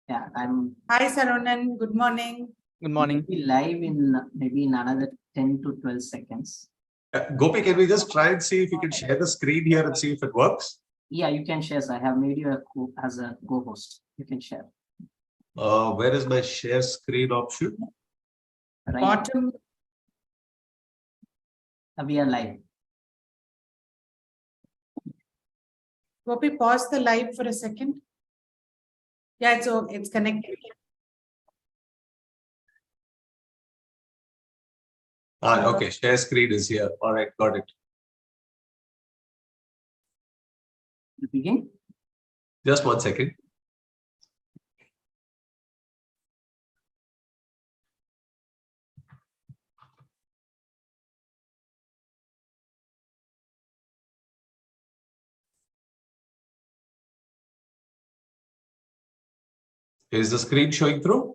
Yeah, I'm Hi, Saronan. Good morning. Good morning. be live in maybe in another 10 to 12 seconds. Gopi, can we just try and see if you can share the screen here and see if it works? Yeah, you can share. I have made you as a co-host. You can share. Where is my share screen option? Right. Bottom. We are live. Gopi, pause the live for a second. Yeah, it's connected. Okay, share screen is here. All right, got it. You begin. Just 1 second. Is the screen showing through?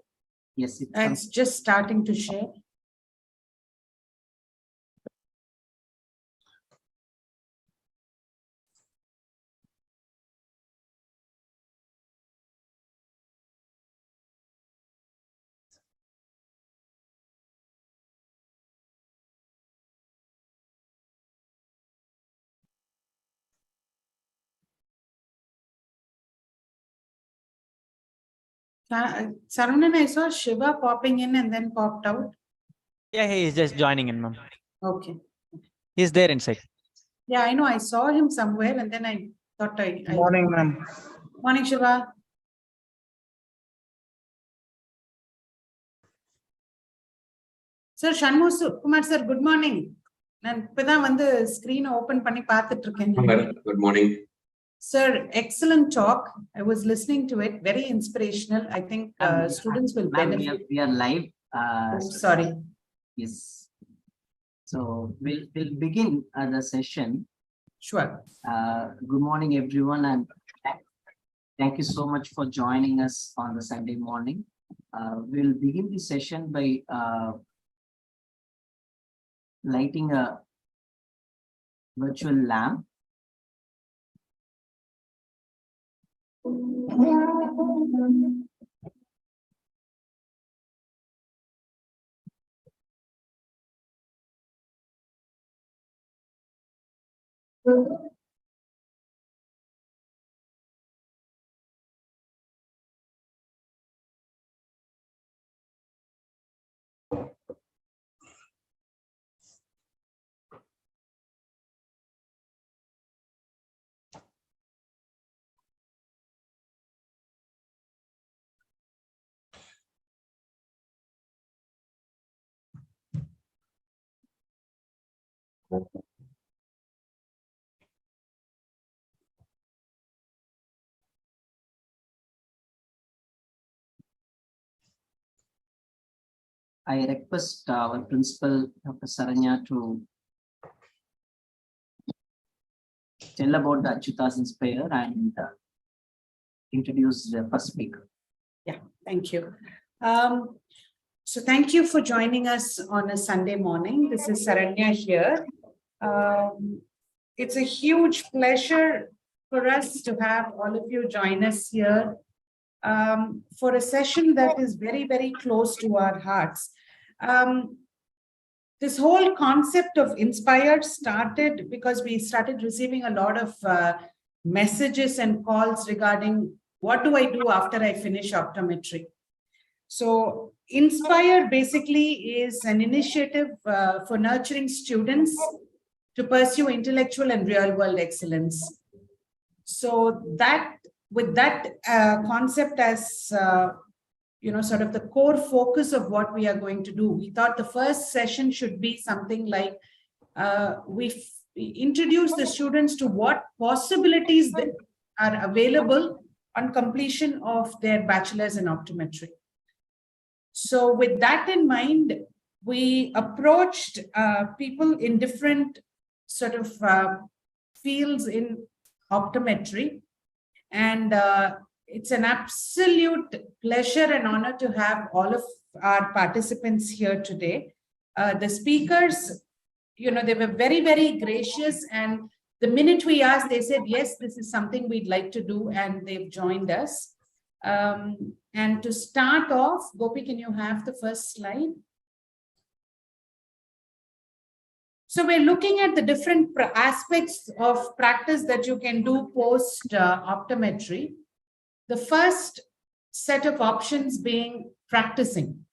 Yes, It's just starting to share. Saronan, I saw Shiva popping in and then popped out. Yeah, he is just joining in, ma'am. Okay. He's there inside. Yeah, I know. I saw him somewhere and then I thought Morning, ma'am. Morning, Shiva. Sir, Shanmu Kumar sir, good morning. நான் இப்பதான் வந்து screen open பண்ணி பார்த்துட்டு இருக்கேன். Good morning. Sir, excellent talk. I was listening to it. Very inspirational. I think students will benefit. we are live. Sorry. Yes. So we'll begin the session. Sure. Good morning, everyone, and thank you so much for joining us on the Sunday morning. We'll begin the session by lighting a virtual lamp. I request our principal, Dr. Saranya, to tell about the Acchutha's Inspire and introduce the first speaker. Yeah, thank you. So thank you for joining us on a Sunday morning. This is Saranya here. It's a huge pleasure for us to have all of you join us here for a session that is very, very close to our hearts. This whole concept of Inspire started because we started receiving a lot of messages and calls regarding what do I do after I finish optometry. So Inspire basically is an initiative for nurturing students to pursue intellectual and real world excellence. So that with that concept as sort of the core focus of what we are going to do, we thought the first session should be something like we introduce the students to what possibilities that are available on completion of their bachelor's in optometry. So with that in mind, we approached people in different sort of fields in optometry, and it's an absolute pleasure and honor to have all of our participants here today. The speakers, they were very, very gracious, and the minute we asked, they said, yes, this is something we'd like to do, and they've joined us. And to start off, Gopi, can you have the first slide? So we're looking at the different aspects of practice that you can do post optometry. The first set of options being practicing,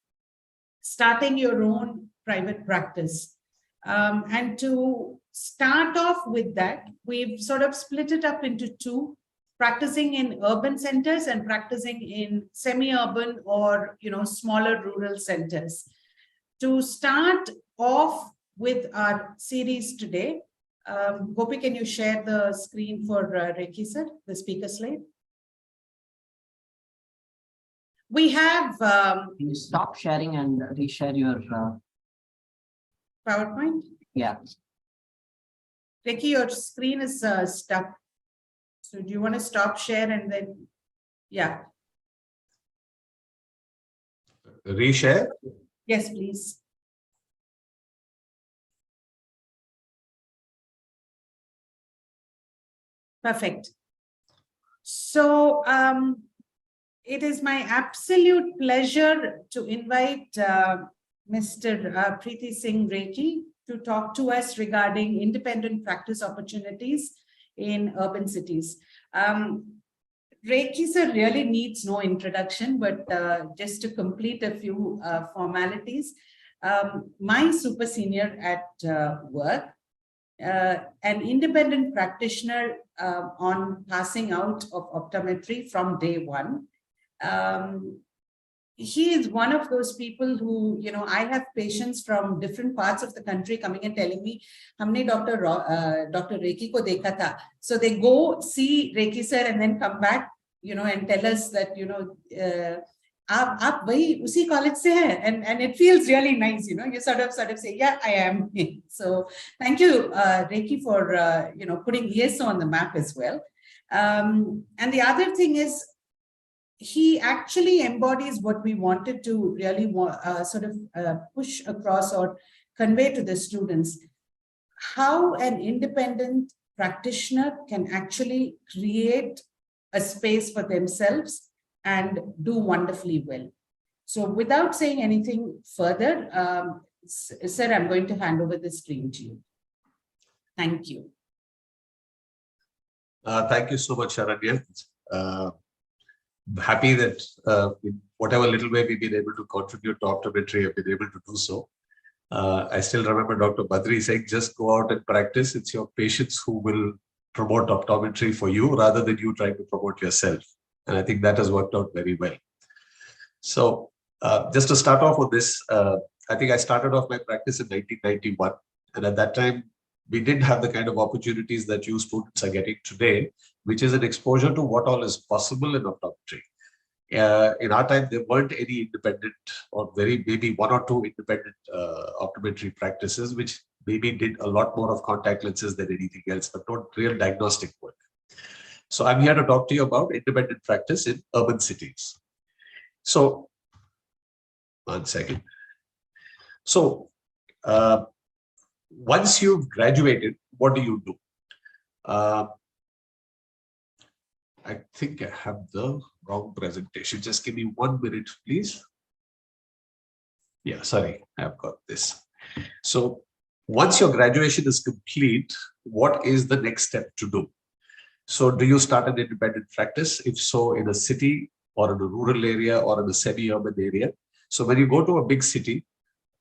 starting your own private practice. And to start off with that, we've sort of split it up into two: practicing in urban centers and practicing in semi-urban or smaller rural centers. To start off with our series today, Gopi, can you share the screen for Reiki sir, the speaker slide? We have. Can you stop sharing and reshare your PowerPoint? Yeah. Reiki, your screen is stuck. So do you want to stop share and then, yeah. Reshare? Yes, please. Perfect. So it is my absolute pleasure to invite Mr. Preeti Singh Reiki to talk to us regarding independent practice opportunities in urban cities. Reiki sir really needs no introduction, but just to complete a few formalities, my super senior at work, an independent practitioner on passing out of optometry from day one. He is one of those people who, I have patients from different parts of the country coming and telling me, "Humne Dr. Reiki ko dekha tha." So they go see Reiki sir and then come back, and tell us that, aap wahi usi college se hai, and it feels really nice, you sort of say, yeah, I am. So thank you, Reiki, for putting ESO on the map as well. And the other thing is, he actually embodies what we wanted to really push across or convey to the students: how an independent practitioner can actually create a space for themselves and do wonderfully well. So without saying anything further, sir, I'm going to hand over the screen to you. Thank you. Thank you so much, Sharanya. Happy that in whatever little way we've been able to contribute to optometry, I've been able to do so. I still remember Dr. Badri saying, just go out and practice. It's your patients who will promote optometry for you rather than you trying to promote yourself. And I think that has worked out very well. So just to start off with this, I think I started off my practice in 1991. And at that time, we didn't have the kind of opportunities that you students are getting today, which is an exposure to what all is possible in optometry. In our time, there weren't any independent or maybe one or two independent optometry practices, which maybe did a lot more of contact lenses than anything else, but not real diagnostic work. So I'm here to talk to you about independent practice in urban cities. So, one second. So, once you've graduated, what do you do? I think I have the wrong presentation. Just give me 1 minute, please. Yeah, sorry, I've got this. So once your graduation is complete, what is the next step to do? So do you start an independent practice? If so, in a city or in a rural area or in a semi-urban area? So when you go to a big city,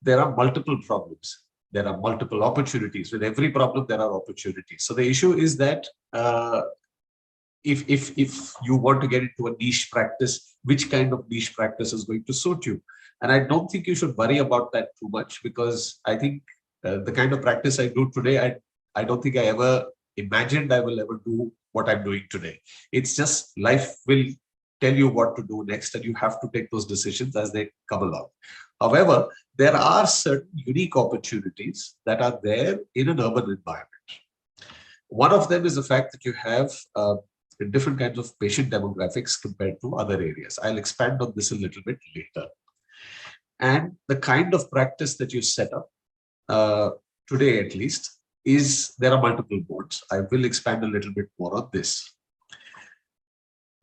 there are multiple problems. There are multiple opportunities. With every problem, there are opportunities. So the issue is that if you want to get into a niche practice, which kind of niche practice is going to suit you? And I don't think you should worry about that too much, because I think the kind of practice I do today, I don't think I ever imagined I will ever do what I'm doing today. It's just life will tell you what to do next, and you have to take those decisions as they come along. However, there are certain unique opportunities that are there in an urban environment. One of them is the fact that you have different kinds of patient demographics compared to other areas. I'll expand on this a little bit later. And the kind of practice that you set up, today at least, is there are multiple modes. I will expand a little bit more on this.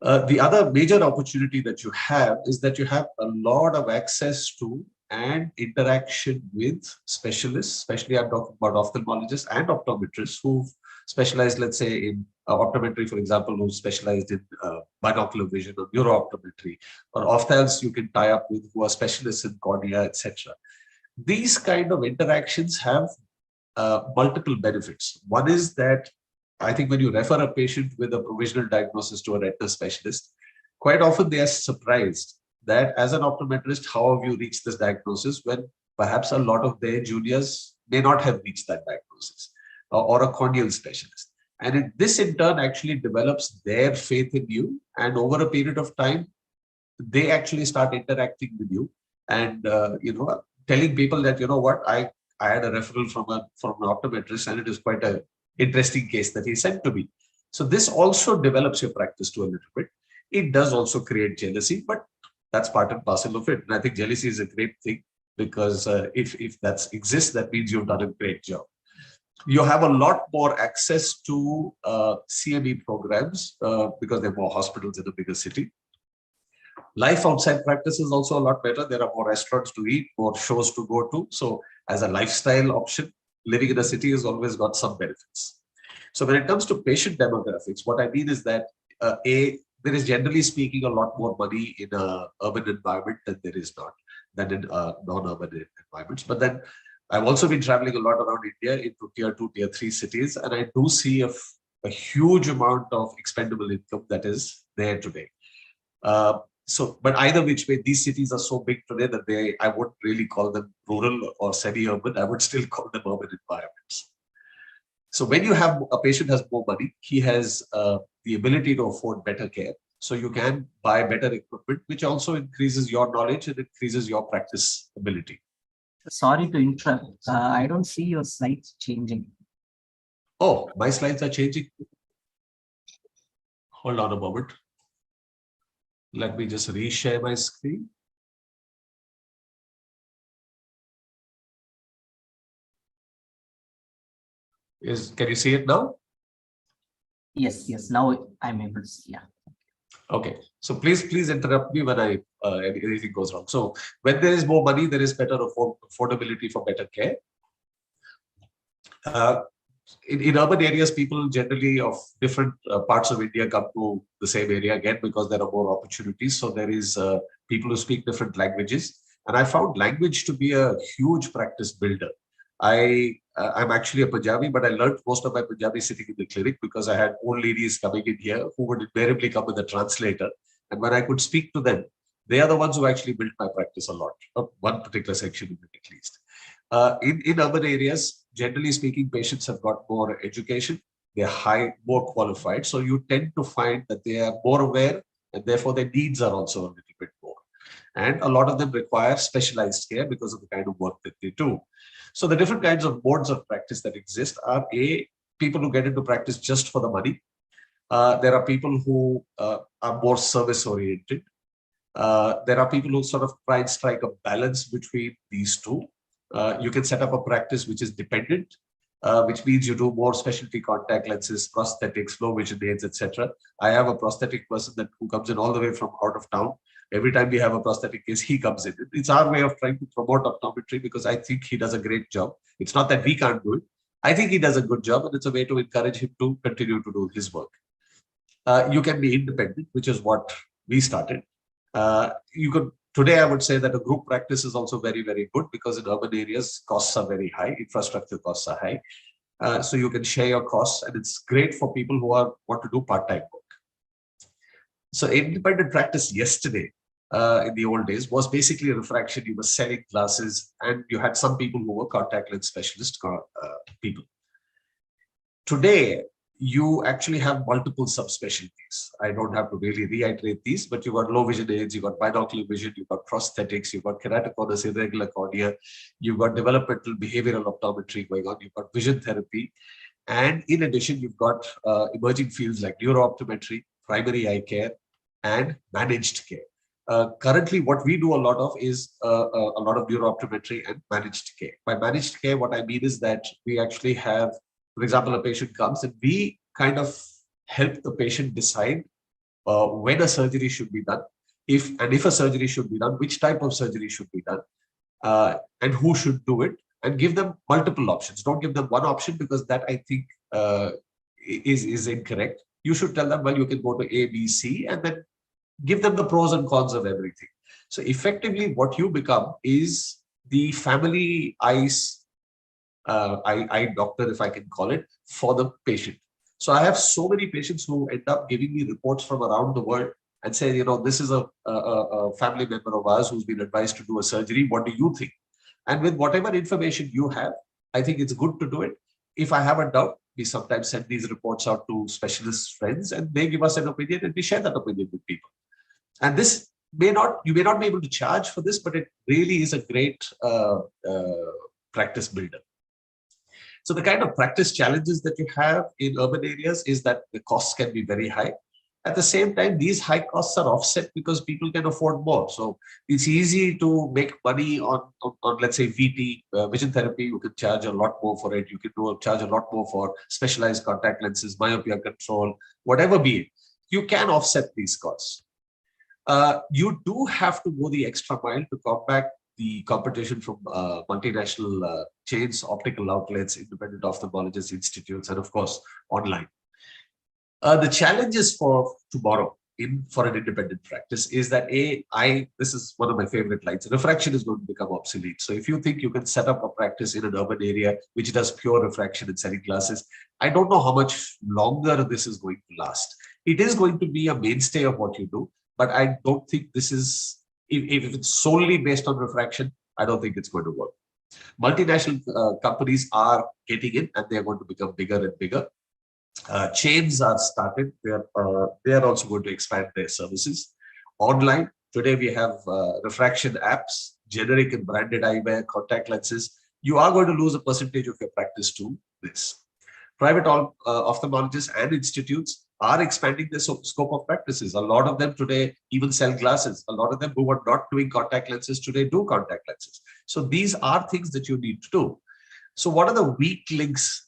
The other major opportunity that you have is that you have a lot of access to and interaction with specialists, especially I'm talking about ophthalmologists and optometrists who've specialized, let's say, in optometry, for example, who specialized in binocular vision or neuro-optometry, or ophthalmologists you can tie up with who are specialists in cornea, etc. These kind of interactions have multiple benefits. One is that I think when you refer a patient with a provisional diagnosis to a retina specialist, quite often they are surprised that as an optometrist, how have you reached this diagnosis when perhaps a lot of their juniors may not have reached that diagnosis, or a corneal specialist. And this in turn actually develops their faith in you. And over a period of time, they actually start interacting with you and, telling people that, you know what, I had a referral from an optometrist and it is quite a interesting case that he sent to me. So this also develops your practice to a little bit. It does also create jealousy, but that's part and parcel of it. And I think jealousy is a great thing because if that exists, that means you've done a great job. You have a lot more access to CME programs because there are more hospitals in a bigger city. Life outside practice is also a lot better. There are more restaurants to eat, more shows to go to. So as a lifestyle option, living in a city has always got some benefits. So when it comes to patient demographics, what I mean is that there is generally speaking a lot more money in an urban environment than there is not than in non-urban environments. But then I've also been traveling a lot around India into tier 2, tier 3 cities, and I do see a huge amount of expendable income that is there today. But either which way, these cities are so big today that I wouldn't really call them rural or semi-urban. I would still call them urban environments. So when you have a patient has more money, he has the ability to afford better care. So you can buy better equipment, which also increases your knowledge and increases your practice ability. Sorry to interrupt. I don't see your slides changing. Oh, my slides are changing. Hold on a moment. Let me just reshare my screen. Can you see it now? Yes, now I'm able to see. Yeah. Okay, so please interrupt me when anything goes wrong. So when there is more money, there is better affordability for better care. In urban areas, people generally of different parts of India come to the same area again because there are more opportunities. So there is people who speak different languages. And I found language to be a huge practice builder. I'm actually a Punjabi, but I learned most of my Punjabi sitting in the clinic because I had old ladies coming in here who would invariably come with a translator. And when I could speak to them, they are the ones who actually built my practice a lot, one particular section of it at least. In urban areas, generally speaking, patients have got more education, they're more qualified. So you tend to find that they are more aware and therefore their needs are also a little bit more. And a lot of them require specialized care because of the kind of work that they do. So the different kinds of modes of practice that exist are people who get into practice just for the money. There are people who are more service oriented. There are people who sort of try and strike a balance between these two. You can set up a practice which is dependent, which means you do more specialty contact lenses, prosthetics, low vision aids, etc. I have a prosthetic person who comes in all the way from out of town. Every time we have a prosthetic case, he comes in. It's our way of trying to promote optometry because I think he does a great job. It's not that we can't do it. I think he does a good job, and it's a way to encourage him to continue to do his work. You can be independent, which is what we started. Today, I would say that a group practice is also very, very good because in urban areas, costs are very high, infrastructure costs are high. So you can share your costs, and it's great for people who want to do part-time work. So independent practice yesterday, in the old days, was basically a refraction. You were selling glasses, and you had some people who were contact lens specialist people. Today, you actually have multiple subspecialties. I don't have to really reiterate these, but you've got low vision aids, you've got binocular vision, you've got prosthetics, you've got keratoconus, irregular cornea, you've got developmental behavioral optometry going on, you've got vision therapy. And in addition, you've got emerging fields like neuro-optometry, primary eye care, and managed care. Currently, what we do a lot of is a lot of neuro-optometry and managed care. By managed care, what I mean is that we actually have, for example, a patient comes and we kind of help the patient decide when a surgery should be done, if a surgery should be done, which type of surgery should be done, and who should do it, and give them multiple options. Don't give them one option, because that, I think, is incorrect. You should tell them, well, you can go to A, B, C, and then give them the pros and cons of everything. So effectively, what you become is the family eye doctor, if I can call it, for the patient. So I have so many patients who end up giving me reports from around the world and say, this is a family member of ours who's been advised to do a surgery. What do you think? And with whatever information you have, I think it's good to do it. If I have a doubt, we sometimes send these reports out to specialist friends, and they give us an opinion, and we share that opinion with people. And this you may not be able to charge for this, but it really is a great practice builder. So the kind of practice challenges that you have in urban areas is that the costs can be very high. At the same time, these high costs are offset because people can afford more. So it's easy to make money on let's say, VT, vision therapy. You can charge a lot more for it. You can charge a lot more for specialized contact lenses, myopia control, whatever be it. You can offset these costs. You do have to go the extra mile to combat the competition from multinational chains, optical outlets, independent ophthalmologist institutes, and of course, online. The challenges for tomorrow for an independent practice is that this is one of my favorite lines, refraction is going to become obsolete. So if you think you can set up a practice in an urban area which does pure refraction and selling glasses, I don't know how much longer this is going to last. It is going to be a mainstay of what you do, but I don't think this is, if it's solely based on refraction, I don't think it's going to work. Multinational companies are getting in, and they're going to become bigger and bigger. Chains are started. They are also going to expand their services. Online, today we have refraction apps, generic and branded eyewear, contact lenses. You are going to lose a percentage of your practice to this. Private ophthalmologists and institutes are expanding their scope of practices. A lot of them today even sell glasses. A lot of them who are not doing contact lenses today do contact lenses. So these are things that you need to do. So what are the weak links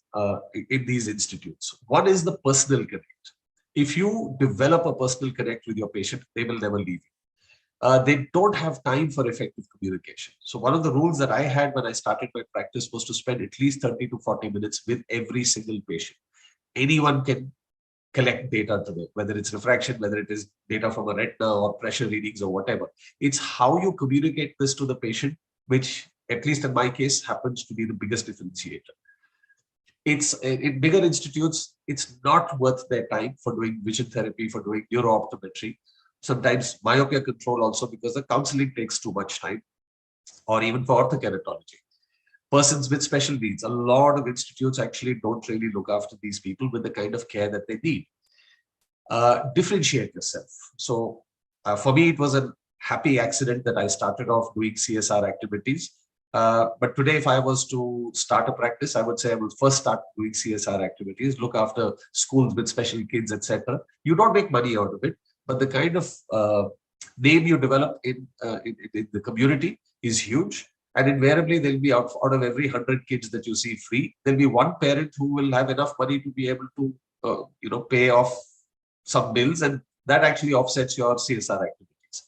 in these institutes? One is the personal connect. If you develop a personal connect with your patient, they will never leave you. They don't have time for effective communication. So one of the rules that I had when I started my practice was to spend at least 30 to 40 minutes with every single patient. Anyone can collect data today, whether it's refraction, whether it is data from a retina or pressure readings or whatever. It's how you communicate this to the patient, which, at least in my case, happens to be the biggest differentiator. It's in bigger institutes, it's not worth their time for doing vision therapy, for doing neuro-optometry. Sometimes myopia control also, because the counseling takes too much time, or even for orthokeratology. Persons with special needs, a lot of institutes actually don't really look after these people with the kind of care that they need. Differentiate yourself. So for me, it was a happy accident that I started off doing CSR activities. But today, if I was to start a practice, I would say I will first start doing CSR activities, look after schools with special kids, etc. You don't make money out of it, but the kind of name you develop in the community is huge. And invariably, there'll be out of every 100 kids that you see free, there'll be one parent who will have enough money to be able to, pay off some bills, and that actually offsets your CSR activities.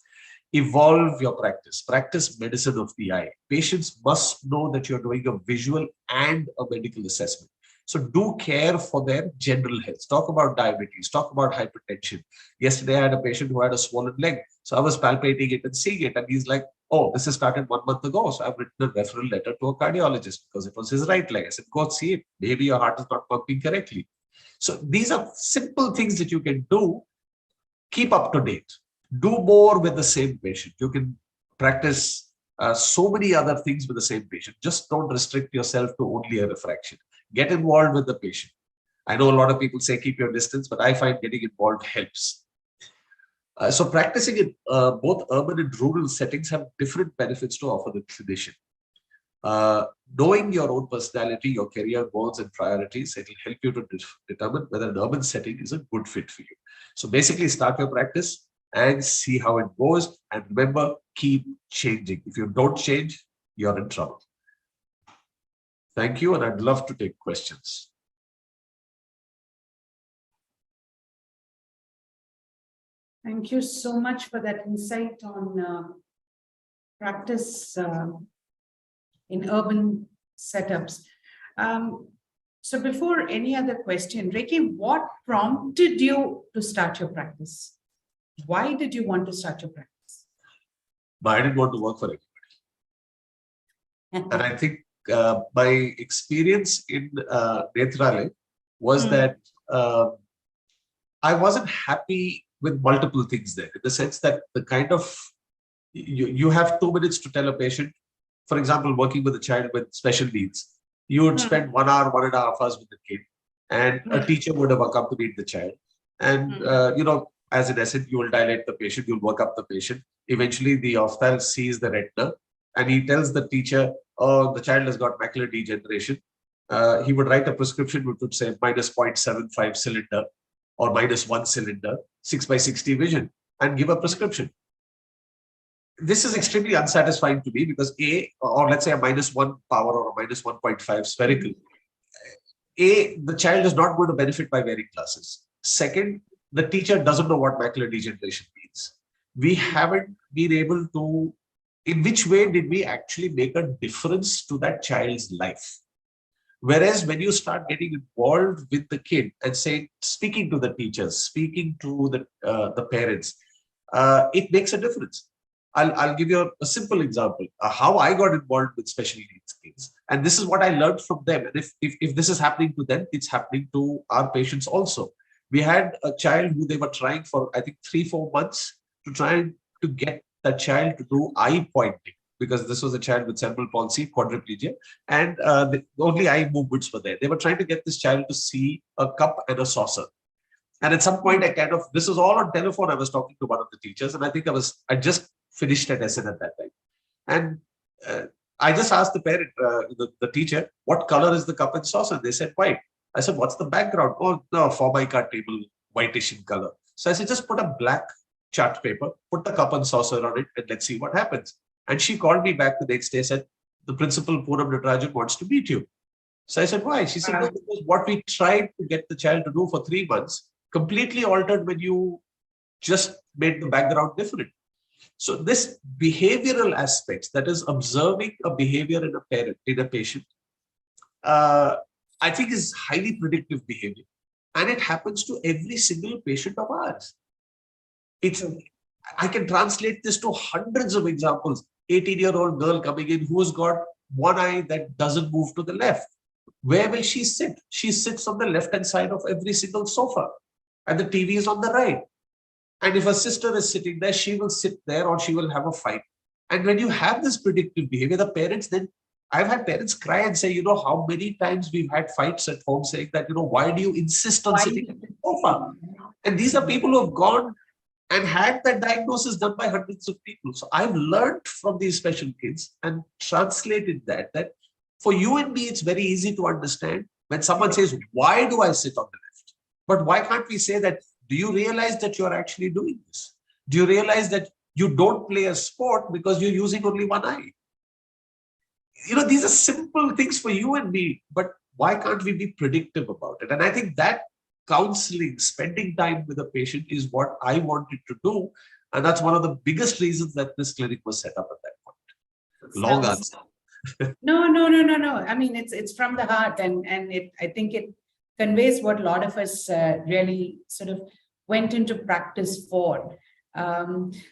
Evolve your practice. Practice medicine of the eye. Patients must know that you're doing a visual and a medical assessment. So do care for their general health. Talk about diabetes, talk about hypertension. Yesterday, I had a patient who had a swollen leg. So I was palpating it and seeing it. And he's like, oh, this has started 1 month ago. So I've written a referral letter to a cardiologist because it was his right leg. I said, go see it. Maybe your heart is not pumping correctly. So these are simple things that you can do. Keep up to date. Do more with the same patient. You can practice so many other things with the same patient. Just don't restrict yourself to only a refraction. Get involved with the patient. I know a lot of people say keep your distance, but I find getting involved helps. So practicing in both urban and rural settings have different benefits to offer the clinician. Knowing your own personality, your career goals and priorities, it will help you to determine whether an urban setting is a good fit for you. So basically start your practice and see how it goes. And remember, keep changing. If you don't change, you're in trouble. Thank you, and I'd love to take questions. Thank you so much for that insight on practice in urban setups. So before any other question, Reiki, what prompted you to start your practice? Why did you want to start your practice? But I didn't want to work for it. And I think my experience in Nethralaya was that I wasn't happy with multiple things there, in the sense that the kind of, you have 2 minutes to tell a patient, for example, working with a child with special needs, you would spend 1 hour, 1.5 hours with the kid, and a teacher would have accompanied the child. And, as in essence, you will dilate the patient, you'll work up the patient. Eventually, the ophthalmologist sees the retina and he tells the teacher, oh, the child has got macular degeneration. He would write a prescription which would say minus 0.75 cylinder or minus 1 cylinder, 6/60 vision, and give a prescription. This is extremely unsatisfying to me because or let's say a -1 power or a minus 1.5 spherical. The child is not going to benefit by wearing glasses. Second, the teacher doesn't know what macular degeneration means. We haven't been able to, in which way did we actually make a difference to that child's life? Whereas when you start getting involved with the kid and speaking to the teachers, speaking to the parents, it makes a difference. I'll give you a simple example, how I got involved with special needs kids. And this is what I learned from them. And if this is happening to them, it's happening to our patients also. We had a child who they were trying for, I think, 3-4 months to try to get the child to do eye pointing, because this was a child with cerebral palsy, quadriplegia, and the only eye movements were there. They were trying to get this child to see a cup and a saucer. And at some point, this was all on telephone. I was talking to one of the teachers, and I think I just finished at SN at that time. And I just asked the parent, the teacher, what color is the cup and saucer? And they said white. I said, what's the background? Oh, no, Formica table, whitish in color. So I said, just put a black chart paper, put the cup and saucer on it, and let's see what happens. And she called me back the next day, said, the principal, Poonam Natarajan, wants to meet you. So I said, why? She said, no, because what we tried to get the child to do for 3 months completely altered when you just made the background different. So this behavioral aspects, that is observing a behavior in a parent, in a patient, I think is highly predictive behavior. And it happens to every single patient of ours. I can translate this to hundreds of examples. 18-year-old girl coming in who's got one eye that doesn't move to the left. Where will she sit? She sits on the left-hand side of every single sofa, and the TV is on the right. And if a sister is sitting there, she will sit there or she will have a fight. And when you have this predictive behavior, the parents then, I've had parents cry and say, how many times we've had fights at home saying that, why do you insist on sitting at the sofa? And these are people who have gone and had that diagnosis done by hundreds of people. So I've learned from these special kids and translated that for you and me, it's very easy to understand when someone says, why do I sit on the left? But why can't we say that, do you realize that you're actually doing this? Do you realize that you don't play a sport because you're using only one eye? These are simple things for you and me, but why can't we be predictive about it? And I think that counseling, spending time with a patient is what I wanted to do. And that's one of the biggest reasons that this clinic was set up at that point. Long answer. No. I mean, it's from the heart, and I think it conveys what a lot of us really sort of went into practice for.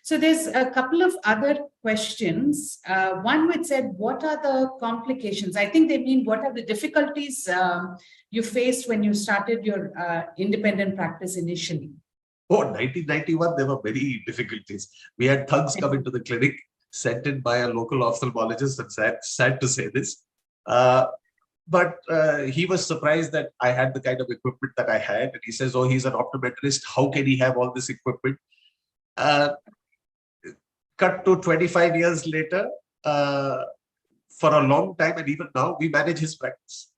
So there's a couple of other questions. One which said, what are the complications? I think they mean, what are the difficulties you faced when you started your independent practice initially? Oh, 1991, there were many difficulties. We had thugs come into the clinic, sent in by a local ophthalmologist, and sad to say this. But he was surprised that I had the kind of equipment that I had. And he says, oh, he's an optometrist. How can he have all this equipment? Cut to 25 years later, for a long time, and even now, we manage his practice.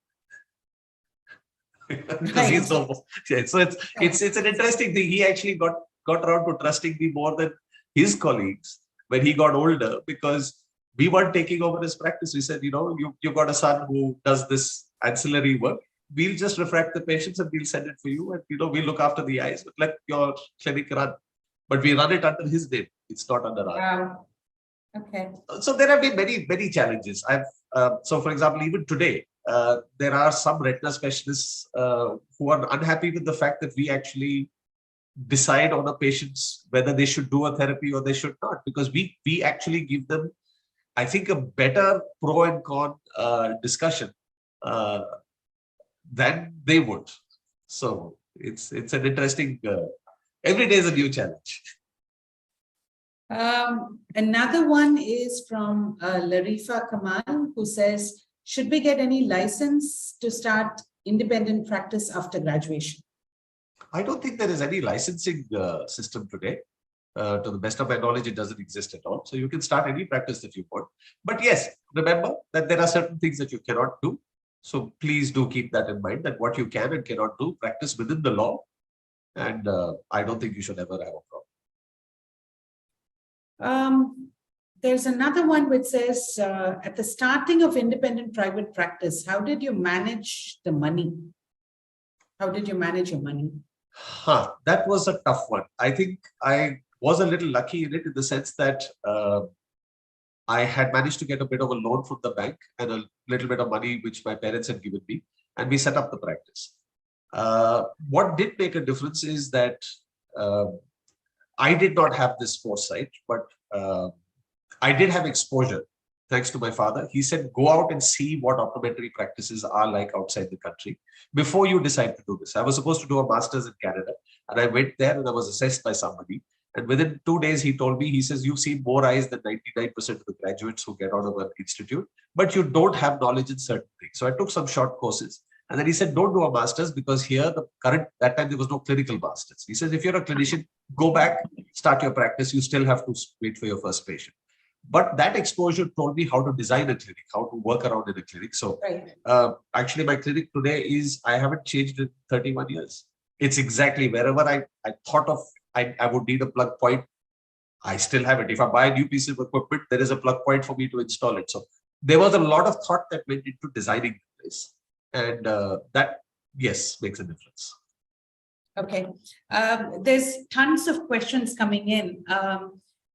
Right. So it's an interesting thing. He actually got around to trusting me more than his colleagues when he got older, because we weren't taking over his practice. We said, you've got a son who does this ancillary work. We'll just refract the patients and we'll send it for you. And, we look after the eyes, but let your clinic run. but we run it under his name. It's not under our. Wow. Okay. So there have been many challenges. So for example, even today, there are some retina specialists who are unhappy with the fact that we actually decide on a patient's whether they should do a therapy or they should not, because we actually give them, I think, a better pro and con discussion than they would. So it's an interesting. Every day is a new challenge. Another one is from Larifa Kamal, who says, should we get any license to start independent practice after graduation? I don't think there is any licensing system today. To the best of my knowledge, it doesn't exist at all. So you can start any practice that you want. But yes, remember that there are certain things that you cannot do. So please do keep that in mind, that what you can and cannot do, practice within the law. And I don't think you should ever have a problem. There's another one which says, at the starting of independent private practice, how did you manage the money? How did you manage your money? That was a tough one. I think I was a little lucky in it, in the sense that I had managed to get a bit of a loan from the bank and a little bit of money which my parents had given me, and we set up the practice. What did make a difference is that I did not have this foresight, but I did have exposure thanks to my father. He said, go out and see what optometry practices are like outside the country before you decide to do this. I was supposed to do a master's in Canada, and I went there and I was assessed by somebody. And within 2 days, he told me, he says, you've seen more eyes than 99% of the graduates who get out of an institute, but you don't have knowledge in certain things. So I took some short courses. And then he said, don't do a master's, because here, that time there was no clinical masters. He says, if you're a clinician, go back, start your practice. You still have to wait for your first patient. But that exposure told me how to design a clinic, how to work around in a clinic. So actually my clinic today is, I haven't changed in 31 years. It's exactly wherever I thought of, I would need a plug point, I still have it. If I buy a new piece of equipment, there is a plug point for me to install it. So there was a lot of thought that went into designing the place. And that, yes, makes a difference. Okay. There's tons of questions coming in.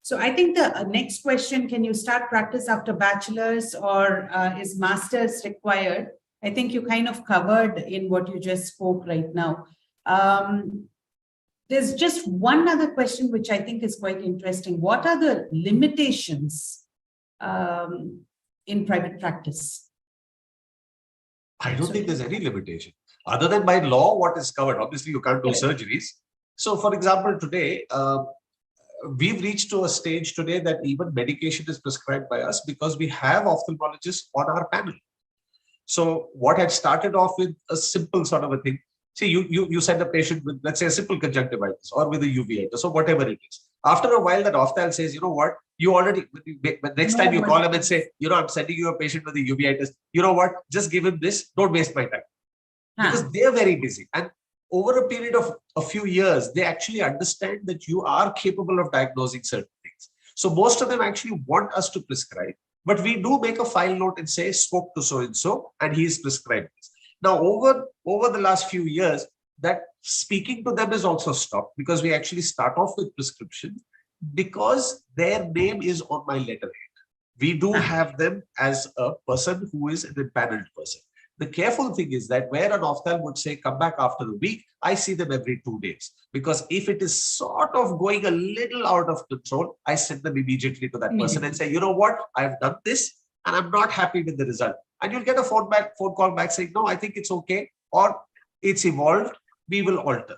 So I think the next question, can you start practice after bachelor's, or is master's required? I think you kind of covered in what you just spoke right now. There's just one other question, which I think is quite interesting. What are the limitations in private practice? I don't think there's any limitation other than by law, what is covered. Obviously, you can't do surgeries. So for example, today, we've reached to a stage today that even medication is prescribed by us, because we have ophthalmologists on our panel. So what had started off with a simple sort of a thing, see, you send a patient with, let's say, a simple conjunctivitis or with a uveitis or whatever it is. After a while, that ophthalm says, you know what, you already, next time you call him and say, you know, I'm sending you a patient with a uveitis, you know what, just give him this, don't waste my time. Because they're very busy. And over a period of a few years, they actually understand that you are capable of diagnosing certain things. So most of them actually want us to prescribe, but we do make a file note and say, spoke to so-and-so, and he is prescribed this. Now, over the last few years, that speaking to them is also stopped, because we actually start off with prescription, because their name is on my letterhead. We do have them as a person who is an empaneled person. The careful thing is that where an ophthalm would say, come back after the week, I see them every 2 days. Because if it is sort of going a little out of control, I send them immediately to that person and say, you know what, I've done this and I'm not happy with the result. And you'll get a phone call back saying, no, I think it's okay, or it's evolved, we will alter.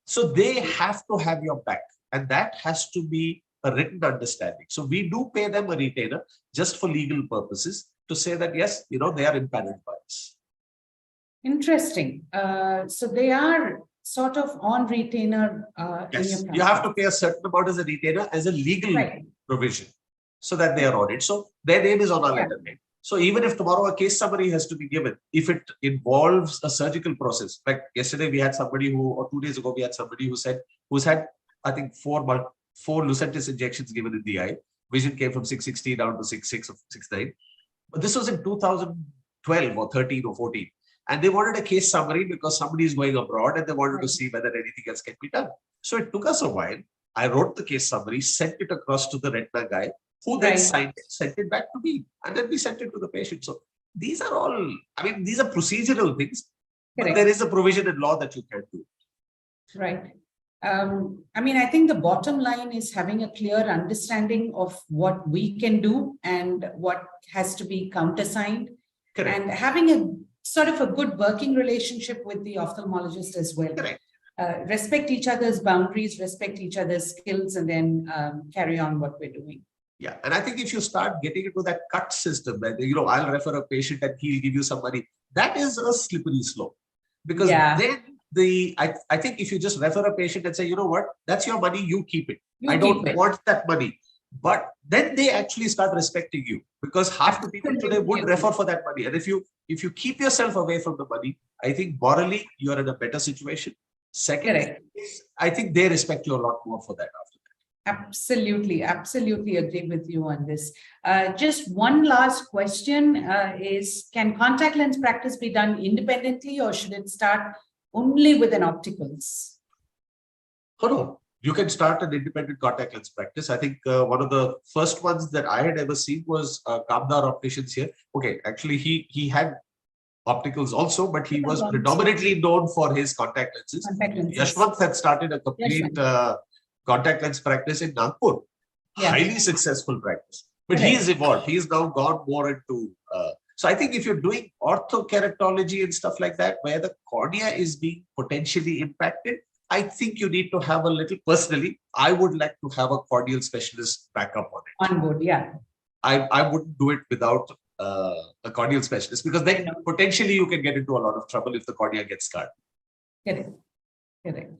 So they have to have your back, and that has to be a written understanding. So we do pay them a retainer just for legal purposes, to say that, yes, you know, they are empaneled by us. Interesting. So they are sort of on retainer. Yes, you have to pay a certain amount as a retainer, as a legal provision, so that they are on it. So their name is on our letterhead. So even if tomorrow a case summary has to be given, if it involves a surgical process, like yesterday we had somebody who, or 2 days ago we had somebody who said, who's had, I think, four Lucentis injections given in the eye. Vision came from 660 down to 6.6 or 6.9. But this was in 2012 or 13 or 14. And they wanted a case summary because somebody is going abroad and they wanted to see whether anything else can be done. So it took us a while. I wrote the case summary, sent it across to the retina guy, who then Right. signed it, sent it back to me, and then we sent it to the patient. So these are all, I mean, these are procedural things, but Correct. there is a provision in law that you can do. Right. I mean, I think the bottom line is having a clear understanding of what we can do and what has to be countersigned, Correct. and having a sort of a good working relationship with the ophthalmologist as well. Correct. Respect each other's boundaries, respect each other's skills, and then carry on what we're doing. Yeah, and I think if you start getting into that cut system, that I'll refer a patient and he'll give you some money, that is a slippery slope. Because then I think if you just refer a patient and say, you know what, that's your money, you keep it. I don't want that money. But then they actually start respecting you, because half the people today would refer for that money. And if you keep yourself away from the money, I think morally you're in a better situation. Second, I think they respect you a lot more for that after that. Absolutely, absolutely agree with you on this. Just one last question is, can contact lens practice be done independently, or should it start only with an opticals? Oh, no. You can start an independent contact lens practice. I think one of the first ones that I had ever seen was Kamdar Opticians here. Okay, actually he had opticals also, but he was predominantly known for his contact lenses. Yashwant had started a complete contact lens practice in Nagpur. Highly successful practice. But he has evolved. He has now gone more into... so I think if you're doing orthokeratology and stuff like that, where the cornea is being potentially impacted, I think you need to have a little, personally, I would like to have a corneal specialist backup on it. On board, yeah. I wouldn't do it without a corneal specialist, because then potentially you can get into a lot of trouble if the cornea gets scarred. Correct. Correct.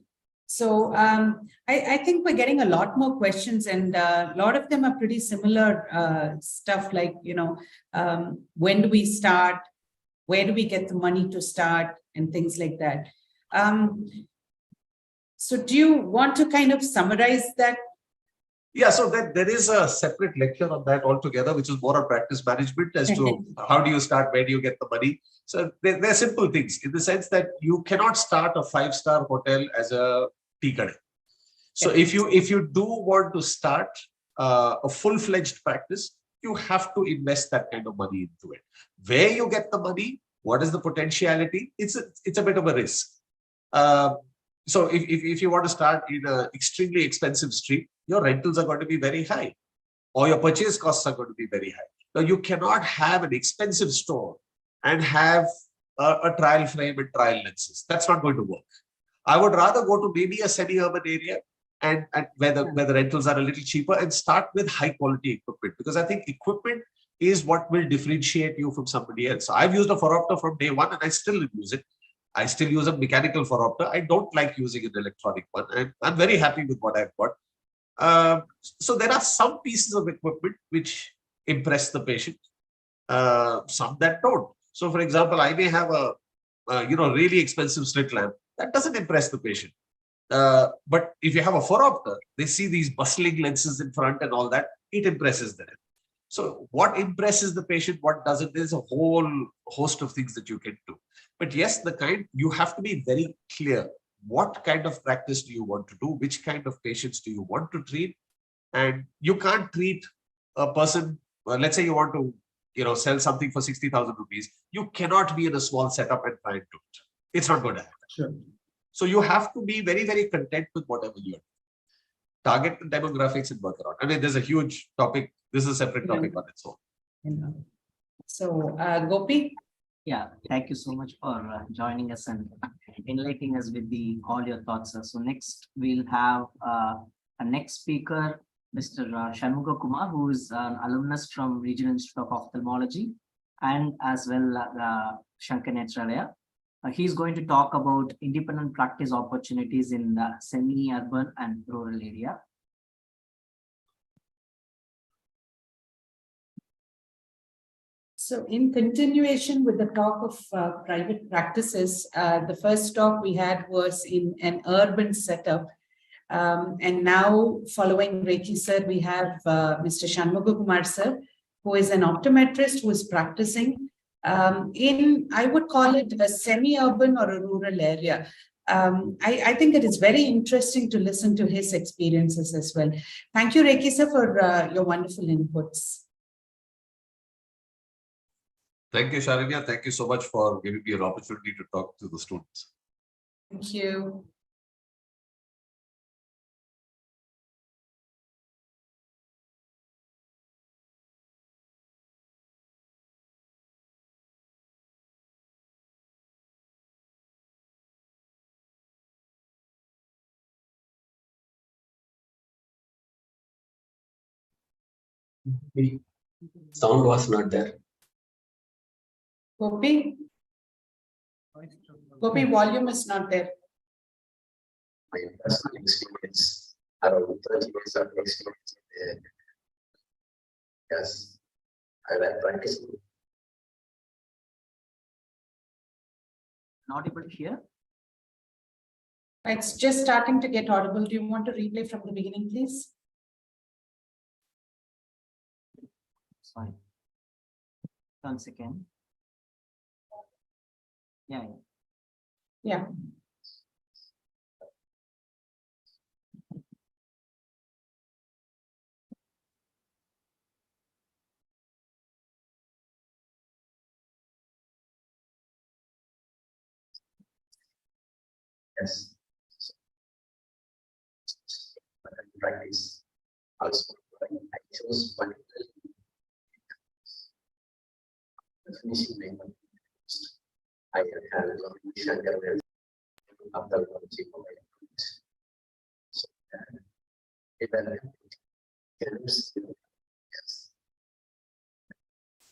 So I think we're getting a lot more questions, and a lot of them are pretty similar stuff like, when do we start? Where do we get the money to start? And things like that. So do you want to kind of summarize that? Yeah, so there is a separate lecture on that altogether, which is more on practice management as to how do you start, where do you get the money. So they're simple things in the sense that you cannot start a 5-star hotel as a tea kadai. So if you do want to start a full-fledged practice, you have to invest that kind of money into it. Where you get the money, what is the potentiality? It's a bit of a risk. So if you want to start in an extremely expensive street, your rentals are going to be very high, or your purchase costs are going to be very high. Now, you cannot have an expensive store and have a trial frame and trial lenses. That's not going to work. I would rather go to maybe a semi-urban area and where the rentals are a little cheaper, and start with high quality equipment, because I think equipment is what will differentiate you from somebody else. I've used a phoropter from day one, and I still use it. I still use a mechanical phoropter. I don't like using an electronic one, and I'm very happy with what I've got. So there are some pieces of equipment which impress the patient, some that don't. So, for example, I may have a really expensive slit lamp that doesn't impress the patient. But if you have a phoropter, they see these bustling lenses in front and all that, it impresses them. So what impresses the patient, what doesn't, there's a whole host of things that you can do. But yes, you have to be very clear. What kind of practice do you want to do? Which kind of patients do you want to treat? And you can't treat a person, let's say you want to, sell something for 60,000 rupees. You cannot be in a small setup and try and do it. It's not going to happen. Sure. So you have to be very, very content with whatever you're doing. Target the demographics and work around. I mean, there's a huge topic. This is a separate topic on its own. So, Gopi? Yeah, thank you so much for joining us and enlightening us with all your thoughts. So next we'll have a next speaker, Mr. Shanmuga Kumar, who is an alumnus from Regional Institute of Ophthalmology, and as well Shankar Netralaya. He's going to talk about independent practice opportunities in the semi-urban and rural area. So in continuation with the talk of private practices, the first talk we had was in an urban setup. And now following Reiki sir, we have Mr. Shanmuga Kumar sir, who is an optometrist who is practicing I would call it a semi-urban or a rural area. I think it is very interesting to listen to his experiences as well. Thank you, Reiki sir, for your wonderful inputs. Thank you, Sharanya. Thank you so much for giving me an opportunity to talk to the students. Thank you. Sound was not there. Gopi? Gopi, volume is not there. My personal experience, around 30 years of experience. Yes, I was practicing. Not able to hear? It's just starting to get audible. Do you want to replay from the beginning, please? Sorry. Once again. Yeah. Yeah. Yes. Practice. Also, I chose particularly finishing my I have a vision of the so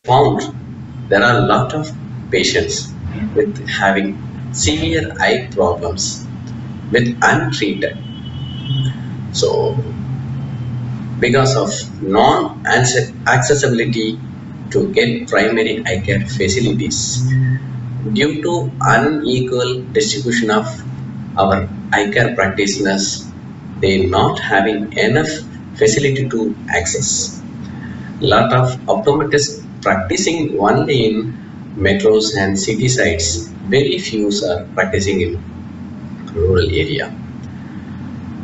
found there are a lot of patients with having severe eye problems with untreated. So because of non-accessibility to get primary eye care facilities due to unequal distribution of our eye care practitioners, they not having enough facility to access. Lot of optometrists practicing only in metros and city sites. Very few are practicing in rural area.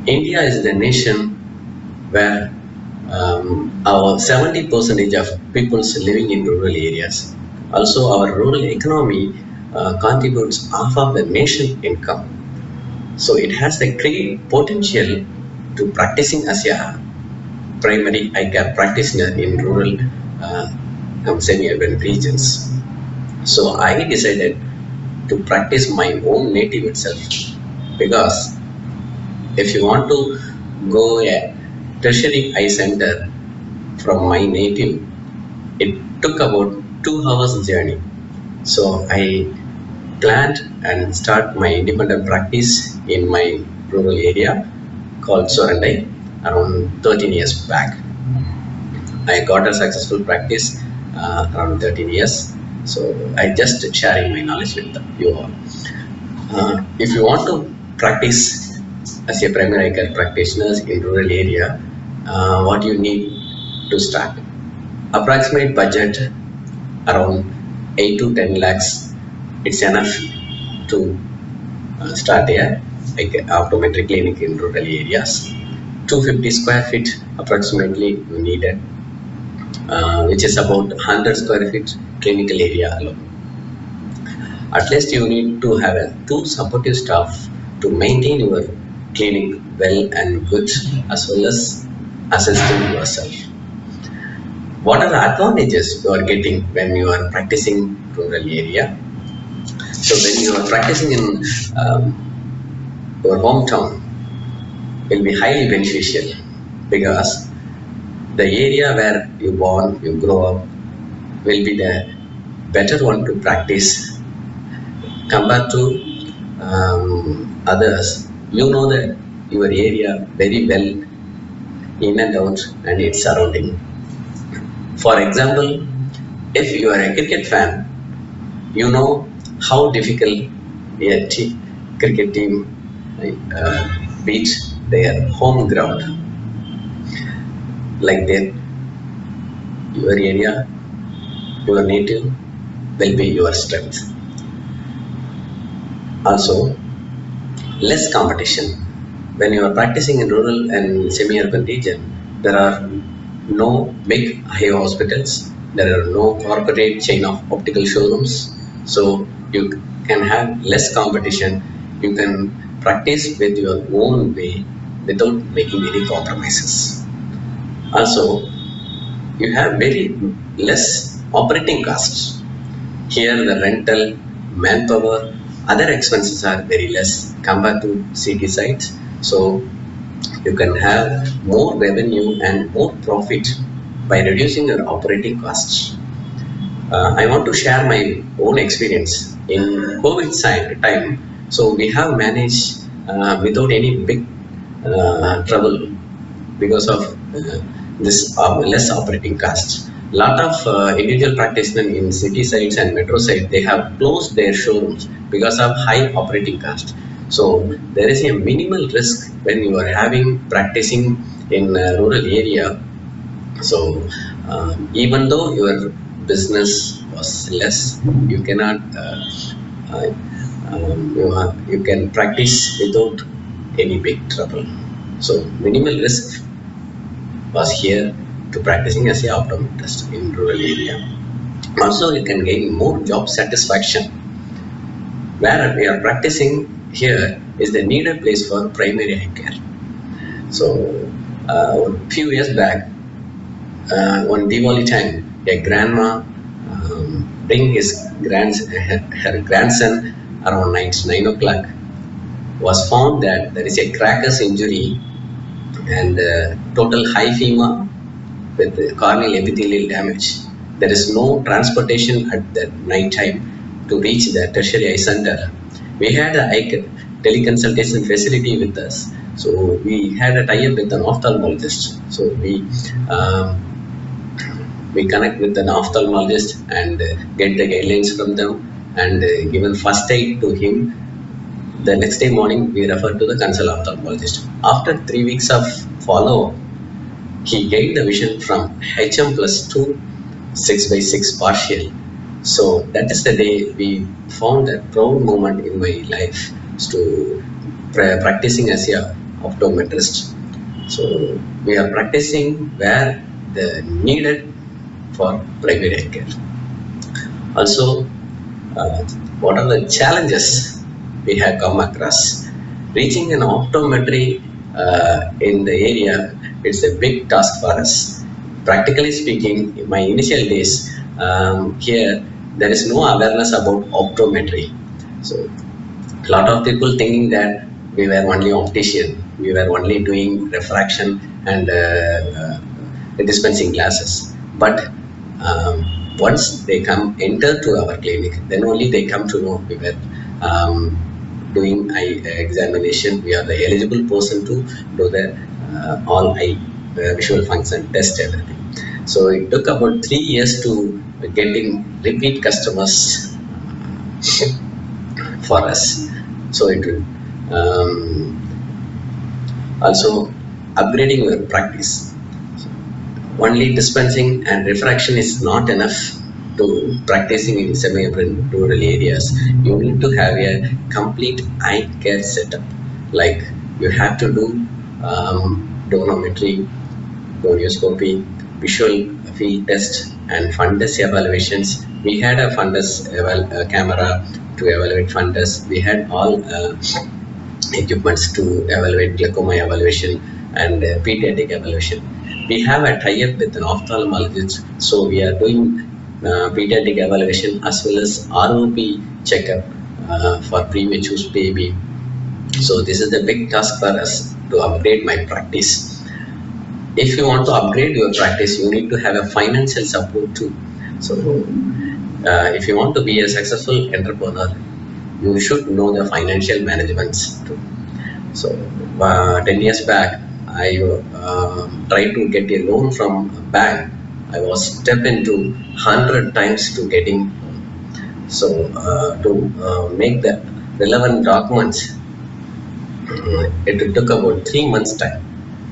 India is the nation where our 70% of people living in rural areas. Also, our rural economy contributes half of the nation income. So it has the great potential to practicing as a primary eye care practitioner in rural semi-urban regions. So I decided to practice my own native itself, because if you want to go a tertiary eye center from my native, it took about 2 hours journey. So I planned and start my independent practice in my rural area called Sorandai around 13 years back. I got a successful practice around 13 years. So I just sharing my knowledge with you all. If you want to practice as a primary eye care practitioner in rural area, what you need to start? Approximate budget around 8 to 10 lakhs. It's enough to start a optometry clinic in rural areas. 250 square feet approximately you needed, which is about 100 square feet clinical area alone. At least you need to have 2 supportive staff to maintain your clinic well and good, as well as assisting yourself. What are the advantages you are getting when you are practicing rural area? So when you are practicing in your hometown, will be highly beneficial, because the area where you born, you grow up, will be the better one to practice compared to others. You know that your area very well in and out and its surrounding. For example, if you are a cricket fan, you know how difficult a cricket team beat their home ground. Like that, your area, your native will be your strength. Also, less competition. When you are practicing in rural and semi-urban region, there are no big eye hospitals. There are no corporate chain of optical showrooms. So you can have less competition. You can practice with your own way without making any compromises. Also, you have very less operating costs. Here the rental, manpower, other expenses are very less compared to city sites. So you can have more revenue and more profit by reducing your operating costs. I want to share my own experience in COVID time. So we have managed without any big trouble because of this less operating costs. Lot of individual practitioners in city sites and metro sites, they have closed their showrooms because of high operating costs. So there is a minimal risk when you are having practicing in a rural area. So even though your business was less, you cannot you can practice without any big trouble. So minimal risk was here to practicing as a optometrist in rural area. Also, you can gain more job satisfaction. Where we are practicing here is the needed place for primary eye care. So a few years back, one Diwali time, a grandma bring her grandson around night 9 o'clock. Was found that there is a cracker's injury and total hyphema with corneal epithelial damage. There is no transportation at the night time to reach the tertiary eye center. We had a teleconsultation facility with us, so we had a tie-up with an ophthalmologist. So we connect with an ophthalmologist and get the guidelines from them and given first aid to him. The next day morning, we refer to the consult ophthalmologist. After 3 weeks of follow-up, he gained the vision from HM plus 2, 6/6 partial. So that is the day we found a proud moment in my life to practicing as a optometrist. So we are practicing where the needed for primary eye care. Also, what are the challenges we have come across? Reaching an optometry in the area, it's a big task for us. Practically speaking, in my initial days here, there is no awareness about optometry. So a lot of people thinking that we were only optician, we were only doing refraction and dispensing glasses. But once they enter to our clinic, then only they come to know we were doing eye examination. We are the eligible person to do the all eye visual function test, everything. So it took about 3 years to getting repeat customers for us. So it also upgrading your practice. Only dispensing and refraction is not enough to practicing in semi-urban rural areas. You need to have a complete eye care setup. Like you have to do tonometry, gonioscopy, visual field test, and fundus evaluations. We had a fundus camera to evaluate fundus. We had all equipments to evaluate glaucoma evaluation and pediatric evaluation. We have a tie-up with an ophthalmologist, so we are doing pediatric evaluation as well as ROP checkup for premature baby. So this is the big task for us to upgrade my practice. If you want to upgrade your practice, you need to have a financial support too. So if you want to be a successful entrepreneur, you should know the financial management too. So 10 years back, I tried to get a loan from a bank. I was stepped into 100 times to getting. So to make the relevant documents, it took about 3 months time.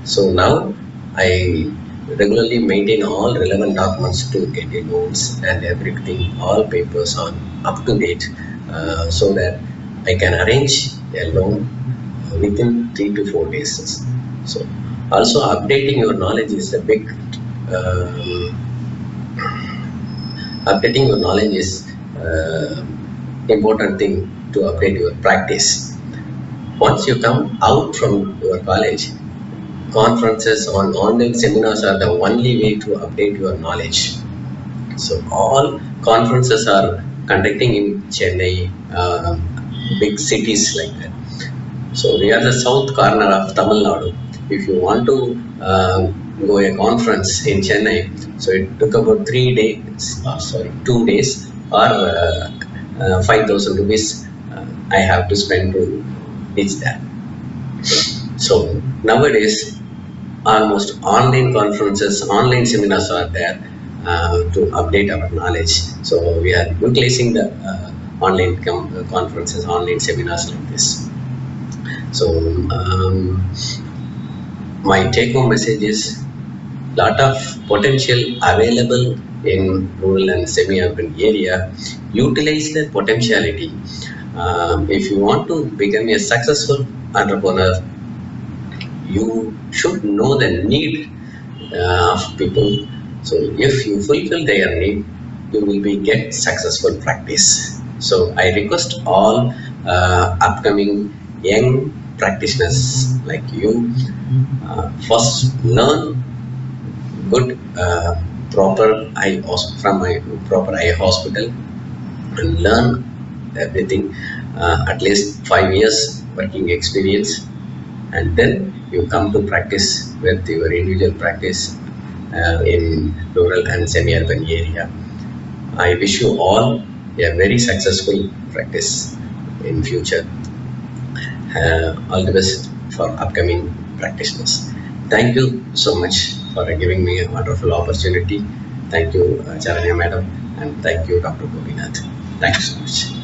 So now I regularly maintain all relevant documents to get a loans and everything, all papers are up to date, so that I can arrange a loan within 3 to 4 days. So also updating your knowledge is a big updating your knowledge is important thing to update your practice. Once you come out from your college, conferences on online seminars are the only way to update your knowledge. So all conferences are conducting in Chennai, big cities like that. So we are the south corner of Tamil Nadu. If you want to go a conference in Chennai, so it took about 3 days, 2 days, or 5,000 rupees I have to spend to reach that. So nowadays, almost online conferences, online seminars are there to update our knowledge. So we are utilizing the online conferences, online seminars like this. So my take-home message is lot of potential available in rural and semi-urban area. Utilize the potentiality. If you want to become a successful entrepreneur, you should know the need of people. So if you fulfill their need, you will get successful practice. So I request all upcoming young practitioners like you, first learn good proper eye from my proper eye hospital and learn everything, at least 5 years working experience, and then you come to practice with your individual practice in rural and semi-urban area. I wish you all a very successful practice in future. All the best for upcoming practitioners. Thank you so much for giving me a wonderful opportunity. Thank you, Charanya Madam, and thank you, Dr. Gopinath. Thank you so much.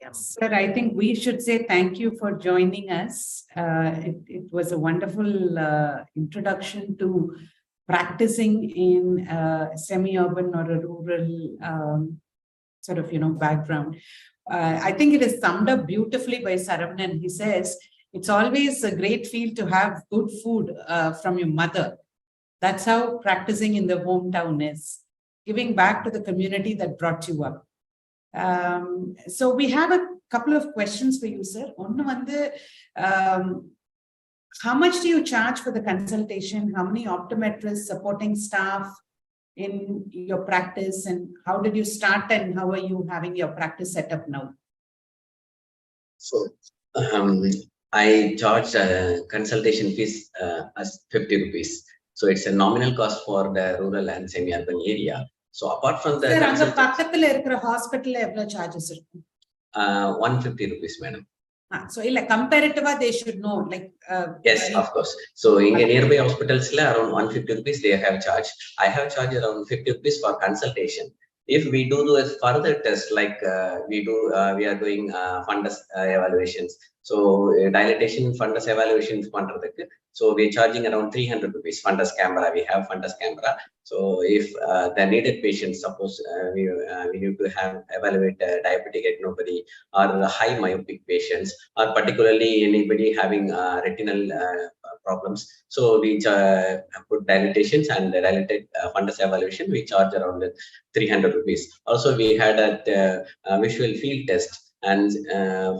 Yes, sir, I think we should say thank you for joining us. It was a wonderful introduction to practicing in semi-urban or a rural sort of, background. I think it is summed up beautifully by Saravanan. He says, it's always a great feel to have good food from your mother. That's how practicing in the hometown is, giving back to the community that brought you up. So we have a couple of questions for you, sir. How much do you charge for the consultation? How many optometrists, supporting staff in your practice, and how did you start and how are you having your practice set up now? So I charge consultation fees as 50 rupees. So it's a nominal cost for the rural and semi-urban area. So apart from the hospital charges 150 rupees, madam. So comparatively, they should know, yes, of course. So in nearby hospitals around 150 rupees they have charged. I have charged around 50 rupees for consultation. If we do a further test, like we are doing fundus evaluations. So dilatation fundus evaluation, so we're charging around 300 rupees. Fundus camera, we have fundus camera. So if the needed patients, suppose we need to have evaluate diabetic retinopathy or high myopic patients, or particularly anybody having retinal problems. So we put dilatations and dilated fundus evaluation. We charge around 300 rupees. Also, we had a visual field test, and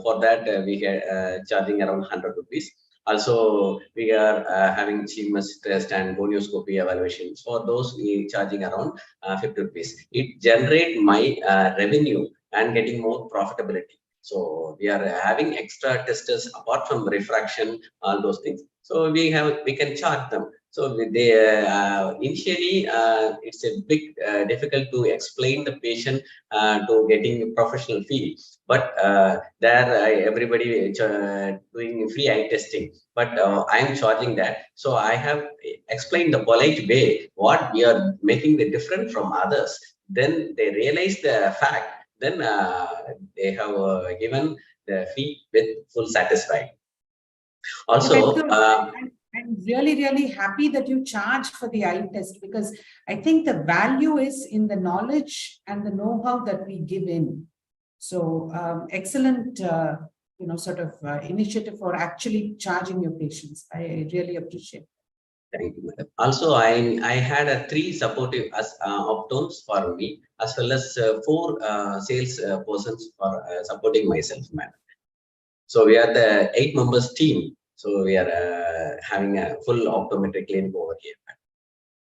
for that we had charging around 100 rupees. Also, we are having CMS test and gonioscopy evaluations. For those, we charging around 50 rupees. It generate my revenue and getting more profitability. So we are having extra testers apart from refraction, all those things. So we can charge them. So they initially it's a big difficult to explain the patient to getting a professional fee. But there everybody doing free eye testing. But I am charging that. So I have explained the polite way what we are making the different from others. Then they realize the fact. Then they have given the fee with full satisfied. Also, I'm really, really happy that you charge for the eye test, because I think the value is in the knowledge and the know-how that we give in. So excellent, sort of initiative for actually charging your patients. I really appreciate it. Thank you, madam. Also, I had three supportive optoms for me, as well as four sales persons for supporting myself, madam. So we are the 8 members team. So we are having a full optometric clinic over here.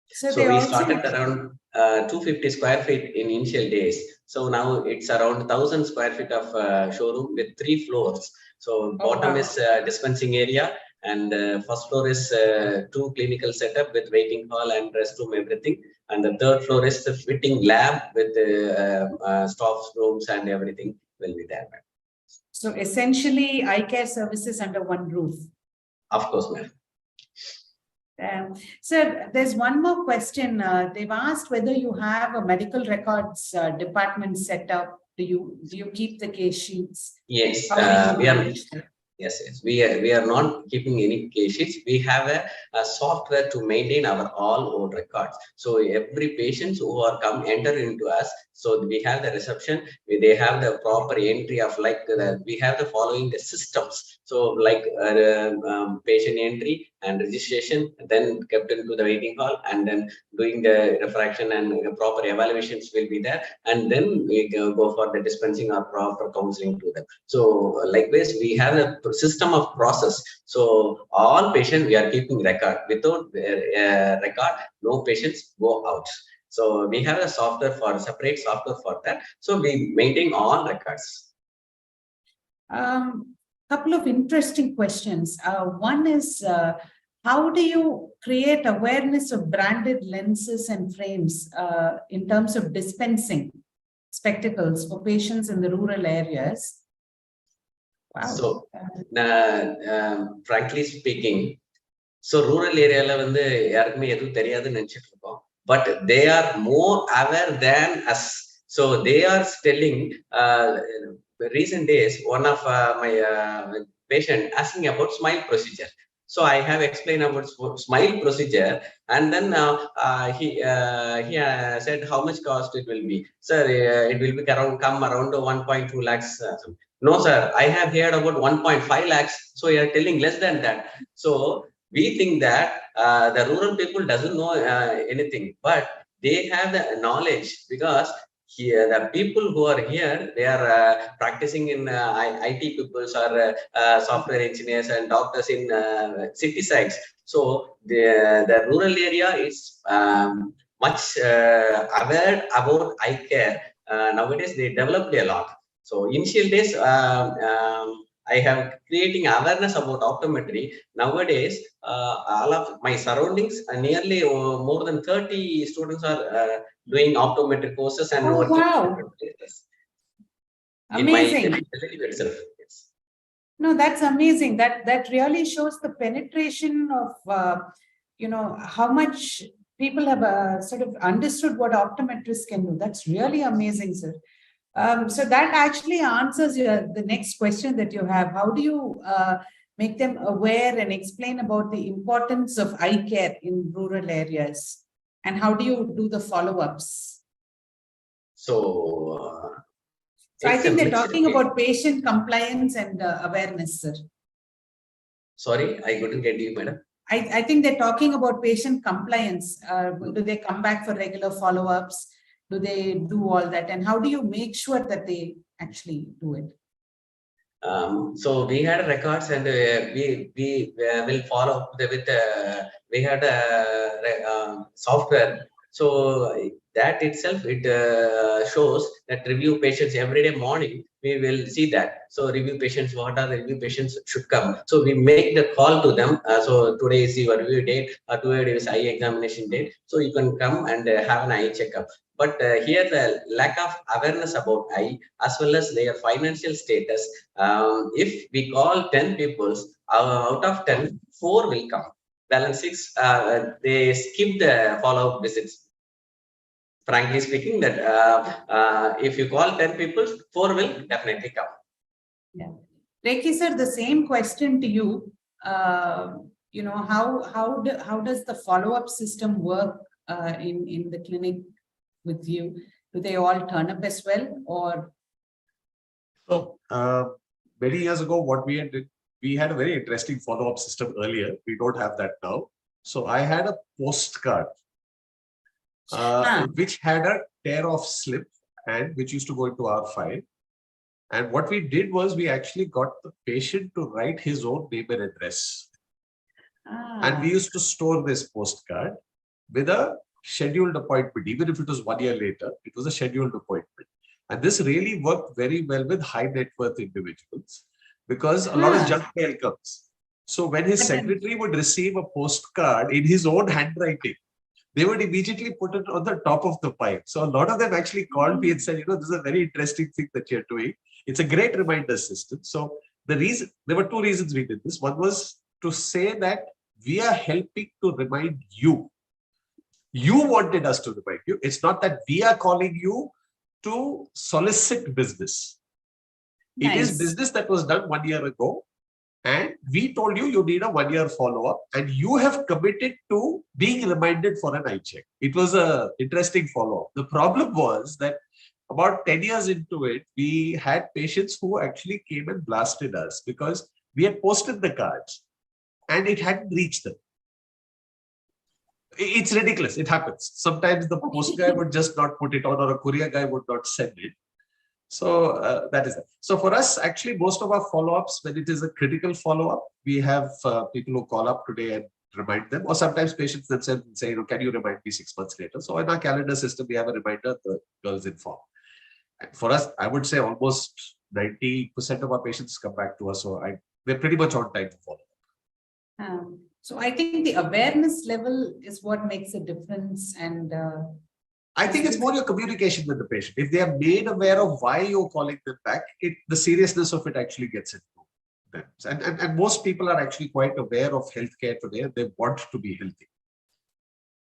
So we started around 250 square feet in initial days. So now it's around 1,000 square feet of showroom with 3 floors. So bottom is dispensing area, and first floor is 2 clinical setup with waiting hall and restroom, everything. And the third floor is the fitting lab with staff rooms and everything will be there. So essentially, eye care services under one roof. Of course, ma'am. Sir, there's one more question. They've asked whether you have a medical records department set up. Do you keep the case sheets? Yes, we are. Yes. We are not keeping any case sheets. We have a software to maintain our all old records. So every patient who are enter into us, so we have the reception. They have the proper entry of we have the following the systems. So like patient entry and registration, then kept into the waiting hall, and then doing the refraction and proper evaluations will be there, and then we go for the dispensing or proper counseling to them. So likewise, we have a system of process. So all patients we are keeping record. Without record, no patients go out. So we have a separate software for that. So we maintain all records. Couple of interesting questions. One is, how do you create awareness of branded lenses and frames in terms of dispensing spectacles for patients in the rural areas? Wow. So, frankly speaking, so rural area but they are more aware than us. So they are telling recent days, one of my patient asking about smile procedure. So I have explained about smile procedure, and then he said how much cost it will be. Sir, it will be around 1.2 lakhs. No, sir, I have heard about 1.5 lakhs. So you are telling less than that. So we think that the rural people doesn't know anything, but they have the knowledge, because here the people who are here, they are practicing in IT peoples or software engineers and doctors in city sites. So the rural area is much aware about eye care. Nowadays they developed a lot. So initial days, I have creating awareness about optometry. Nowadays, all of my surroundings, nearly more than 30 students are doing optometry courses and working. Wow. Amazing. Itself. Yes. No, that's amazing. That really shows the penetration of how much people have sort of understood what optometrists can do. That's really amazing, sir. So that actually answers the next question that you have. How do you make them aware and explain about the importance of eye care in rural areas? And how do you do the follow-ups? So I think they're talking about patient compliance and awareness, sir. Sorry, I couldn't get you, madam. I think they're talking about patient compliance. Do they come back for regular follow-ups? Do they do all that? And how do you make sure that they actually do it? So we had records, and we will follow up with we had a software. So that itself, it shows that review patients every day morning. We will see that. So review patients, what are the review patients should come. So we make the call to them. So today is your review date, or today is eye examination date. So you can come and have an eye checkup. But here the lack of awareness about eye, as well as their financial status. If we call 10 people, out of 10, 4 will come. Balance 6, they skip the follow-up visits. Frankly speaking, that if you call 10 people, 4 will definitely come. Yeah. Rekhi sir, the same question to you. how does the follow-up system work in the clinic with you? Do they all turn up as well, or? So many years ago, what we had did, we had a very interesting follow-up system earlier. We don't have that now. So I had a postcard which had a tear-off slip and which used to go into our file. And what we did was we actually got the patient to write his own name and address. And we used to store this postcard with a scheduled appointment. Even if it was 1 year later, it was a scheduled appointment. And this really worked very well with high net worth individuals because a lot of junk mail comes. So when his secretary would receive a postcard in his own handwriting, they would immediately put it on the top of the pile. So a lot of them actually called me and said, this is a very interesting thing that you're doing. It's a great reminder system. So there were two reasons we did this. One was to say that we are helping to remind you. You wanted us to remind you. It's not that we are calling you to solicit business. Nice. It is business that was done 1 year ago. And we told you you need a 1 year follow-up and you have committed to being reminded for an eye check. It was an interesting follow-up. The problem was that about 10 years into it, we had patients who actually came and blasted us because we had posted the cards and it hadn't reached them. It's ridiculous. It happens. Sometimes the post guy would just not put it on or a courier guy would not send it. So that is that. So for us, actually, most of our follow-ups, when it is a critical follow-up, we have people who call up today and remind them, or sometimes patients themselves say, can you remind me 6 months later? So in our calendar system, we have a reminder, the girls inform. And for us, I would say almost 90% of our patients come back to us. So we're pretty much on time to follow up. So I think the awareness level is what makes a difference. And I think it's more your communication with the patient. If they are made aware of why you're calling them back, the seriousness of it actually gets into them. And most people are actually quite aware of healthcare today. They want to be healthy.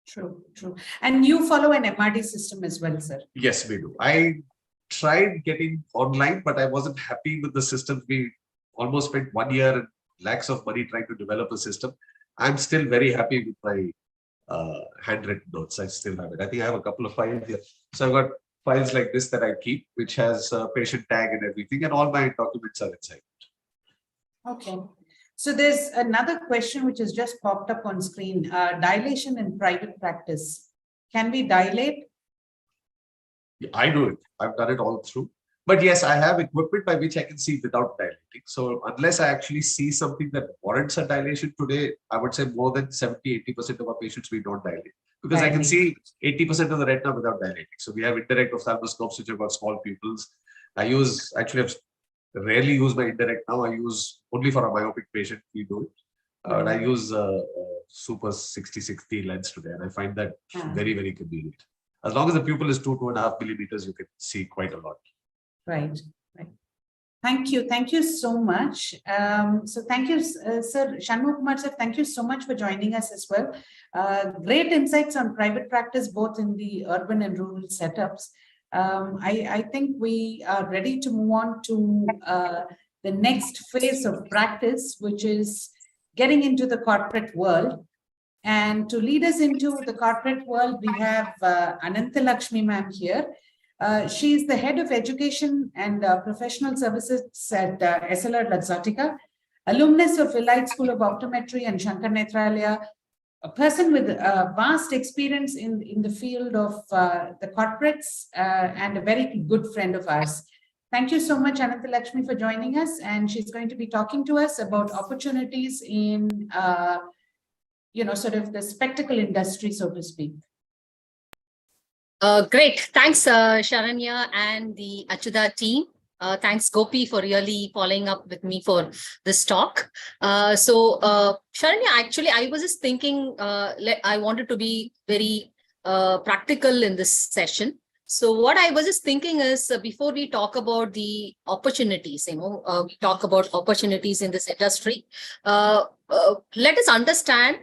True, true. And you follow an MRD system as well, sir? Yes, we do. I tried getting online, but I wasn't happy with the system. We almost spent 1 year and lakhs of money trying to develop a system. I'm still very happy with my handwritten notes. I still have it. I think I have a couple of files here. So I've got files like this that I keep, which has a patient tag and everything, and all my documents are inside. Okay. So there's another question which has just popped up on screen. Dilation in private practice. Can we dilate? Yeah, I do it. I've done it all through. But yes, I have equipment by which I can see without dilating. So unless I actually see something that warrants a dilation today, I would say more than 70–80% of our patients, we don't dilate. Because I can see 80% of the retina without dilating. So we have indirect ophthalmoscopes which have got small pupils. I've rarely use my indirect now. I use only for a myopic patient, we do it. And I use a super 60/60 lens today. And I find that very, very convenient. As long as the pupil is 2–2.5 millimeters, you can see quite a lot. Right, right. Thank you. Thank you so much. So thank you, Sir Shanmugha Kumar, sir. Thank you so much for joining us as well. Great insights on private practice, both in the urban and rural setups. I think we are ready to move on to the next phase of practice, which is getting into the corporate world. And to lead us into the corporate world, we have Anantha Lakshmi ma'am here. She is the head of education and professional services at SLR Luxottica, alumnus of Elite School of Optometry and Shankar Nethralaya, a person with vast experience in the field of the corporates and a very good friend of ours. Thank you so much, Anantha Lakshmi, for joining us. And she's going to be talking to us about opportunities in, sort of the spectacle industry, so to speak. Great. Thanks, Sharanya and the Acchutha team. Thanks, Gopi, for really following up with me for this talk. Sharanya, actually, I was just thinking, I wanted to be very practical in this session. So what I was just thinking is, before we talk about the opportunities, we talk about opportunities in this industry, let us understand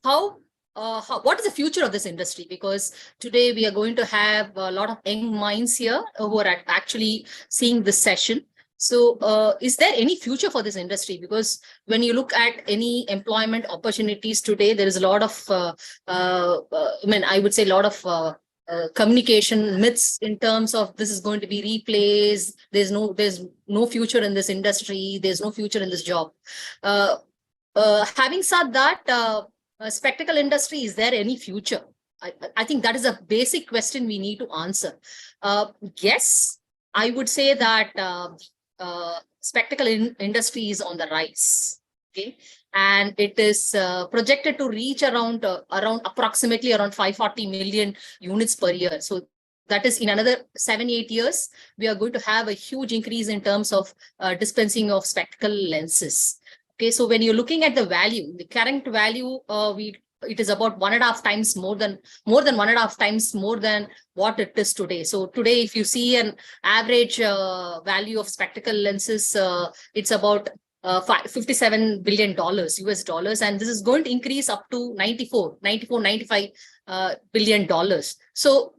what is the future of this industry? Because today we are going to have a lot of young minds here who are actually seeing this session. So is there any future for this industry? Because when you look at any employment opportunities today, there is a lot of, I would say a lot of communication myths in terms of this is going to be replaced. There's no future in this industry. There's no future in this job. Having said that, spectacle industry, is there any future? I think that is a basic question we need to answer. Yes, I would say that spectacle industry is on the rise. Okay, and it is projected to reach around approximately around 540 million units per year. So that is in another 7-8 years, we are going to have a huge increase in terms of dispensing of spectacle lenses. Okay, so when you're looking at the value, the current value, it is about 1.5 times more than 1.5 times more than what it is today. So today, if you see an average value of spectacle lenses, it's about $57 billion US dollars, and this is going to increase up to 95 billion dollars. So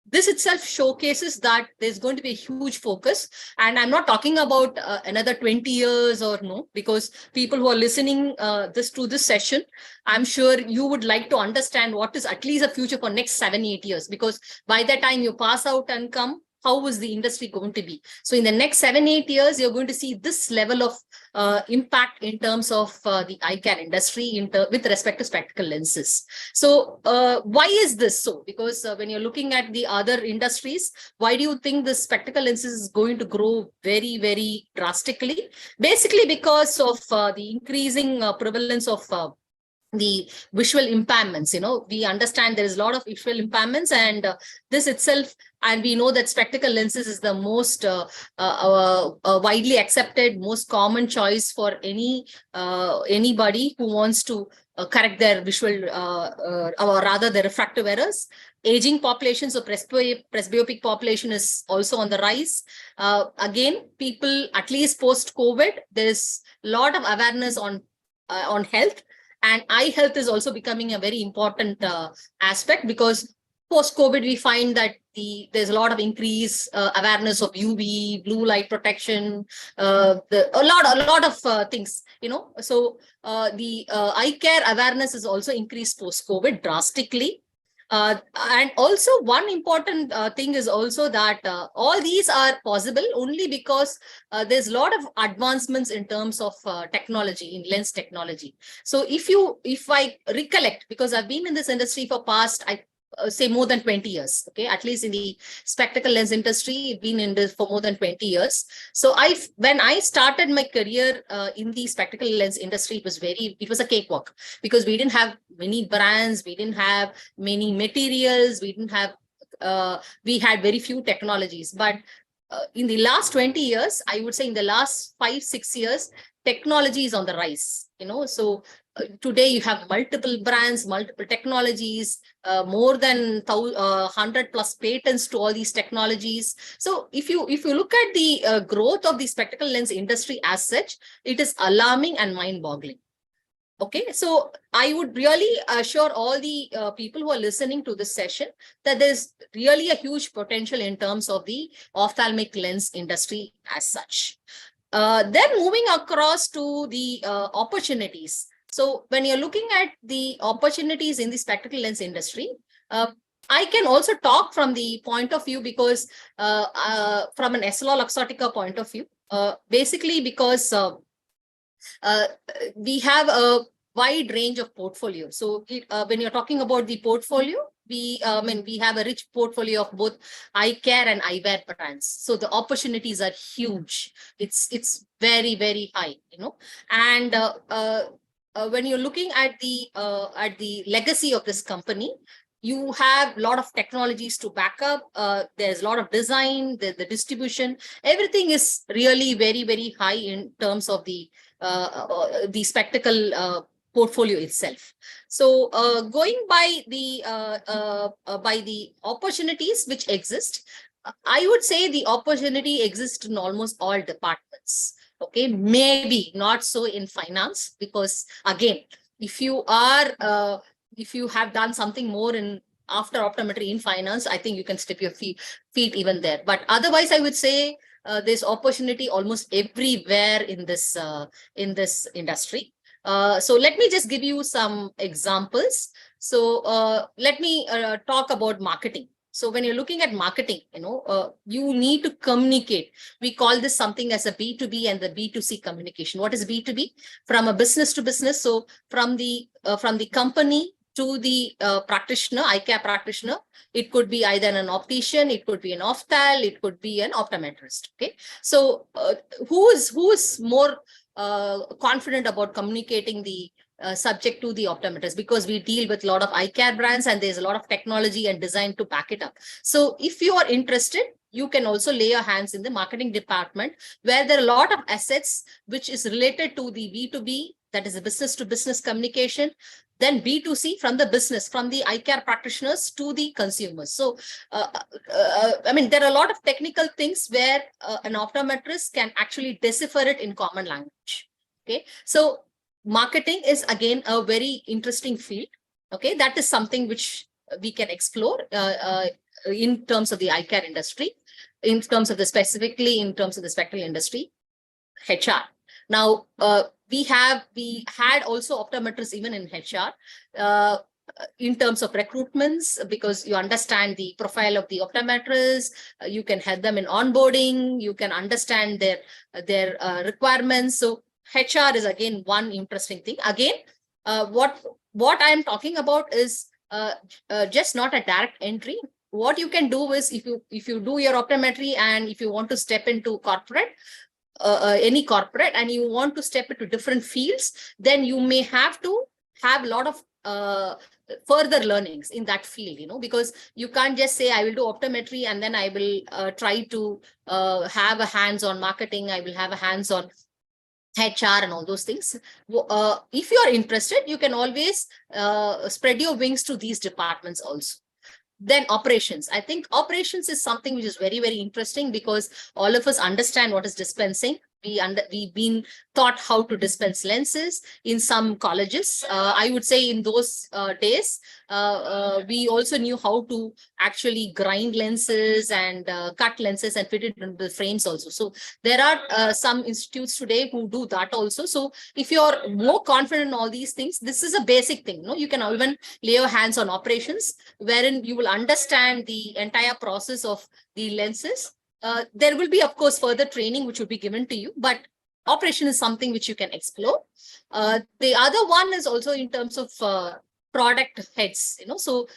this itself showcases that there's going to be a huge focus. And I'm not talking about another 20 years or no, because people who are listening to this session, I'm sure you would like to understand what is at least a future for next 7-8 years, because by the time you pass out and come, how is the industry going to be? So in the next 7-8 years, you're going to see this level of impact in terms of the eye care industry with respect to spectacle lenses. So why is this so? Because when you're looking at the other industries, why do you think the spectacle lenses is going to grow very, very drastically? Basically because of the increasing prevalence of the visual impairments. We understand there is a lot of visual impairments, and this itself, and we know that spectacle lenses is the most widely accepted, most common choice for anybody who wants to correct their visual or rather their refractive errors. Aging population, so presbyopic population is also on the rise. Again, people, at least post-COVID, there is a lot of awareness on health. And eye health is also becoming a very important aspect, because post-COVID, we find that there's a lot of increased awareness of UV, blue light protection, a lot of things, So the eye care awareness is also increased post-COVID drastically. And also one important thing is also that all these are possible only because there's a lot of advancements in terms of technology, in lens technology. So if I recollect, because I've been in this industry for past, say more than 20 years, okay, at least in the spectacle lens industry, I've been in this for more than 20 years. So when I started my career in the spectacle lens industry, it was a cakewalk, because we didn't have many brands, we didn't have many materials, we had very few technologies. But in the last 20 years, I would say in the last 5-6 years, technology is on the rise, so today you have multiple brands, multiple technologies, more than 100 plus patents to all these technologies. So if you look at the growth of the spectacle lens industry as such, it is alarming and mind-boggling. Okay, so I would really assure all the people who are listening to this session that there's really a huge potential in terms of the ophthalmic lens industry as such. Then moving across to the opportunities. So when you're looking at the opportunities in the spectacle lens industry, I can also talk from the point of view, because from an SLR Luxottica point of view, basically because we have a wide range of portfolio. So when you're talking about the portfolio, we have a rich portfolio of both eye care and eyewear brands. So the opportunities are huge. It's very, very high, and when you're looking at the legacy of this company, you have a lot of technologies to back up. There's a lot of design, the distribution, everything is really very, very high in terms of the spectacle portfolio itself. So going by the opportunities which exist, I would say the opportunity exists in almost all departments. Okay, maybe not so in finance, because again, if you have done something more after optometry in finance, I think you can step your feet even there. But otherwise, I would say there's opportunity almost everywhere in this industry. So let me just give you some examples. So let me talk about marketing. So when you're looking at marketing, you need to communicate. We call this something as a B2B and the B2C communication. What is B2B? From a business to business. So from the company to the practitioner, eye care practitioner, it could be either an optician, it could be an opthal, it could be an optometrist. Okay, so who is more confident about communicating the subject to the optometrist, because we deal with a lot of eye care brands and there's a lot of technology and design to back it up. So if you are interested, you can also lay your hands in the marketing department, where there are a lot of assets which is related to the B2B, that is the business to business communication, then B2C from the business, from the eye care practitioners to the consumers. So, I mean, there are a lot of technical things where an optometrist can actually decipher it in common language. Okay, so marketing is again a very interesting field. Okay, that is something which we can explore in terms of the eye care industry, in terms of the specifically in terms of the spectral industry, HR. Now, we had also optometrists even in HR in terms of recruitments, because you understand the profile of the optometrists, you can help them in onboarding, you can understand their requirements. So HR is again one interesting thing. Again, what I am talking about is just not a direct entry. What you can do is, if you do your optometry and if you want to step into corporate, any corporate, and you want to step into different fields, then you may have to have a lot of further learnings in that field, because you can't just say I will do optometry and then I will try to have a hands-on marketing, I will have a hands-on HR and all those things. If you are interested, you can always spread your wings to these departments also. Then operations. I think operations is something which is very, very interesting, because all of us understand what is dispensing. We've been taught how to dispense lenses in some colleges. I would say in those days, we also knew how to actually grind lenses and cut lenses and fit it into the frames also. So there are some institutes today who do that also. So if you're more confident in all these things, this is a basic thing. You can even lay your hands on operations, wherein you will understand the entire process of the lenses. There will be, of course, further training which will be given to you, but operation is something which you can explore. The other one is also in terms of product heads. So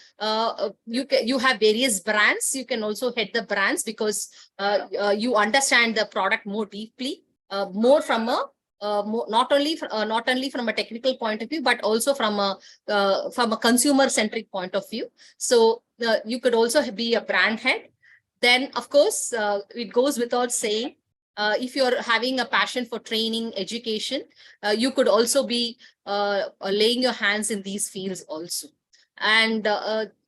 you have various brands. You can also head the brands, because you understand the product more deeply, more from a not only from a technical point of view, but also from a consumer centric point of view. So you could also be a brand head. Then, of course, it goes without saying, if you're having a passion for training, education, you could also be laying your hands in these fields also. And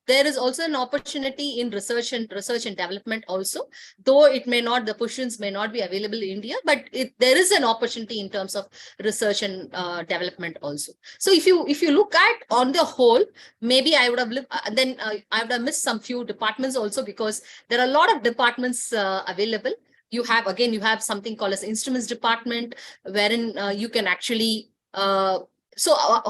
there is also an opportunity in research and development also, though it may not, the positions may not be available in India, but there is an opportunity in terms of research and development also. So if you look at on the whole, maybe I would have I would have missed some few departments also, because there are a lot of departments available. You have something called as instruments department, wherein you can actually, so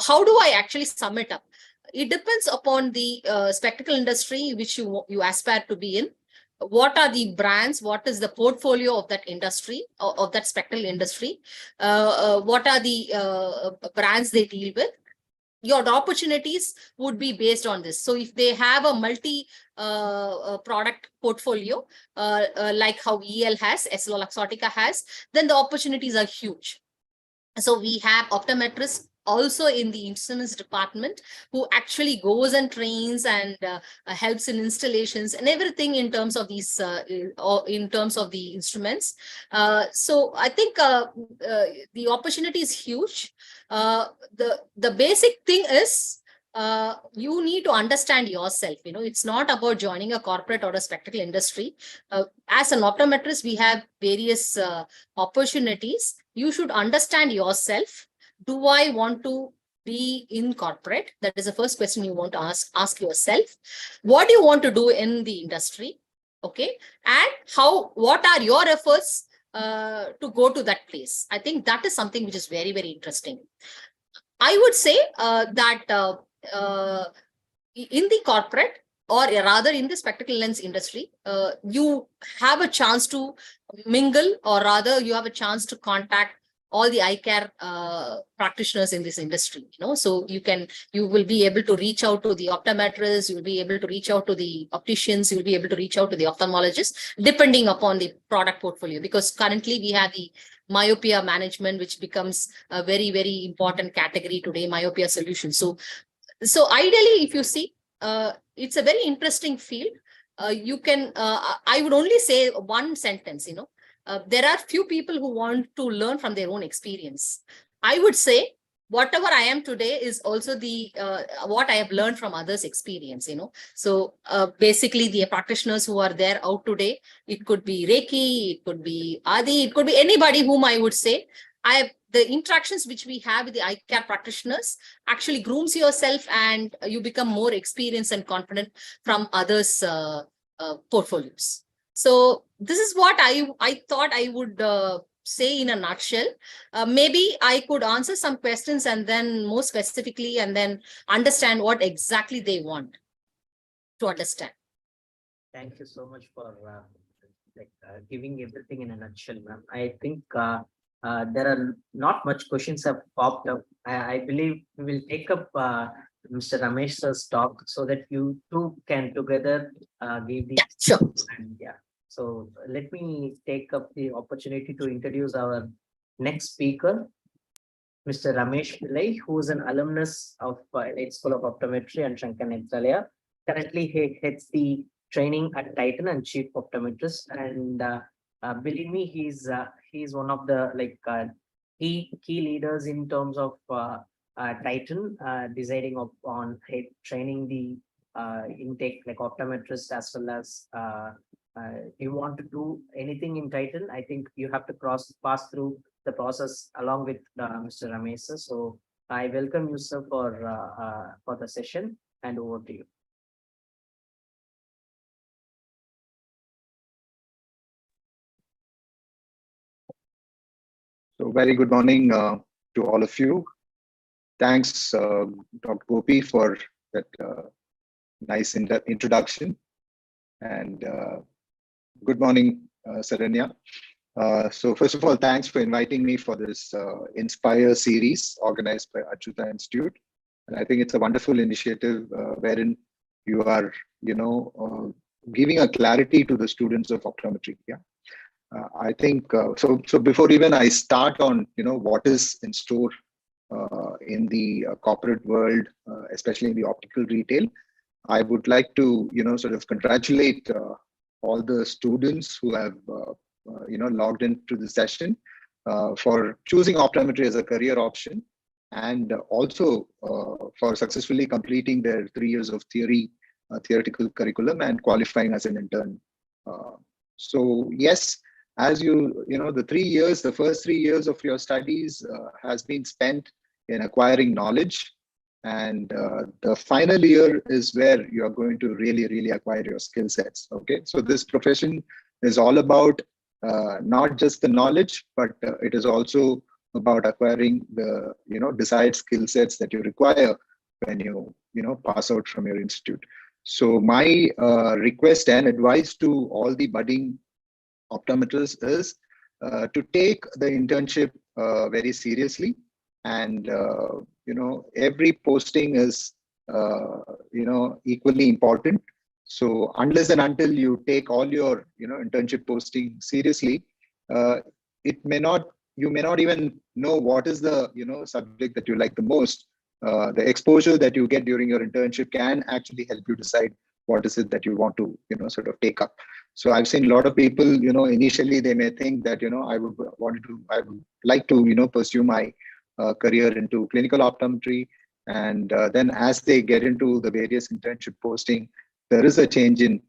how do I actually sum it up? It depends upon the spectacle industry which you aspire to be in. What are the brands? What is the portfolio of that industry, of that spectacle industry? What are the brands they deal with? Your opportunities would be based on this. So if they have a multi product portfolio, like how EL has, EssilorLuxottica has, then the opportunities are huge. So we have optometrists also in the instruments department who actually goes and trains and helps in installations and everything in terms of these in terms of the instruments. So I think the opportunity is huge. The basic thing is you need to understand yourself. It's not about joining a corporate or a spectacle industry. As an optometrist, we have various opportunities. You should understand yourself. Do I want to be in corporate? That is the first question you want to ask yourself. What do you want to do in the industry? Okay. And what are your efforts to go to that place? I think that is something which is very, very interesting. I would say that in the corporate, or rather in the spectacle lens industry, you have a chance to mingle, or rather you have a chance to contact all the eye care practitioners in this industry, so you will be able to reach out to the optometrists, you will be able to reach out to the opticians, you will be able to reach out to the ophthalmologists, depending upon the product portfolio, because currently we have the myopia management, which becomes a very, very important category today, myopia solution. So ideally, if you see, it's a very interesting field. I would only say one sentence, there are few people who want to learn from their own experience. I would say whatever I am today is also the what I have learned from others' experience, So basically the practitioners who are there out today, it could be Reiki, it could be Adi, it could be anybody whom I would say. The interactions which we have with the eye care practitioners actually grooms yourself, and you become more experienced and confident from others' portfolios. So this is what I thought I would say in a nutshell. Maybe I could answer some questions and then more specifically, and then understand what exactly they want to understand. Thank you so much for giving everything in a nutshell, ma'am. I think there are not much questions have popped up. I believe we will take up Mr. Ramesh's talk so that you two can together give the Sure. and so let me take up the opportunity to introduce our next speaker, Mr. Ramesh Pillai, who is an alumnus of Elite School of Optometry and Shankar Nethralaya. Currently, he heads the training at Titan and chief optometrist. And believe me, he's one of the key leaders in terms of Titan, deciding on training the intake like optometrist, as well as you want to do anything in Titan, I think you have to pass through the process along with Mr. Ramesh. So I welcome you, sir, for the session, and over to you. So very good morning to all of you. Thanks, Dr. Gopi, for that nice introduction. And good morning, Saranya. So first of all, thanks for inviting me for this Inspire series organized by Acchutha Institute. And I think it's a wonderful initiative wherein you are, giving a clarity to the students of optometry. Yeah. I think so before even I start on what is in store in the corporate world, especially in the optical retail, I would like to sort of congratulate all the students who have logged into the session for choosing optometry as a career option, and also for successfully completing their 3 years of theoretical curriculum and qualifying as an intern. So yes, as the first 3 years of your studies has been spent in acquiring knowledge, and the final year is where you are going to really acquire your skill sets. Okay, so this profession is all about not just the knowledge, but it is also about acquiring the desired skill sets that you require when you pass out from your institute. So my request and advice to all the budding optometrists is to take the internship very seriously, and every posting is equally important. So unless and until you take all your internship posting seriously, you may not even know what is the subject that you like the most. The exposure that you get during your internship can actually help you decide what is it that you want to sort of take up. So I've seen a lot of people, initially they may think that I would like to pursue my career into clinical optometry, and then as they get into the various internship posting, there is a change in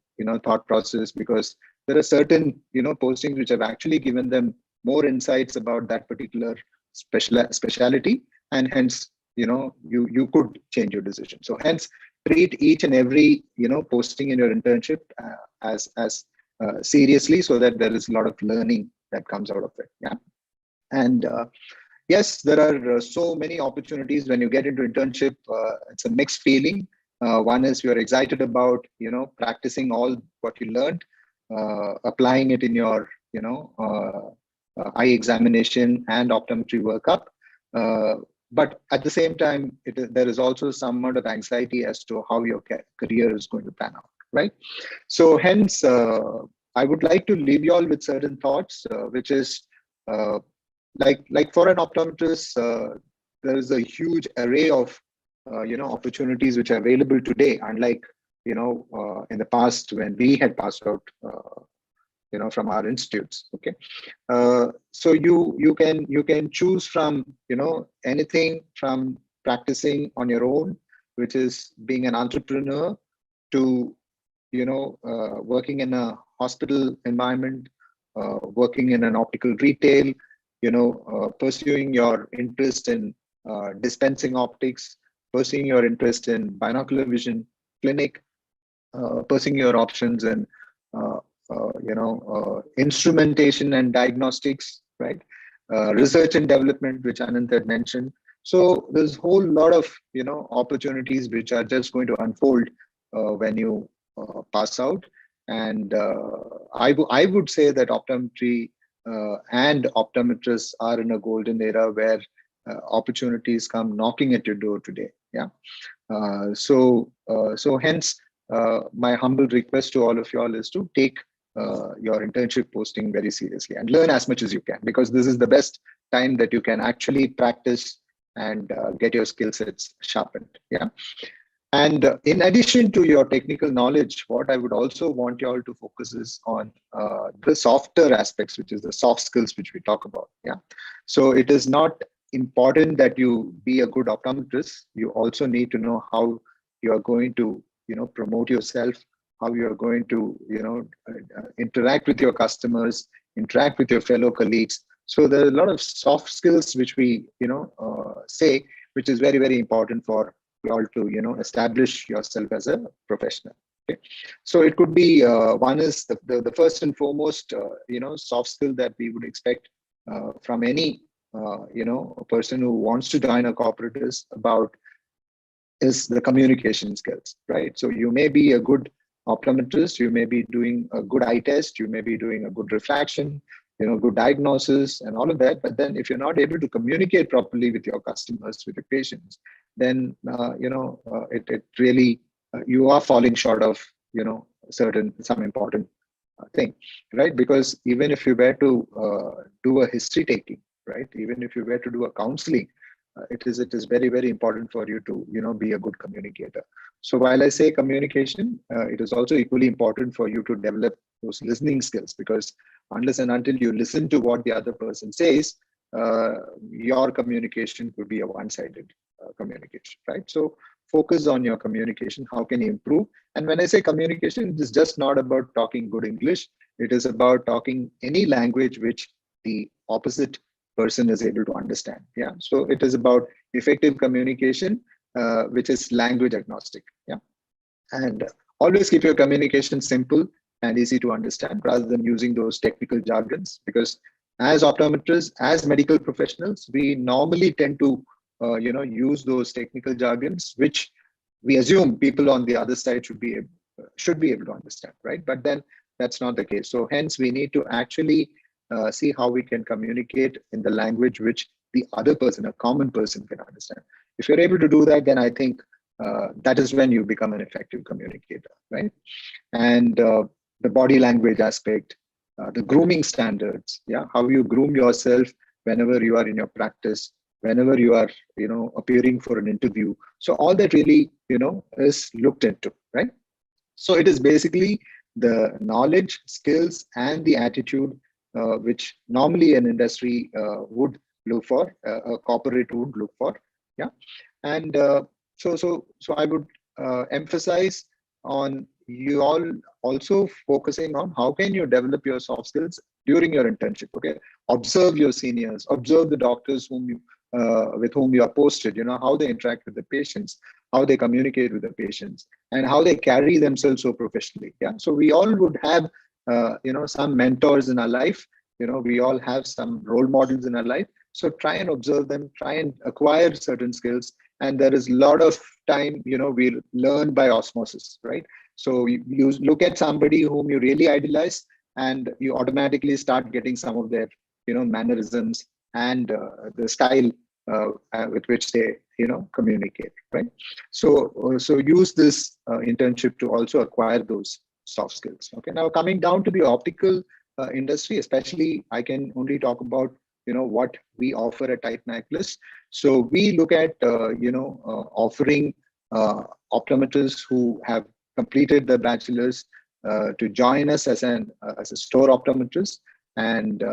thought process, because there are certain postings which have actually given them more insights about that particular specialty, and hence you could change your decision. So hence treat each and every posting in your internship as seriously, so that there is a lot of learning that comes out of it. Yeah. And yes, there are so many opportunities when you get into internship. It's a mixed feeling. One is you're excited about, practicing all what you learned, applying it in your, eye examination and optometry workup. But at the same time, there is also some amount of anxiety as to how your career is going to pan out, right? So hence, I would like to leave you all with certain thoughts, which is like for an optometrist, there is a huge array of opportunities which are available today, unlike in the past when we had passed out from our institutes. Okay, so you can choose from anything from practicing on your own, which is being an entrepreneur, to working in a hospital environment, working in an optical retail, pursuing your interest in dispensing optics, pursuing your interest in binocular vision clinic, pursuing your options in instrumentation and diagnostics, right? Research and development, which Anand had mentioned. So there's a whole lot of opportunities which are just going to unfold when you pass out. And I would say that optometry and optometrists are in a golden era where opportunities come knocking at your door today. Yeah. So hence, my humble request to all of you all is to take your internship posting very seriously and learn as much as you can, because this is the best time that you can actually practice and get your skill sets sharpened. Yeah. And in addition to your technical knowledge, what I would also want you all to focus is on the softer aspects, which is the soft skills which we talk about. Yeah. So it is not important that you be a good optometrist. You also need to know how you are going to, promote yourself, how you are going to, interact with your customers, interact with your fellow colleagues. So there are a lot of soft skills which we, say, which is very, very important for you all to, establish yourself as a professional. Okay. So it could be one is the first and foremost, soft skill that we would expect from any, a person who wants to join a corporate is the communication skills, right? So you may be a good optometrist, you may be doing a good eye test, you may be doing a good refraction, good diagnosis and all of that. But then if you're not able to communicate properly with your customers, with your patients, then, it really, you are falling short of, some important thing, right? Because even if you were to do a history taking, right? Even if you were to do a counseling, it is very, very important for you to, be a good communicator. So while I say communication, it is also equally important for you to develop those listening skills, because unless and until you listen to what the other person says, your communication could be a one-sided communication, right? So focus on your communication. How can you improve? And when I say communication, it is just not about talking good English. It is about talking any language which the opposite person is able to understand. Yeah. So it is about effective communication, which is language agnostic. Yeah. And always keep your communication simple and easy to understand rather than using those technical jargons, because as optometrists, as medical professionals, we normally tend to use those technical jargons, which we assume people on the other side should be able to understand, right? But then that's not the case. So hence we need to actually see how we can communicate in the language which the other person, a common person, can understand. If you're able to do that, then I think that is when you become an effective communicator, right? And the body language aspect, the grooming standards, yeah, how you groom yourself whenever you are in your practice, whenever you are, appearing for an interview. So all that really, is looked into, right? So it is basically the knowledge, skills, and the attitude which normally an industry would look for, a corporate would look for. Yeah. And so I would emphasize on you all also focusing on how can you develop your soft skills during your internship. Okay. Observe your seniors, observe the doctors with whom you are posted, how they interact with the patients, how they communicate with the patients, and how they carry themselves so professionally. Yeah. So we all would have some mentors in our life. We all have some role models in our life. So try and observe them, try and acquire certain skills. And there is a lot of time, we learn by osmosis, right? So you look at somebody whom you really idolize, and you automatically start getting some of their, mannerisms and the style with which they, communicate, right? So use this internship to also acquire those soft skills. Okay, now coming down to the optical industry, especially, I can only talk about what we offer at Titan Necklace. So we look at offering optometrists who have completed the bachelor's to join us as a store optometrist, and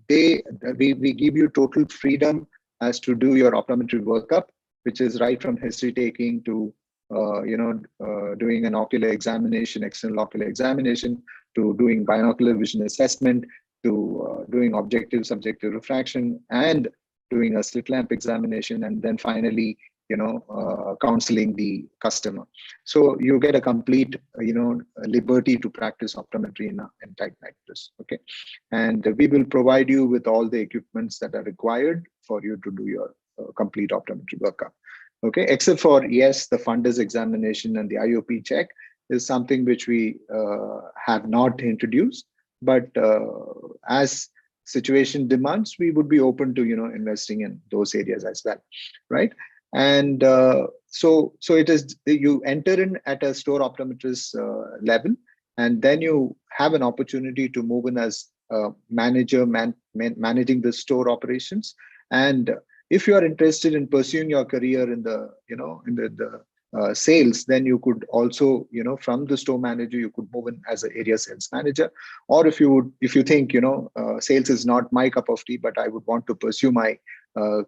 we give you total freedom as to do your optometry workup, which is right from history taking to doing an ocular examination, external ocular examination, to doing binocular vision assessment, to doing objective subjective refraction, and doing a slit lamp examination, and then finally counseling the customer. So you get a complete liberty to practice optometry in Titan Necklace. Okay, and we will provide you with all the equipments that are required for you to do your complete optometry workup. Okay, except for, yes, the fundus examination and the IOP check is something which we have not introduced, but as situation demands, we would be open to investing in those areas as well, right? And so it is, you enter in at a store optometrist level, and then you have an opportunity to move in as a manager, managing the store operations. And if you are interested in pursuing your career in the sales, then you could also, from the store manager, you could move in as an area sales manager. Or if you think, sales is not my cup of tea, but I would want to pursue my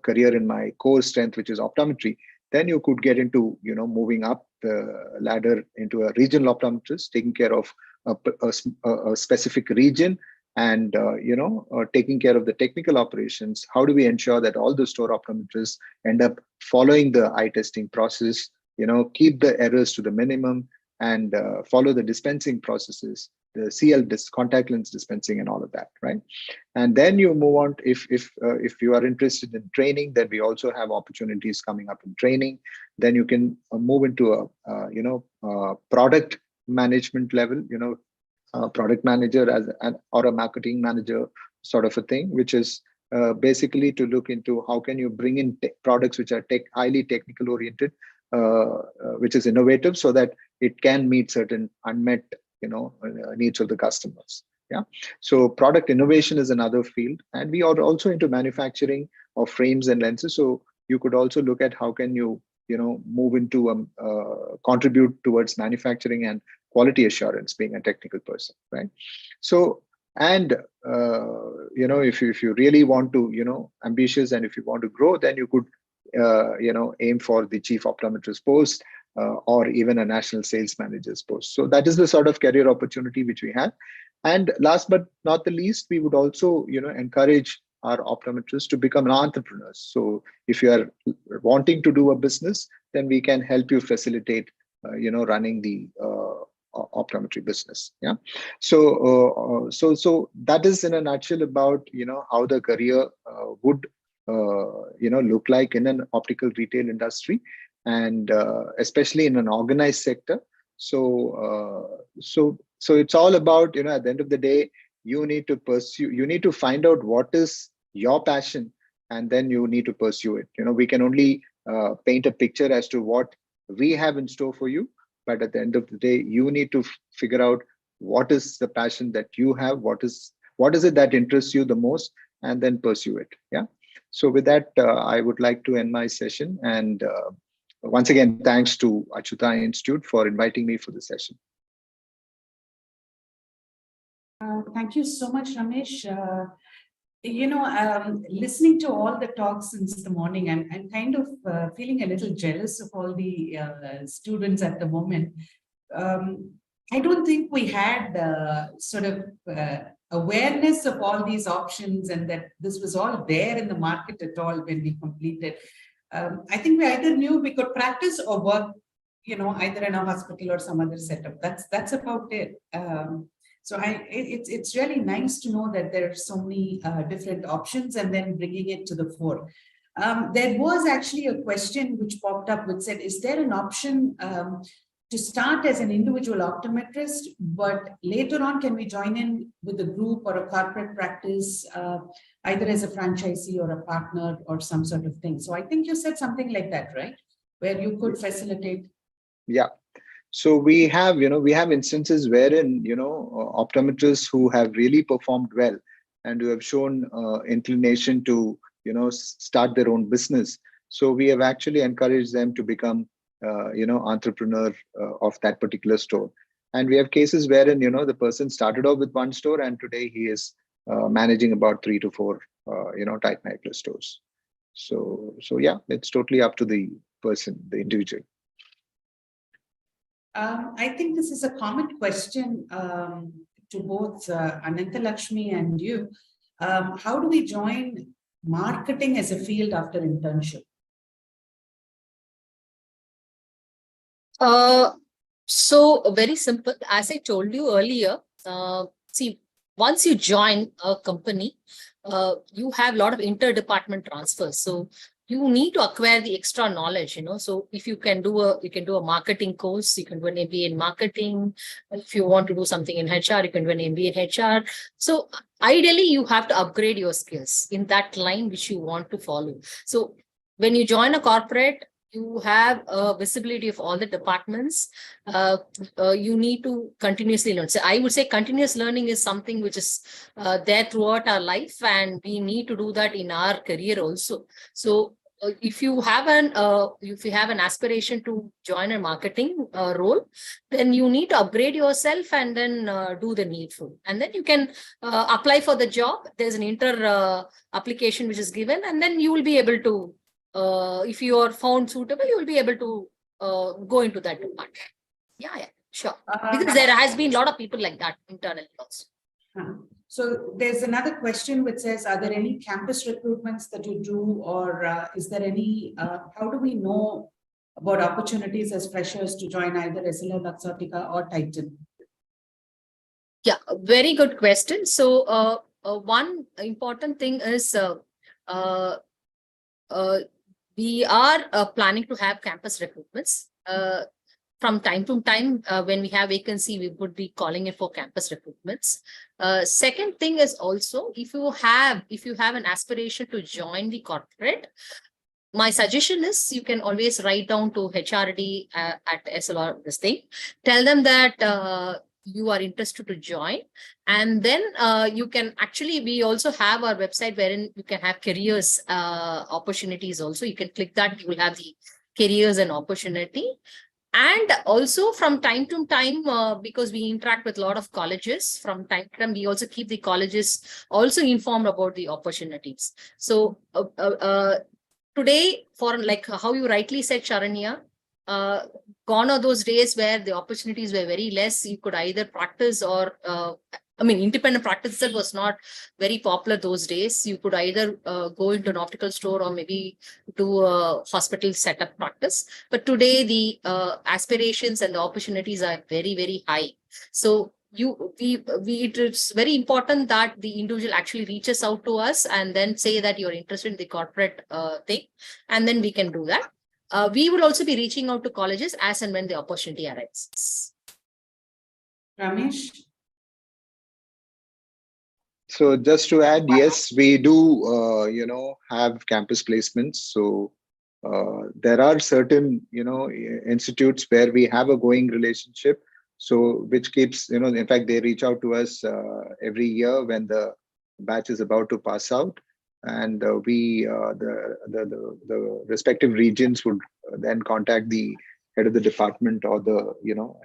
career in my core strength, which is optometry, then you could get into, moving up the ladder into a regional optometrist, taking care of a specific region, and taking care of the technical operations. How do we ensure that all the store optometrists end up following the eye testing process, keep the errors to the minimum, and follow the dispensing processes, the CL contact lens dispensing, and all of that, right? And then you move on. If you are interested in training, then we also have opportunities coming up in training. Then you can move into a product management level, product manager or a marketing manager sort of a thing, which is basically to look into how can you bring in products which are highly technical oriented, which is innovative, so that it can meet certain unmet needs of the customers. Yeah. So product innovation is another field, and we are also into manufacturing of frames and lenses. So you could also look at how can you move into contribute towards manufacturing and quality assurance, being a technical person, right? So, and if you really want to ambitious, and if you want to grow, then you could aim for the chief optometrist post, or even a national sales manager's post. So that is the sort of career opportunity which we have. And last but not the least, we would also encourage our optometrists to become entrepreneurs. So if you are wanting to do a business, then we can help you facilitate running the optometry business. Yeah. So that is in a nutshell about how the career would look like in an optical retail industry, and especially in an organized sector. So it's all about, at the end of the day, you need to find out what is your passion, and then you need to pursue it. We can only paint a picture as to what we have in store for you, but at the end of the day, you need to figure out what is the passion that you have, what is it that interests you the most, and then pursue it. Yeah. So with that, I would like to end my session, and once again, thanks to Acchutha Institute for inviting me for the session. Thank you so much, Ramesh. Listening to all the talks since the morning, I'm kind of feeling a little jealous of all the students at the moment. I don't think we had sort of awareness of all these options, and that this was all there in the market at all when we completed. I think we either knew we could practice or work, either in a hospital or some other setup. That's about it. So it's really nice to know that there are so many different options and then bringing it to the fore. There was actually a question which popped up which said, is there an option to start as an individual optometrist, but later on can we join in with a group or a corporate practice, either as a franchisee or a partner or some sort of thing? So I think you said something like that, right? Where you could facilitate. Yeah. So we have, we have instances wherein, optometrists who have really performed well and who have shown inclination to, start their own business. So we have actually encouraged them to become, entrepreneur of that particular store. And we have cases wherein, the person started off with one store and today he is managing about 3 to 4, Titan Plus stores. So yeah, it's totally up to the person, the individual. I think this is a common question to both Ananta Lakshmi and you. How do we join marketing as a field after internship? So very simple. As I told you earlier, see, once you join a company, you have a lot of inter-department transfers. So you need to acquire the extra knowledge, So if you can do a marketing course, you can do an MBA in marketing. If you want to do something in HR, you can do an MBA in HR. So ideally, you have to upgrade your skills in that line which you want to follow. So when you join a corporate, you have a visibility of all the departments. You need to continuously learn. So I would say continuous learning is something which is there throughout our life, and we need to do that in our career also. So if you have an aspiration to join a marketing role, then you need to upgrade yourself and then do the needful. And then you can apply for the job. There's an application which is given, and then you will be able to, if you are found suitable, you will be able to go into that department. Yeah, sure. Because there has been a lot of people like that internally also. So there's another question which says, are there any campus recruitments that you do, or is there any, how do we know about opportunities as freshers to join either SLR, Luxottica or Titan? Yeah, very good question. So one important thing is we are planning to have campus recruitments. From time to time, when we have vacancy, we would be calling it for campus recruitments. Second thing is also, if you have an aspiration to join the corporate, my suggestion is you can always write down to HRD at SLR this thing. Tell them that you are interested to join, and then you can actually, we also have our website wherein you can have careers opportunities also. You can click that, you will have the careers and opportunity. And also from time to time, because we interact with a lot of colleges, from time to time, we also keep the colleges also informed about the opportunities. So today, for like how you rightly said, Sharanya, gone are those days where the opportunities were very less. You could either practice or, independent practice itself was not very popular those days. You could either go into an optical store or maybe do a hospital setup practice. But today the aspirations and the opportunities are very, very high. So it is very important that the individual actually reaches out to us and then say that you're interested in the corporate thing, and then we can do that. We will also be reaching out to colleges as and when the opportunity arises. Ramesh? So just to add, yes, we do, have campus placements. So there are certain, institutes where we have a going relationship. So which keeps, in fact, they reach out to us every year when the batch is about to pass out. And the respective regions would then contact the head of the department or the,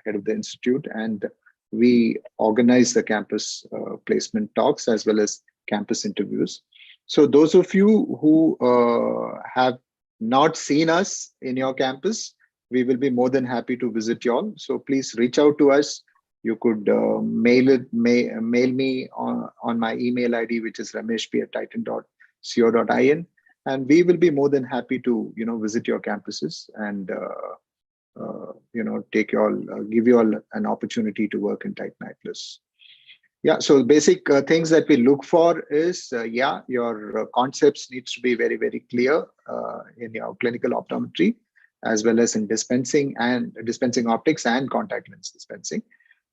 head of the institute, and we organize the campus placement talks as well as campus interviews. So those of you who have not seen us in your campus, we will be more than happy to visit you all. So please reach out to us. You could mail me on my email ID, which is rameshp@titan.co.in, and we will be more than happy to visit your campuses and give you all an opportunity to work in Titan Plus. Yeah, so basic things that we look for is, your concepts needs to be very, very clear in your clinical optometry, as well as in dispensing optics and contact lens dispensing.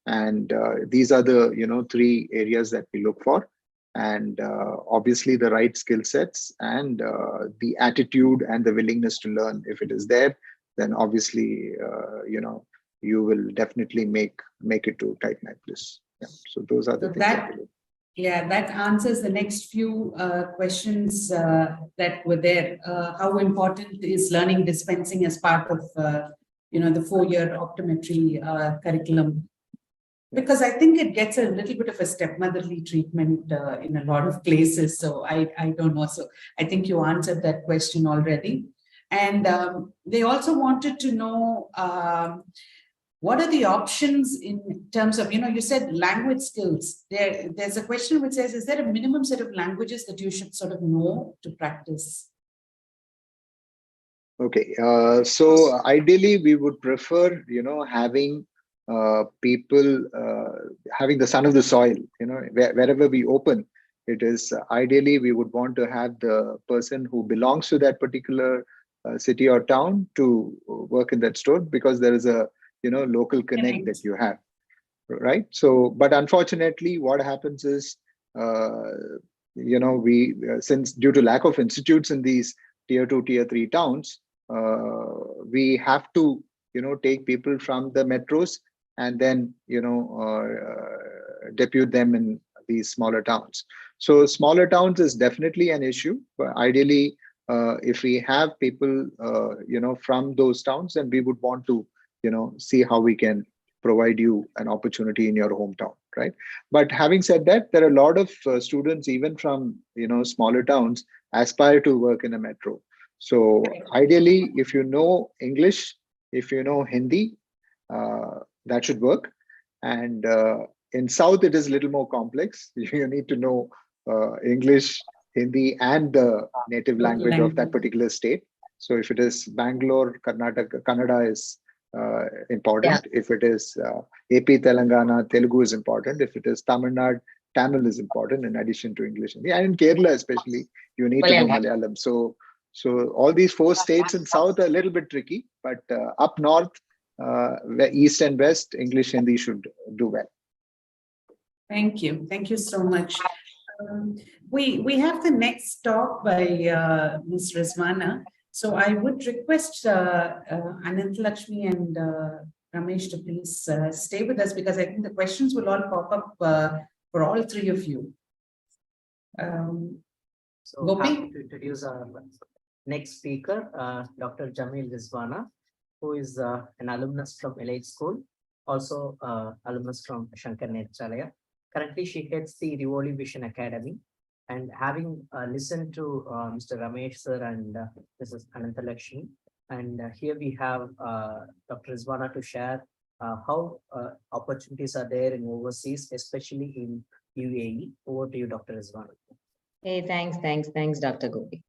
And these are the, 3 areas that we look for. And obviously the right skill sets and the attitude and the willingness to learn. If it is there, then obviously, you will definitely make it to type 9+. Yeah. So those are the So things that we look. Yeah, that answers the next few questions that were there. How important is learning dispensing as part of, the 4-year optometry curriculum? Because I think it gets a little bit of a stepmotherly treatment in a lot of places. So I don't know. So I think you answered that question already. And they also wanted to know, what are the options in terms of, you said language skills. There's a question which says, is there a minimum set of languages that you should sort of know to practice? Okay, so ideally we would prefer, having people having the son of the soil, wherever we open, it is ideally we would want to have the person who belongs to that particular city or town to work in that store, because there is a local connect that you have, right? So, but unfortunately what happens is, we since due to lack of institutes in these tier 2, tier 3 towns, we have to take people from the metros and then depute them in these smaller towns. So smaller towns is definitely an issue, but ideally if we have people from those towns, then we would want to see how we can provide you an opportunity in your hometown, right? But having said that, there are a lot of students even from smaller towns aspire to work in a metro. So ideally, if you know English, if you know Hindi, that should work. And in South, it is a little more complex. You need to know English, Hindi, and the native language of that particular state. So if it is Bangalore, Karnataka, Kannada is important. Yeah. If it is AP, Telangana, Telugu is important. If it is Tamil Nadu, Tamil is important in addition to English. And in Kerala especially, you need to know Malayalam. So all these 4 states in South are a little bit tricky, but up north, East and West, English, Hindi should do well. Thank you. Thank you so much. We have the next talk by Ms. Rizwana. So I would request Anantalakshmi and Ramesh to please stay with us, because I think the questions will all pop up for all 3 of you. So Gopi? happy to introduce our next speaker, Dr. Jamil Rizwana, who is an alumnus from LH School, also alumnus from Shankar Netchalaya. Currently, she heads the Rivoli Vision Academy. And having listened to Mr. Ramesh sir and Mrs. Anantalakshmi, and here we have Dr. Rizwana to share how opportunities are there in overseas, especially in UAE. Over to you, Dr. Rizwana. Hey, thanks, Dr. Gopi.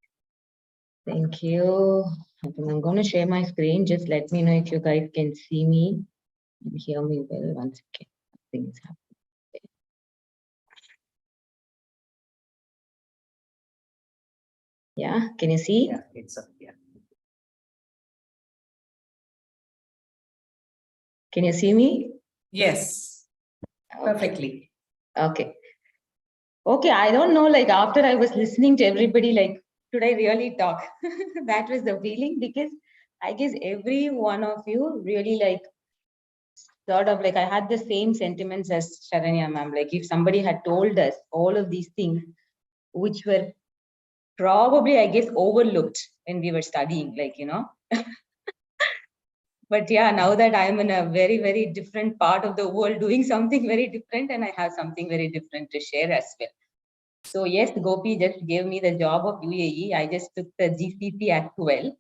Thank you. I'm going to share my screen. Just let me know if you guys can see me and hear me well. One second. Things happen. Yeah, can you see? Yeah, it's up. Yeah. Can you see me? Yes, perfectly. Okay. Okay, I don't know, like after I was listening to everybody, like, should I really talk? That was the feeling, because I guess every one of you really like, sort of like, I had the same sentiments as Sharanya ma'am. Like if somebody had told us all of these things, which were probably, I guess, overlooked when we were studying, like, But yeah, now that I'm in a very, very different part of the world, doing something very different, and I have something very different to share as well. So yes, Gopi just gave me the job of UAE. I just took the GCC Act 12,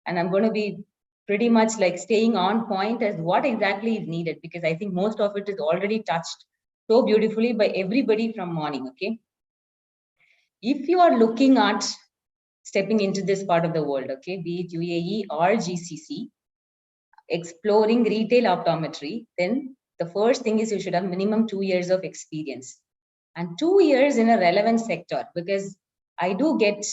and I'm going to be pretty much like staying on point as what exactly is needed, because I think most of it is already touched so beautifully by everybody from morning, okay? If you are looking at stepping into this part of the world, okay, be it UAE or GCC, exploring retail optometry, then the first thing is you should have minimum 2 years of experience. and 2 years in a relevant sector, because I do get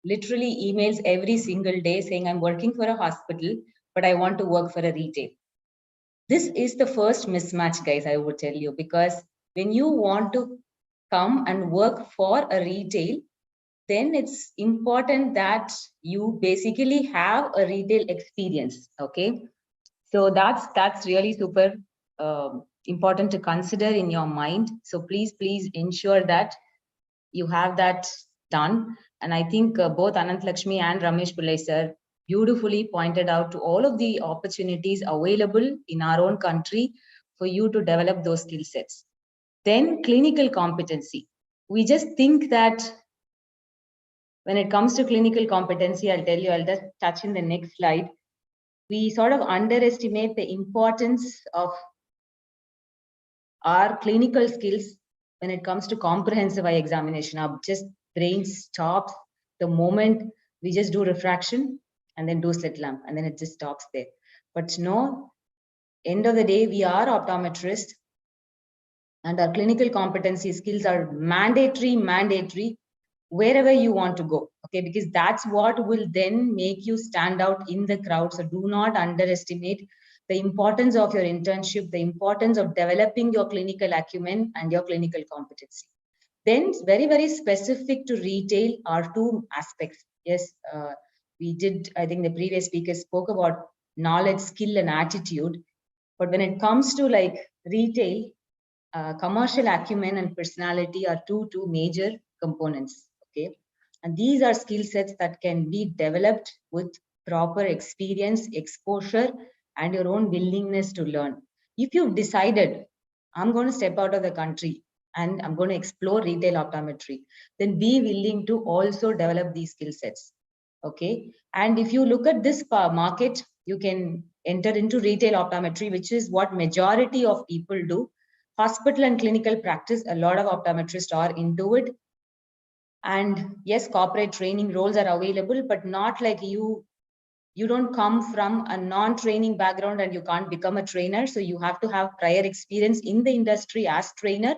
literally emails every single day saying I'm working for a hospital, but I want to work for a retail. This is the first mismatch, guys, I would tell you, because when you want to come and work for a retail, then it's important that you basically have a retail experience. Okay, so that's really super important to consider in your mind. So please ensure that you have that done. And I think both Anant Lakshmi and Ramesh Pillai sir beautifully pointed out to all of the opportunities available in our own country for you to develop those skill sets. Then clinical competency. We just think that when it comes to clinical competency, I'll tell you, I'll just touch in the next slide. We sort of underestimate the importance of our clinical skills when it comes to comprehensive eye examination. Our just brain stops the moment we just do refraction and then do slit lamp, and then it just stops there. But no, end of the day, we are optometrists, and our clinical competency skills are mandatory wherever you want to go. Okay, because that's what will then make you stand out in the crowd. So do not underestimate the importance of your internship, the importance of developing your clinical acumen and your clinical competency. Then very specific to retail are two aspects. Yes, we did, I think the previous speaker spoke about knowledge, skill and attitude. But when it comes to like retail, commercial acumen and personality are two major components. Okay, and these are skill sets that can be developed with proper experience, exposure, and your own willingness to learn. If you've decided, I'm going to step out of the country and I'm going to explore retail optometry, then be willing to also develop these skill sets. Okay, and if you look at this market, you can enter into retail optometry, which is what majority of people do. Hospital and clinical practice, a lot of optometrists are into it. And yes, corporate training roles are available, but not like you don't come from a non-training background and you can't become a trainer. So you have to have prior experience in the industry as trainer.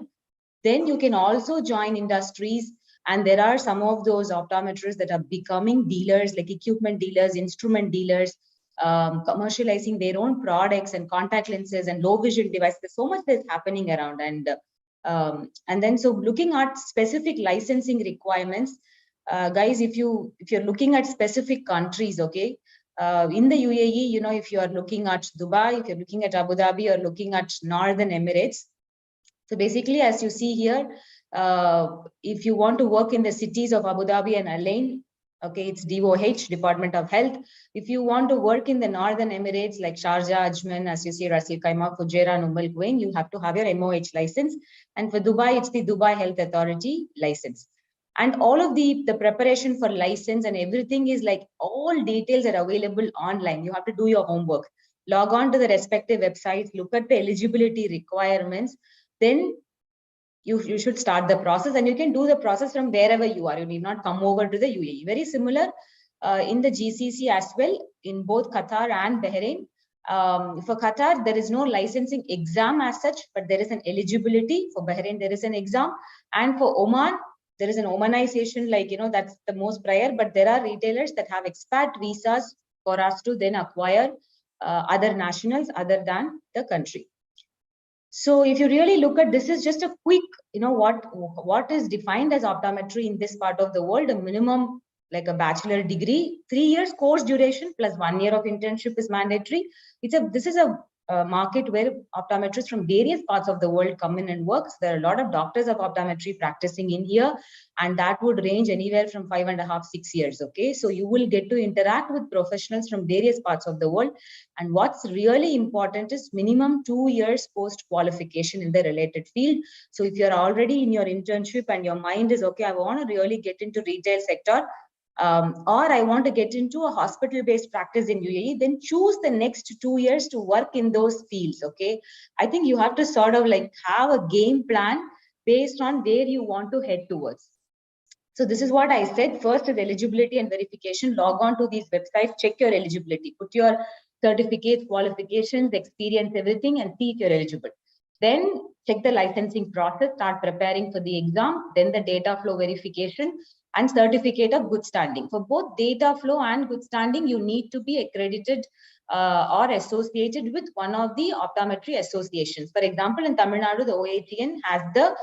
Then you can also join industries. And there are some of those optometrists that are becoming dealers, like equipment dealers, instrument dealers, commercializing their own products and contact lenses and low vision devices. There's so much that's happening around. And then so looking at specific licensing requirements, guys, if you're looking at specific countries, okay, in the UAE, you know, if you are looking at Dubai, if you're looking at Abu Dhabi, or looking at Northern Emirates. So basically, as you see here, if you want to work in the cities of Abu Dhabi and Al Ain, okay, it's DOH, Department of Health. If you want to work in the Northern Emirates like Sharjah, Ajman, as you see, Ras Al Khaimah, Fujairah, Umm Al Quwain, you have to have your MOH license. And for Dubai, it's the Dubai Health Authority license. And all of the preparation for license and everything is like all details are available online. You have to do your homework. Log on to the respective websites, look at the eligibility requirements. Then you should start the process, and you can do the process from wherever you are. You need not come over to the UAE. Very similar in the GCC as well, in both Qatar and Bahrain. For Qatar, there is no licensing exam as such, but there is an eligibility. For Bahrain, there is an exam. And for Oman, there is an Omanization, like, you know, that's the most prior, but there are retailers that have expat visas for us to then acquire other nationals other than the country. So if you really look at this, is just a quick, you know, what is defined as optometry in this part of the world. A minimum like a bachelor degree, 3 years course duration plus 1 year of internship is mandatory. This is a market where optometrists from various parts of the world come in and work. So there are a lot of doctors of optometry practicing in here, and that would range anywhere from 5.5 to 6 years. Okay, so you will get to interact with professionals from various parts of the world. And what's really important is minimum 2 years post qualification in the related field. So if you're already in your internship and your mind is okay, I want to really get into retail sector, or I want to get into a hospital-based practice in UAE, then choose the next 2 years to work in those fields. Okay, I think you have to sort of like have a game plan based on where you want to head towards. So this is what I said. First is eligibility and verification. Log on to these websites, check your eligibility, put your certificates, qualifications, experience, everything, and see if you're eligible. Then check the licensing process, start preparing for the exam, then the data flow verification and certificate of good standing. For both data flow and good standing, you need to be accredited or associated with one of the optometry associations. For example, in Tamil Nadu, the OATN has the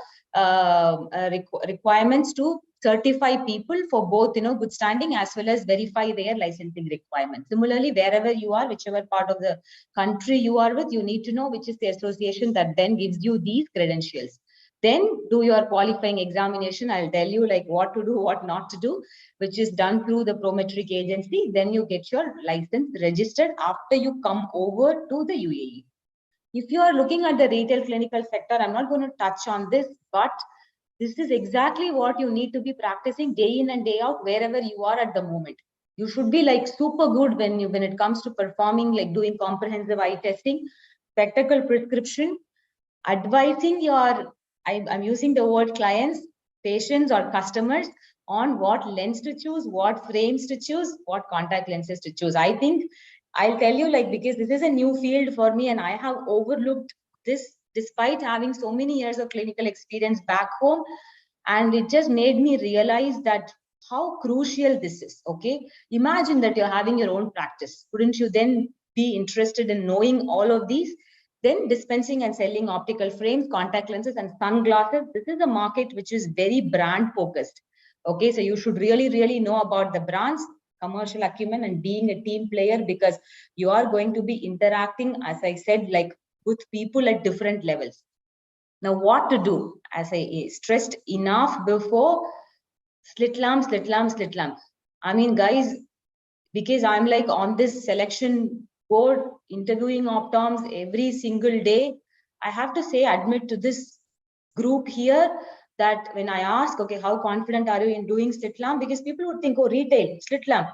requirements to certify people for both, good standing as well as verify their licensing requirements. Similarly, wherever you are, whichever part of the country you are with, you need to know which is the association that then gives you these credentials. Then do your qualifying examination. I'll tell you like what to do, what not to do, which is done through the Prometric agency. Then you get your license registered after you come over to the UAE. If you are looking at the retail clinical sector, I'm not going to touch on this, but this is exactly what you need to be practicing day in and day out, wherever you are at the moment. You should be like super good when it comes to performing, like doing comprehensive eye testing, spectacle prescription, advising your, I'm using the word clients, patients or customers on what lens to choose, what frames to choose, what contact lenses to choose. I think I'll tell you, like, because this is a new field for me and I have overlooked this despite having so many years of clinical experience back home. And it just made me realize that how crucial this is. Okay. Imagine that you're having your own practice. Wouldn't you then be interested in knowing all of these? Then dispensing and selling optical frames, contact lenses and sunglasses. This is a market which is very brand focused. Okay. So you should really, really know about the brands, commercial acumen and being a team player, because you are going to be interacting, as I said, like with people at different levels. Now, what to do? As I stressed enough before, slit lamp. I mean, guys, because I'm like on this selection board, interviewing optoms every single day, I have to say, admit to this group here that when I ask, okay, how confident are you in doing slit lamp? Because people would think, oh, retail, slit lamp.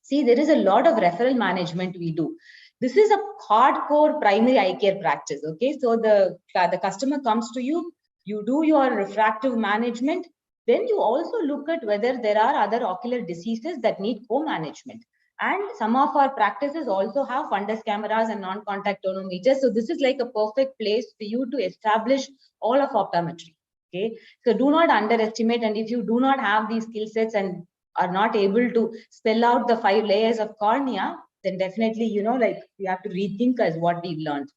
See, there is a lot of referral management we do. This is a hardcore primary eye care practice. Okay, so the customer comes to you, you do your refractive management, then you also look at whether there are other ocular diseases that need co-management. And some of our practices also have fundus cameras and non-contact tonometers. So this is like a perfect place for you to establish all of optometry. Okay, so do not underestimate. And if you do not have these skill sets and are not able to spell out the 5 layers of cornea, then definitely, like we have to rethink as what we've learned.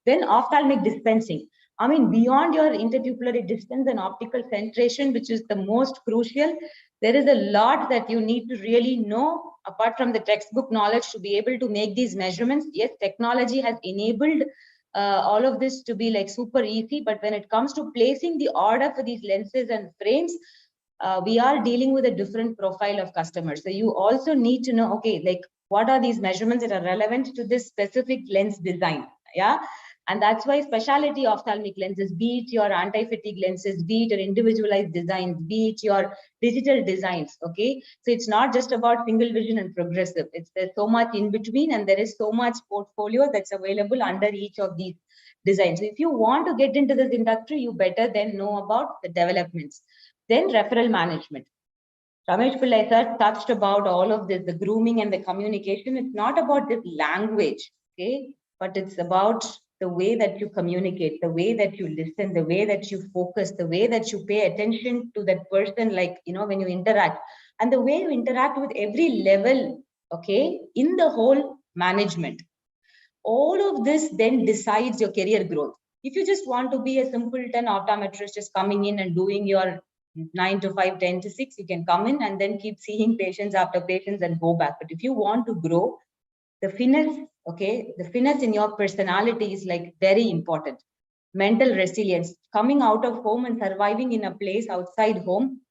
Then ophthalmic dispensing. I mean, beyond your interpupillary distance and optical centration, which is the most crucial, there is a lot that you need to really know apart from the textbook knowledge to be able to make these measurements. Yes, technology has enabled all of this to be like super easy, but when it comes to placing the order for these lenses and frames, we are dealing with a different profile of customers. So you also need to know, okay, like what are these measurements that are relevant to this specific lens design? Yeah. And that's why specialty ophthalmic lenses, be it your anti-fatigue lenses, be it your individualized designs, be it your digital designs. Okay. So it's not just about single vision and progressive. There's so much in between, and there is so much portfolio that's available under each of these designs. So if you want to get into this industry, you better then know about the developments. Then referral management. Ramesh Pillai sir touched about all of this, the grooming and the communication. It's not about this language, okay, but it's about the way that you communicate, the way that you listen, the way that you focus, the way that you pay attention to that person, like, when you interact, and the way you interact with every level, okay, in the whole management. All of this then decides your career growth. If you just want to be a simpleton optometrist just coming in and doing your 9 to 5, 10 to 6, you can come in and then keep seeing patients after patients and go back. But if you want to grow, the finesse, okay, the finesse in your personality is like very important. Mental resilience, coming out of home and surviving in a place outside home.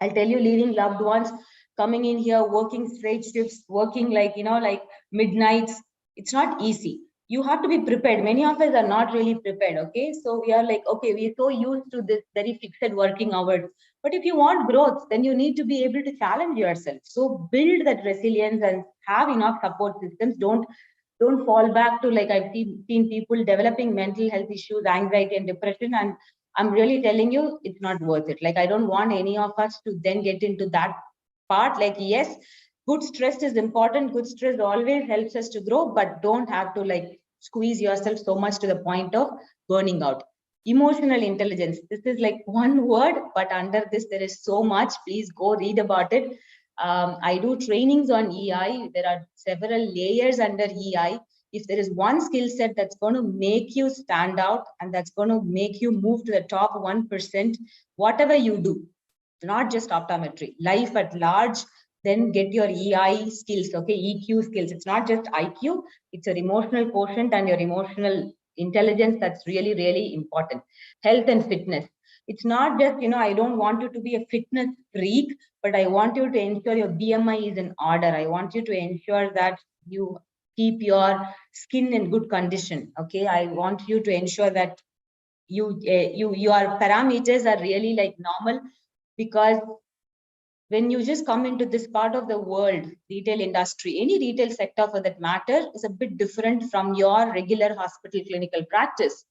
I'll tell you, leaving loved ones, coming in here, working straight shifts, working like, like midnights. It's not easy. You have to be prepared. Many of us are not really prepared. Okay. So we are like, okay, we're so used to this very fixed working hours. But if you want growth, then you need to be able to challenge yourself. So build that resilience and have enough support systems. Don't fall back to, like, I've seen people developing mental health issues, anxiety and depression. And I'm really telling you, it's not worth it. Like, I don't want any of us to then get into that part. Like, yes, good stress is important. Good stress always helps us to grow, but don't have to like squeeze yourself so much to the point of burning out. Emotional intelligence. This is like one word, but under this, there is so much. Please go read about it. I do trainings on EI. There are several layers under EI. If there is one skill set that's going to make you stand out and that's going to make you move to the top 1%, whatever you do, not just optometry, life at large, then get your EI skills, okay, EQ skills. It's not just IQ, it's your emotional quotient and your emotional intelligence that's really, really important. Health and fitness. It's not just, I don't want you to be a fitness freak, but I want you to ensure your BMI is in order. I want you to ensure that you keep your skin in good condition. Okay, I want you to ensure that your parameters are really like normal, because when you just come into this part of the world, retail industry, any retail sector for that matter, is a bit different from your regular hospital clinical practice.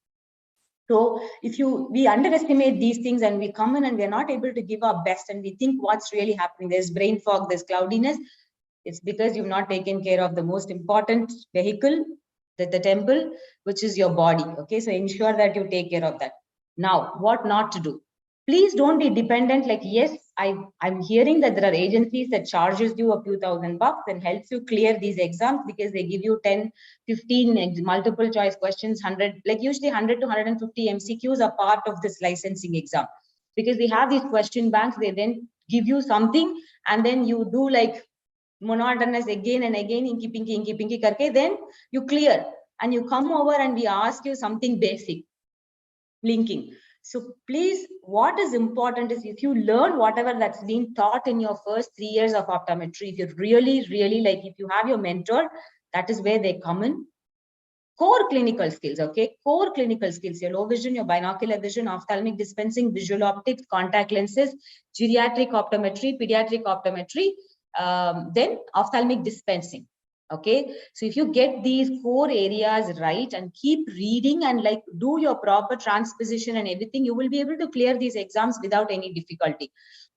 So if we underestimate these things and we come in and we're not able to give our best and we think what's really happening, there's brain fog, there's cloudiness, it's because you've not taken care of the most important vehicle, the temple, which is your body. Okay, so ensure that you take care of that. Now, what not to do? Please don't be dependent. Like, yes, I'm hearing that there are agencies that charges you a few $1,000 and helps you clear these exams because they give you 10, 15 multiple choice questions, 100, like usually 100 to 150 MCQs are part of this licensing exam. Because they have these question banks, they then give you something and then you do like monotonous again and again, inky pinky karke, then you clear and you come over and we ask you something basic, blinking. So please, what is important is if you learn whatever that's been taught in your first 3 years of optometry, if you really, really like, if you have your mentor, that is where they come in. Core clinical skills, okay? Core clinical skills, your low vision, your binocular vision, ophthalmic dispensing, visual optics, contact lenses, geriatric optometry, pediatric optometry, then ophthalmic dispensing. Okay, so if you get these core areas right and keep reading and like do your proper transposition and everything, you will be able to clear these exams without any difficulty.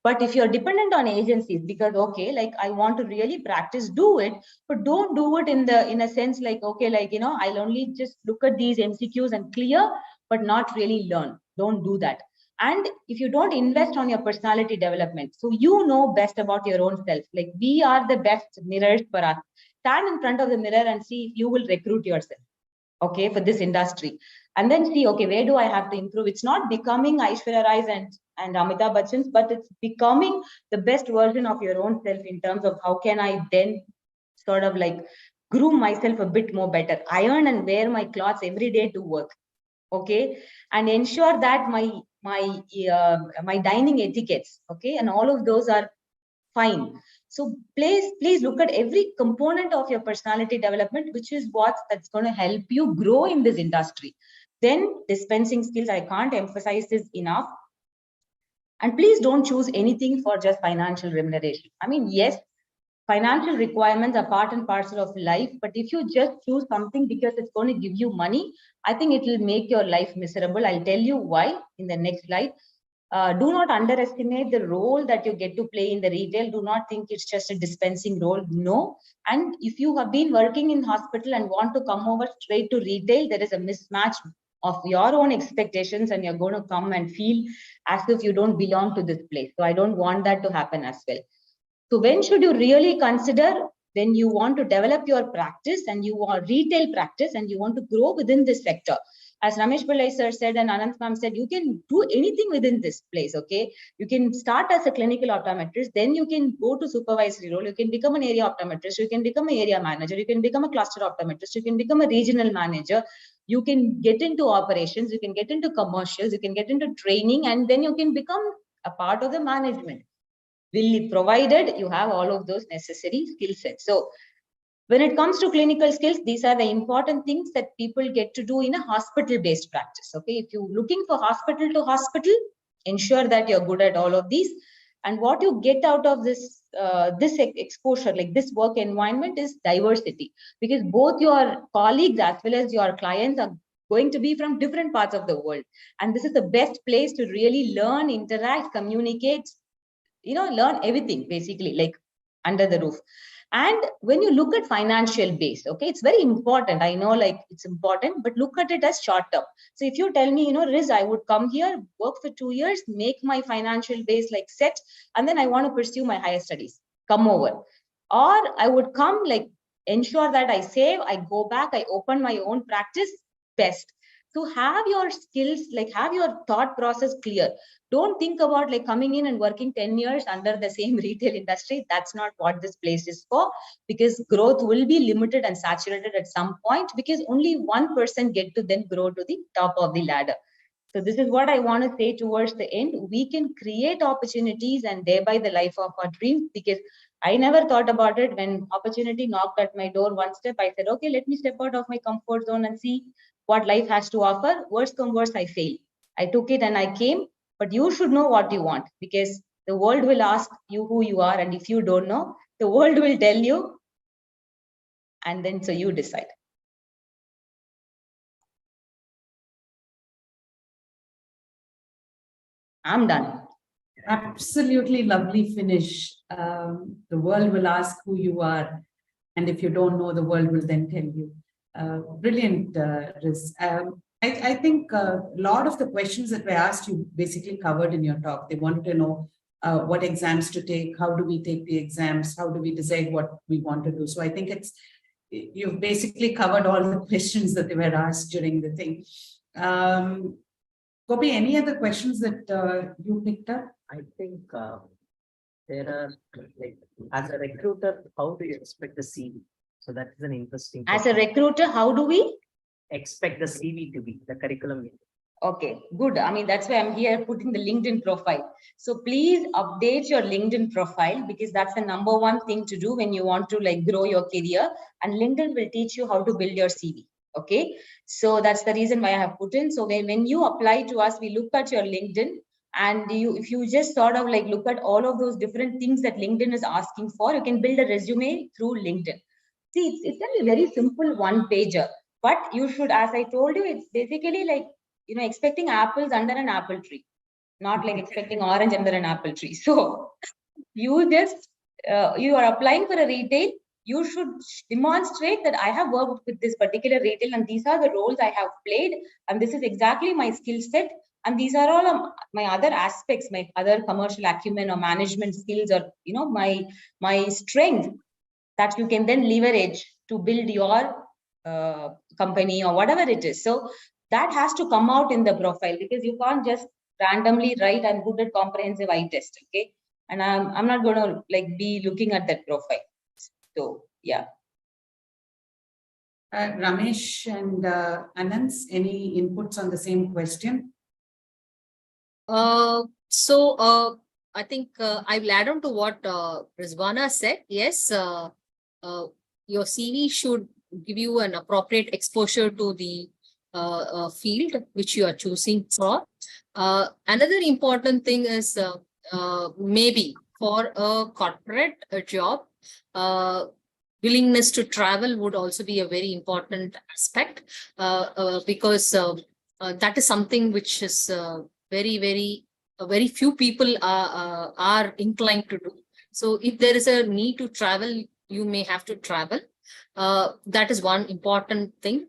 But if you're dependent on agencies, because okay, like I want to really practice, do it, but don't do it in a sense like, okay, like, I'll only just look at these MCQs and clear, but not really learn. Don't do that. And if you don't invest on your personality development, so you know best about your own self, like we are the best mirrors for us. Stand in front of the mirror and see if you will recruit yourself, okay, for this industry. And then see, okay, where do I have to improve? It's not becoming Aishwarya Rai's and Amitabh Bachchan's, but it's becoming the best version of your own self in terms of how can I then sort of like groom myself a bit more better. Iron and wear my clothes every day to work, okay, and ensure that my dining etiquettes, okay, and all of those are fine. So please look at every component of your personality development, which is that's going to help you grow in this industry. Then dispensing skills, I can't emphasize this enough. And please don't choose anything for just financial remuneration. I mean, yes, financial requirements are part and parcel of life, but if you just choose something because it's going to give you money, I think it will make your life miserable. I'll tell you why in the next slide. Do not underestimate the role that you get to play in the retail. Do not think it's just a dispensing role. No. And if you have been working in hospital and want to come over straight to retail, there is a mismatch of your own expectations and you're going to come and feel as if you don't belong to this place. So I don't want that to happen as well. So when should you really consider? When you want to develop your practice and you are retail practice and you want to grow within this sector. As Ramesh Pillai sir said and Anant ma'am said, you can do anything within this place, okay? You can start as a clinical optometrist, then you can go to supervisory role, you can become an area optometrist, you can become an area manager, you can become a cluster optometrist, you can become a regional manager, you can get into operations, you can get into commercials, you can get into training, and then you can become a part of the management. Provided you have all of those necessary skill sets. So when it comes to clinical skills, these are the important things that people get to do in a hospital-based practice. Okay, if you're looking for hospital to hospital, ensure that you're good at all of these. And what you get out of this exposure, like this work environment, is diversity, because both your colleagues as well as your clients are going to be from different parts of the world. And this is the best place to really learn, interact, communicate, learn everything basically, like under the roof. And when you look at financial base, okay, it's very important. I know like it's important, but look at it as short term. So if you tell me, Riz, I would come here, work for 2 years, make my financial base like set, and then I want to pursue my higher studies, come over. Or I would come like ensure that I save, I go back, I open my own practice, best. So have your skills, like have your thought process clear. Don't think about like coming in and working 10 years under the same retail industry. That's not what this place is for, because growth will be limited and saturated at some point, because only one person get to then grow to the top of the ladder. So this is what I want to say towards the end. We can create opportunities and thereby the life of our dreams, because I never thought about it. When opportunity knocked at my door one step, I said, okay, let me step out of my comfort zone and see what life has to offer. Worst come worst, I failed. I took it and I came. But you should know what you want, because the world will ask you who you are. And if you don't know, the world will tell you. And then so you decide. I'm done. Absolutely lovely finish. The world will ask who you are. And if you don't know, the world will then tell you. Brilliant, Riz. I think a lot of the questions that were asked, you basically covered in your talk. They wanted to know what exams to take, how do we take the exams, how do we decide what we want to do. So I think you've basically covered all the questions that they were asked during the thing. Gopi, any other questions that you picked up? I think there are, like, as a recruiter, how do you expect the CV? So that is an interesting As a question. recruiter, how do we Expect the CV to be, the curriculum. Okay, good. I mean, that's why I'm here putting the LinkedIn profile. So please update your LinkedIn profile, because that's the number one thing to do when you want to like grow your career, and LinkedIn will teach you how to build your CV. Okay, so that's the reason why I have put in. So when you apply to us, we look at your LinkedIn, and if you just sort of like look at all of those different things that LinkedIn is asking for, you can build a resume through LinkedIn. See, it's a very simple one pager. But you should, as I told you, it's basically like, expecting apples under an apple tree, not like expecting orange under an apple tree. So you just, you are applying for a retail, you should demonstrate that I have worked with this particular retail and these are the roles I have played and this is exactly my skill set. And these are all my other aspects, my other commercial acumen or management skills or, my strength that you can then leverage to build your company or whatever it is. So that has to come out in the profile, because you can't just randomly write I'm good at comprehensive eye test. Okay. And I'm not going to like be looking at that profile. So yeah. Ramesh and Anand, any inputs on the same question? I think I will add on to what Rizwana said. Yes, your CV should give you an appropriate exposure to the field which you are choosing for. Another important thing is maybe for a corporate job, willingness to travel would also be a very important aspect because that is something which is very few people are inclined to do. So if there is a need to travel, you may have to travel. That is one important thing.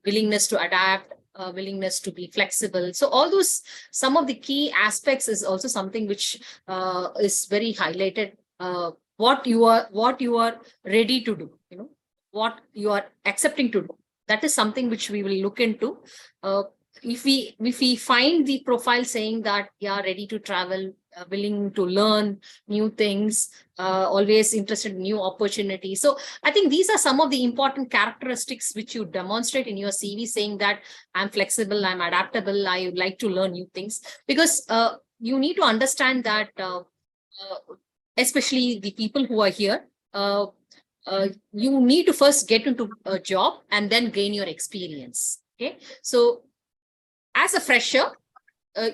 Willingness to adapt, willingness to be flexible. So all those, some of the key aspects is also something which is very highlighted. What you are ready to do, what you are accepting to do. That is something which we will look into. If we find the profile saying that you are ready to travel, willing to learn new things, always interested in new opportunities. So I think these are some of the important characteristics which you demonstrate in your CV, saying that I'm flexible, I'm adaptable, I would like to learn new things. Because you need to understand that especially the people who are here, you need to first get into a job and then gain your experience. Okay, so as a fresher,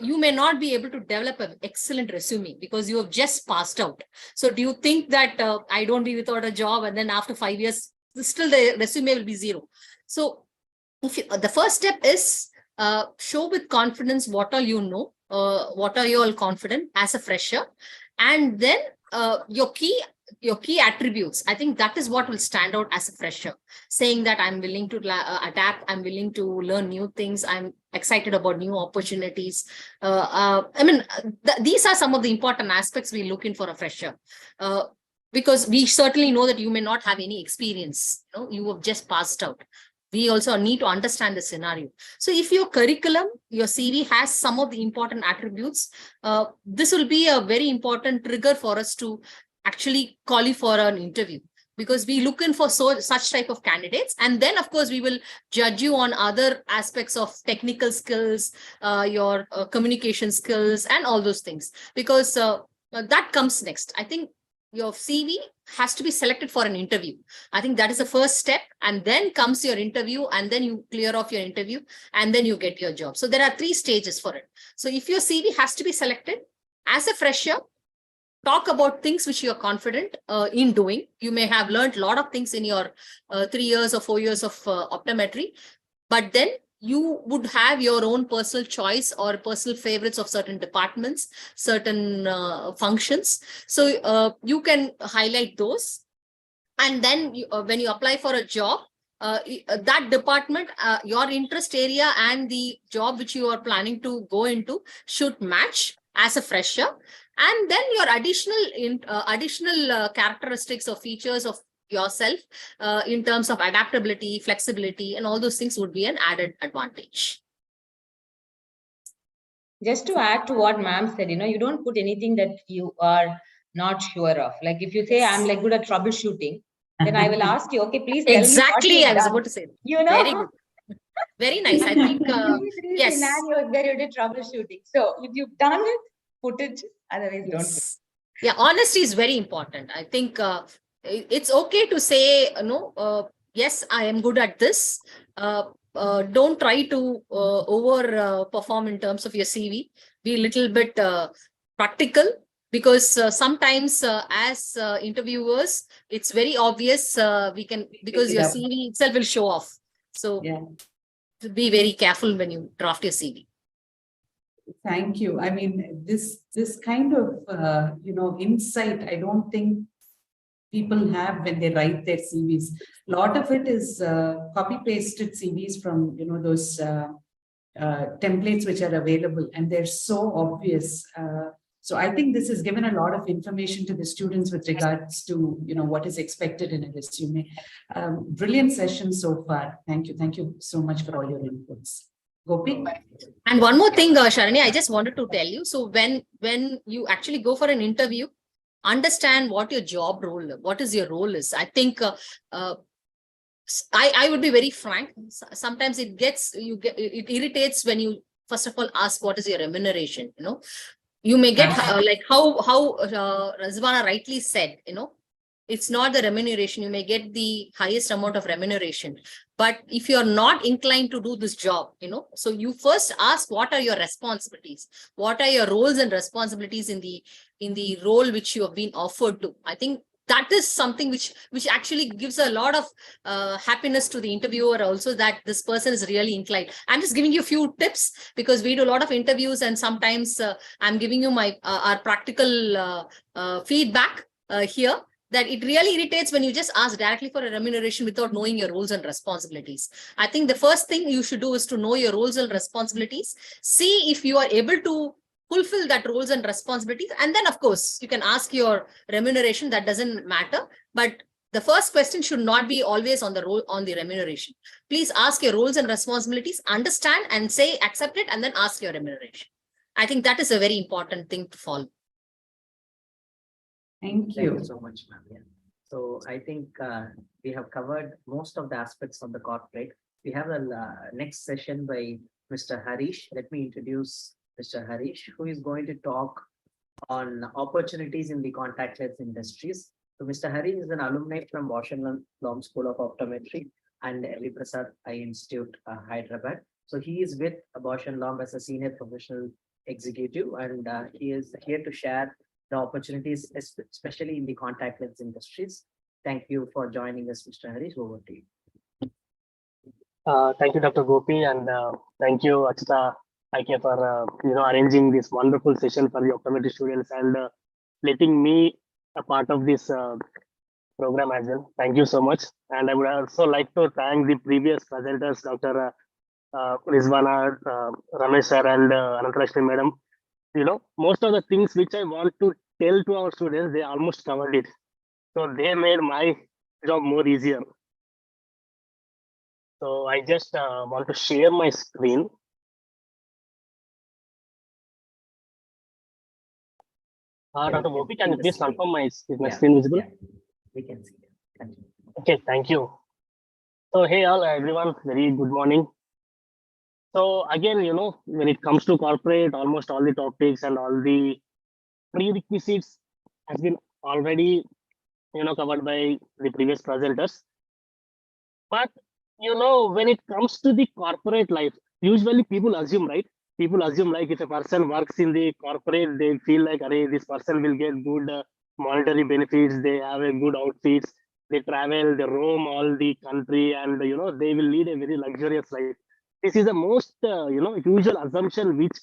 you may not be able to develop an excellent resume because you have just passed out. So do you think that I don't be without a job and then after 5 years, still the resume will be zero? So if you, the first step is show with confidence what all you know, what are you all confident as a fresher, and then your key your key attributes, I think that is what will stand out as a fresher. Saying that I'm willing to adapt, I'm willing to learn new things, I'm excited about new opportunities. These are some of the important aspects we look in for a fresher. Because we certainly know that you may not have any experience, you have just passed out. We also need to understand the scenario. So if your curriculum, your CV has some of the important attributes, this will be a very important trigger for us to actually call you for an interview, because we look in for such type of candidates. And then, of course, we will judge you on other aspects of technical skills, your communication skills, and all those things, because that comes next. I think your CV has to be selected for an interview. I think that is the first step, and then comes your interview, and then you clear off your interview, and then you get your job. So there are 3 stages for it. So if your CV has to be selected as a fresher, talk about things which you are confident in doing. You may have learned a lot of things in your 3 years or 4 years of optometry, but then you would have your own personal choice or personal favorites of certain departments, certain functions. So you can highlight those. And then when you apply for a job, that department, your interest area and the job which you are planning to go into should match as a fresher. And then your additional characteristics or features of yourself in terms of adaptability, flexibility, and all those things would be an added advantage. Just to add to what ma'am said, you don't put anything that you are not sure of. Like if you say I'm like good at troubleshooting, then I will ask you, okay, please tell Exactly, me what I was about to say. Very good. Very nice. I think yes. Scenarios where you did troubleshooting. So if you've done it, put it. Otherwise, Yes. Yeah, honesty is very important. I think it's okay to say, yes, I am good at this. Don't try to over perform in terms of your CV. Be a little bit practical, because sometimes as interviewers, it's very obvious because your CV itself will show off. So be very careful when you draft your CV. Thank you. I mean, this kind of, insight, I don't think people have when they write their CVs. A lot of it is copy-pasted CVs from, those templates which are available, and they're so obvious. So I think this has given a lot of information to the students with regards to, what is expected in a resume. Brilliant session so far. Thank you. Thank you so much for all your inputs. Gopi? And one more thing, Sharani, I just wanted to tell you. So when you actually go for an interview, understand what your job role, what is your role is. I think I would be very frank. Sometimes it irritates when you first of all ask what is your remuneration. You may get like how Razwana rightly said. It's not the remuneration. You may get the highest amount of remuneration, but if you're not inclined to do this job, so you first ask what are your responsibilities, what are your roles and responsibilities in the role which you have been offered to. I think that is something which actually gives a lot of happiness to the interviewer also, that this person is really inclined. I'm just giving you a few tips because we do a lot of interviews, and sometimes I'm giving you my our practical feedback here. That it really irritates when you just ask directly for a remuneration without knowing your roles and responsibilities. I think the first thing you should do is to know your roles and responsibilities. See if you are able to fulfill that roles and responsibilities. And then, of course, you can ask your remuneration. That doesn't matter. But the first question should not be always on the role, on the remuneration. Please ask your roles and responsibilities, understand and say, accept it, and then ask your remuneration. I think that is a very important thing to follow. Thank you. Thank you so much, ma'am. Yeah. So I think we have covered most of the aspects of the corporate. We have a next session by Mr. Harish. Let me introduce Mr. Harish, who is going to talk on opportunities in the contact lens industries. So Mr. Harish is an alumni from Lom School of Optometry and L. Prasad Eye Institute, Hyderabad. So he is with Bausch & Lomb as a senior professional executive, and he is here to share the opportunities, especially in the contact lens industries. Thank you for joining us, Mr. Harish. Over to you. Thank you, Dr. Gopi, and thank you, Acchutha, for arranging this wonderful session for the optometry students and letting me a part of this program as well. Thank you so much. And I would also like to thank the previous presenters, Dr. Rizwana, Ramesh sir, and Anantalakshmi madam. Most of the things which I want to tell to our students, they almost covered it. So they made my job more easier. So I just want to share my screen. Dr. Gopi, can you please confirm is my screen visible? Yeah, we can see it. Continue. Okay, thank you. So hey all, everyone, very good morning. So again, when it comes to corporate, almost all the topics and all the prerequisites has been already, covered by the previous presenters. But, when it comes to the corporate life, usually people assume, right? People assume like if a person works in the corporate, they feel like, array, this person will get good monetary benefits. They have a good outfits. They travel, they roam all the country, and they will lead a very luxurious life. This is the most usual assumption which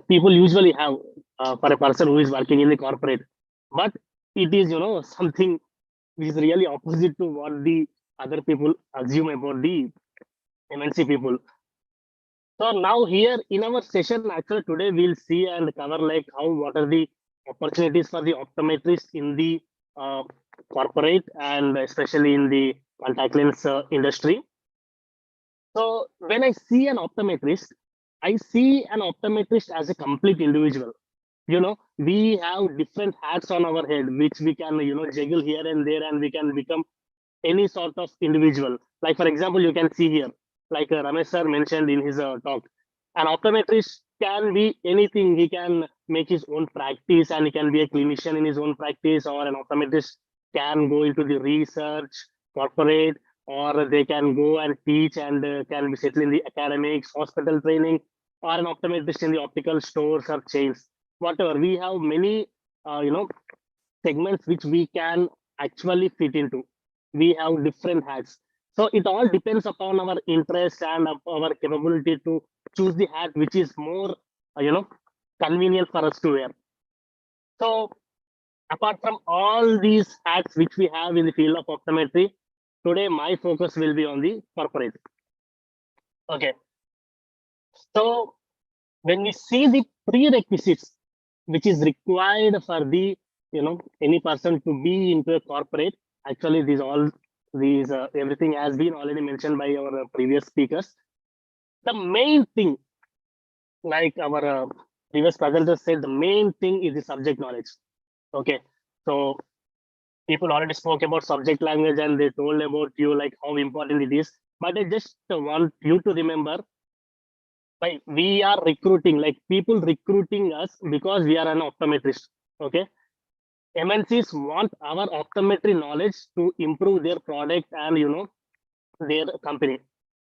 people usually have for a person who is working in the corporate. But it is something which is really opposite to what the other people assume about the MNC people. So now here in our session, actually today we'll see and cover like what are the opportunities for the optometrists in the uh, corporate and especially in the contact lens industry. So when I see an optometrist, I see an optometrist as a complete individual. We have different hats on our head, which we can, juggle here and there, and we can become any sort of individual. Like, for example, you can see here, like Ramesh sir mentioned in his talk, an optometrist can be anything. He can make his own practice and he can be a clinician in his own practice, or an optometrist can go into the research, corporate, or they can go and teach and can be settled in the academics, hospital training, or an optometrist in the optical stores or chains. Whatever. We have many, segments which we can actually fit into. We have different hats. So it all depends upon our interest and our capability to choose the hat which is more, convenient for us to wear. So apart from all these hats which we have in the field of optometry, today my focus will be on the corporate. Okay. So when we see the prerequisites which is required for the any person to be into a corporate, actually these everything has been already mentioned by our previous speakers. The main thing, like our previous presenter said, the main thing is the subject knowledge. Okay, so people already spoke about subject language and they told about you like how important it is, but I just want you to remember, like we are recruiting, like people recruiting us because we are an optometrist. Okay, MNCs want our optometry knowledge to improve their product and their company.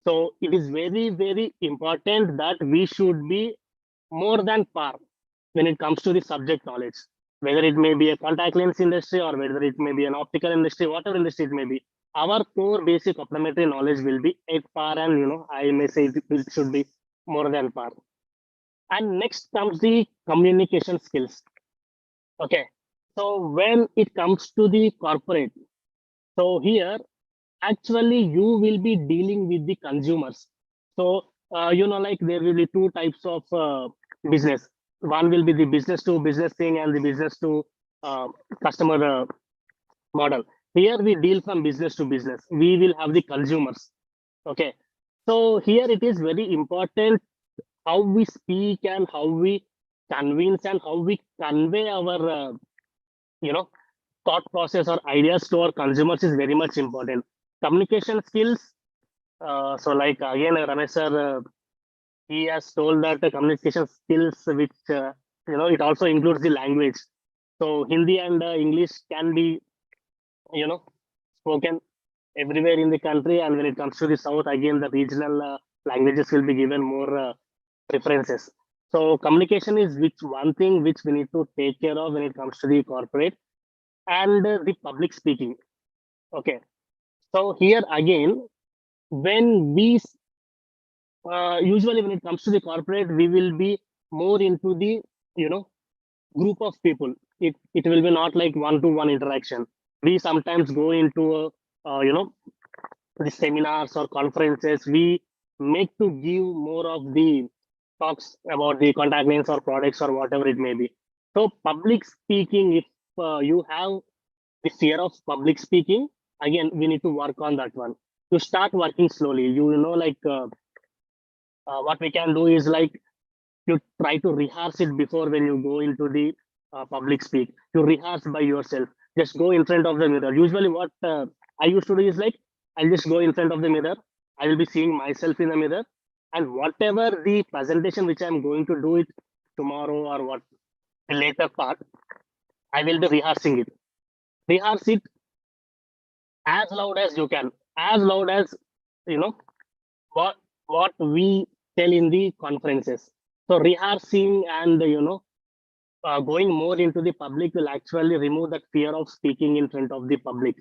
So it is very, very important that we should be more than par when it comes to the subject knowledge, whether it may be a contact lens industry or whether it may be an optical industry, whatever industry it may be. Our core basic optometry knowledge will be at par, and I may say it should be more than par. And next comes the communication skills. Okay, so when it comes to the corporate, so here actually you will be dealing with the consumers. So like there will be two types of business. One will be the business to business thing and the business to customer model. Here we deal from business to business. We will have the consumers. Okay, so here it is very important how we speak and how we convince and how we convey our thought process or ideas to our consumers is very much important. Communication skills. So like again, Ramesh sir, he has told that the communication skills, which it also includes the language. So Hindi and English can be, spoken everywhere in the country, and when it comes to the south, again the regional languages will be given more preferences. So communication is which one thing which we need to take care of when it comes to the corporate and the public speaking. Okay, so here again, when we usually when it comes to the corporate, we will be more into the group of people. It will be not like one-to-one interaction. We sometimes go into the seminars or conferences. We make to give more of the talks about the contact lens or products or whatever it may be. So public speaking, if you have the fear of public speaking, again, we need to work on that one. To start working slowly, what we can do is like you try to rehearse it before when you go into the public speak. You rehearse by yourself. Just go in front of the mirror. Usually, what I used to do is like I'll just go in front of the mirror. I will be seeing myself in the mirror, and whatever the presentation which I'm going to do it tomorrow or what the later part, I will be rehearsing it. Rehearse it as loud as you can, as loud as you know what what we tell in the conferences. So rehearsing and going more into the public will actually remove that fear of speaking in front of the public.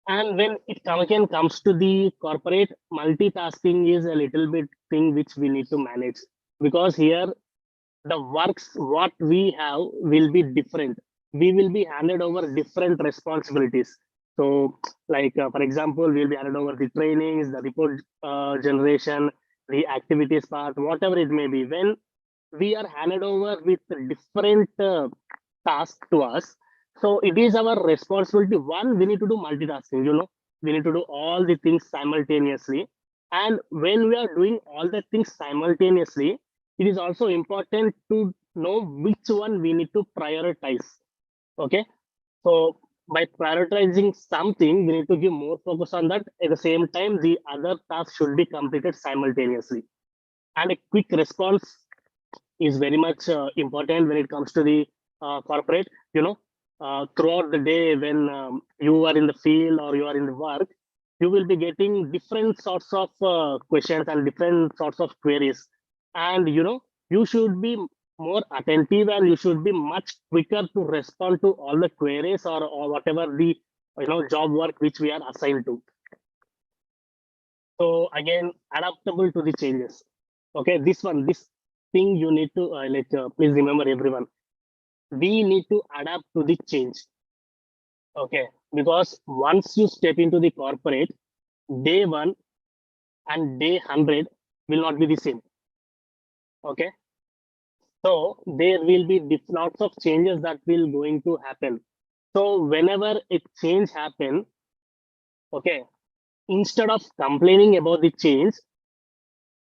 And when it again comes to the corporate, multitasking is a little bit thing which we need to manage, because here the works what we have will be different. We will be handed over different responsibilities. So like for example, we'll be handed over the trainings, the report generation, the activities part, whatever it may be. When we are handed over with different tasks to us, so it is our responsibility. One, we need to do multitasking. We need to do all the things simultaneously. And when we are doing all the things simultaneously, it is also important to know which one we need to prioritize. Okay, so by prioritizing something, we need to give more focus on that. At the same time, the other tasks should be completed simultaneously. And a quick response is very much important when it comes to the corporate. Throughout the day, when you are in the field or you are in the work, you will be getting different sorts of questions and different sorts of queries. And you should be more attentive, and you should be much quicker to respond to all the queries or whatever the job work which we are assigned to. So again, adaptable to the changes. Okay, this thing you need to please remember, everyone, we need to adapt to the change. Okay, because once you step into the corporate, day 1 and day 100 will not be the same. Okay, so there will be lots of changes that will going to happen. So whenever a change happen, okay, instead of complaining about the change,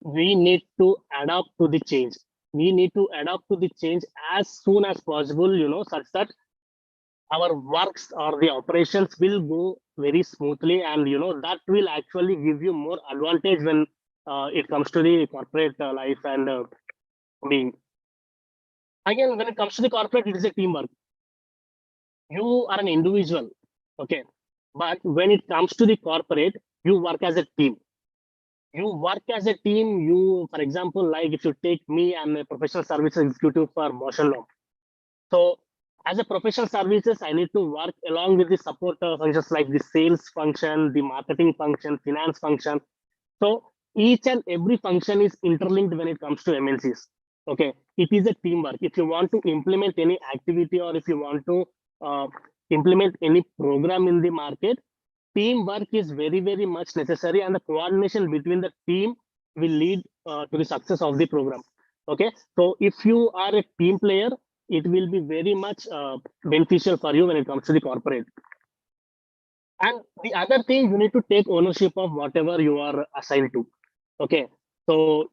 we need to adapt to the change. We need to adapt to the change as soon as possible, such that our works or the operations will go very smoothly, and that will actually give you more advantage when it comes to the corporate life and being. Again, when it comes to the corporate, it is a teamwork. You are an individual, okay, but when it comes to the corporate, you work as a team. For example, like if you take me, I'm a professional services executive for Bosch & Lomb. So as a professional services, I need to work along with the support functions like the sales function, the marketing function, finance function. So each and every function is interlinked when it comes to MNCs. Okay, it is a teamwork. If you want to implement any activity, or if you want to implement any program in the market, teamwork is very, very much necessary, and the coordination between the team will lead to the success of the program. Okay, so if you are a team player, it will be very much beneficial for you when it comes to the corporate. And the other thing, you need to take ownership of whatever you are assigned to. Okay, so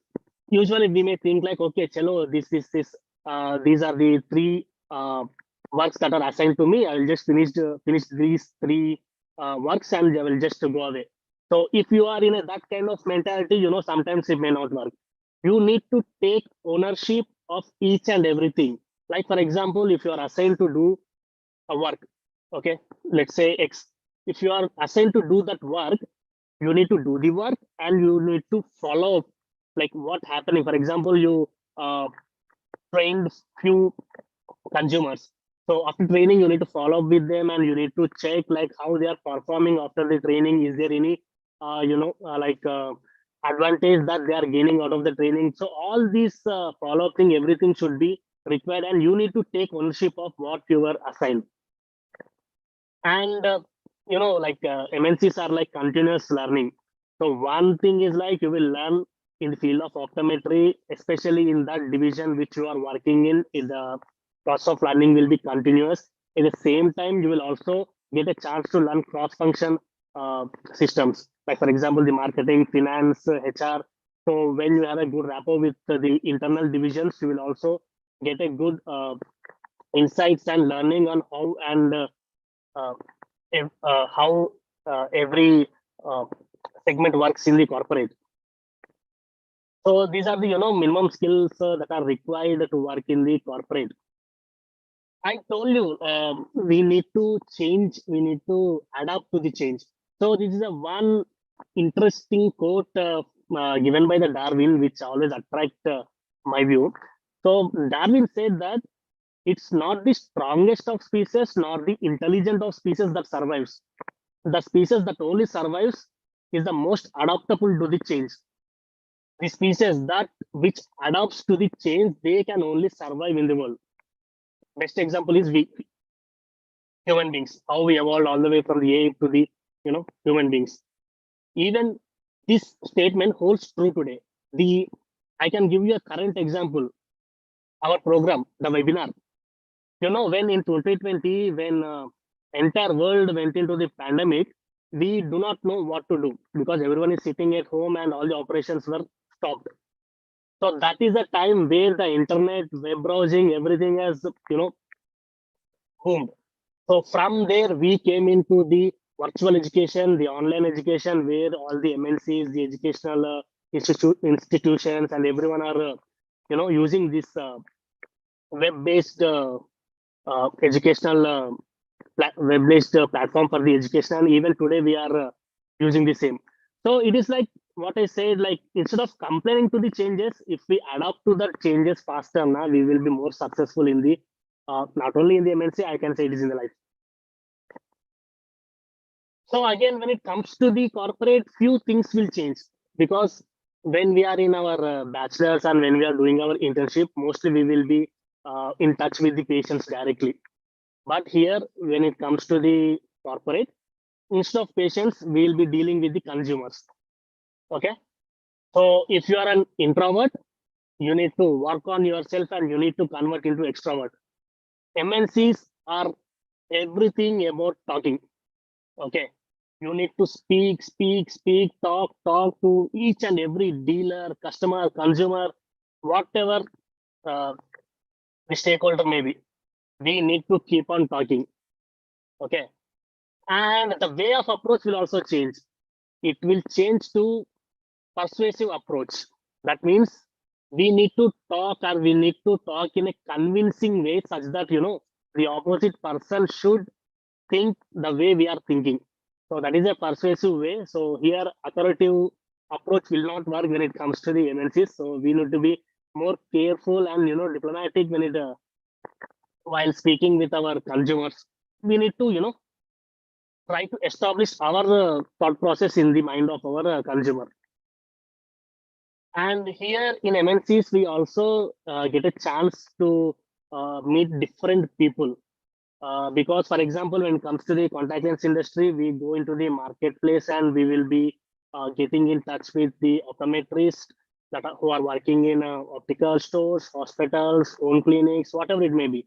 usually we may think like, okay, chalo, these are the 3 works that are assigned to me. I will just finish these 3 works and I will just go away. So if you are in that kind of mentality, sometimes it may not work. You need to take ownership of each and everything. Like for example, if you are assigned to do a work, okay, let's say X. If you are assigned to do that work, you need to do the work, and you need to follow like what happening. For example, you trained few consumers. So after training, you need to follow up with them, and you need to check like how they are performing after the training. Is there any, advantage that they are gaining out of the training? So all these follow up thing, everything should be required, and you need to take ownership of what you were assigned. And MNCs are like continuous learning. So one thing is like you will learn in the field of optometry, especially in that division which you are working in the process of learning will be continuous. At the same time, you will also get a chance to learn cross-function systems, like for example, the marketing, finance, HR. So when you have a good rapport with the internal divisions, you will also get a good insights and learning on how and how every uh, segment works in the corporate. So these are the minimum skills that are required to work in the corporate. I told you we need to change. We need to adapt to the change. So this is a one interesting quote given by the Darwin, which always attract my view. So Darwin said that it's not the strongest of species nor the intelligent of species that survives. The species that only survives is the most adaptable to the change. The species that which adapts to the change, they can only survive in the world. Best example is we human beings, how we evolved all the way from the ape to the human beings. Even this statement holds true today. I can give you a current example. Our program, the webinar. When in 2020, when entire world went into the pandemic, we do not know what to do because everyone is sitting at home and all the operations were stopped. So that is a time where the internet, web browsing, everything has boomed. So from there, we came into the virtual education, the online education, where all the MNCs, the educational institutions, and everyone are, using this web-based educational web-based platform for the education. And even today, we are using the same. So it is like what I said, like instead of complaining to the changes, if we adapt to the changes faster, now we will be more successful in the not only in the MNC, I can say it is in the life. So again, when it comes to the corporate, few things will change because when we are in our bachelor's and when we are doing our internship, mostly we will be in touch with the patients directly. But here, when it comes to the corporate, instead of patients, we will be dealing with the consumers. Okay. So if you are an introvert, you need to work on yourself and you need to convert into extrovert. MNCs are everything about talking. Okay. You need to speak, talk to each and every dealer, customer, consumer, whatever the stakeholder may be. We need to keep on talking. Okay. And the way of approach will also change. It will change to persuasive approach. That means we need to talk or we need to talk in a convincing way such that, the opposite person should think the way we are thinking. So that is a persuasive way. So here authoritative approach will not work when it comes to the MNCs. So we need to be more careful and, diplomatic when it, while speaking with our consumers. We need to, try to establish our thought process in the mind of our consumer. And here in MNCs, we also get a chance to meet different people. Because, for example, when it comes to the contact lens industry, we go into the marketplace and we will be getting in touch with the optometrists who are working in optical stores, hospitals, home clinics, whatever it may be.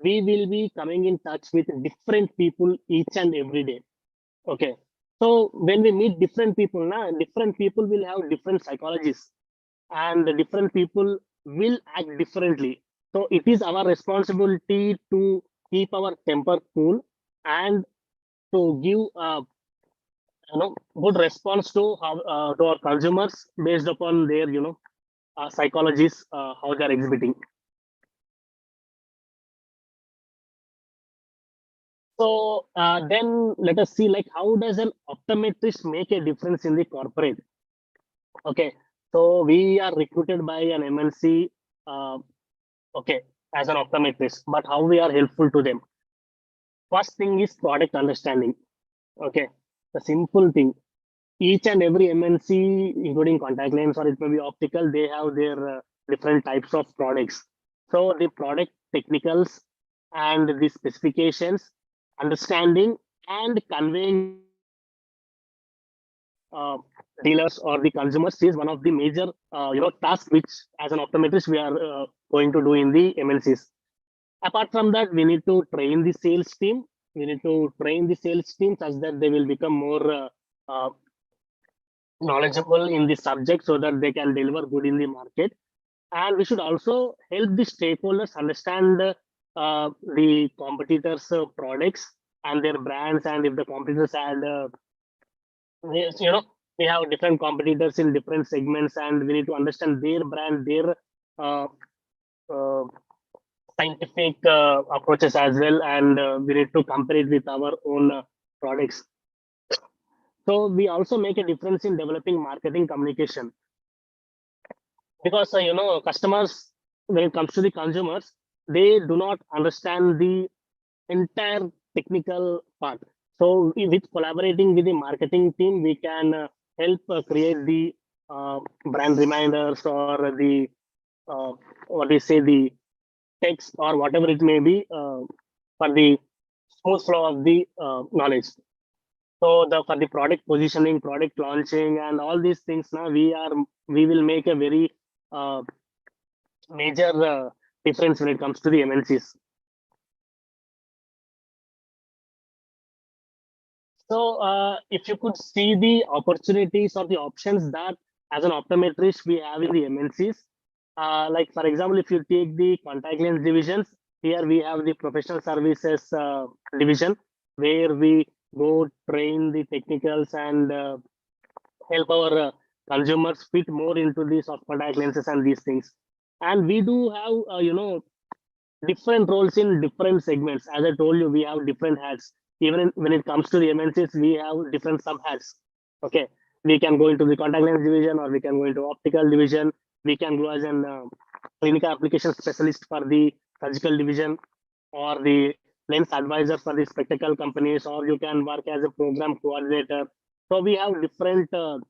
We will be coming in touch with different people each and every day. Okay. So when we meet different people now, different people will have different psychologies and different people will act differently. So it is our responsibility to keep our temper cool and to give good response to how to our consumers based upon their psychologies, how they are exhibiting. So then let us see, like, how does an optometrist make a difference in the corporate? Okay, so we are recruited by an MNC, okay, as an optometrist, but how we are helpful to them? First thing is product understanding. Okay, the simple thing. Each and every MNC, including contact lens or it may be optical, they have their different types of products. So the product technicals and the specifications, understanding and conveying uh, dealers or the consumers is one of the major tasks which as an optometrist we are going to do in the MNCs. Apart from that, we need to train the sales team. We need to train the sales team such that they will become more knowledgeable in the subject so that they can deliver good in the market. And we should also help the stakeholders understand the competitors' products and their brands. And if the competitors had, yes, we have different competitors in different segments, and we need to understand their brand, their uh, uh, scientific approaches as well, and we need to compare it with our own products. So we also make a difference in developing marketing communication because customers, when it comes to the consumers, they do not understand the entire technical part. So with collaborating with the marketing team, we can help create the brand reminders or the what we say the text or whatever it may be for the smooth flow of the knowledge. So the for the product positioning, product launching, and all these things now we will make a very uh, major difference when it comes to the MNCs. So if you could see the opportunities or the options that as an optometrist we have in the MNCs, like for example, if you take the contact lens divisions, here we have the professional services division where we go train the technicals and help our consumers fit more into the soft contact lenses and these things. And we do have, different roles in different segments. As I told you, we have different hats. Even when it comes to the MNCs, we have different sub hats. Okay, we can go into the contact lens division, or we can go into optical division. We can go as an clinical application specialist for the surgical division, or the lens advisor for the spectacle companies, or you can work as a program coordinator. So we have different, sub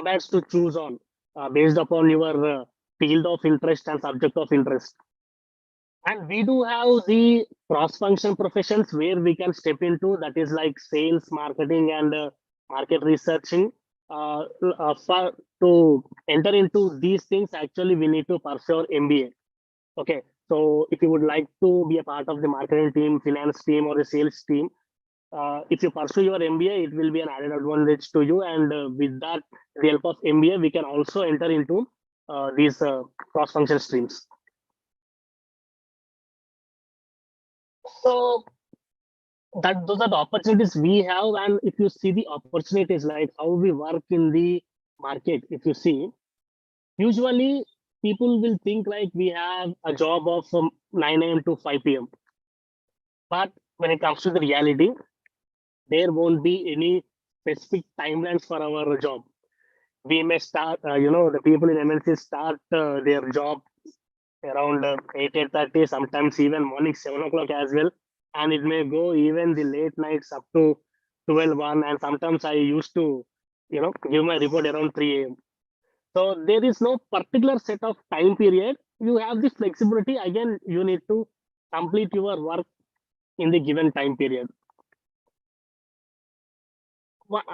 hats to choose on based upon your field of interest and subject of interest. And we do have the cross-function professions where we can step into, that is like sales, marketing, and market researching. To enter into these things, actually, we need to pursue our MBA. Okay, so if you would like to be a part of the marketing team, finance team, or the sales team, if you pursue your MBA, it will be an added advantage to you. And with that, the help of MBA, we can also enter into these cross-function streams. So those are the opportunities we have. And if you see the opportunities, like how we work in the market, if you see, usually people will think like we have a job of 9 a.m. to 5 p.m. But when it comes to the reality, there won't be any specific timelines for our job. We may start, the people in MNC start their job around 8:30, sometimes even morning 7 o'clock as well. And it may go even the late nights up to 12, 1. And sometimes I used to, give my report around 3 a.m. So there is no particular set of time period. You have the flexibility. Again, you need to complete your work in the given time period.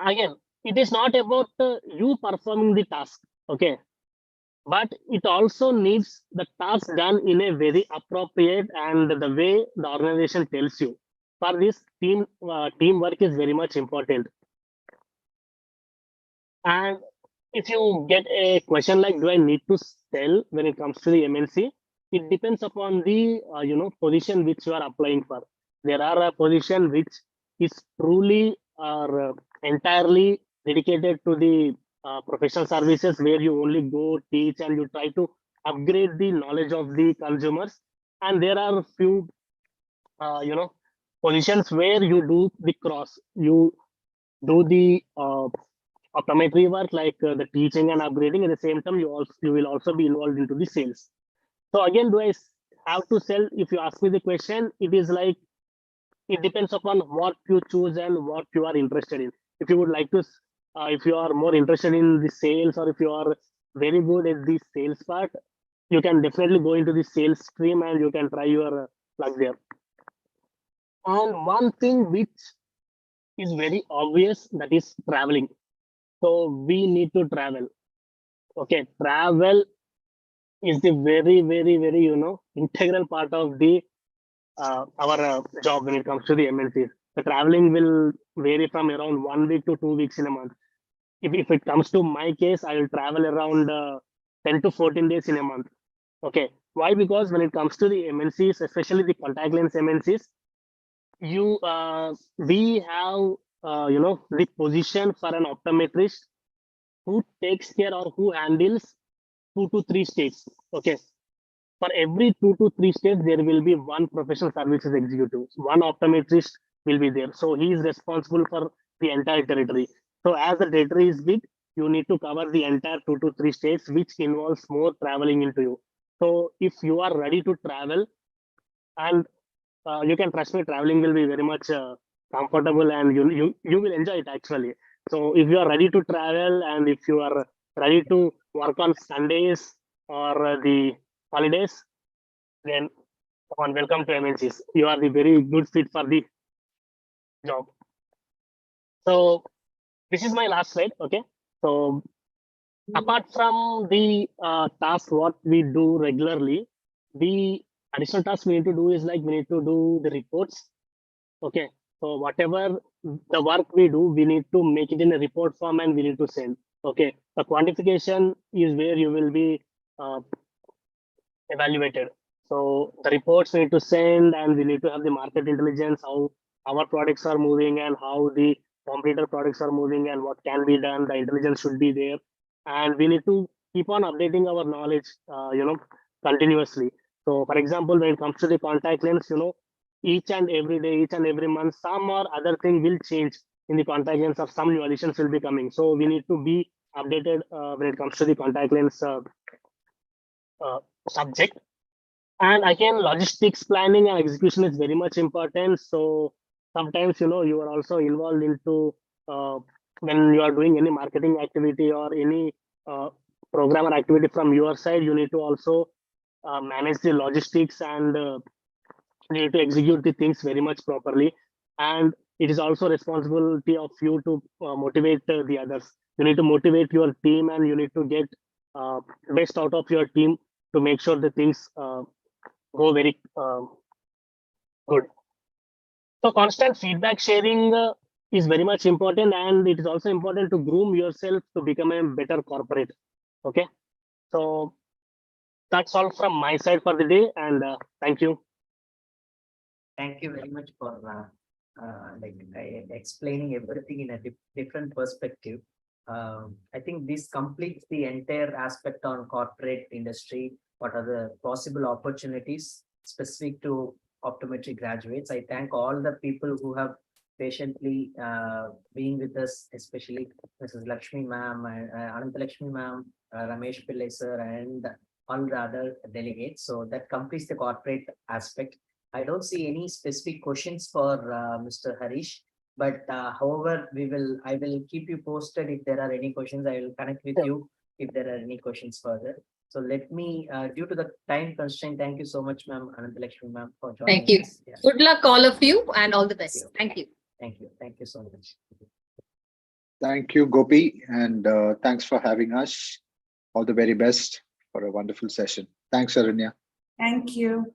Again, it is not about you performing the task, okay, but it also needs the task done in a very appropriate and the way the organization tells you. For this, teamwork is very much important. And if you get a question like, do I need to sell when it comes to the MNC? It depends upon the position which you are applying for. There are a position which is truly or entirely dedicated to the professional services, where you only go teach and you try to upgrade the knowledge of the consumers. And there are few positions where you do the cross, you do the optometry work, like the teaching and upgrading. At the same time, you will also be involved into the sales. So again, do I have to sell? If you ask me the question, it is like, it depends upon what you choose and what you are interested in. If you would like to, if you are more interested in the sales, or if you are very good at the sales part, you can definitely go into the sales stream and you can try your luck there. And one thing which is very obvious, that is traveling. So we need to travel. Okay, travel is the very integral part of the our job when it comes to the MNCs. The traveling will vary from around 1 week to 2 weeks in a month. If it comes to my case, I will travel around 10 to 14 days in a month. Okay, why? Because when it comes to the MNCs, especially the contact lens MNCs, we have the position for an optometrist who takes care or who handles 2 to 3 states. Okay, for every 2 to 3 states, there will be one professional services executive, one optometrist will be there. So he is responsible for the entire territory. So as the territory is big, you need to cover the entire 2 to 3 states, which involves more traveling into you. So if you are ready to travel, and you can trust me, traveling will be very much comfortable, and you will enjoy it actually. So if you are ready to travel, and if you are ready to work on Sundays or the holidays, then come on, welcome to MNCs. You are the very good fit for the job. So this is my last slide. Okay. So apart from the task what we do regularly, the additional task we need to do is like we need to do the reports. Okay. So whatever the work we do, we need to make it in a report form and we need to send. Okay. The quantification is where you will be evaluated. So the reports we need to send, and we need to have the market intelligence, how our products are moving and how the competitor products are moving and what can be done. The intelligence should be there, and we need to keep on updating our knowledge, continuously. So, for example, when it comes to the contact lens, each and every day, each and every month, some or other thing will change in the contact lens, or some new additions will be coming. So we need to be updated when it comes to the contact lens subject. And again, logistics planning and execution is very much important. So sometimes you are also involved into when you are doing any marketing activity or any program or activity from your side, you need to also manage the logistics, and need to execute the things very much properly. And it is also responsibility of you to motivate the others. You need to motivate your team, and you need to get best out of your team to make sure the things go very good. So constant feedback sharing is very much important, and it is also important to groom yourself to become a better corporate. Okay, so that's all from my side for the day, and thank you. Thank you very much for explaining everything in a different perspective. I think this completes the entire aspect on corporate industry. What are the possible opportunities specific to optometry graduates? I thank all the people who have patiently been with us, especially Mrs. Lakshmi ma'am, Ananta Lakshmi ma'am, Ramesh Pillai sir, and all the other delegates. So that completes the corporate aspect. I don't see any specific questions for Mr. Harish, but however, I will keep you posted if there are any questions. I will connect with you if there are any questions further. So let me, due to the time constraint, thank you so much, ma'am, Anantalakshmi ma'am, for joining Thank you. us. Yeah. Good luck, all of you, and all the best. Thank you. Thank you. Thank you so much. Thank you, Gopi, and thanks for having us. All the very best for a wonderful session. Thanks, Aranya. Thank you.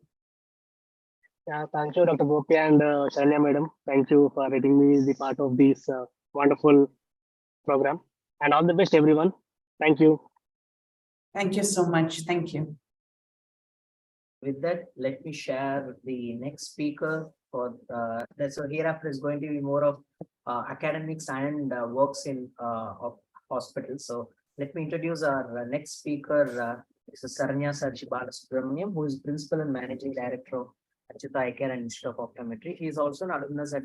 Yeah, thank you, Dr. Gopi and Sharanya madam. Thank you for letting me be part of this wonderful program. And all the best, everyone. Thank you. Thank you so much. Thank you. With that, let me share the next speaker for so hereafter is going to be more of academics and works in hospitals. So let me introduce our next speaker, Mrs. Saranya Sarji Balasubramaniam, who is Principal and Managing Director of Acchutha Eye Care and Institute of Optometry. He is also an alumnus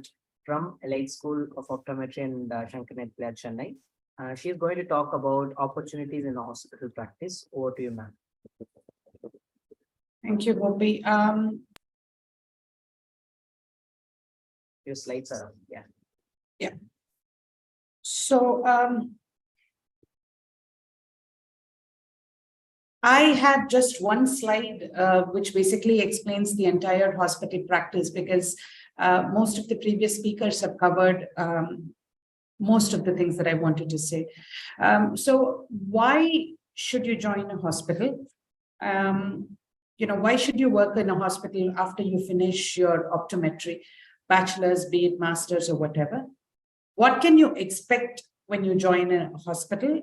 from Elite School of Optometry and Shankarnath Play at Chennai. She is going to talk about opportunities in hospital practice. Over to you, ma'am. Thank you, Gopi. Your slides are up. Yeah. Yeah. So I had just one slide, which basically explains the entire hospital practice, because most of the previous speakers have covered most of the things that I wanted to say. So why should you join a hospital? Why should you work in a hospital after you finish your optometry, bachelor's, be it master's or whatever? What can you expect when you join a hospital?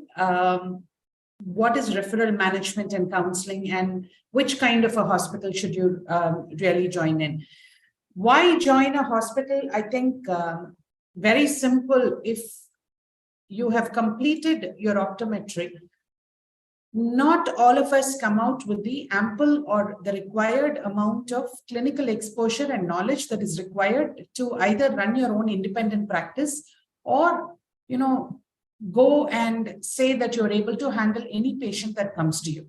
What is referral management and counseling, and which kind of a hospital should you really join in? Why join a hospital? I think very simple. If you have completed your optometry, not all of us come out with the ample or the required amount of clinical exposure and knowledge that is required to either run your own independent practice or, go and say that you're able to handle any patient that comes to you.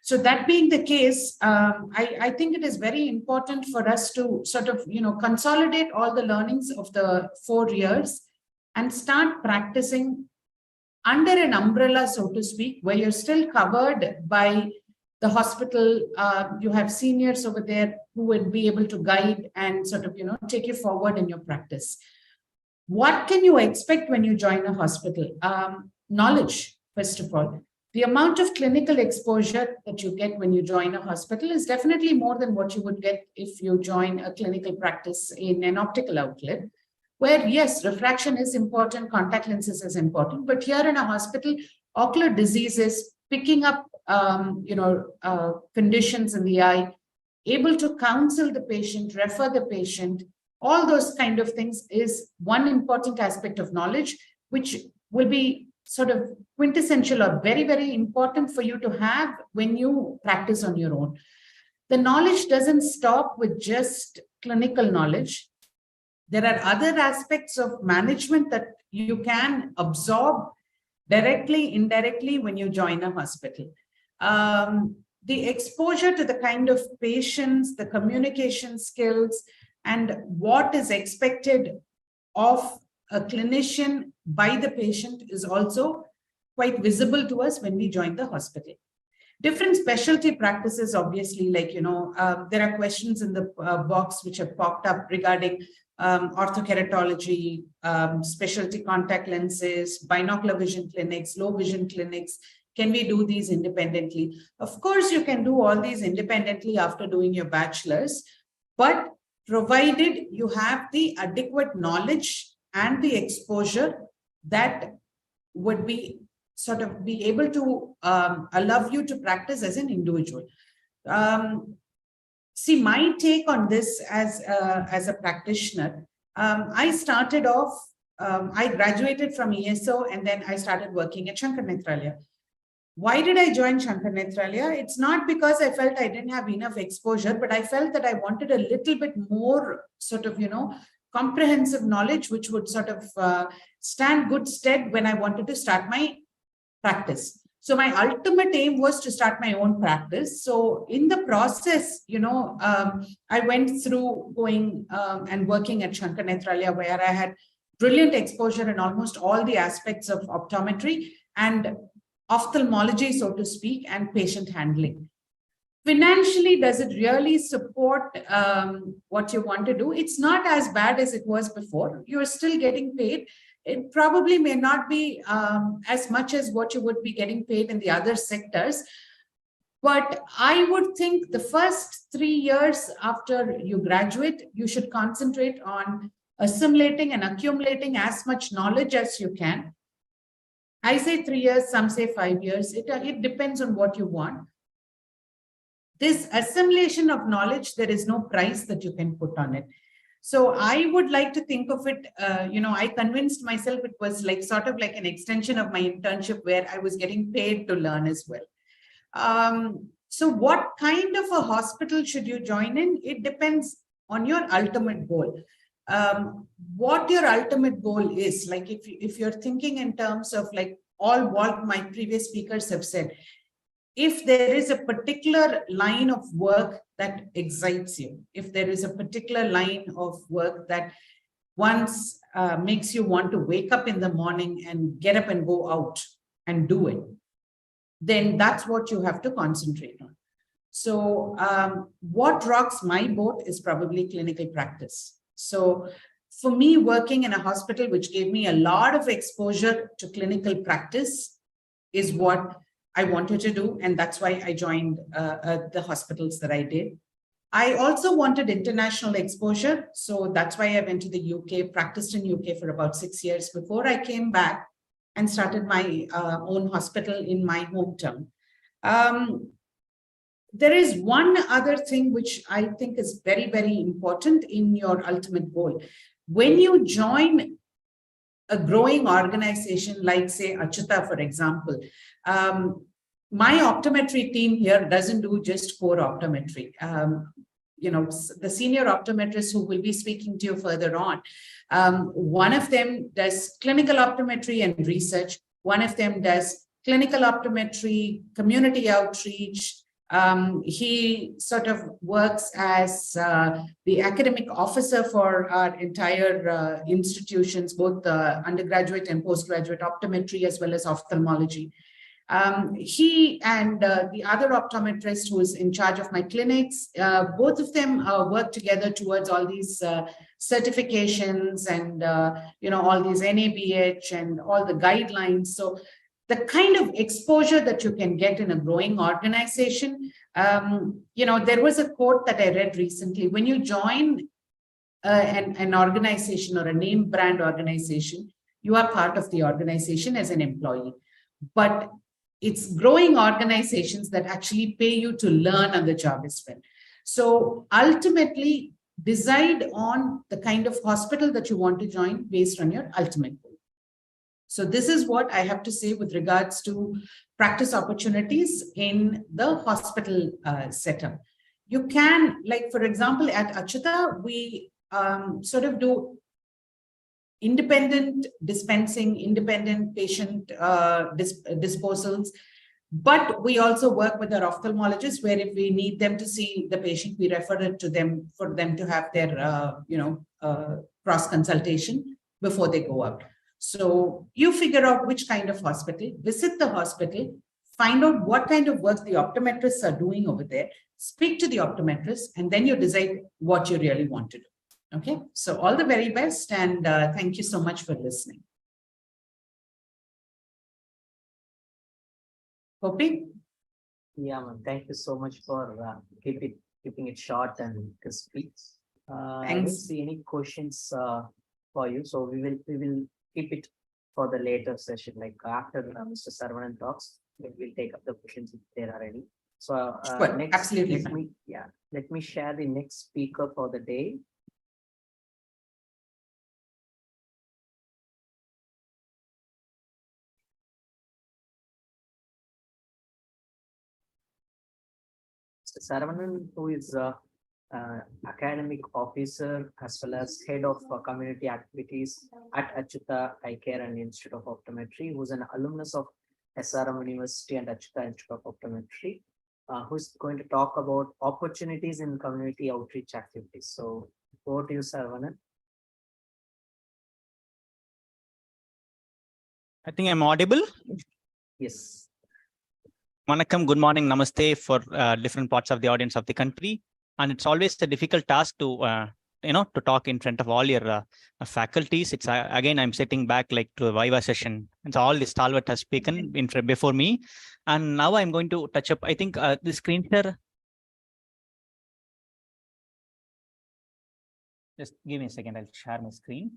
So that being the case, I think it is very important for us to sort of, consolidate all the learnings of the 4 years and start practicing under an umbrella, so to speak, where you're still covered by the hospital. You have seniors over there who would be able to guide and sort of, take you forward in your practice. What can you expect when you join a hospital? Knowledge, first of all. The amount of clinical exposure that you get when you join a hospital is definitely more than what you would get if you join a clinical practice in an optical outlet, where yes, refraction is important, contact lenses is important, but here in a hospital, ocular diseases, picking up, conditions in the eye, able to counsel the patient, refer the patient, all those kind of things is one important aspect of knowledge, which will be sort of quintessential or very, very important for you to have when you practice on your own. The knowledge doesn't stop with just clinical knowledge. There are other aspects of management that you can absorb directly, indirectly when you join a hospital. The exposure to the kind of patients, the communication skills, and what is expected of a clinician by the patient is also quite visible to us when we join the hospital. Different specialty practices, obviously, like, there are questions in the box which have popped up regarding orthokeratology, specialty contact lenses, binocular vision clinics, low vision clinics. Can we do these independently? Of course, you can do all these independently after doing your bachelor's, but provided you have the adequate knowledge and the exposure that would be sort of be able to allow you to practice as an individual. See, my take on this as a practitioner, I started off, I graduated from ESO and then I started working at Shankar Nethralaya. Why did I join Shankar Nethralaya? It's not because I felt I didn't have enough exposure, but I felt that I wanted a little bit more sort of, comprehensive knowledge, which would sort of stand good stead when I wanted to start my practice. So my ultimate aim was to start my own practice. So in the process, I went through going and working at Shankar Nethralaya, where I had brilliant exposure in almost all the aspects of optometry and ophthalmology, so to speak, and patient handling. Financially, does it really support what you want to do? It's not as bad as it was before. You're still getting paid. It probably may not be as much as what you would be getting paid in the other sectors. But I would think the first 3 years after you graduate, you should concentrate on assimilating and accumulating as much knowledge as you can. I say 3 years, some say 5 years. It depends on what you want. This assimilation of knowledge, there is no price that you can put on it. So I would like to think of it, I convinced myself it was like sort of like an extension of my internship where I was getting paid to learn as well. So what kind of a hospital should you join in? It depends on your ultimate goal. What your ultimate goal is, like if you're thinking in terms of like all what my previous speakers have said, if there is a particular line of work that excites you, if there is a particular line of work that once makes you want to wake up in the morning and get up and go out and do it, then that's what you have to concentrate on. So what rocks my boat is probably clinical practice. So for me, working in a hospital, which gave me a lot of exposure to clinical practice, is what I wanted to do. And that's why I joined the hospitals that I did. I also wanted international exposure. So that's why I went to the UK, practiced in UK for about 6 years before I came back and started my own hospital in my hometown. There is one other thing which I think is very, very important in your ultimate goal. When you join a growing organization like, say, Acchutha, for example, my optometry team here doesn't do just core optometry. You know, the senior optometrists who will be speaking to you further on, one of them does clinical optometry and research. One of them does clinical optometry, community outreach. He sort of works as the academic officer for our entire institutions, both undergraduate and postgraduate optometry, as well as ophthalmology. He and the other optometrist who is in charge of my clinics, both of them work together towards all these certifications and, you know, all these NABH and all the guidelines. So the kind of exposure that you can get in a growing organization, you know, there was a quote that I read recently. When you join an organization or a name brand organization, you are part of the organization as an employee. But it's growing organizations that actually pay you to learn on the job as well. So ultimately, decide on the kind of hospital that you want to join based on your ultimate goal. So this is what I have to say with regards to practice opportunities in the hospital setup. You can, like, for example, at Acchutha, we sort of do independent dispensing, independent patient disposals. But we also work with our ophthalmologists, where if we need them to see the patient, we refer it to them for them to have their, you know, cross consultation before they go out. So you figure out which kind of hospital, visit the hospital, find out what kind of work the optometrists are doing over there, speak to the optometrist, and then you decide what you really want to do. Okay, so all the very best, and thank you so much for listening. Gopi? Yeah, ma'am. Thank you so much for keeping it short and crispy. I don't Thanks. see any questions for you, so we will keep it for the later session. Like after Mr. Saravanan talks, we'll take up the questions if there are any. So Sure, next, absolutely let me share the next speaker for the day. Saravanan, who is academic officer as well as head of community activities at Acchutha Eye Care and Institute of Optometry, who is an alumnus of SRM University and Acchutha Institute of Optometry, who is going to talk about opportunities in community outreach activities. So over to you, Saravanan. I think I'm audible. Yes. Vanakkam, good morning, namaste for different parts of the audience of the country. And it's always a difficult task to, to talk in front of all your faculties. It's again, I'm sitting back like to a Viva session. And so all the stalwart has spoken before me. And now I'm going to touch up, I think the screen share. Just give me a second, I'll share my screen.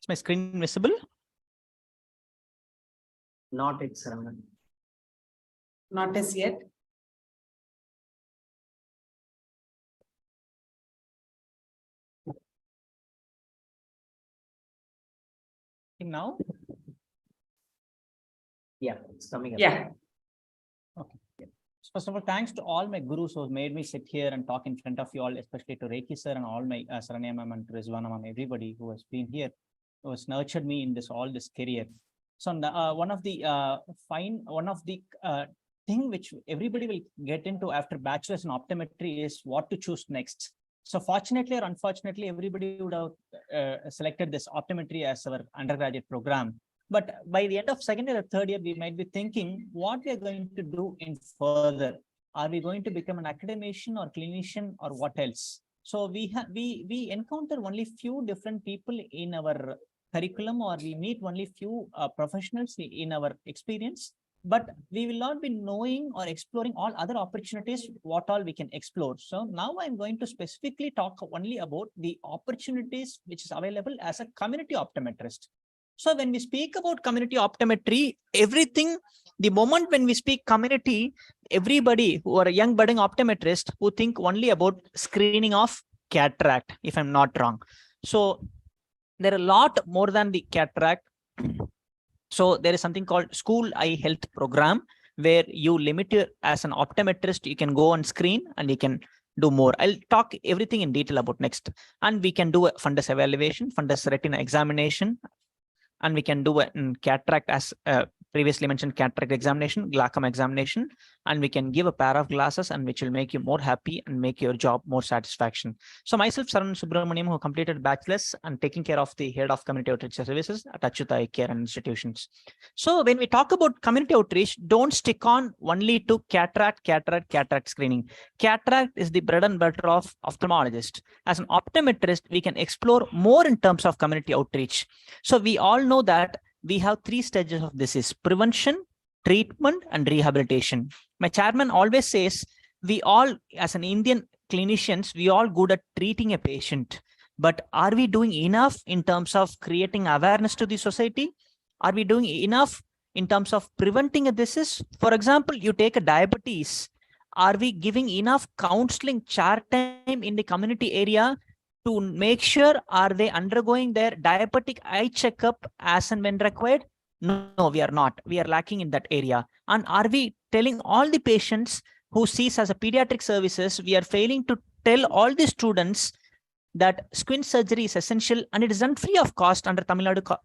Is my screen visible? Not it, Saravanan. Not as yet. Now? Yeah, it's coming up. Yeah. Okay. Yeah. So first of all, thanks to all my gurus who made me sit here and talk in front of you all, especially to Reiki sir and all my Saranya ma'am and Rizwana ma'am, everybody who has been here, who has nurtured me in this career. So one of the thing which everybody will get into after bachelor's in optometry is what to choose next. So fortunately or unfortunately, everybody would have selected this optometry as our undergraduate program. But by the end of second year or third year, we might be thinking what we are going to do in further. Are we going to become an academician or clinician or what else? So we encounter only few different people in our curriculum, or we meet only few professionals in our experience, but we will not be knowing or exploring all other opportunities, what all we can explore. So now I'm going to specifically talk only about the opportunities which is available as a community optometrist. So when we speak about community optometry, everything, the moment when we speak community, everybody who are a young budding optometrist who think only about screening of cataract, if I'm not wrong. So there are a lot more than the cataract. So there is something called school eye health program, where you limit your, as an optometrist, you can go on screen and you can do more. I'll talk everything in detail about next. And we can do a fundus evaluation, fundus retina examination, and we can do a cataract as previously mentioned cataract examination, glaucoma examination, and we can give a pair of glasses and which will make you more happy and make your job more satisfaction. So myself, Saran Subramaniam, who completed bachelor's and taking care of the head of community outreach services at Acchutha Eye Care and Institutions. So when we talk about community outreach, don't stick on only to cataract screening. Cataract is the bread and butter of ophthalmologist. As an optometrist, we can explore more in terms of community outreach. So we all know that we have three stages of this: is prevention, treatment, and rehabilitation. My chairman always says, we all, as an Indian clinicians, we all good at treating a patient, but are we doing enough in terms of creating awareness to the society? Are we doing enough in terms of preventing a disease? For example, you take a diabetes. Are we giving enough counseling chair time in the community area to make sure are they undergoing their diabetic eye checkup as and when required? No, we are not. We are lacking in that area. And are we telling all the patients who sees as a pediatric services, we are failing to tell all the students that squint surgery is essential and it is done free of cost under Tamil Nadu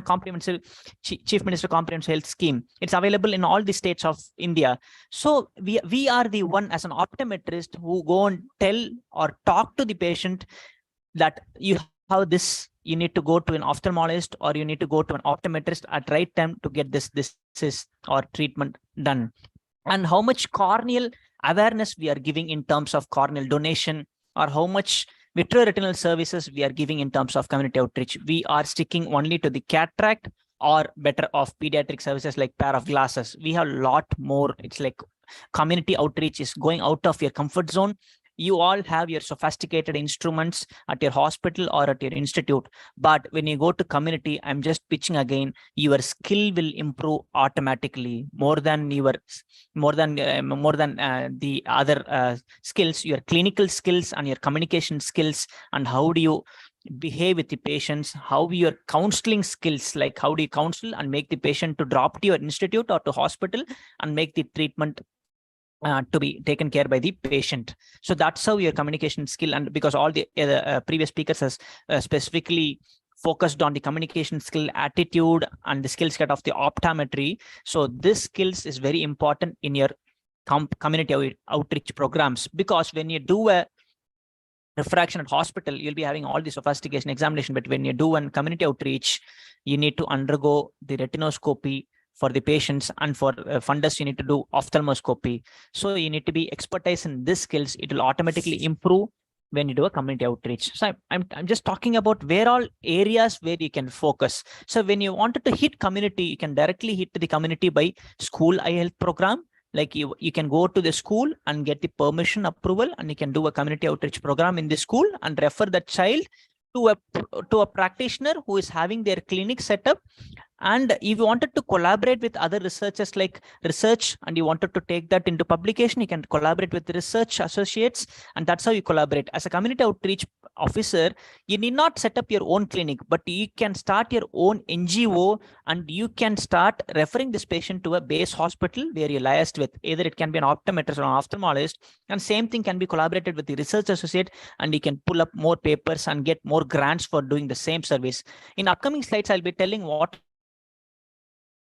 comprehensive Chief Minister Comprehensive Health Scheme. It's available in all the states of India. So we are the one as an optometrist who go and tell or talk to the patient that you have this, you need to go to an ophthalmologist or you need to go to an optometrist at right time to get this or treatment done. And how much corneal awareness we are giving in terms of corneal donation, or how much vitreoretinal services we are giving in terms of community outreach. We are sticking only to the cataract or better off pediatric services like pair of glasses. We have a lot more. It's like community outreach is going out of your comfort zone. You all have your sophisticated instruments at your hospital or at your institute, but when you go to community, I'm just pitching again, your skill will improve automatically more than the other skills. Your clinical skills and your communication skills, and how do you behave with the patients, how your counseling skills, like how do you counsel and make the patient to drop to your institute or to hospital and make the treatment to be taken care by the patient. So that's how your communication skill, and because all the previous speakers has specifically focused on the communication skill, attitude, and the skill set of the optometry. So this skills is very important in your community outreach programs, because when you do a refraction at hospital, you'll be having all the sophistication examination, but when you do one community outreach, you need to undergo the retinoscopy for the patients, and for fundus you need to do ophthalmoscopy. So you need to be expertise in these skills. It will automatically improve when you do a community outreach. So I'm just talking about where all areas where you can focus. So when you wanted to hit community, you can directly hit the community by school eye health program. Like you can go to the school and get the permission approval, and you can do a community outreach program in the school and refer that child to a practitioner who is having their clinic set up. And if you wanted to collaborate with other researchers like research, and you wanted to take that into publication, you can collaborate with the research associates, and that's how you collaborate. As a community outreach officer, you need not set up your own clinic, but you can start your own NGO, and you can start referring this patient to a base hospital where you liaised with. Either it can be an optometrist or an ophthalmologist, and same thing can be collaborated with the research associate, and you can pull up more papers and get more grants for doing the same service. In upcoming slides, I'll be telling what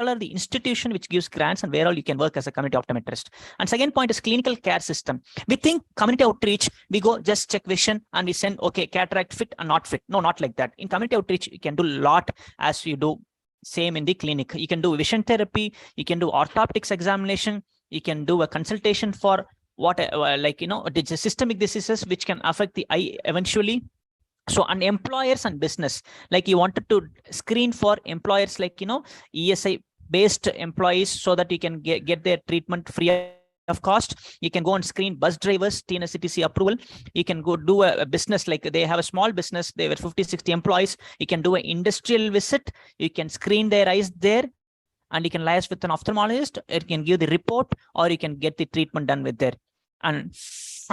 are the institution which gives grants and where all you can work as a community optometrist. And second point is clinical care system. We think community outreach, we go just check vision and we send, okay, cataract fit and not fit. No, not like that. In community outreach, you can do a lot as you do same in the clinic. You can do vision therapy, you can do orthoptics examination, you can do a consultation for what, systemic diseases which can affect the eye eventually. So, and employers and business, like you wanted to screen for employers like, ESI based employees so that you can get their treatment free of cost. You can go and screen bus drivers, TNSCTC approval. You can go do a business, like they have a small business, they were 50, 60 employees. You can do an industrial visit. You can screen their eyes there and you can liaise with an ophthalmologist. It can give the report or you can get the treatment done with there. And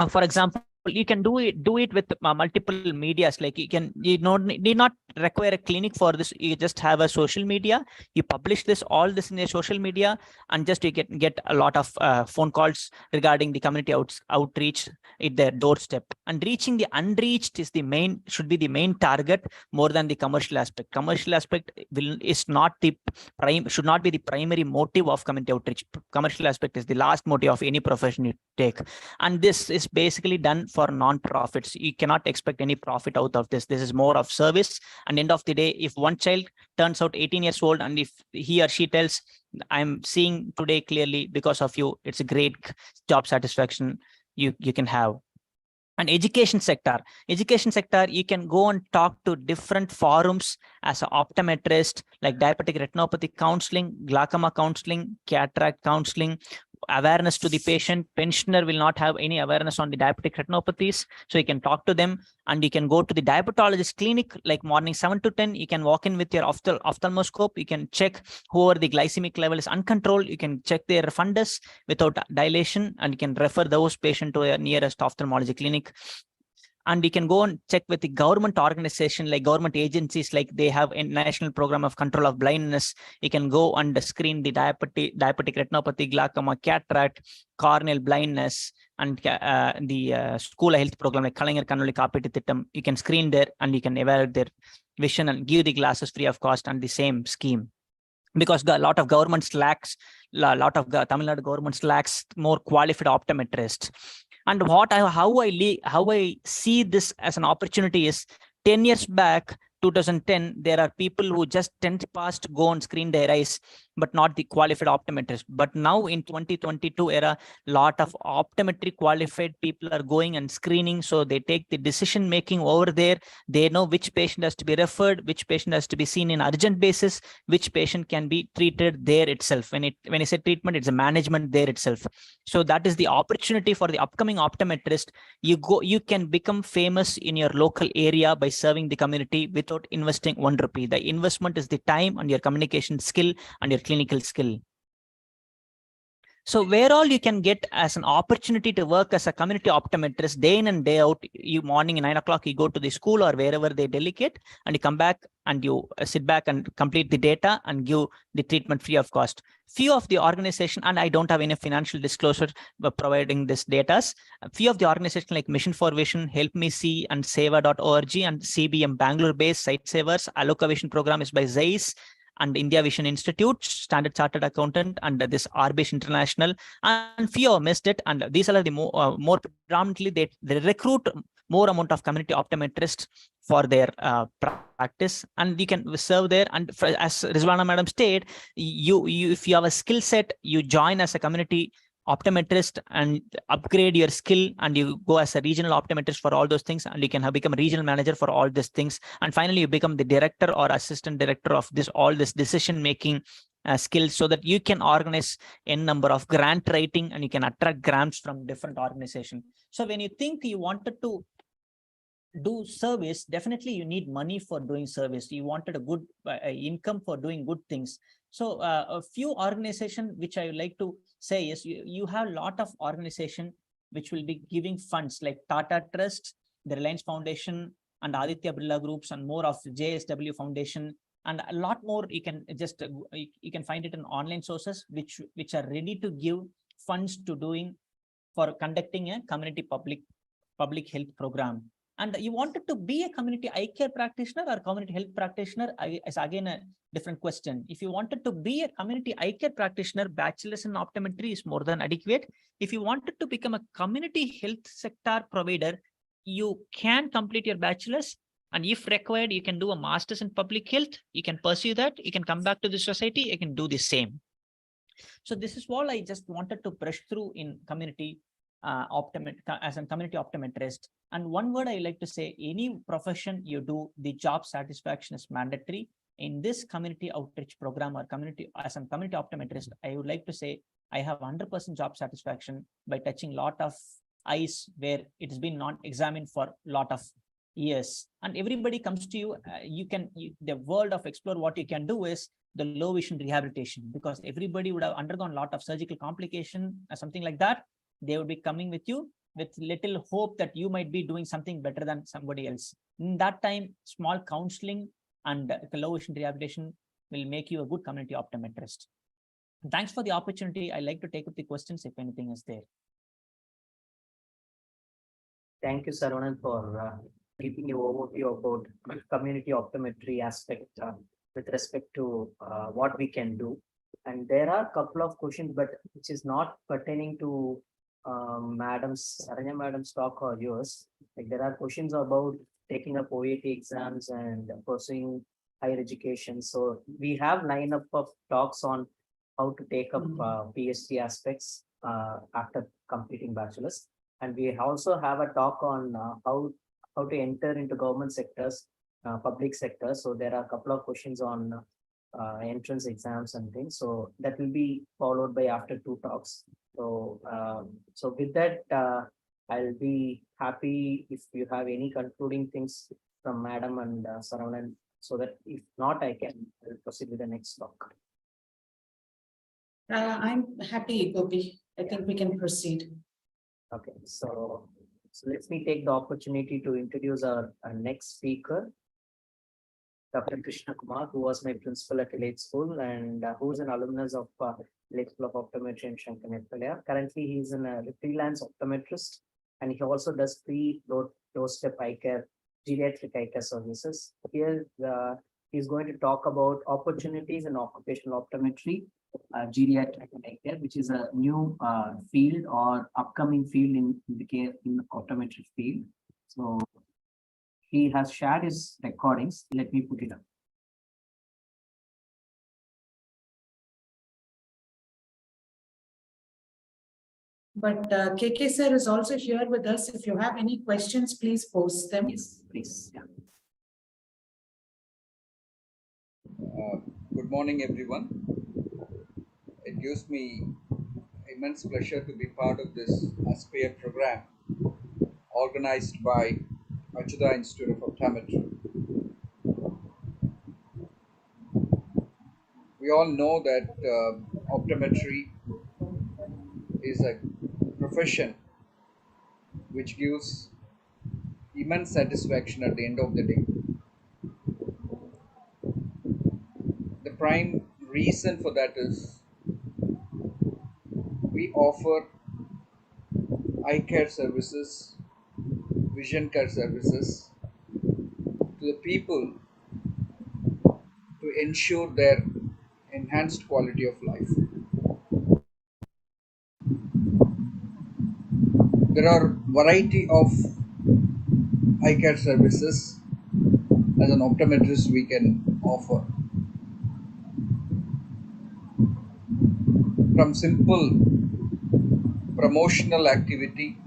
for example, you can do it with multiple medias. Like you need not require a clinic for this. You just have a social media. You publish all this in your social media, and just you get a lot of phone calls regarding the community outreach at their doorstep. And reaching the unreached is should be the main target more than the commercial aspect. Commercial aspect should not be the primary motive of community outreach. Commercial aspect is the last motive of any profession you take. And this is basically done for non-profits. You cannot expect any profit out of this. This is more of service. And end of the day, if one child turns out 18 years old and if he or she tells, I'm seeing today clearly because of you, it's a great job satisfaction you can have. And education sector, you can go and talk to different forums as an optometrist, like diabetic retinopathy counseling, glaucoma counseling, cataract counseling, awareness to the patient. Pensioner will not have any awareness on the diabetic retinopathies, so you can talk to them. And you can go to the diabetologist clinic, like morning 7 to 10. You can walk in with your ophthalmoscope. You can check whoever the glycemic level is uncontrolled. You can check their fundus without dilation, and you can refer those patients to your nearest ophthalmology clinic. And you can go and check with the government organization, like government agencies, like they have a national program of control of blindness. You can go and screen the diabetic retinopathy, glaucoma, cataract, corneal blindness, and the school health program like Kalanger Kannuli Kaapittu Thittam. You can screen there and you can evaluate their vision and give the glasses free of cost on the same scheme. Because a lot of governments lacks, Tamil Nadu governments lacks more qualified optometrists. And how I see this as an opportunity is 10 years back, 2010, there are people who just 10th past go and screen their eyes, but not the qualified optometrist. But now in 2022 era, lot of optometry qualified people are going and screening. So they take the decision making over there. They know which patient has to be referred, which patient has to be seen in urgent basis, which patient can be treated there itself. When I say treatment, it's a management there itself. So that is the opportunity for the upcoming optometrist. You can become famous in your local area by serving the community without investing 1 rupee. The investment is the time and your communication skill and your clinical skill. So where all you can get as an opportunity to work as a community optometrist day in and day out. You morning at 9 o'clock, you go to the school or wherever they delegate, and you come back and you sit back and complete the data and give the treatment free of cost. Few of the organization, and I don't have any financial disclosure providing this data. Few of the organization like Mission for Vision, Help Me See, and Seva.org, and CBM Bangalore-based Sight Savers. Aloka Vision program is by Zeiss and India Vision Institute, Standard Chartered Accountant, and this RBIsh International. And few missed it. And these are the more predominantly they recruit more amount of community optometrists for their practice, and you can serve there. And as Rizwana Madam stated, if you have a skill set, you join as a community optometrist and upgrade your skill, and you go as a regional optometrist for all those things, and you can become a regional manager for all these things. And finally, you become the director or assistant director of all this decision making skills, so that you can organize n number of grant writing and you can attract grants from different organizations. So when you think you wanted to do service, definitely you need money for doing service. You wanted a good income for doing good things. So a few organizations which I would like to say is you have a lot of organization which will be giving funds like Tata Trust, the Reliance Foundation, and Aditya Birla Groups, and more of JSW Foundation, and a lot more. You can just you can find it in online sources which are ready to give funds to doing for conducting a community public health program. And you wanted to be a community eye care practitioner or community health practitioner is again a different question. If you wanted to be a community eye care practitioner, bachelor's in optometry is more than adequate. If you wanted to become a community health sector provider, you can complete your bachelor's, and if required, you can do a master's in public health. You can pursue that. You can come back to the society. You can do the same. So this is all I just wanted to brush through in community as a community optometrist. And one word I like to say, any profession you do, the job satisfaction is mandatory. In this community outreach program or community, as a community optometrist, I would like to say I have 100% job satisfaction by touching lot of eyes where it has been not examined for a lot of years. And everybody comes to you, the world of explore what you can do is the low vision rehabilitation, because everybody would have undergone a lot of surgical complication or something like that. They would be coming with you with little hope that you might be doing something better than somebody else. In that time, small counseling and low vision rehabilitation will make you a good community optometrist. Thanks for the opportunity. I like to take up the questions if anything is there. Thank you, Saravanan, for giving you overview about community optometry aspect with respect to what we can do. And there are a couple of questions, but which is not pertaining to Saranya Madam's talk or yours. Like there are questions about taking up OAT exams and pursuing higher education. So we have lineup of talks on how to take up PhD aspects after completing bachelor's. And we also have a talk on how to enter into government sectors, public sector. So there are a couple of questions on entrance exams and things. So that will be followed by after 2 talks. So so with that, I'll be happy if you have any concluding things from Madam and Saravanan, so that if not, I'll proceed with the next talk. I'm happy, Gopi. I think we can proceed. Okay, so let me take the opportunity to introduce our next speaker, Dr. Krishna Kumar, who was my principal at Elite School and who is an alumnus of Elite School of Optometry in Shankanepalaya. Currently, he is a freelance optometrist, and he also does free doorstep eye care, geriatric eye care services. Here, he's going to talk about opportunities in occupational optometry, geriatric eye care, which is a new field or upcoming field in the optometry field. So he has shared his recordings. Let me put it up. But KK sir is also here with us. If you have any questions, please post them. Yes, please. Yeah. Good morning, everyone. It gives me immense pleasure to be part of this Aspire program organized by Acchutha Institute of Optometry. We all know that optometry is a profession which gives immense satisfaction at the end of the day. The prime reason for that is we offer eye care services, vision care services to the people to ensure their enhanced quality of life. There are variety of eye care services as an optometrist we can offer. From simple promotional activity,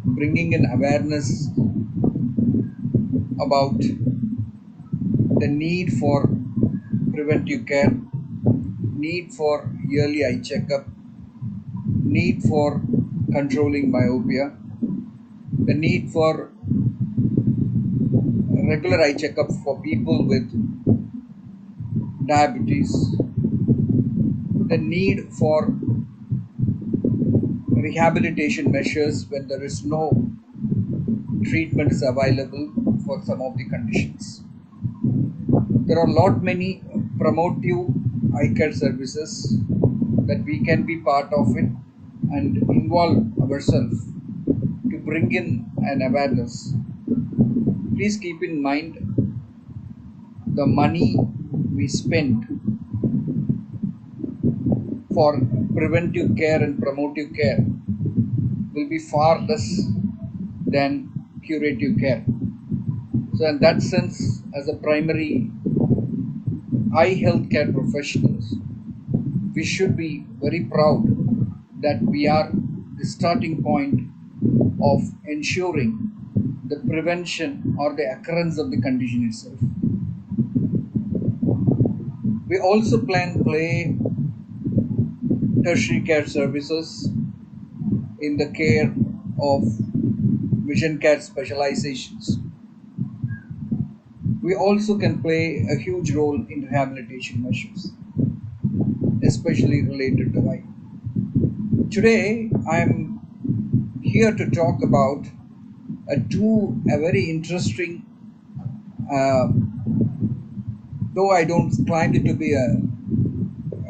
bringing in awareness about the need for preventive care, need for yearly eye checkup, need for controlling myopia, the need for regular eye checkup for people with diabetes, the need for rehabilitation measures when there is no treatments available for some of the conditions. There are many promotive eye care services that we can be part of it and involve ourselves to bring in an awareness please keep in mind the money we spend for preventive care and promotive care will be far less than curative care. So in that sense, as a primary eye health care professionals, we should be very proud that we are the starting point of ensuring the prevention or the occurrence of the condition itself. We also play tertiary care services in the care of vision care specializations. We also can play a huge role in rehabilitation measures, especially related to eye. Today, I'm here to talk about a very interesting, though I don't claim it to be a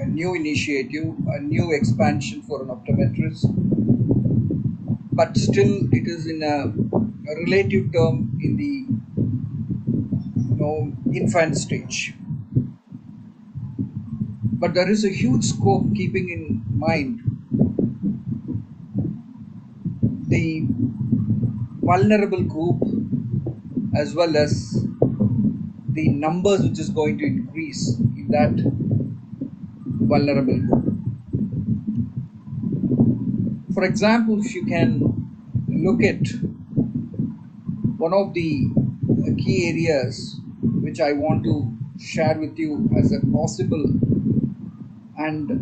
new initiative, a new expansion for an optometrist, but still it is in a relative term in the infant stage. But there is a huge scope keeping in mind the vulnerable group as well as the numbers which is going to increase in that vulnerable group. For example, if you can look at one of the key areas which I want to share with you as a possible and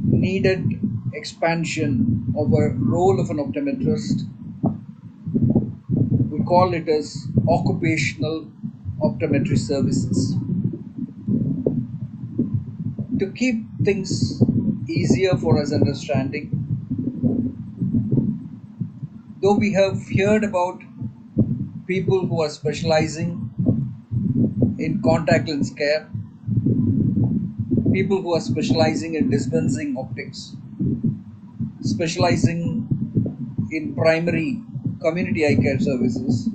needed expansion of a role of an optometrist, we call it as occupational optometry services. To keep things easier for us understanding, though we have heard about people who are specializing in contact lens care, people who are specializing in dispensing optics, specializing in primary community eye care services,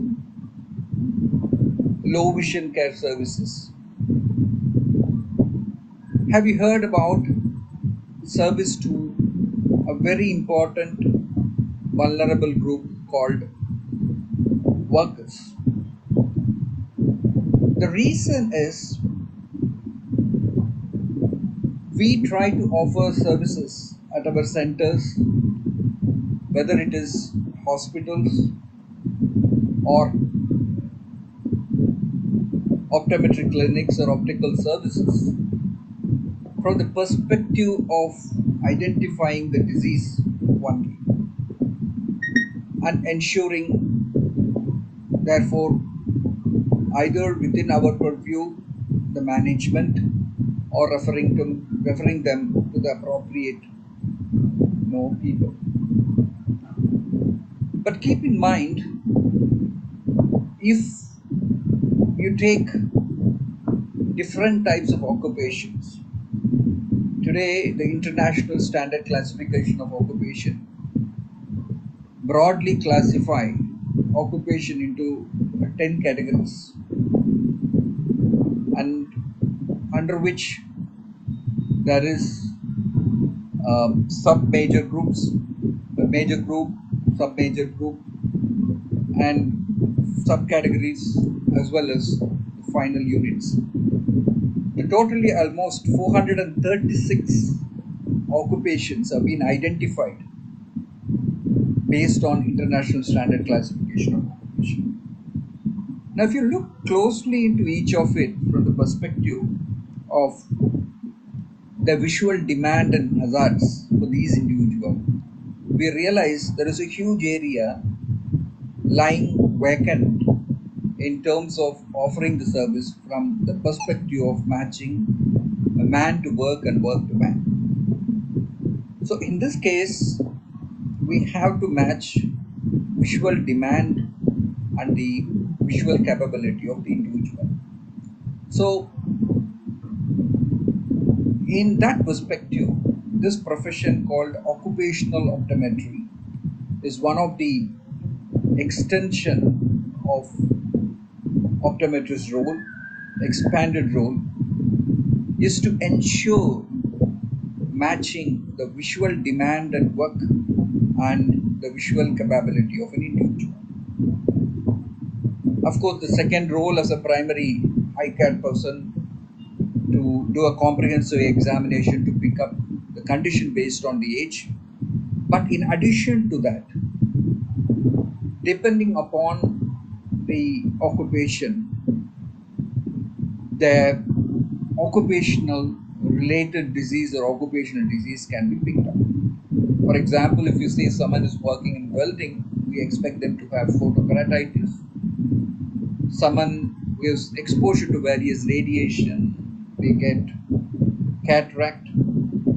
low vision care services. Have you heard about service to a very important vulnerable group called workers? The reason is we try to offer services at our centers, whether it is hospitals or optometry clinics or optical services, from the perspective of identifying the disease only and ensuring, therefore, either within our purview, the management, or referring them to the appropriate people. But keep in mind, if you take different types of occupations, today the International Standard Classification of Occupation broadly classify occupation into 10 categories, and under which there is sub-major groups, the major group, sub-major group, and subcategories, as well as the final units. The totally almost 436 occupations have been identified based on International Standard Classification of Occupation. Now, if you look closely into each of it from the perspective of the visual demand and hazards for these individuals, we realize there is a huge area lying vacant in terms of offering the service from the perspective of matching a man to work and work to man. So in this case, we have to match visual demand and the visual capability of the individual. So in that perspective, this profession called occupational optometry is one of the extension of optometrist role, expanded role, is to ensure matching the visual demand at work and the visual capability of an individual. Of course, the second role as a primary eye care person to do a comprehensive examination to pick up the condition based on the age. But in addition to that, depending upon the occupation, the occupational related disease or occupational disease can be picked up. For example, if you say someone is working in welding, we expect them to have photokeratitis. Someone who has exposure to various radiation, they get cataract.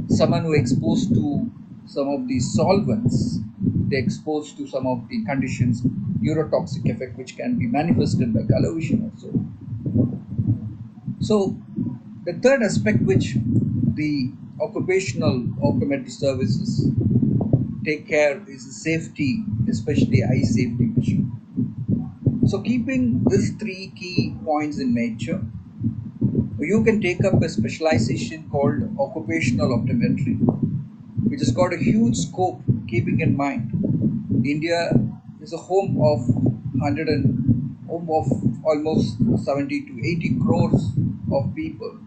Someone who is exposed to some of these solvents, they're exposed to some of the conditions, neurotoxic effect, which can be manifested by color vision also. So the third aspect which the occupational optometry services take care is the safety, especially eye safety measure. So keeping these three key points in nature, you can take up a specialization called occupational optometry, which has got a huge scope, keeping in mind India is a home of almost 70 to 80 crores of people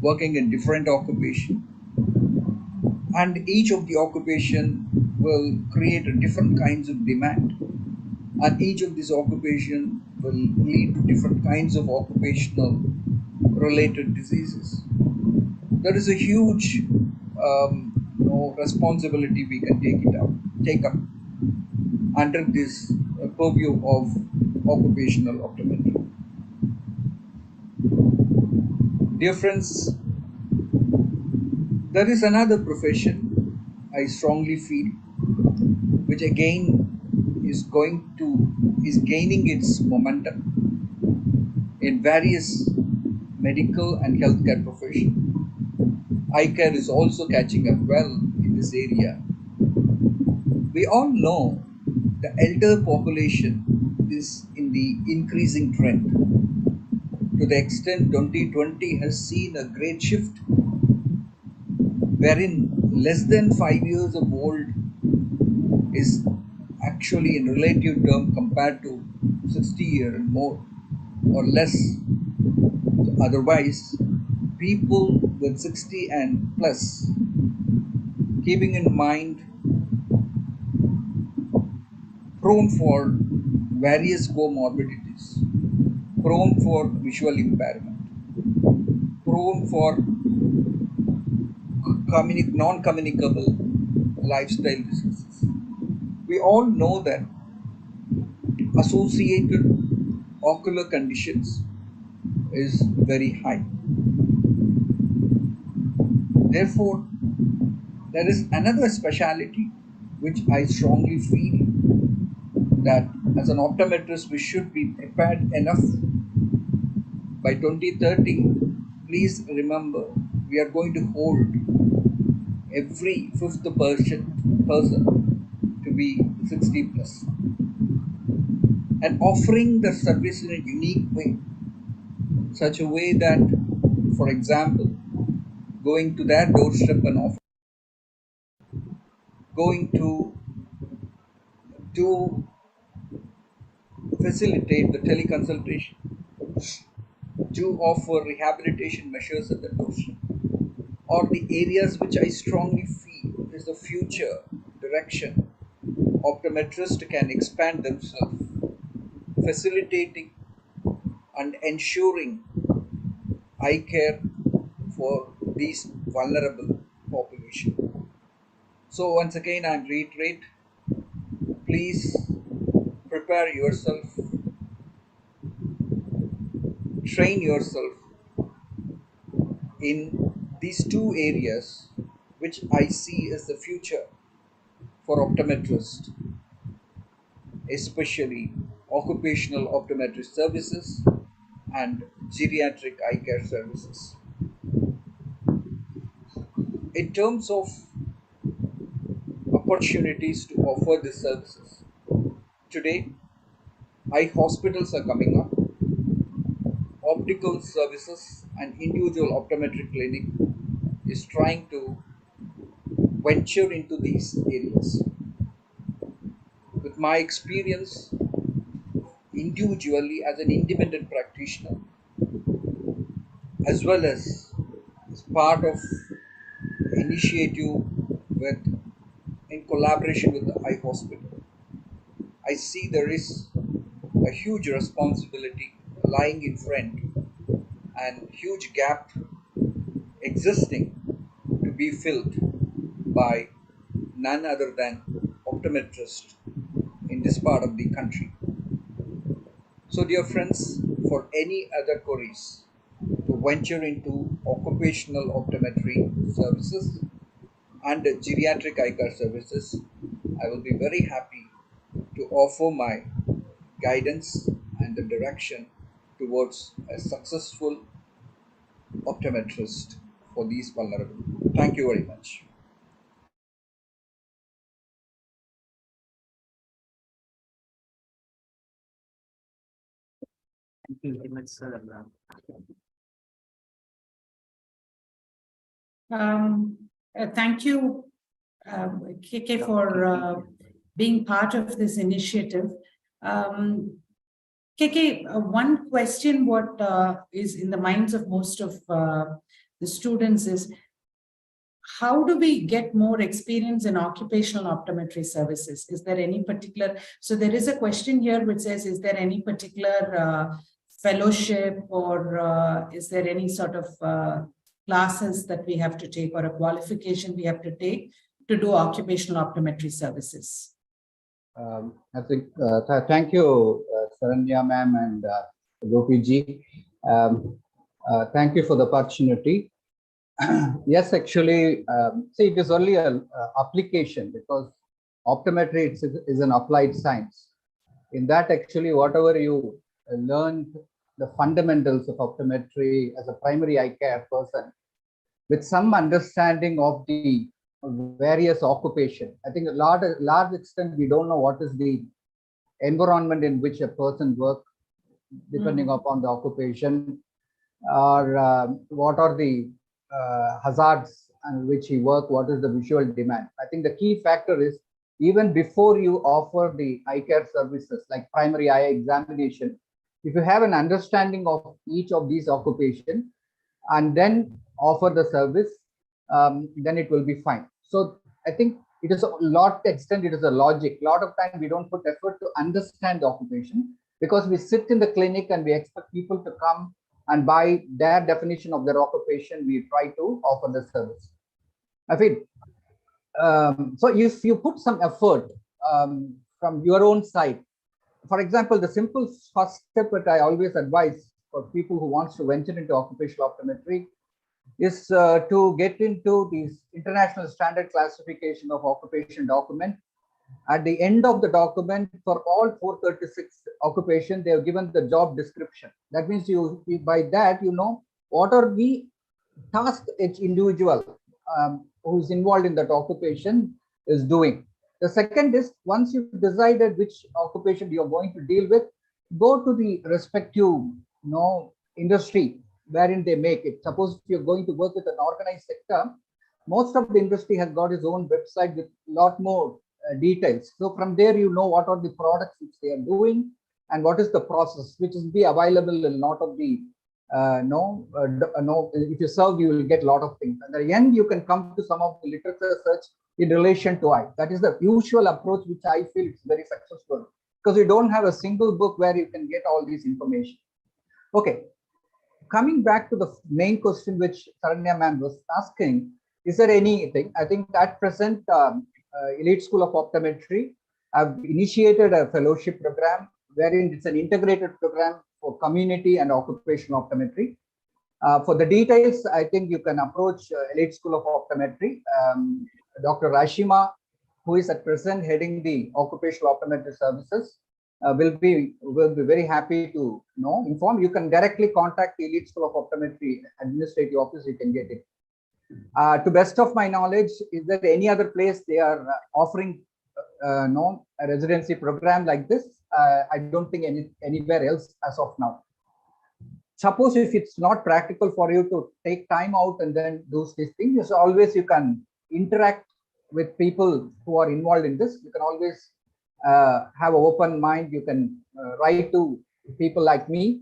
working in different occupations, and each of the occupation will create a different kinds of demand, and each of these occupation will lead to different kinds of occupational related diseases. There is a huge responsibility we can take up under this purview of occupational optometry. Dear friends, there is another profession I strongly feel, which again is gaining its momentum in various medical and healthcare professions. Eye care is also catching up well in this area. We all know the elder population is in the increasing trend. To the extent 2020 has seen a great shift, wherein less than 5 years of old is actually in relative term compared to 60 years and more or less. So otherwise, people with 60 and plus, keeping in mind prone for various comorbidities, prone for visual impairment, prone for non-communicable lifestyle diseases. We all know that associated ocular conditions is very high. Therefore, there is another specialty which I strongly feel that as an optometrist we should be prepared enough. By 2030, please remember, we are going to hold every fifth person to be 60 plus, and offering the service in a unique way, such a way that, for example, going to their doorstep and offer, going to facilitate the teleconsultation, to offer rehabilitation measures at the doorstep, or the areas which I strongly feel is the future direction. Optometrists can expand themselves, facilitating and ensuring eye care for these vulnerable population. So once again, I reiterate, please prepare yourself, train yourself in these two areas which I see as the future for optometrists, especially occupational optometry services and geriatric eye care services. In terms of opportunities to offer these services, today eye hospitals are coming up, optical services and individual optometry clinic is trying to venture into these areas. With my experience individually as an independent practitioner, as well as part of initiative with in collaboration with the eye hospital, I see there is a huge responsibility lying in front and huge gap existing to be filled by none other than optometrists in this part of the country. So, dear friends, for any other queries to venture into occupational optometry services and geriatric eye care services, I will be very happy to offer my guidance and the direction towards a successful optometrist for these vulnerable. Thank you very much. Thank you very much, sir. Thank you, KK, for being part of this initiative. KK, one question what is in the minds of most of the students is, how do we get more experience in occupational optometry services? Is there any particular, so there is a question here which says, is there any particular fellowship or is there any sort of classes that we have to take or a qualification we have to take to do occupational optometry services? I think, thank you, Saranya ma'am and Gopi ji. Thank you for the opportunity. Yes, actually, see, it is only an application because optometry is an applied science. In that, actually, whatever you learn, the fundamentals of optometry as a primary eye care person, with some understanding of the various occupation. I think a large extent, we don't know what is the environment in which a person works, depending upon the occupation, or what are the hazards on which he work, what is the visual demand. I think the key factor is, even before you offer the eye care services like primary eye examination, if you have an understanding of each of these occupations and then offer the service, then it will be fine. So I think it is a lot extent, it is a logic. A lot of time we don't put effort to understand the occupation because we sit in the clinic and we expect people to come and by their definition of their occupation, we try to offer the service. I think, so if you put some effort from your own side, for example, the simple first step that I always advise for people who wants to venture into occupational optometry is to get into these international standard classification of occupation document. At the end of the document, for all 436 occupation, they have given the job description. That means you by that, you know, what are the tasks each individual who is involved in that occupation is doing. The second is, once you've decided which occupation you're going to deal with, go to the respective industry wherein they make it. Suppose if you're going to work with an organized sector, most of the industry has got its own website with a lot more details. So from there, you know what are the products which they are doing and what is the process, which will be available in a lot of the, if you serve, you will get a lot of things. At the end, you can come to some of the literature search in relation to eye. That is the usual approach, which I feel is very successful because you don't have a single book where you can get all this information. Okay. Coming back to the main question which Saranya ma'am was asking, is there anything? I think at present, Elite School of Optometry have initiated a fellowship program wherein it's an integrated program for community and occupational optometry. For the details, I think you can approach Elite School of Optometry. Dr. Rashima, who is at present heading the occupational optometry services, will be very happy to inform. You can directly contact the Elite School of Optometry administrative office. You can get it. To best of my knowledge, is there any other place they are offering a residency program like this? I don't think anywhere else as of now. suppose if it's not practical for you to take time out and then do these things, so always you can interact with people who are involved in this. You can always have an open mind. You can write to people like me.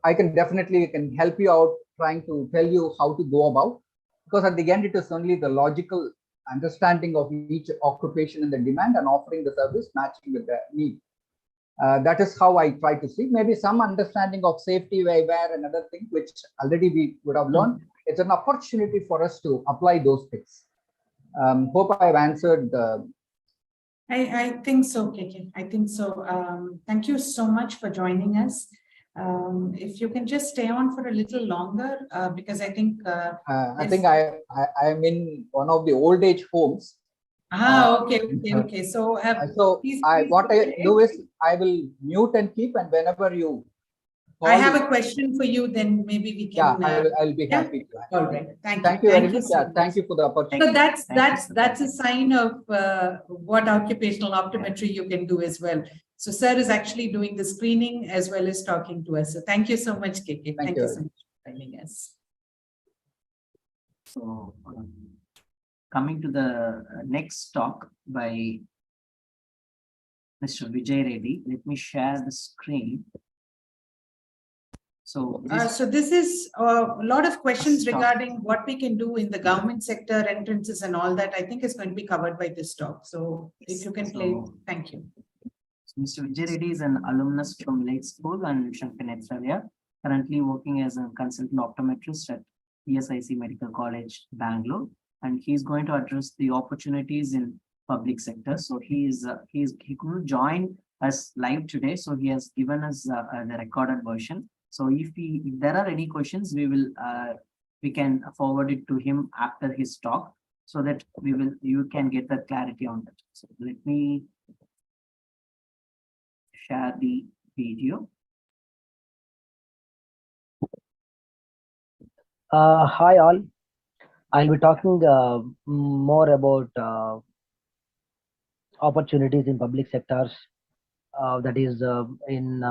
I can definitely help you out, trying to tell you how to go about, because at the end it is only the logical understanding of each occupation and the demand and offering the service matching with the need. That is how I try to see. Maybe some understanding of safety wear and other things which already we would have learned. It's an opportunity for us to apply those things. Hope I've answered. I think so, KK. I think so. Thank you so much for joining us. If you can just stay on for a little longer, because I think I'm in one of the old age homes. Okay. So, what I do is I will mute and keep, and whenever you. I have a question for you. Then maybe we can. Yeah, I'll be happy to. All right. Thank you very much. So thank you for the opportunity. So that's a sign of what occupational optometry you can do as well. So sir is actually doing the screening as well as talking to us. So thank you so much, KK. Thank you so much for joining us. So coming to the next talk by Mr. Vijay Reddy, let me share the screen. So this is a lot of questions regarding what we can do in the government sector, entrances and all that, I think is going to be covered by this talk. So if you can play, thank you. So Mr. Vijay Reddy is an alumnus from Lake School and Shankanethralaya, currently working as a consultant optometrist at PSIC Medical College, Bangalore, and he's going to address the opportunities in public sector. So he couldn't join us live today, so he has given us the recorded version. So if there are any questions, we can forward it to him after his talk, so that you can get the clarity on that. So let me share the video. Hi all. I'll be talking more about opportunities in public sectors, that is in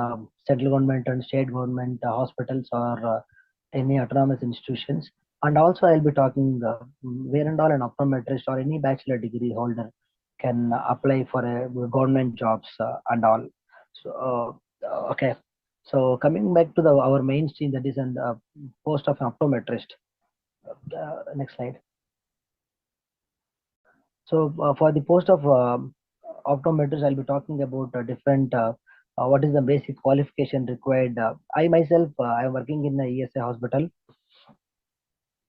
central government and state government hospitals or any autonomous institutions. And also I'll be talking where and all an optometrist or any bachelor degree holder can apply for a government jobs and all. So okay. So coming back to our mainstream, that is an post of an optometrist. Next slide. So for the post of optometrist, I'll be talking about different what is the basic qualification required. I myself I am working in the ESA hospital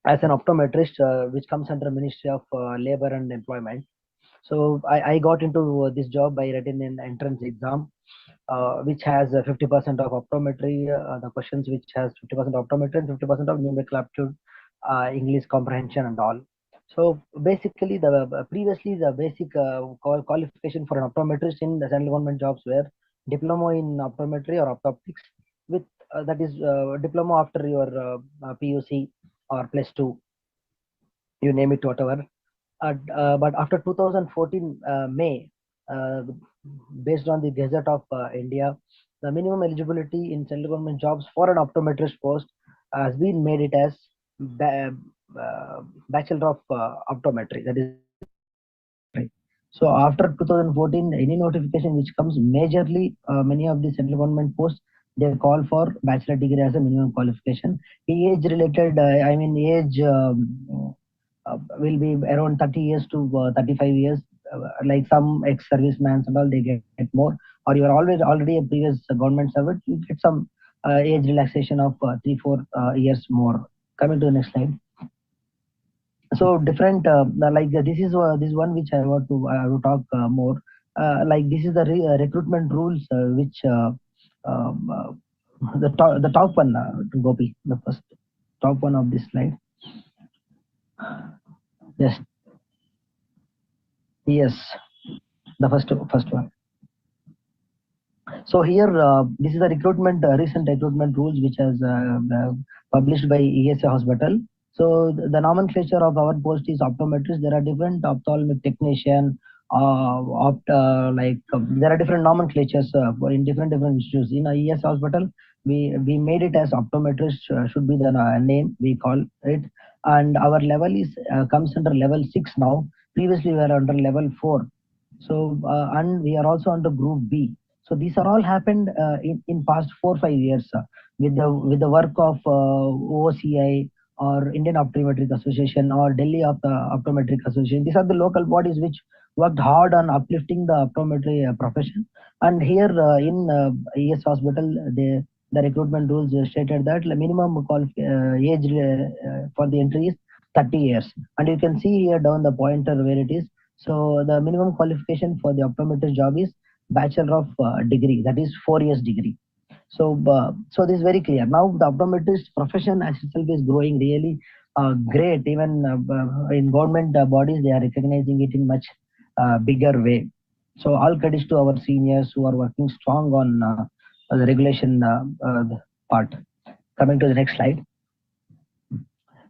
as an optometrist, which comes under Ministry of Labor and Employment. So I got into this job by writing an entrance exam, which has 50% of optometry, the questions which has 50% optometry and 50% of numerical aptitude, English comprehension and all. So basically, previously the basic qualification for an optometrist in the central government jobs were diploma in optometry or optooptics, with that is diploma after your PUC or +2, you name it, whatever. But after 2014 May, based on the Gazette of India, the minimum eligibility in central government jobs for an optometrist post has been made it as Bachelor of Optometry. That is right. So after 2014, any notification which comes, majorly many of the central government posts, they call for bachelor degree as a minimum qualification. Age related, I mean age will be around 30 years to 35 years. Like some ex-servicemen and all, they get more. Or you are already a previous government servant, you get some age relaxation of 3-4 years more. Coming to the next slide. So different like this is this one which I want to talk more. Like this is the recruitment rules which the top one, Gopi, the first top one of this slide. Yes. Yes, the first one. So here, this is the recruitment, recent recruitment rules which has published by ESA Hospital. So the nomenclature of our post is optometrist. There are different ophthalmic technician, there are different nomenclatures in different institutes. In a ES hospital, we made it as optometrist should be the name we call it, and our level is comes under level 6 now. Previously, we were under level 4. So and we are also under group B. So these are all happened in past 4-5 years with the work of OCI or Indian Optometric Association or Delhi Optometric Association. These are the local bodies which worked hard on uplifting the optometry profession. And here in ES hospital, the recruitment rules stated that the minimum age for the entry is 30 years. And you can see here down the pointer where it is. So the minimum qualification for the optometrist job is Bachelor of Degree, that is 4 years degree. So, so this is very clear. Now the optometrist profession as itself is growing really great. Even in government bodies, they are recognizing it in much bigger way. So all credits to our seniors who are working strong on the regulation part. Coming to the next slide.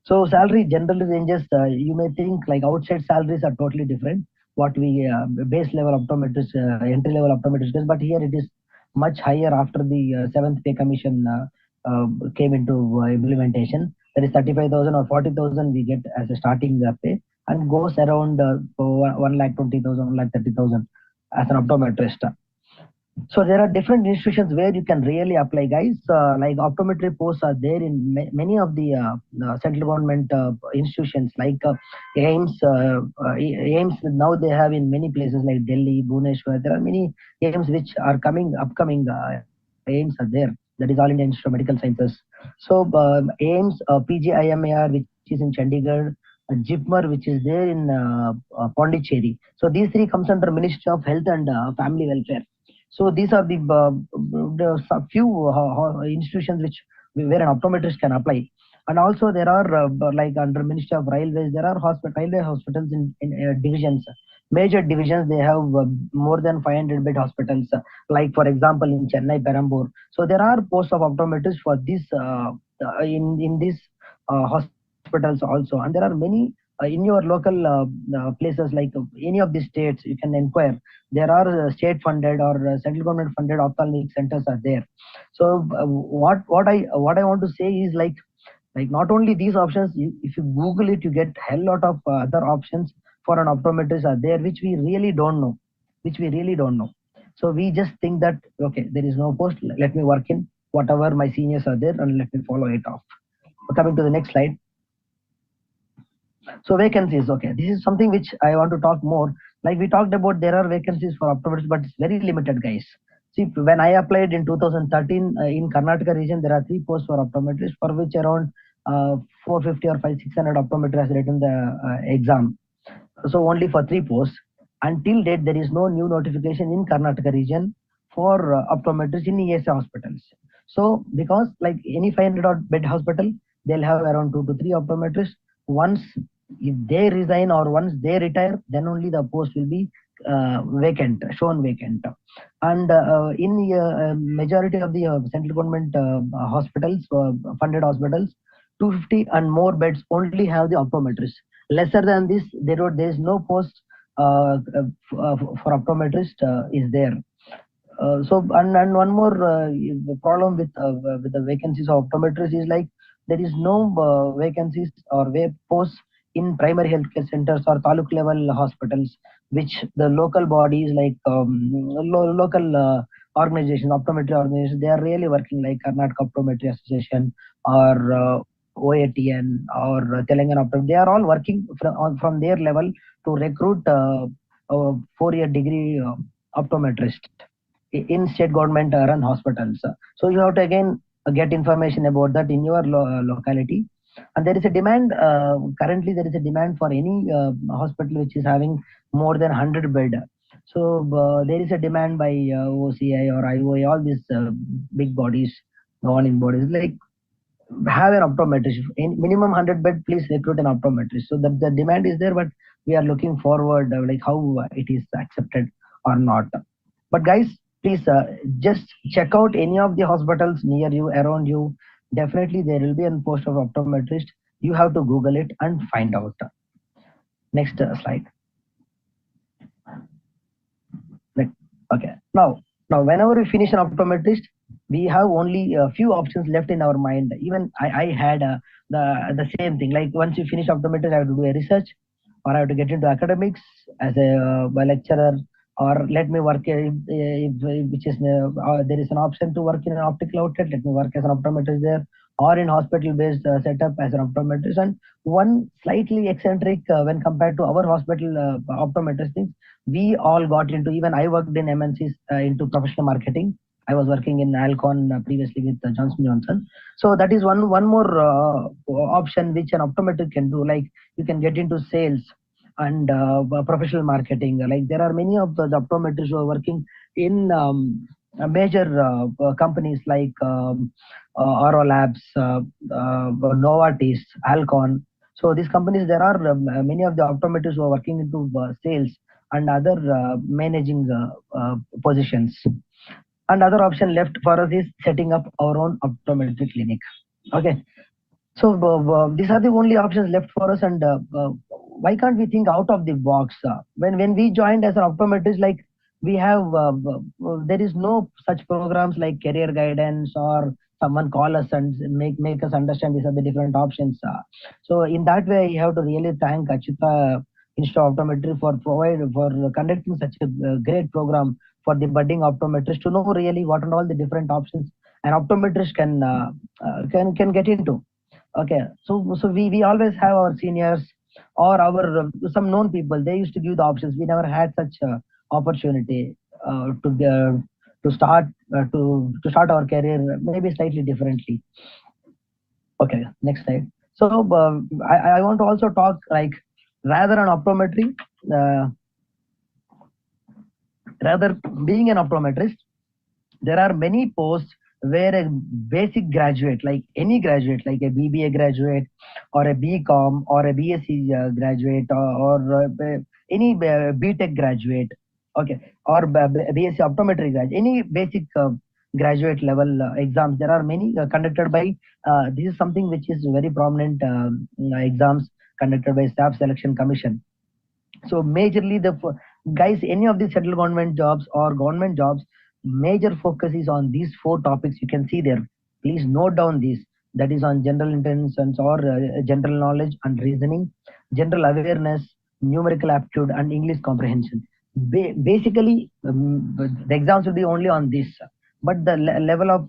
So salary generally ranges. You may think like outside salaries are totally different. What we base level optometrist, entry level optometrist is, but here it is much higher after the 7th pay commission came into implementation. That is 35,000 or 40,000 we get as a starting pay, and goes around 1,20,000, 1,30,000 as an optometrist. So there are different institutions where you can really apply, guys. Like optometry posts are there in many of the central government institutions, like AIMS. AIMS now they have in many places like Delhi, Bhubaneswar. There are many AIMS which are upcoming. AIMS are there. That is All India Institute of Medical Sciences. So AIMS, PGIMAR, which is in Chandigarh, JIPMER, which is there in Pondicherry. So these three comes under Ministry of Health and Family Welfare. So these are the few institutions where an optometrist can apply. And also there are like under Ministry of Railways, there are railway hospitals in divisions. Major divisions, they have more than 500 bed hospitals, like for example in Chennai, Perambur. So there are posts of optometrists for this in these hospitals also. And there are many in your local places, like any of the states, you can inquire. There are state funded or central government funded ophthalmic centers are there. So what I want to say is like not only these options, if you Google it, you get hell lot of other options for an optometrist are there, which we really don't know, So we just think that, okay, there is no post, let me work in whatever my seniors are there and let me follow it off. Coming to the next slide. So vacancies, okay, this is something which I want to talk more. Like we talked about, there are vacancies for optometrists, but it's very limited, guys. See, when I applied in 2013 in Karnataka region, there are 3 posts for optometrists, for which around 450 or 600 optometrists has written the exam. So only for 3 posts. Until date, there is no new notification in Karnataka region for optometrists in ESA hospitals. So because like any 500 odd bed hospital, they'll have around 2 to 3 optometrists. Once if they resign or once they retire, then only the post will be shown vacant. And in majority of the central government hospitals, funded hospitals, 250 and more beds only have the optometrists. Lesser than this, there is no post for optometrist is there. So and one more problem with the vacancies of optometrists is like there is no vacancies or posts in primary healthcare centers or taluk level hospitals, which the local bodies like local organizations, optometry organizations, they are really working, like Karnataka Optometry Association or OATN or Telangana Optometry. They are all working from their level to recruit a 4-year degree optometrist in state government run hospitals. So you have to again get information about that in your locality. And there is a demand, currently there is a demand for any hospital which is having more than 100 bed. So there is a demand by OCI or IOA, all these big bodies, governing bodies, like have an optometrist. In minimum 100 bed, please recruit an optometrist. So the demand is there, but we are looking forward like how it is accepted or not. But guys, please just check out any of the hospitals near you, around you. Definitely there will be a post of optometrist. You have to Google it and find out. Next slide. Now, whenever we finish an optometrist, we have only a few options left in our mind. Even I had the same thing. Like once you finish optometrist, I have to do a research, or I have to get into academics as a lecturer, or let me work which is there is an option to work in an optical outlet. Let me work as an optometrist there, or in hospital-based setup as an optometrist. And one slightly eccentric when compared to our hospital optometrist things, we all got into, even I worked in MNCs into professional marketing. I was working in Alcon previously with Johnson Johnson. So that is one more option which an optometrist can do. Like you can get into sales and professional marketing. Like there are many of the optometrists who are working in major companies like Oro Labs, Novartis, Alcon. So these companies, there are many of the optometrists who are working into sales and other managing positions. Another option left for us is setting up our own optometry clinic. Okay, so these are the only options left for us. And why can't we think out of the box? When we joined as an optometrist, like we have there is no such programs like career guidance or someone call us and make us understand these are the different options. So in that way, you have to really thank Acchutha Institute of Optometry for conducting such a great program for the budding optometrist to know really what are all the different options an optometrist can get into. Okay, so we always have our seniors or our some known people. They used to give the options. We never had such opportunity to start our career maybe slightly differently. Okay, next slide. So I want to also talk like rather an optometry, rather being an optometrist, there are many posts where a basic graduate, like any graduate, like a BBA graduate or a BCom or a BSc graduate or any BTech graduate, okay, or BSc optometry graduate, any basic graduate level exams, there are many conducted by, this is something which is very prominent exams conducted by Staff Selection Commission. So majorly the guys, any of the central government jobs or government jobs, major focus is on these 4 topics you can see there. Please note down these. That is on general intelligence or general knowledge and reasoning, general awareness, numerical aptitude, and English comprehension. Basically, the exams will be only on this, but the level of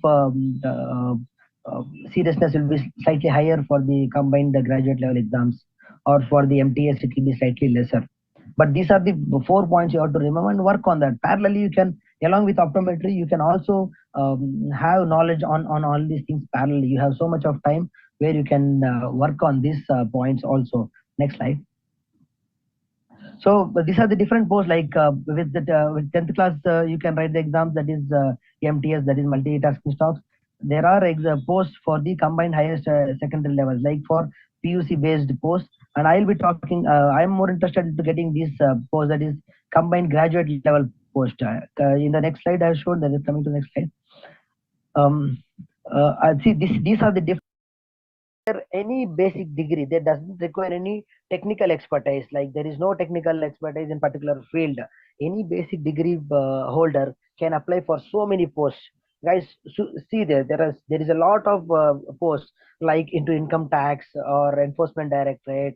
seriousness will be slightly higher for the combined graduate level exams, or for the MTS it will be slightly lesser. But these are the 4 points you have to remember and work on that. Parallelly, you can, along with optometry, you can also have knowledge on all these things parallelly. You have so much of time where you can work on these points also. Next slide. So these are the different posts, like with 10th class, you can write the exams, that is MTS, that is multitasking stocks. There are posts for the combined highest secondary levels, like for PUC based posts. And I'll be talking, I'm more interested into getting this post, that is combined graduate level post. In the next slide, I'll show that is coming to the next slide. See, these are the different. Any basic degree that doesn't require any technical expertise, like there is no technical expertise in particular field, any basic degree holder can apply for so many posts. Guys, see there is a lot of posts like into income tax or enforcement directorate.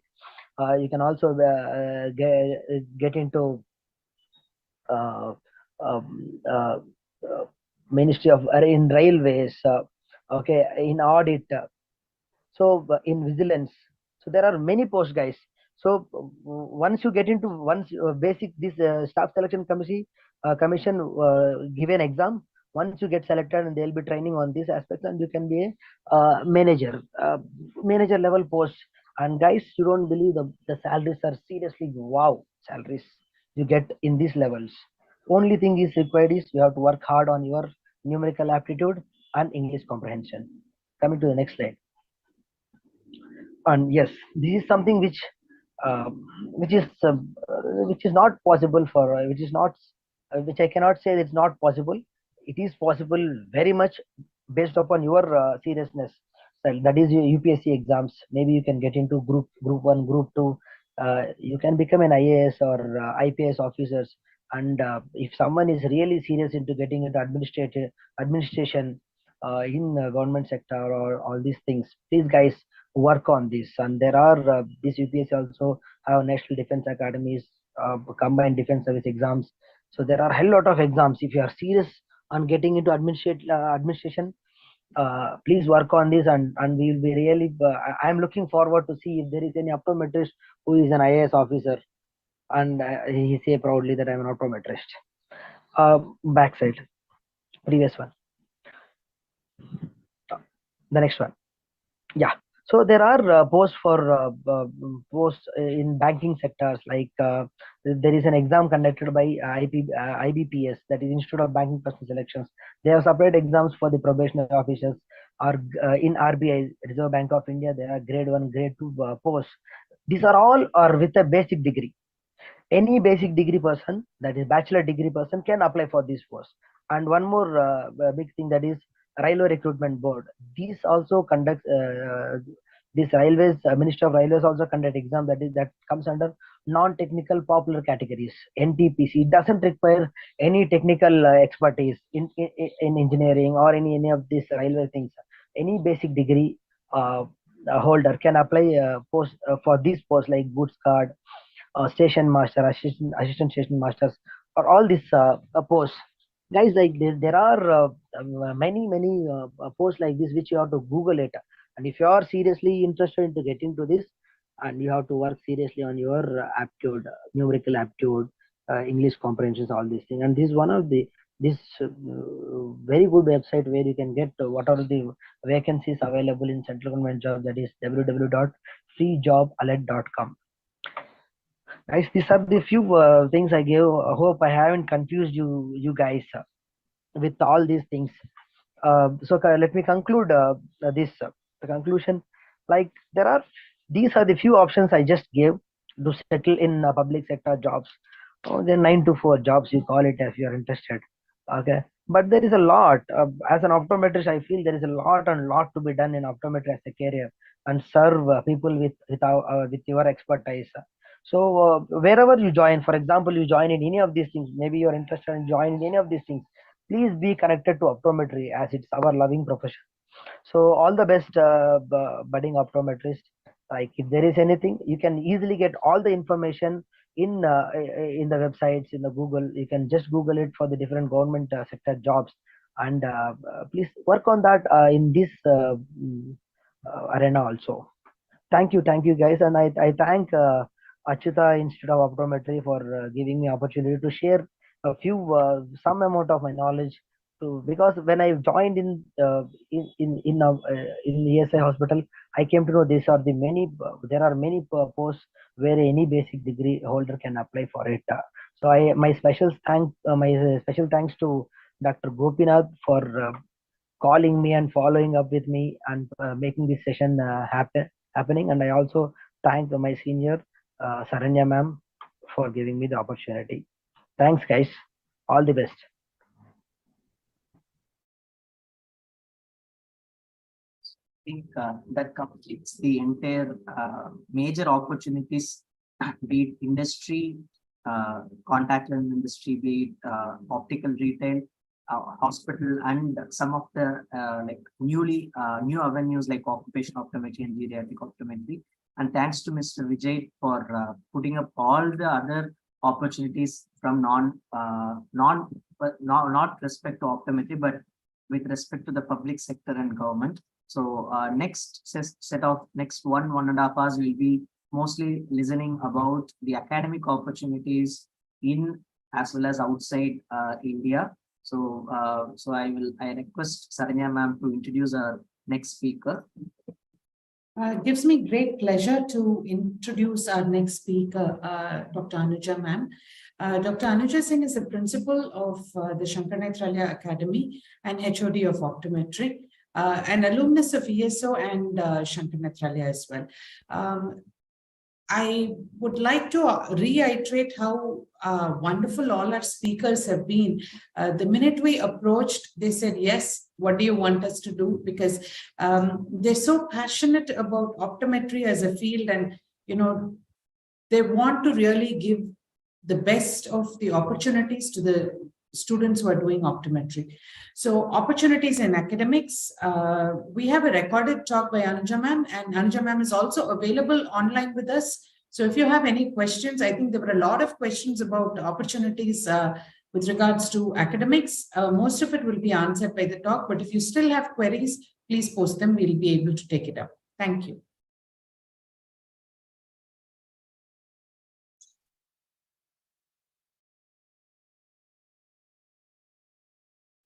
You can also get into Ministry of in railways, okay, in audit. So in vigilance, so there are many posts, guys. So once you get into basic this Staff Selection Commission give an exam, once you get selected, and they'll be training on these aspects, and you can be a manager level post. And guys, you don't believe the salaries are seriously wow salaries you get in these levels. Only thing is required is you have to work hard on your numerical aptitude and English comprehension. Coming to the next slide. And yes, this is something which is not possible for which I cannot say it's not possible. It is possible very much based upon your seriousness. That is your UPSC exams. Maybe you can get into group 1, group 2. You can become an IAS or IPS officers And if someone is really serious into getting into administration in government sector or all these things, please guys work on this. And there are these UPSC also have National Defense Academies, combined defense service exams. So there are a hell lot of exams. If you are serious on getting into administration, please work on this, and we will be really. I am looking forward to see if there is any optometrist who is an IAS officer, and he say proudly that I am an optometrist. Backside, previous one, the next one. Yeah. So there are posts for posts in banking sectors, like there is an exam conducted by IBPS, that is Institute of Banking Personnel Selections. They have separate exams for the probationary officers, or in RBI, Reserve Bank of India, there are grade 1, grade 2 posts. These are all are with a basic degree. Any basic degree person, that is bachelor degree person, can apply for this post. And one more big thing, that is Railway Recruitment Board. These also conducts this railways, Minister of Railways also conduct exam, that comes under non-technical popular categories, NTPC. It doesn't require any technical expertise in engineering or any of these railway things. Any basic degree holder can apply post for these posts, like goods card, station master, assistant station masters, or all these posts. Guys, like there are many posts like this which you have to Google it. And if you are seriously interested into getting to this, and you have to work seriously on your aptitude, numerical aptitude, English comprehensions, all these things. And this is one of the very good website where you can get what are the vacancies available in central government job, that is www.freejobalert.com. Guys, these are the few things I gave. I hope I haven't confused you guys with all these things. So let me conclude this. The conclusion, like these are the few options I just gave to settle in public sector jobs. They're 9 to 4 jobs, you call it, if you are interested. Okay, but there is a lot. As an optometrist, I feel there is a lot to be done in optometry as a career, and serve people with your expertise. So wherever you join, for example, you join in any of these things, maybe you're interested in joining any of these things, please be connected to optometry, as it's our loving profession. So all the best, budding optometrist. Like if there is anything, you can easily get all the information in the websites, in the Google. You can just Google it for the different government sector jobs, and please work on that in this arena also. Thank you guys, and I thank Acchutha Institute of Optometry for giving me opportunity to share a few some amount of my knowledge. Because when I joined in ESI hospital, I came to know there are many posts where any basic degree holder can apply for it. So my special thanks to Dr. Gopinath for calling me and following up with me and making this session happening. And I also thank my senior Saranya ma'am for giving me the opportunity. Thanks guys, all the best. I think that completes the entire major opportunities, be it industry, contact lens industry, be it optical retail, hospital, and some of the like new avenues like occupational optometry and geriatric optometry. And thanks to Mr. Vijay for putting up all the other opportunities from not respect to optometry, but with respect to the public sector and government. So next set of next 1.5 hours will be mostly listening about the academic opportunities in as well as outside India. So I request Saranya ma'am to introduce our next speaker. It gives me great pleasure to introduce our next speaker, Dr. Anuja ma'am. Dr. Anuja Singh is the principal of the Shankar Nethralaya Academy and HOD of Optometry, an alumnus of ESO and Shankar Nethralaya as well. I would like to reiterate how wonderful all our speakers have been. The minute we approached, they said, yes, what do you want us to do? Because they're so passionate about optometry as a field, and they want to really give the best of the opportunities to the students who are doing optometry. So opportunities in academics, we have a recorded talk by Anuja ma'am, and Anuja ma'am is also available online with us. So if you have any questions, I think there were a lot of questions about opportunities with regards to academics. Most of it will be answered by the talk, but if you still have queries, please post them. We'll be able to take it up. Thank you.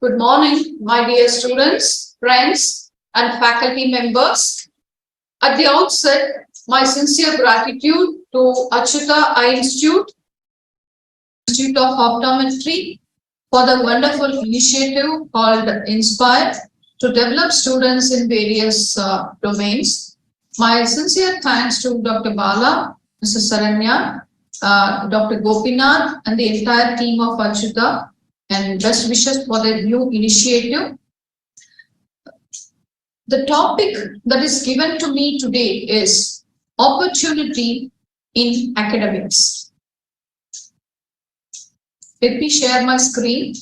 Good morning, my dear students, friends, and faculty members. At the outset, my sincere gratitude to Acchutha Eye Institute of Optometry for the wonderful initiative called Inspire to develop students in various domains. My sincere thanks to Dr. Bala, Mr. Saranya, Dr. Gopinath, and the entire team of Acchutha, and best wishes for their new initiative. The topic that is given to me today is opportunity in academics. Let me share my screen.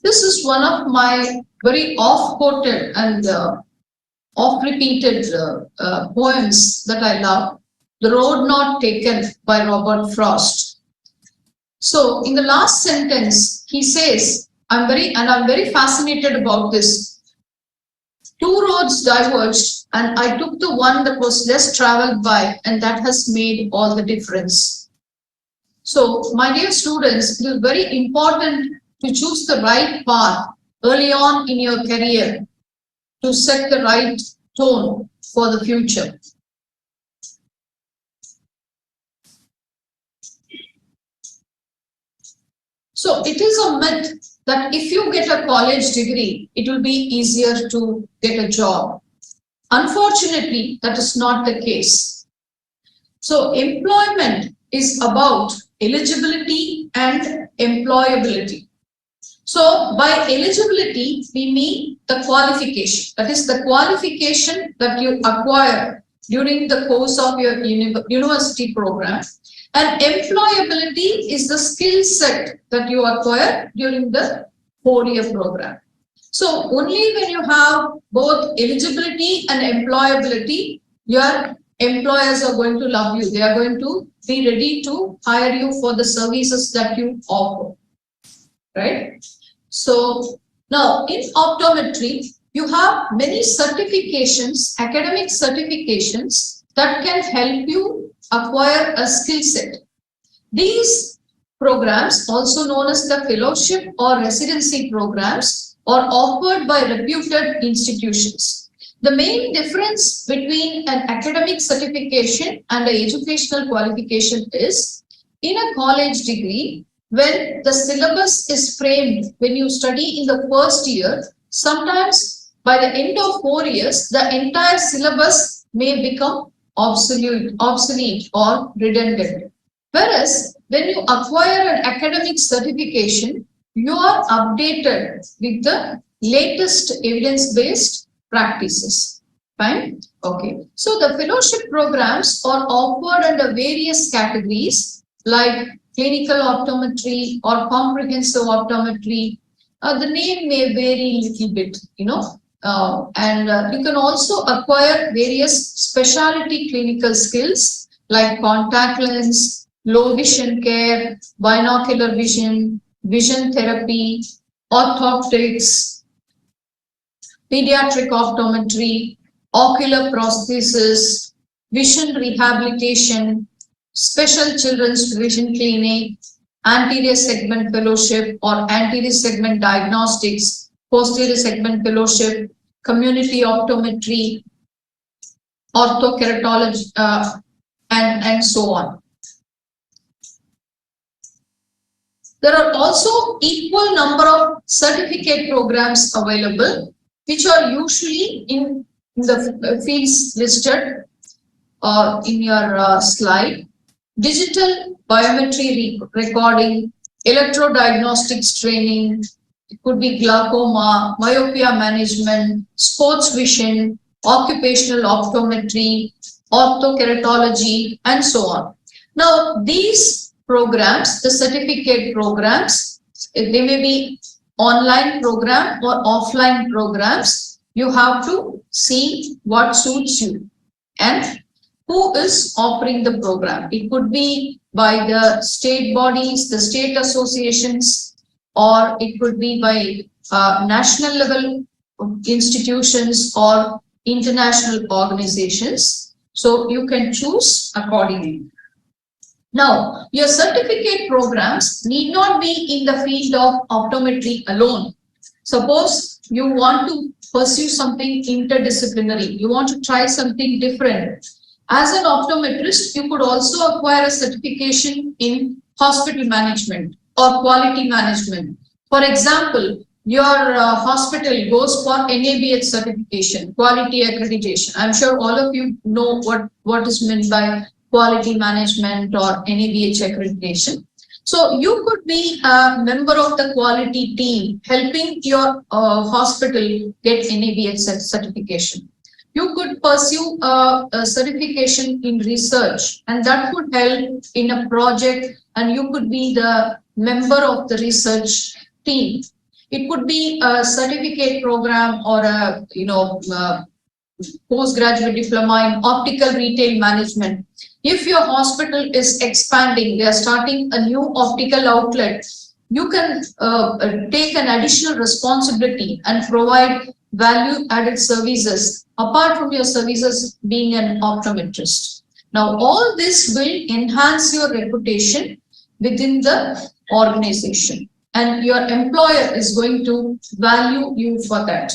This is one of my very oft-quoted and oft-repeated poems that I love, The Road Not Taken by Robert Frost. So in the last sentence, he says, I'm very fascinated about this. Two roads diverged and I took the one that was less traveled by, and that has made all the difference. So my dear students, it is very important to choose the right path early on in your career to set the right tone for the future. So it is a myth that if you get a college degree, it will be easier to get a job. Unfortunately, that is not the case. So employment is about eligibility and employability. So by eligibility, we mean the qualification. That is the qualification that you acquire during the course of your university program. And employability is the skill set that you acquire during the 4-year program. So only when you have both eligibility and employability, your employers are going to love you. They are going to be ready to hire you for the services that you offer, right? So now in optometry, you have many certifications, academic certifications that can help you acquire a skill set. These programs, also known as the fellowship or residency programs, are offered by reputed institutions. The main difference between an academic certification and an educational qualification is, in a college degree, when the syllabus is framed when you study in the first year, sometimes by the end of 4 years, the entire syllabus may become obsolete or redundant. Whereas when you acquire an academic certification, you are updated with the latest evidence-based practices. Fine? Okay. So the fellowship programs are offered under various categories like clinical optometry or comprehensive optometry. The name may vary a little bit, you know, and you can also acquire various specialty clinical skills like contact lens, low vision care, binocular vision, vision therapy, orthoptics, pediatric optometry, ocular prosthesis, vision rehabilitation, special children's vision clinic, anterior segment fellowship or anterior segment diagnostics, posterior segment fellowship, community optometry, orthokeratology, and so on. There are also equal number of certificate programs available, which are usually in the fields listed in your slide. digital biometry recording, electrodiagnostics training, it could be glaucoma, myopia management, sports vision, occupational optometry, orthokeratology, and so on. Now, these programs, the certificate programs, they may be online program or offline programs. You have to see what suits you and who is offering the program. It could be by the state bodies, the state associations, or it could be by national level institutions or international organizations. So you can choose accordingly. Now, your certificate programs need not be in the field of optometry alone. Suppose you want to pursue something interdisciplinary, you want to try something different. As an optometrist, you could also acquire a certification in hospital management or quality management. For example, your hospital goes for NABH certification, quality accreditation. I'm sure all of you know what is meant by quality management or NABH accreditation. So you could be a member of the quality team helping your hospital get NABH certification. You could pursue a certification in research, and that could help in a project, and you could be the member of the research team. It could be a certificate program or a postgraduate diploma in optical retail management. If your hospital is expanding, they are starting a new optical outlet, you can take an additional responsibility and provide value-added services apart from your services being an optometrist. Now, all this will enhance your reputation within the organization, and your employer is going to value you for that.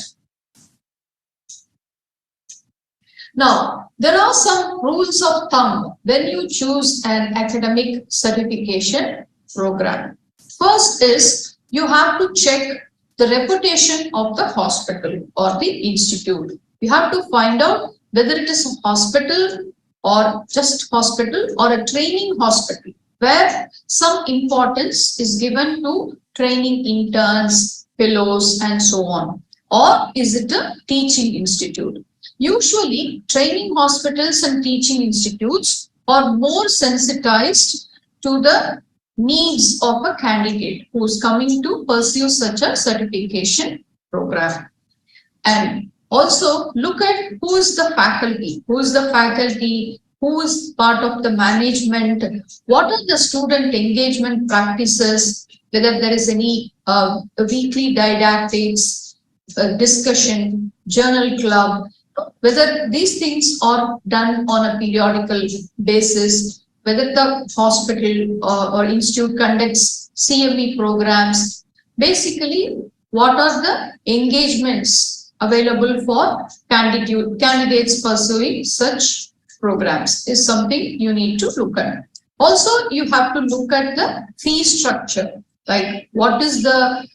Now, there are some rules of thumb when you choose an academic certification program. First is you have to check the reputation of the hospital or the institute. You have to find out whether it is a hospital or just hospital or a training hospital where some importance is given to training interns, fellows, and so on. Or is it a teaching institute? Usually, training hospitals and teaching institutes are more sensitized to the needs of a candidate who is coming to pursue such a certification program. And also look at who is the faculty, who is part of the management, what are the student engagement practices, whether there is any weekly didactics, discussion, journal club, whether these things are done on a periodical basis, whether the hospital or institute conducts CME programs. Basically, what are the engagements available for candidates pursuing such programs is something you need to look at. Also, you have to look at the fee structure, like what is the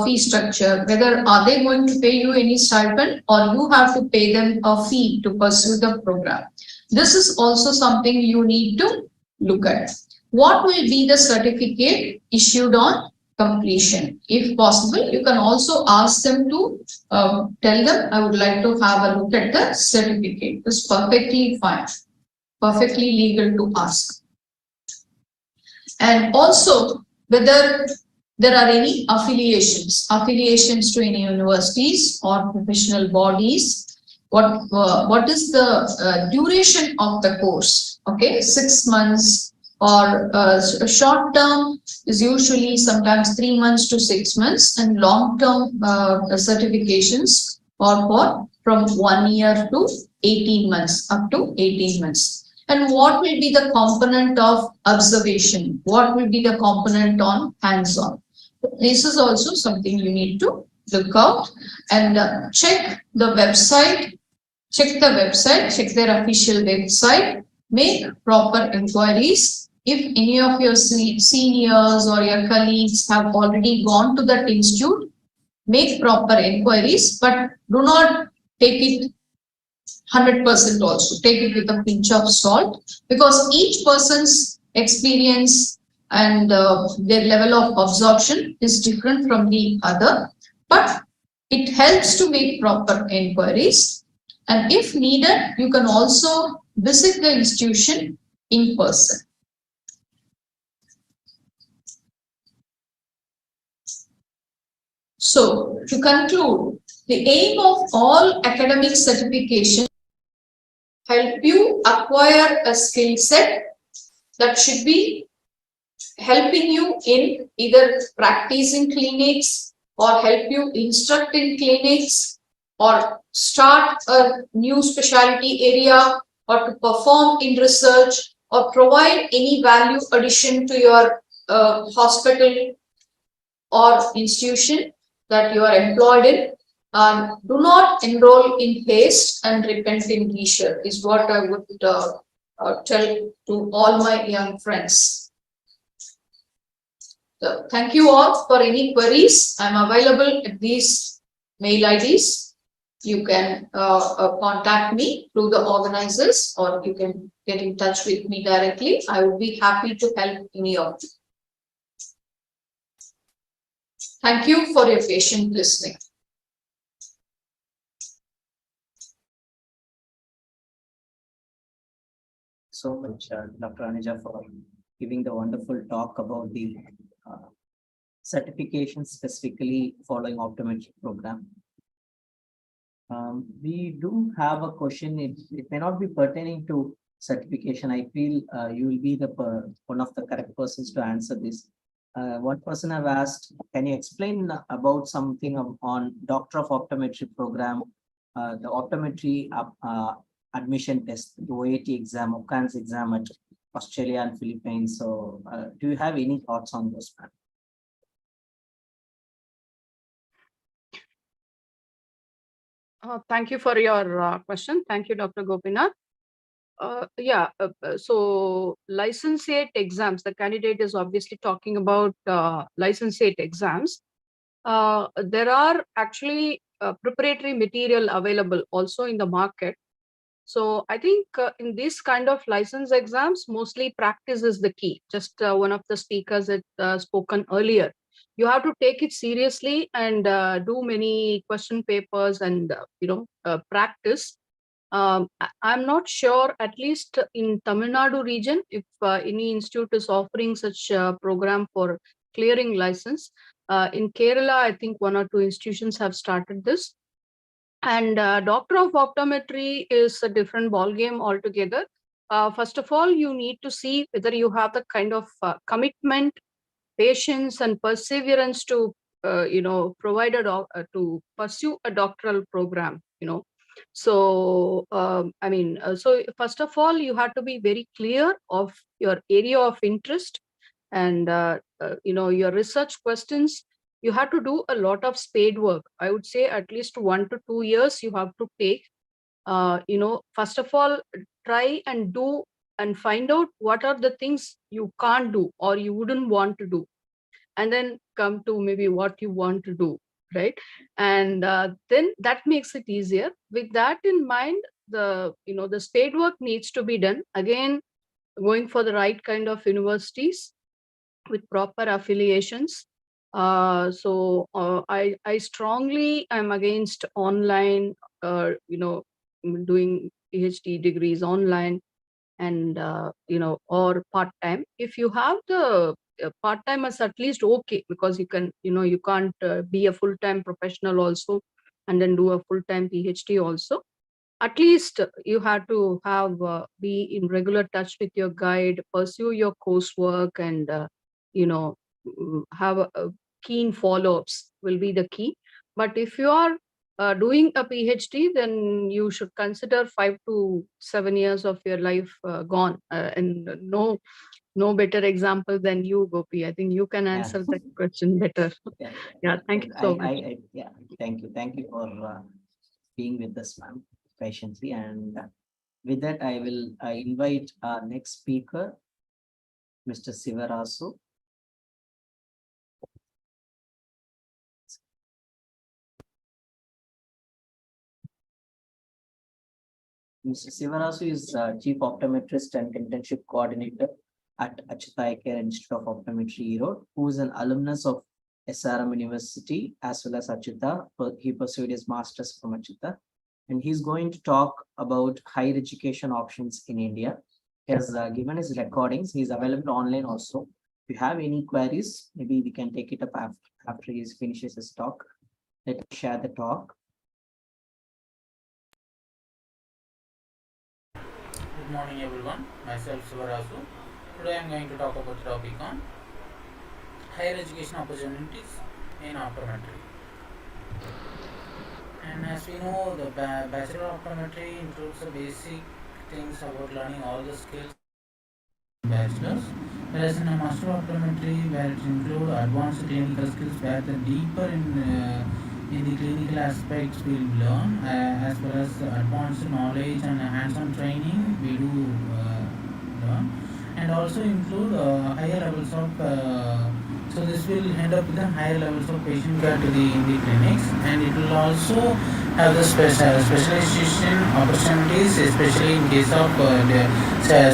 fee structure, whether are they going to pay you any stipend or you have to pay them a fee to pursue the program. This is also something you need to look at. What will be the certificate issued on completion? If possible, you can also ask them to tell them, I would like to have a look at the certificate. It's perfectly fine, perfectly legal to ask. And also whether there are any affiliations to any universities or professional bodies. What is the duration of the course? Okay, 6 months or a short term is usually sometimes 3 months to 6 months, and long term certifications are for from 1 year to 18 months, up to 18 months. And what will be the component of observation? What will be the component on hands-on? This is also something you need to look out and check the website, check their official website, make proper inquiries. If any of your seniors or your colleagues have already gone to that institute, make proper inquiries, but do not take it 100% also. Take it with a pinch of salt, because each person's experience and their level of absorption is different from the other, but it helps to make proper inquiries. And if needed, you can also visit the institution in person. So, to conclude, the aim of all academic certification help you acquire a skill set that should be helping you in either practice in clinics or help you instruct in clinics or start a new specialty area or to perform in research or provide any value addition to your hospital or institution that you are employed in. Do not enroll in haste and repent in leisure is what I would tell to all my young friends. So thank you all for any queries. I'm available at these mail IDs. You can contact me through the organizers or you can get in touch with me directly. I would be happy to help any of you. Thank you for your patient listening. So much, Dr. Anuja, for giving the wonderful talk about the certification specifically following optometry program. We do have a question. It may not be pertaining to certification. I feel you will be the one of the correct persons to answer this. One person have asked, can you explain about something on Doctor of Optometry program, the optometry admission test, the OAT exam, OCANS exam at Australia and Philippines. So do you have any thoughts on those, ma'am? Thank you for your question. Thank you, Dr. Gopinath. So licentiate exams, the candidate is obviously talking about licentiate exams. There are actually preparatory material available also in the market. So I think in this kind of license exams, mostly practice is the key. Just one of the speakers had spoken earlier. You have to take it seriously and do many question papers and practice. I'm not sure, at least in Tamil Nadu region, if any institute is offering such a program for clearing license. In Kerala, I think one or two institutions have started this. And Doctor of Optometry is a different ballgame altogether. First of all, you need to see whether you have the kind of commitment, patience, and perseverance to provide to pursue a doctoral program. So so first of all, you have to be very clear of your area of interest and your research questions. You have to do a lot of spade work. I would say at least 1 to 2 years you have to take. First of all, try and do and find out what are the things you can't do or you wouldn't want to do, and then come to maybe what you want to do, right? And then that makes it easier. With that in mind, the spade work needs to be done. Again, going for the right kind of universities with proper affiliations. I strongly am against online, doing PhD degrees online and, or part-time. If you have the part-time is at least okay, because you can, you can't be a full-time professional also and then do a full-time PhD also. At least you have to have be in regular touch with your guide, pursue your coursework, and have a keen follow-ups will be the key. But if you are doing a PhD, then you should consider 5 to 7 years of your life gone. And no better example than you, Gopi. I think you can answer that question better. Yeah, thank you so much. Thank you for being with us, ma'am, patiently. And with that, I will invite our next speaker, Mr. Sivarasu. Mr. Sivarasu is Chief Optometrist and Internship Coordinator at Acchutha Institute of Optometry, Erode, who is an alumnus of SRM University as well as Acchutha. He pursued his master's from Acchutha, and he's going to talk about higher education options in India. He has given his recordings. He's available online also. If you have any queries, maybe we can take it up after he finishes his talk. Let me share the talk. Good morning everyone, myself Sivarasu. Today I am going to talk about the topic on higher education opportunities in optometry. And as we know, the Bachelor of Optometry includes the basic things about learning all the skills bachelor's, whereas in a Master of Optometry where it includes advanced clinical skills where the deeper in the clinical aspects we learn, as well as advanced knowledge and hands-on training we do learn, and also include higher levels of so this will end up with the higher levels of patient care to in the clinics, and it will also have the specialization opportunities, especially in case of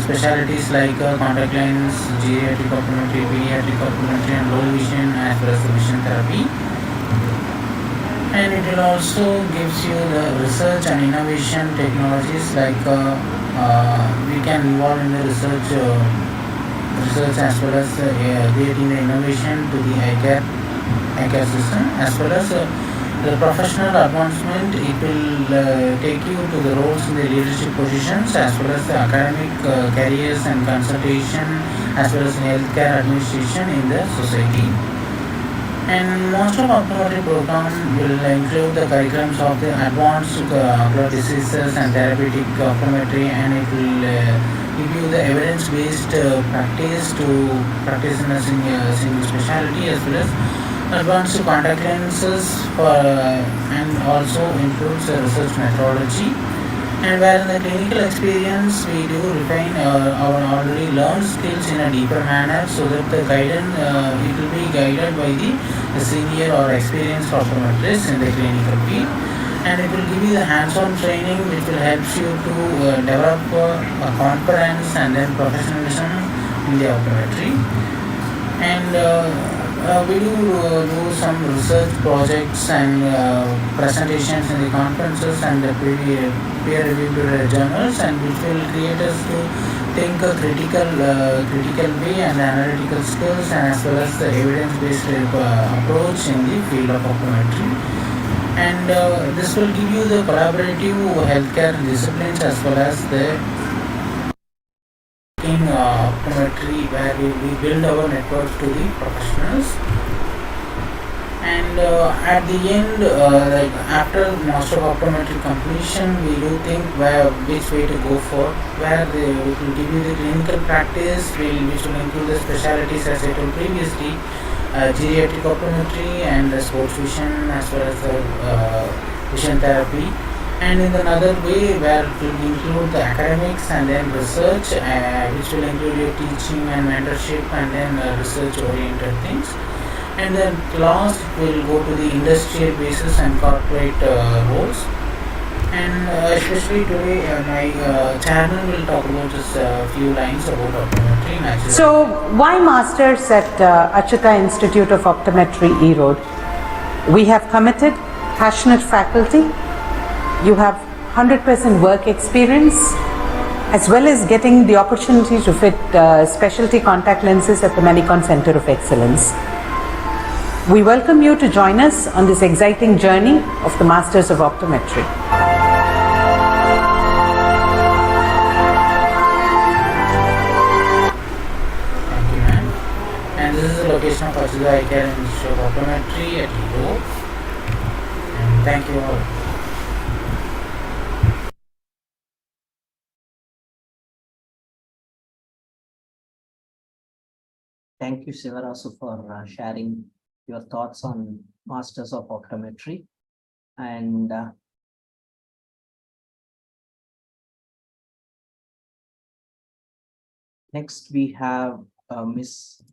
specialties like contact lens, geriatric optometry, pediatric optometry, and low vision as well as the vision therapy. And it will also gives you the research and innovation technologies like we can involve in the research as well as creating the innovation to the eye care system, as well as the professional advancement. It will take you to the roles in the leadership positions as well as the academic careers and consultation as well as healthcare administration in the society. And most of optometry program will include the curriculums of the advanced ocular diseases and therapeutic optometry, and it will give you the evidence-based practice to practice in a single specialty, as well as advanced contact lenses and also includes the research methodology. And where in the clinical experience we do refine our already learned skills in a deeper manner, so that the guidance it will be guided by the senior or experienced optometrist in the clinical field, and it will give you the hands-on training which will help you to develop confidence and then professionalism in the optometry. And we do some research projects and presentations in the conferences and the peer-reviewed journals, and which will create us to think a critical way and analytical skills, and as well as the evidence-based approach in the field of optometry. And this will give you the collaborative healthcare disciplines as well as the optometry, where we build our network to the professionals. And at the end, like after Master of Optometry completion, we do think which way to go for, where it will give you the clinical practice, which will include the specialties as I told previously, geriatric optometry and the sports vision as well as the vision therapy. And in another way where it will include the academics and then research, which will include your teaching and mentorship and then research oriented things. And then last it will go to the industrial basis and corporate roles. And especially today my chairman will talk about just a few lines about optometry. So why masters at Acchutha Institute of Optometry, Erode? We have committed, passionate faculty. You have 100% work experience, as well as getting the opportunity to fit specialty contact lenses at the Medicon Center of Excellence. We welcome you to join us on this exciting journey of the Masters of Optometry. Thank you, ma'am. And this is the location of Acchutha Institute of Optometry at Erode. And thank you all. Thank you, Sivarasu, for sharing your thoughts on Masters of Optometry. And next we have Miss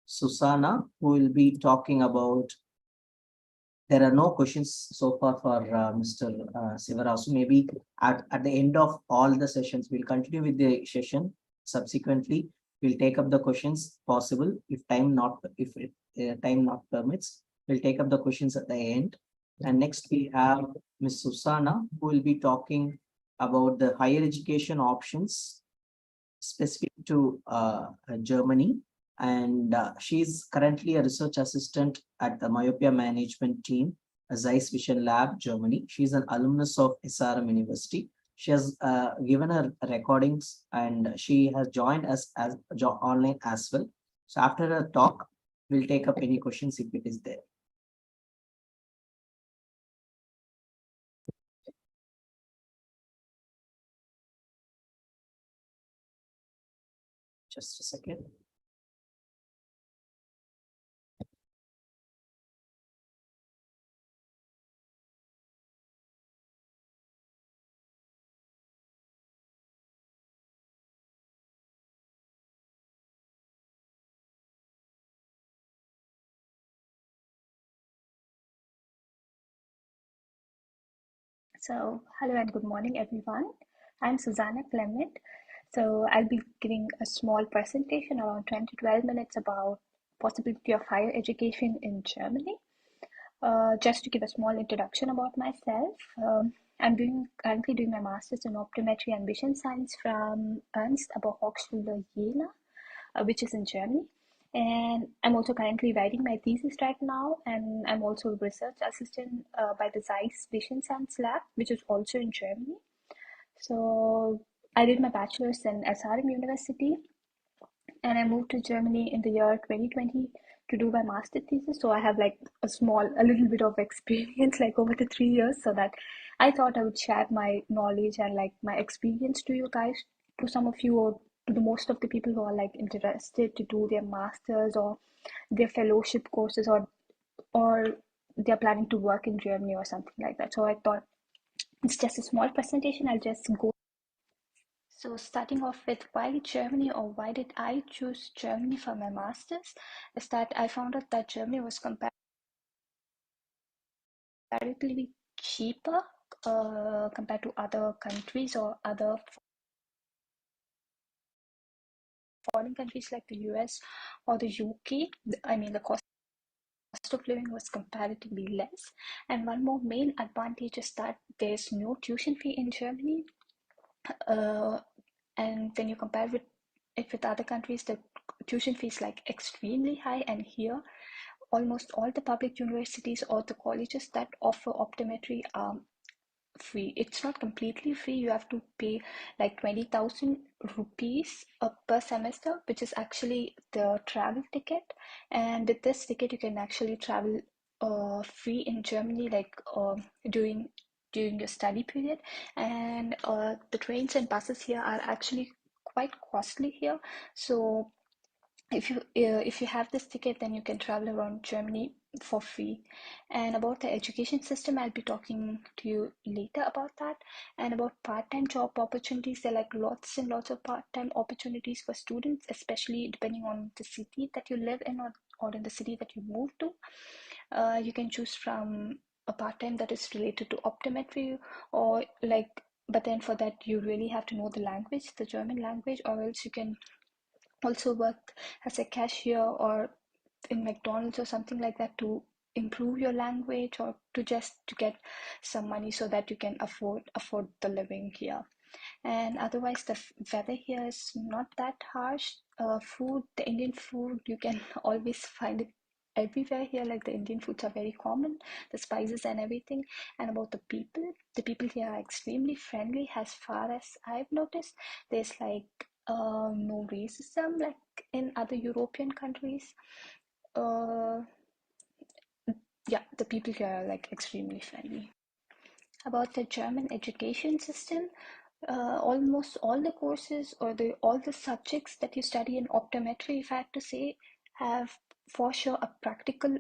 Susanna, who will be talking about. There are no questions so far for Mr. Sivarasu. Maybe at the end of all the sessions, we'll continue with the session subsequently. We'll take up the questions possible. If time not permits, we'll take up the questions at the end. And next we have Ms. Susana, who will be talking about the higher education options specific to Germany. And she's currently a research assistant at the myopia management team, Zeiss Vision Lab, Germany. She's an alumnus of SRM University. She has given her recordings and she has joined us as online as well. So after her talk, we'll take up any questions if it is there. Just a second. So, hello and good morning, everyone. I'm Susanna Clement. So, I'll be giving a small presentation around 10 to 12 minutes about possibility of higher education in Germany. Just to give a small introduction about myself, I'm currently doing my master's in optometry and vision science from Ernst Aber Hochschule Jena, which is in Germany. And I'm also currently writing my thesis right now, and I'm also a research assistant by the Zeiss Vision Science Lab, which is also in Germany. So I did my bachelor's in SRM University, and I moved to Germany in the year 2020 to do my master thesis. So I have like a little bit of experience, like over the 3 years, so that I thought I would share my knowledge and like my experience to you guys, to some of you, or to the most of the people who are like interested to do their masters or their fellowship courses, or they're planning to work in Germany or something like that. So I thought it's just a small presentation. I'll just go. So starting off with why Germany, or why did I choose Germany for my master's, is that I found out that Germany was comparatively cheaper compared to other countries or other foreign countries like the US or the UK. I mean, the cost of living was comparatively less. And one more main advantage is that there's no tuition fee in Germany. And when you compare it with other countries, the tuition fee is like extremely high. And here, almost all the public universities or the colleges that offer optometry are free. It's not completely free. You have to pay like 20,000 rupees per semester, which is actually the travel ticket. And with this ticket, you can actually travel free in Germany, like during your study period. And the trains and buses here are actually quite costly here. So if you have this ticket, then you can travel around Germany for free. And about the education system, I'll be talking to you later about that. And about part-time job opportunities, there are like lots and lots of part-time opportunities for students, especially depending on the city that you live in, or in the city that you move to. You can choose from a part-time that is related to optometry, or like, but then for that you really have to know the language, the German language, or else you can also work as a cashier or in McDonald's or something like that to improve your language, or to get some money so that you can afford the living here. And otherwise, the weather here is not that harsh. Food, the Indian food, you can always find it everywhere here. Like the Indian foods are very common, the spices and everything. And about the people here are extremely friendly. As far as I've noticed, there's like no racism like in other European countries. Yeah, the people here are like extremely friendly. About the German education system, almost all the courses, or all the subjects that you study in optometry, if I had to say, have for sure a practical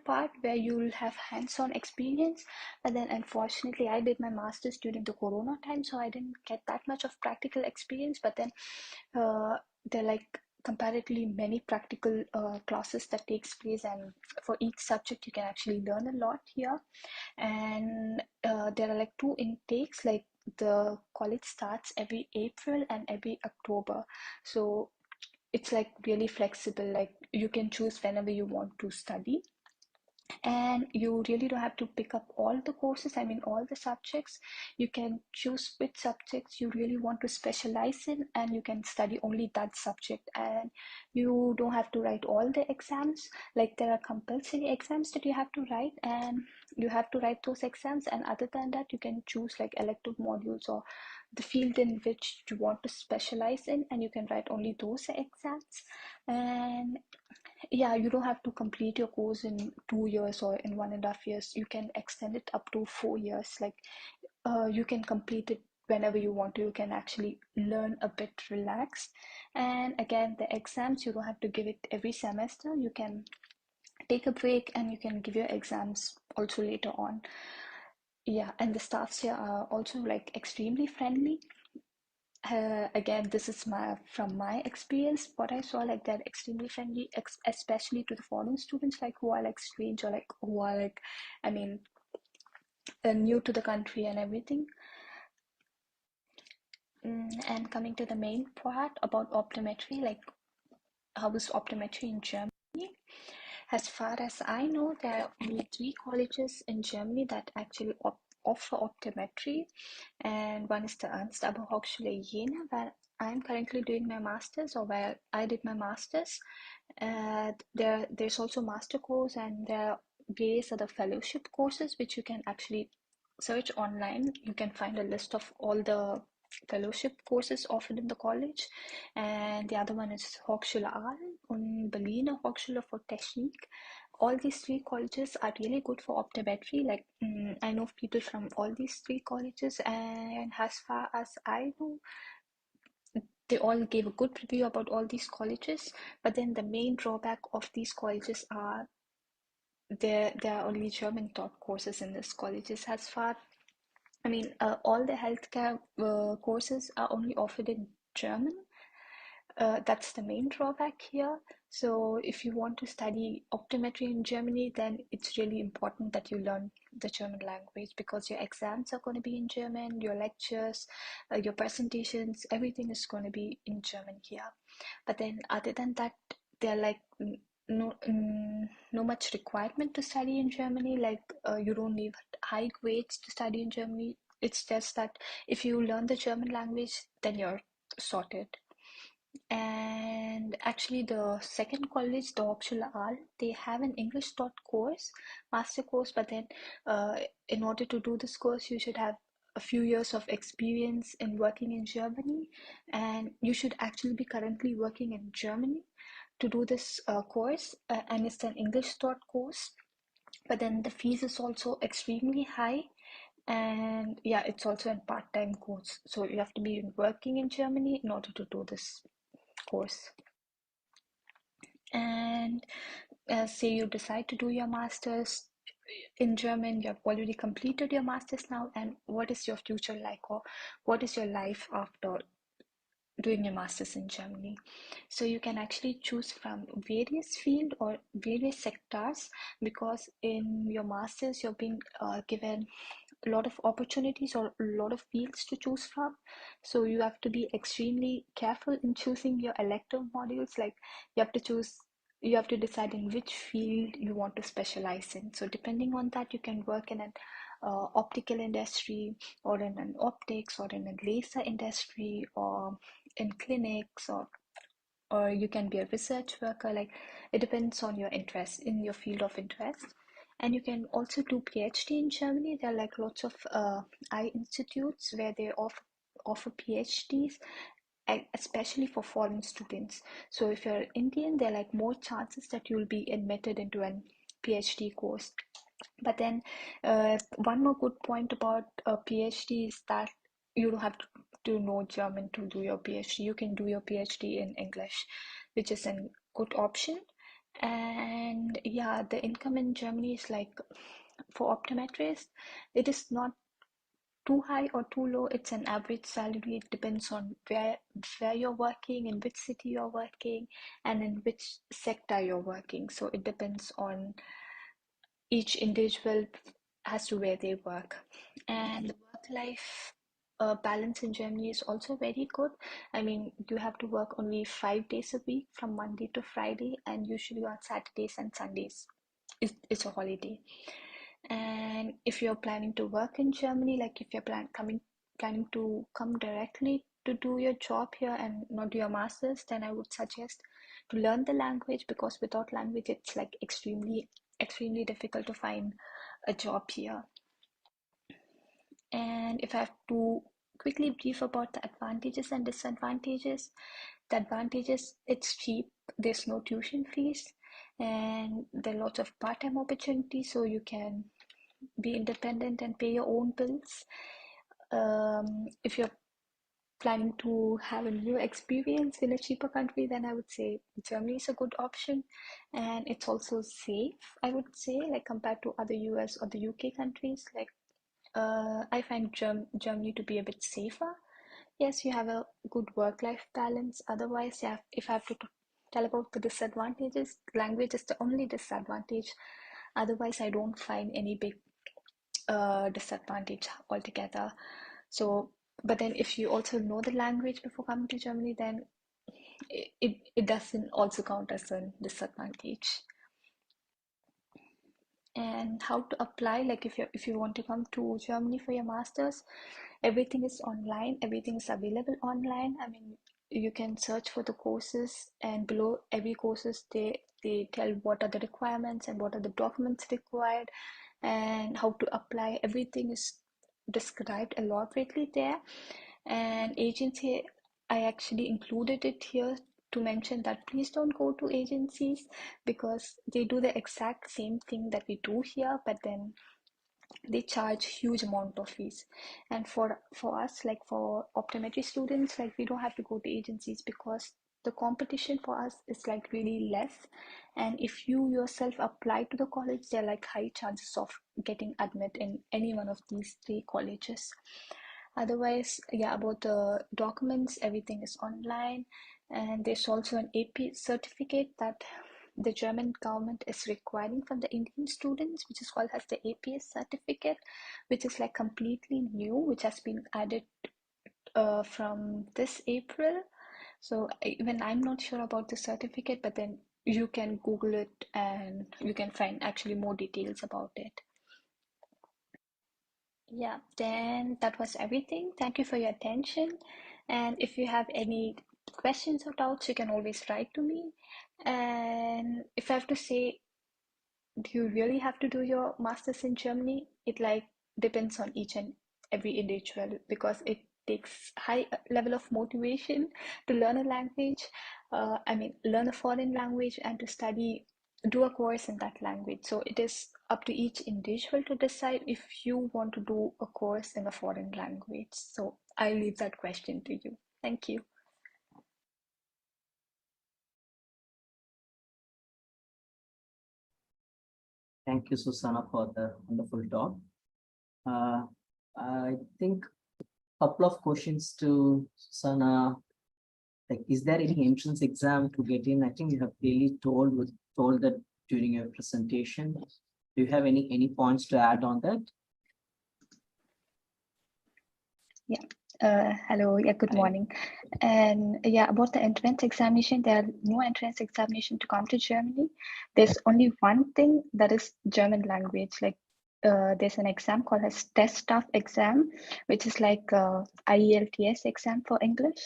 part where you'll have hands-on experience. But then unfortunately, I did my master's during the corona time, so I didn't get that much of practical experience. But then there are like comparatively many practical classes that takes place, and for each subject you can actually learn a lot here. And there are like 2 intakes, like the college starts every April and every October. So it's like really flexible, like you can choose whenever you want to study. And you really don't have to pick up all the courses, I mean all the subjects. You can choose which subjects you really want to specialize in, and you can study only that subject. And you don't have to write all the exams, like there are compulsory exams that you have to write, and you have to write those exams. And other than that, you can choose like elective modules or the field in which you want to specialize in, and you can write only those exams. And yeah, you don't have to complete your course in 2 years or in 1.5 years. You can extend it up to 4 years. Like you can complete it whenever you want to. You can actually learn a bit relaxed. And again, the exams, you don't have to give it every semester. You can take a break and you can give your exams also later on. Yeah, and the staffs here are also like extremely friendly. Again, this is from my experience, what I saw, like they're extremely friendly, especially to the foreign students, like who are like strange, or like who are like, I mean, new to the country and everything. And coming to the main part about optometry, like how is optometry in Germany? As far as I know, there are only 3 colleges in Germany that actually offer optometry, and one is the Ernst Aber Hochschule Jena, where I'm currently doing my master's, or where I did my master's. There's also master course, and there are various other fellowship courses which you can actually search online. You can find a list of all the fellowship courses offered in the college. And the other one is Hochschule Aalen und Berliner Hochschule für Technik. All these 3 colleges are really good for optometry. Like I know people from all these 3 colleges, and as far as I know, they all gave a good review about all these colleges. But then the main drawback of these colleges are there are only German taught courses in these colleges. As far, I mean, all the healthcare courses are only offered in German. That's the main drawback here. So if you want to study optometry in Germany, then it's really important that you learn the German language, because your exams are going to be in German, your lectures, your presentations, everything is going to be in German here. But then other than that, they're like no much requirement to study in Germany. Like you don't need high grades to study in Germany. It's just that if you learn the German language, then you're sorted. And actually, the second college, the Hochschule Aal, they have an English taught course, master course. But then, in order to do this course, you should have a few years of experience in working in Germany, and you should actually be currently working in Germany to do this course. And it's an English taught course. But then the fees is also extremely high. And yeah, it's also a part-time course. So you have to be working in Germany in order to do this course. And say you decide to do your master's in German, you have already completed your master's now, and what is your future like, or what is your life after doing your master's in Germany? So you can actually choose from various field or various sectors, because in your master's you're being given a lot of opportunities or a lot of fields to choose from. So you have to be extremely careful in choosing your elective modules. Like you have to decide in which field you want to specialize in. So depending on that, you can work in an optical industry, or in an optics, or in a laser industry, or in clinics, or you can be a research worker. Like it depends on your interest, in your field of interest. And you can also do PhD in Germany. There are like lots of eye institutes where they offer PhDs, especially for foreign students. So if you're Indian, there are like more chances that you'll be admitted into an PhD course. But then one more good point about a PhD is that you don't have to know German to do your PhD. You can do your PhD in English, which is a good option. And yeah, the income in Germany is like, for optometrists, it is not too high or too low. It's an average salary. It depends on where you're working, in which city you're working, and in which sector you're working. So it depends on each individual as to where they work. And the work life balance in Germany is also very good. I mean, you have to work only 5 days a week from Monday to Friday, and usually on Saturdays and Sundays it's a holiday. And if you're planning to work in Germany, like if you're planning to come directly to do your job here and not do your master's, then I would suggest to learn the language, because without language it's like extremely difficult to find a job here. And if I have to quickly brief about the advantages and disadvantages, the advantages, it's cheap, there's no tuition fees, and there are lots of part-time opportunities, so you can be independent and pay your own bills. If you're planning to have a new experience in a cheaper country, then I would say Germany is a good option, and it's also safe, I would say, like compared to other US or the UK countries. Like I find Germany to be a bit safer. Yes, you have a good work-life balance. Otherwise, yeah, if I have to tell about the disadvantages, language is the only disadvantage. Otherwise, I don't find any big disadvantage altogether. So, but then if you also know the language before coming to Germany, then it doesn't also count as a disadvantage. And how to apply, like if you want to come to Germany for your masters, everything is online, everything is available online. I mean, you can search for the courses, and below every courses they tell what are the requirements and what are the documents required and how to apply. Everything is described elaborately there. And agency, I actually included it here to mention that please don't go to agencies, because they do the exact same thing that we do here, but then they charge huge amount of fees. And for us, like for optometry students, like we don't have to go to agencies because the competition for us is like really less. And if you yourself apply to the college, there are like high chances of getting admit in any one of these 3 colleges. Otherwise, yeah, about the documents, everything is online. And there's also an AP certificate that the German government is requiring from the Indian students, which is called as the APS certificate, which is like completely new, which has been added from this April. So even I'm not sure about the certificate, but then you can Google it and you can find actually more details about it. Yeah, then that was everything. Thank you for your attention. And if you have any questions or doubts, you can always write to me. And if I have to say, do you really have to do your master's in Germany? It like depends on each and every individual, because it takes high level of motivation to learn a language. I mean, learn a foreign language and to do a course in that language. So it is up to each individual to decide if you want to do a course in a foreign language. So I leave that question to you. Thank you. Thank you, Susanna, for the wonderful talk. I think a couple of questions to Susanna. Like, is there any entrance exam to get in? I think you have clearly told that during your presentation. Do you have any points to add on that? Yeah. Hello. Yeah. Good morning. And yeah, about the entrance examination, there are no entrance examination to come to Germany. There's only one thing, that is German language. Like there's an exam called as test staff exam, which is like IELTS exam for English.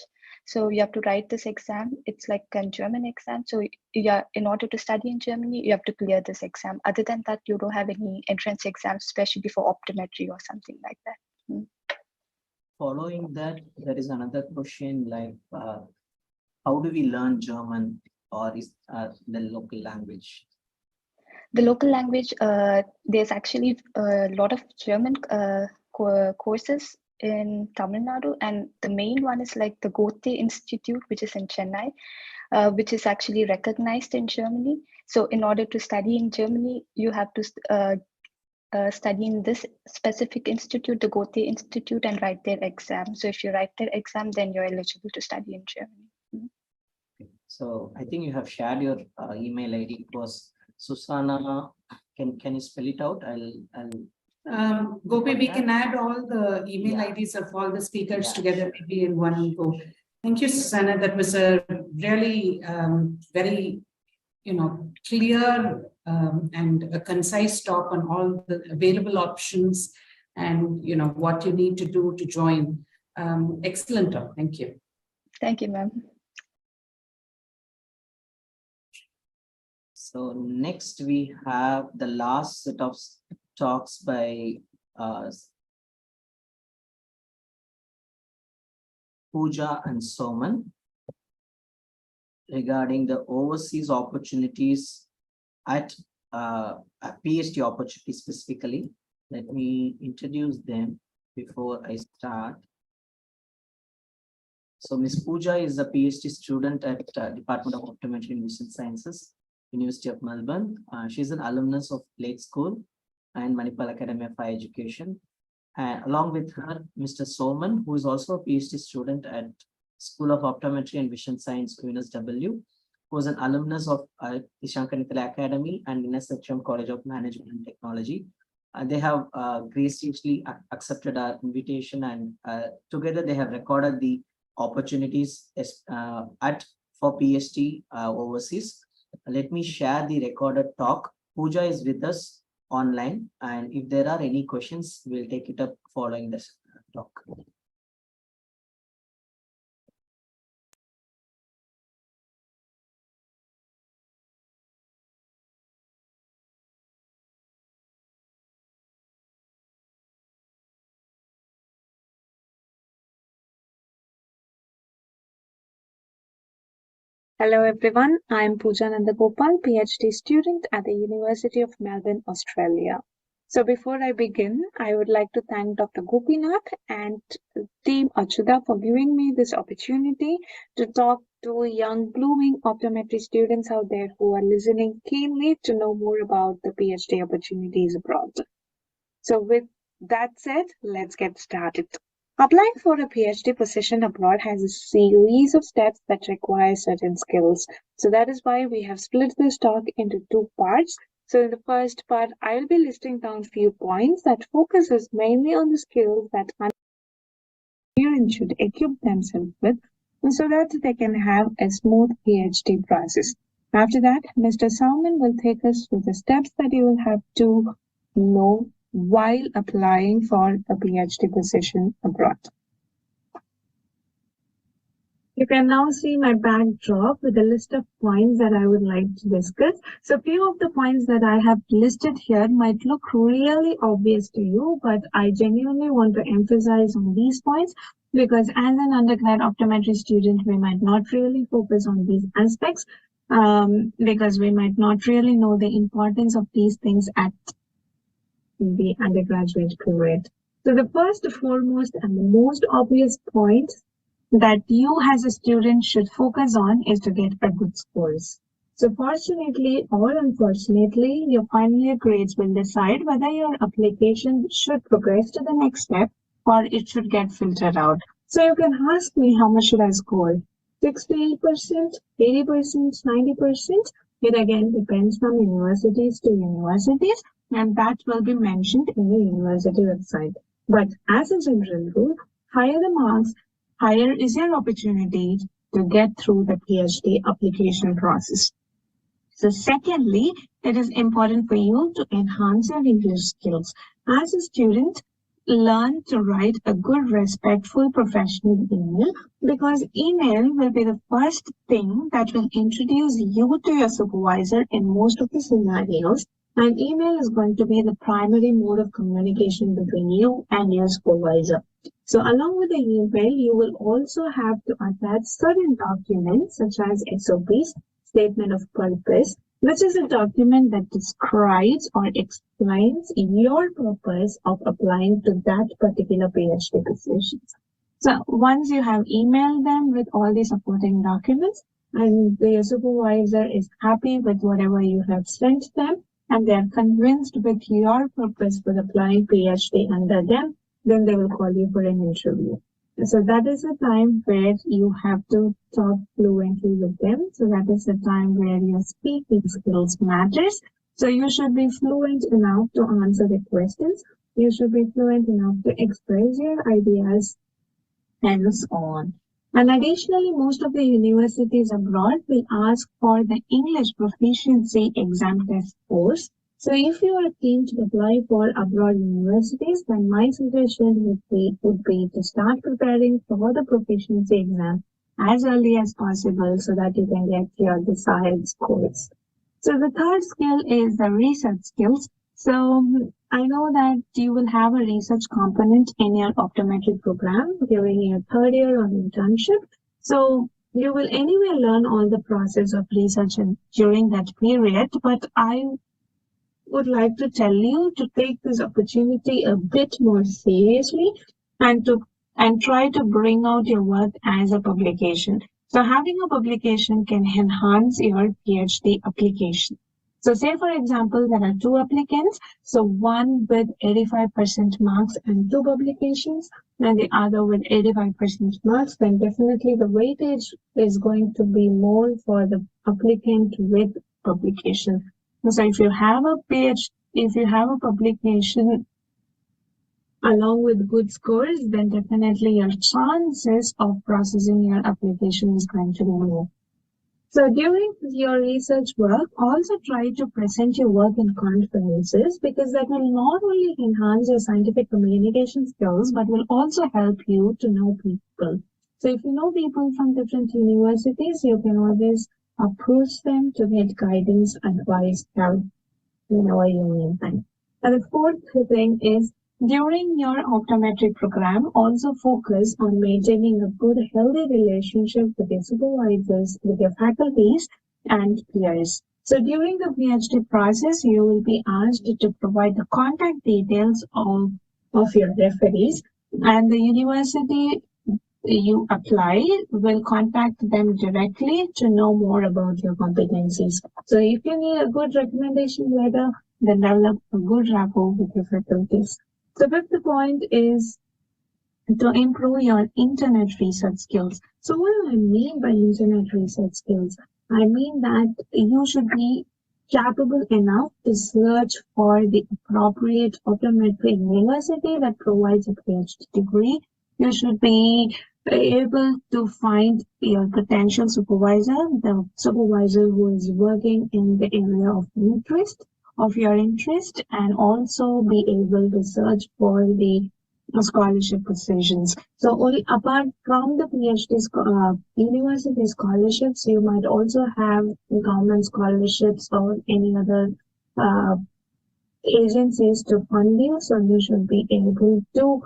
So you have to write this exam. It's like a German exam. So yeah, in order to study in Germany, you have to clear this exam. Other than that, you don't have any entrance exams, especially for optometry or something like that. Following that, there is another question like, how do we learn German, or is the local language? The local language, there's actually a lot of German courses in Tamil Nadu, and the main one is like the Goethe Institute, which is in Chennai, which is actually recognized in Germany. So in order to study in Germany, you have to study in this specific institute, the Goethe Institute, and write their exam. So if you write their exam, then you're eligible to study in Germany. So I think you have shared your email ID. It was Susanna. Can you spell it out? I'll Gopi, we can add all the email IDs of all the speakers together, maybe in one go. Thank you, Susanna. That was a really very, clear and a concise talk on all the available options and, what you need to do to join. Excellent talk. Thank you. Thank you, ma'am. So next we have the last set of talks by Pooja and Soman regarding the overseas opportunities at PhD opportunities specifically. Let me introduce them before I start. So Ms. Pooja is a PhD student at Department of Optometry and Vision Sciences, University of Melbourne. She's an alumnus of Blake School and Manipal Academy of Higher Education. Along with her, Mr. Soman, who is also a PhD student at School of Optometry and Vision Science, UNSW, who is an alumnus of Ishankanithala Academy and NSHM College of Management and Technology. They have graciously accepted our invitation, and together they have recorded the opportunities for PhD overseas. Let me share the recorded talk. Pooja is with us online, and if there are any questions, we'll take it up following this talk. Hello everyone, I am Pooja Nandagopal, PhD student at the University of Melbourne, Australia. So before I begin, I would like to thank Dr. Gopinath and team Acchutha for giving me this opportunity to talk to young blooming optometry students out there who are listening keenly to know more about the PhD opportunities abroad. So with that said, let's get started. Applying for a PhD position abroad has a series of steps that require certain skills. So that is why we have split this talk into two parts. So in the first part, I will be listing down few points that focuses mainly on the skills that students should equip themselves with, so that they can have a smooth PhD process. After that, Mr. Salman will take us through the steps that you will have to know while applying for a PhD position abroad. You can now see my backdrop with a list of points that I would like to discuss. So few of the points that I have listed here might look really obvious to you, but I genuinely want to emphasize on these points because as an undergrad optometry student, we might not really focus on these aspects because we might not really know the importance of these things at the undergraduate period. So the first, foremost, and the most obvious point that you as a student should focus on is to get a good scores. So fortunately or unfortunately, your final year grades will decide whether your application should progress to the next step or it should get filtered out. So you can ask me, how much should I score? 68%, 80%, 90%? It again depends from universities to universities, and that will be mentioned in the university website. But as a general rule, higher the marks, higher is your opportunity to get through the PhD application process. So secondly, it is important for you to enhance your English skills. As a student, learn to write a good, respectful, professional email, because email will be the first thing that will introduce you to your supervisor in most of the scenarios. And email is going to be the primary mode of communication between you and your supervisor. So along with the email, you will also have to attach certain documents such as SOPs, Statement of Purpose, which is a document that describes or explains your purpose of applying to that particular PhD position. So once you have emailed them with all the supporting documents and the supervisor is happy with whatever you have sent them and they are convinced with your purpose for applying PhD under them, then they will call you for an interview. So that is a time where you have to talk fluently with them. So that is the time where your speaking skills matters. So you should be fluent enough to answer the questions. You should be fluent enough to express your ideas and so on. And additionally, most of the universities abroad will ask for the English proficiency exam test course. So if you are keen to apply for abroad universities, then my suggestion would be to start preparing for the proficiency exam as early as possible so that you can get your desired scores. So the third skill is the research skills. So I know that you will have a research component in your optometry program during your third year of internship. So you will anyway learn all the process of research during that period, but I would like to tell you to take this opportunity a bit more seriously and try to bring out your work as a publication. So having a publication can enhance your PhD application. So say for example, there are two applicants, so one with 85% marks and two publications, and the other with 85% marks, then definitely the weightage is going to be more for the applicant with publication. So if you have a if you have a publication along with good scores, then definitely your chances of processing your application is going to be more. So during your research work, also try to present your work in conferences because that will not only enhance your scientific communication skills, but will also help you to know people. So if you know people from different universities, you can always approach them to get guidance, advice, help whenever you need them. And the fourth thing is during your optometry program, also focus on maintaining a good, healthy relationship with your supervisors, with your faculties, and peers. So during the PhD process, you will be asked to provide the contact details of your referees, and the university you apply will contact them directly to know more about your competencies. So if you need a good recommendation letter, then develop a good rapport with your faculties. The fifth point is to improve your internet research skills. So what do I mean by internet research skills? I mean that you should be capable enough to search for the appropriate optometry university that provides a PhD degree. You should be able to find your potential supervisor, the supervisor who is working in the area of your interest, and also be able to search for the scholarship positions. So only apart from the PhD university scholarships, you might also have government scholarships or any other agencies to fund you. So you should be able to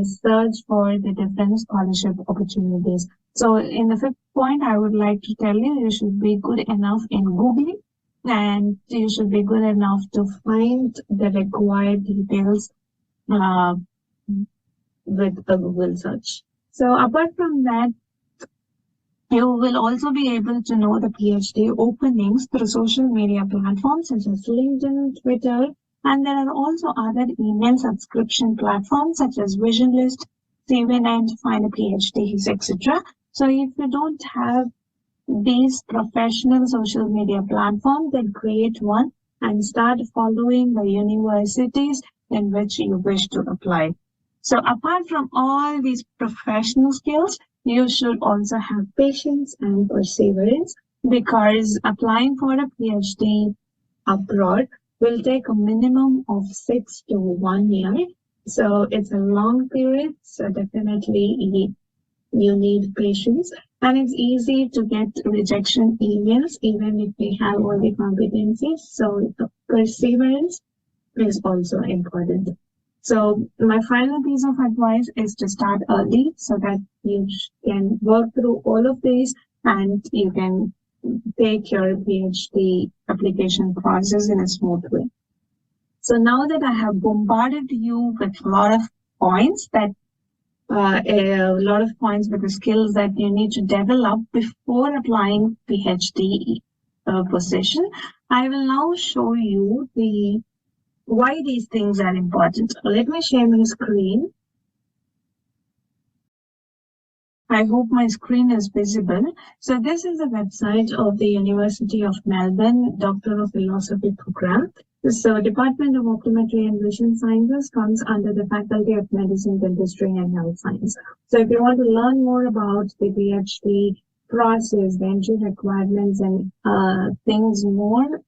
search for the different scholarship opportunities. So in the fifth point, I would like to tell you, you should be good enough in Googling, and you should be good enough to find the required details with a Google search. So apart from that, you will also be able to know the PhD openings through social media platforms such as LinkedIn, Twitter, and there are also other email subscription platforms such as VisionList, CVNet, Find a PhD, etc. So if you don't have these professional social media platforms, then create one and start following the universities in which you wish to apply. So apart from all these professional skills, you should also have patience and perseverance because applying for a PhD abroad will take a minimum of 6 to 1 year. So it's a long period. So definitely you need patience, and it's easy to get rejection emails even if we have all the competencies. So the perseverance is also important. So my final piece of advice is to start early so that you can work through all of these and you can take your PhD application process in a smooth way. So now that I have bombarded you with a lot of points with the skills that you need to develop before applying PhD position, I will now show you why these things are important. Let me share my screen. I hope my screen is visible. So this is the website of the University of Melbourne Doctor of Philosophy program. So Department of Optometry and Vision Sciences comes under the Faculty of Medicine, Dentistry and Health Science. So if you want to learn more about the PhD process, the entry requirements and things more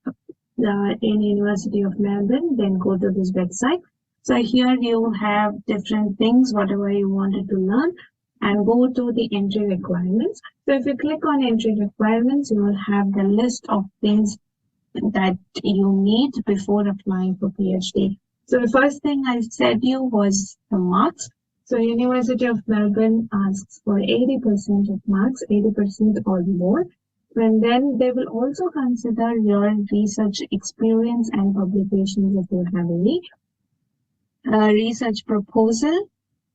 in University of Melbourne, then go to this website. So here you have different things, whatever you wanted to learn, and go to the entry requirements. So if you click on entry requirements, you will have the list of things that you need before applying for PhD. So the first thing I said you was the marks. So University of Melbourne asks for 80% of marks, 80% or more. And then they will also consider your research experience and publications if you have any. Research proposal,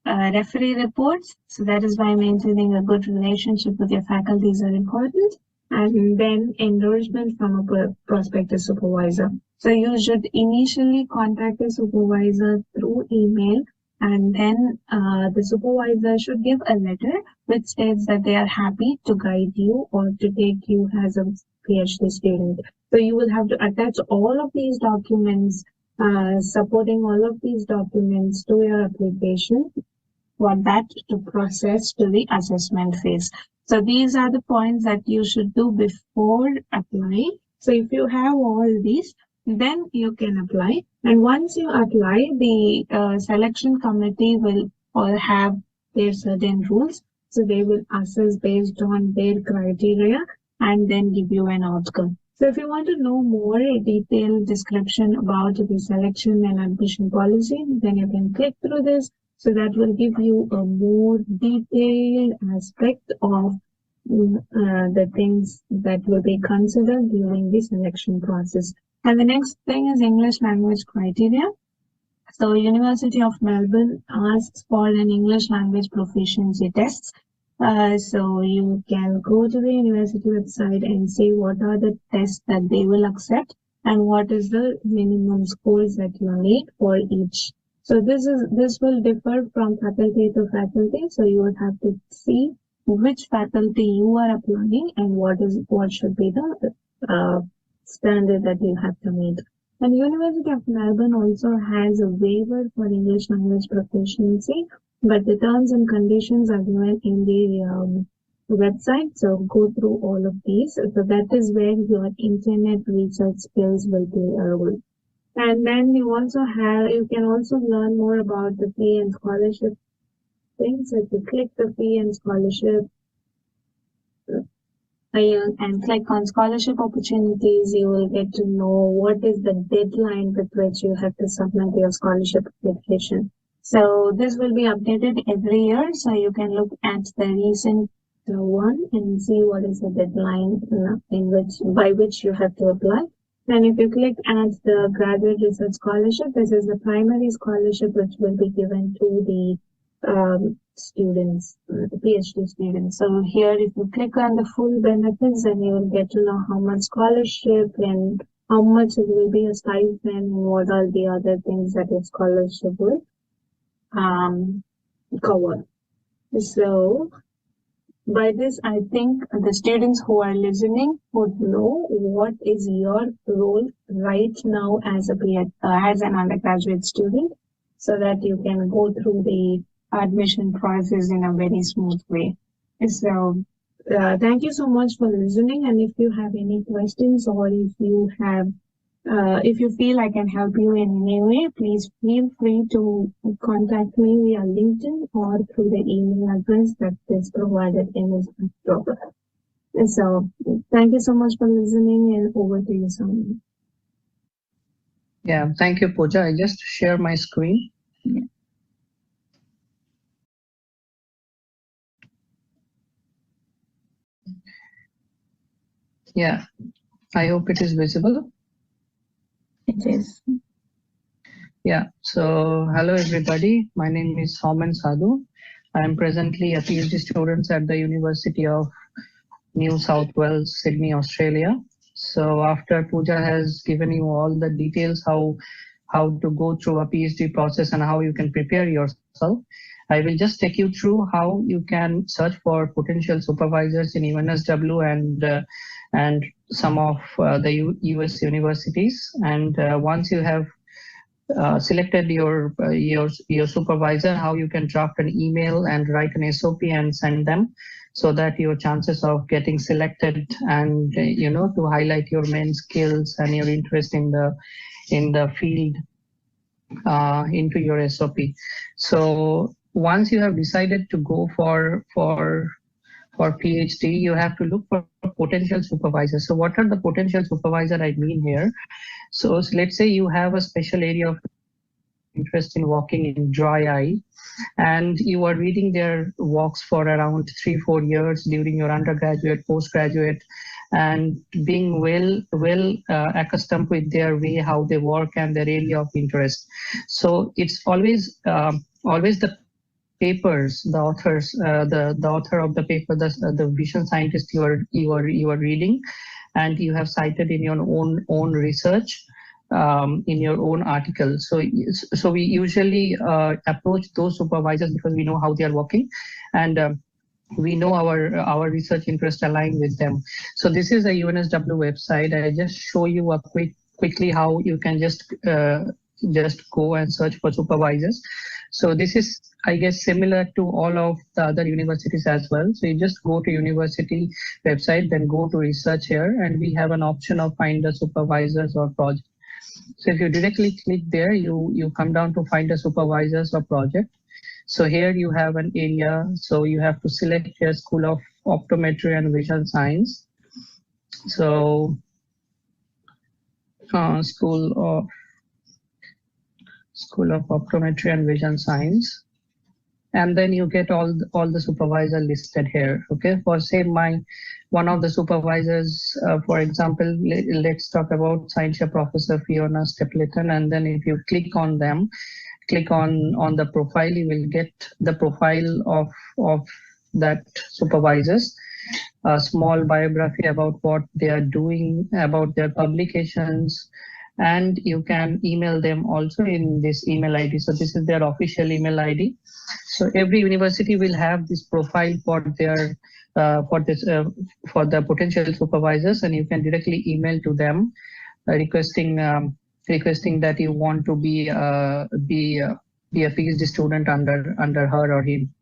referee reports. So that is why maintaining a good relationship with your faculties are important. And then endorsement from a prospective supervisor. So you should initially contact the supervisor through email, and then the supervisor should give a letter which states that they are happy to guide you or to take you as a PhD student. So you will have to attach all of these documents, supporting all of these documents to your application for that to process to the assessment phase. So these are the points that you should do before applying. So if you have all these, then you can apply. And once you apply, the selection committee will all have their certain rules. So they will assess based on their criteria and then give you an outcome. So if you want to know more detailed description about the selection and admission policy, then you can click through this. So that will give you a more detailed aspect of the things that will be considered during the selection process. And the next thing is English language criteria. So University of Melbourne asks for an English language proficiency test. So you can go to the university website and see what are the tests that they will accept and what is the minimum scores that you need for each. So this will differ from faculty to faculty. So you would have to see which faculty you are applying and what should be the standard that you have to meet. And University of Melbourne also has a waiver for English language proficiency, but the terms and conditions are given in the website. So go through all of these. So that is where your internet research skills will play a role. And then you can also learn more about the fee and scholarship things. So if you click the fee and scholarship and click on scholarship opportunities, you will get to know what is the deadline with which you have to submit your scholarship application. So this will be updated every year. So you can look at the recent one and see what is the deadline by which you have to apply. And if you click at the graduate research scholarship, this is the primary scholarship which will be given to the students, the PhD students. So here, if you click on the full benefits, then you will get to know how much scholarship and how much it will be a stipend and what are the other things that your scholarship will cover. So by this, I think the students who are listening would know what is your role right now as an undergraduate student, so that you can go through the admission process in a very smooth way. So thank you so much for listening. And if you have any questions or if you feel I can help you in any way, please feel free to contact me via LinkedIn or through the email address that is provided in this talk. So thank you so much for listening, and over to you, Sonia. Yeah, thank you, Pooja. I just share my screen. Yeah, I hope it is visible. It is. Yeah, so hello everybody. My name is Soman Sadhu. I am presently a PhD student at the University of New South Wales, Sydney, Australia. So after Pooja has given you all the details how how to go through a PhD process and how you can prepare yourself. I will just take you through how you can search for potential supervisors in UNSW and some of the US universities. And once you have selected your supervisor, how you can draft an email and write an SOP and send them, so that your chances of getting selected and to highlight your main skills and your interest in the field into your SOP. So once you have decided to go for PhD, you have to look for potential supervisors. So what are the potential supervisor I mean here? So let's say you have a special area of interest in walking in dry eye, and you are reading their walks for around 3-4 years during your undergraduate, postgraduate, and being well accustomed with their way, how they work and their area of interest. So it's always the papers, the authors, the author of the paper, the vision scientist you are reading, and you have cited in your own research, in your own article. So we usually approach those supervisors because we know how they are working, and we know our research interest aligned with them. So this is a UNSW website. I just show you a quickly how you can just go and search for supervisors. So this is, I guess, similar to all of the other universities as well. So you just go to university website, then go to research here, and we have an option of find the supervisors or project. So if you directly click there, you come down to find the supervisors or project. So here you have an area. So you have to select here School of Optometry and Vision Science. So School of Optometry and Vision Science. And then you get all the supervisor listed here. Okay, for say one of the supervisors, for example, let's talk about Science Professor Fiona Stapleton, and then if you click on them, click on the profile, you will get the profile of that supervisors, a small biography about what they are doing, about their publications, and you can email them also in this email ID. So this is their official email ID. So every university will have this profile for their for the potential supervisors, and you can directly email to them requesting that you want to be a PhD student under her or him.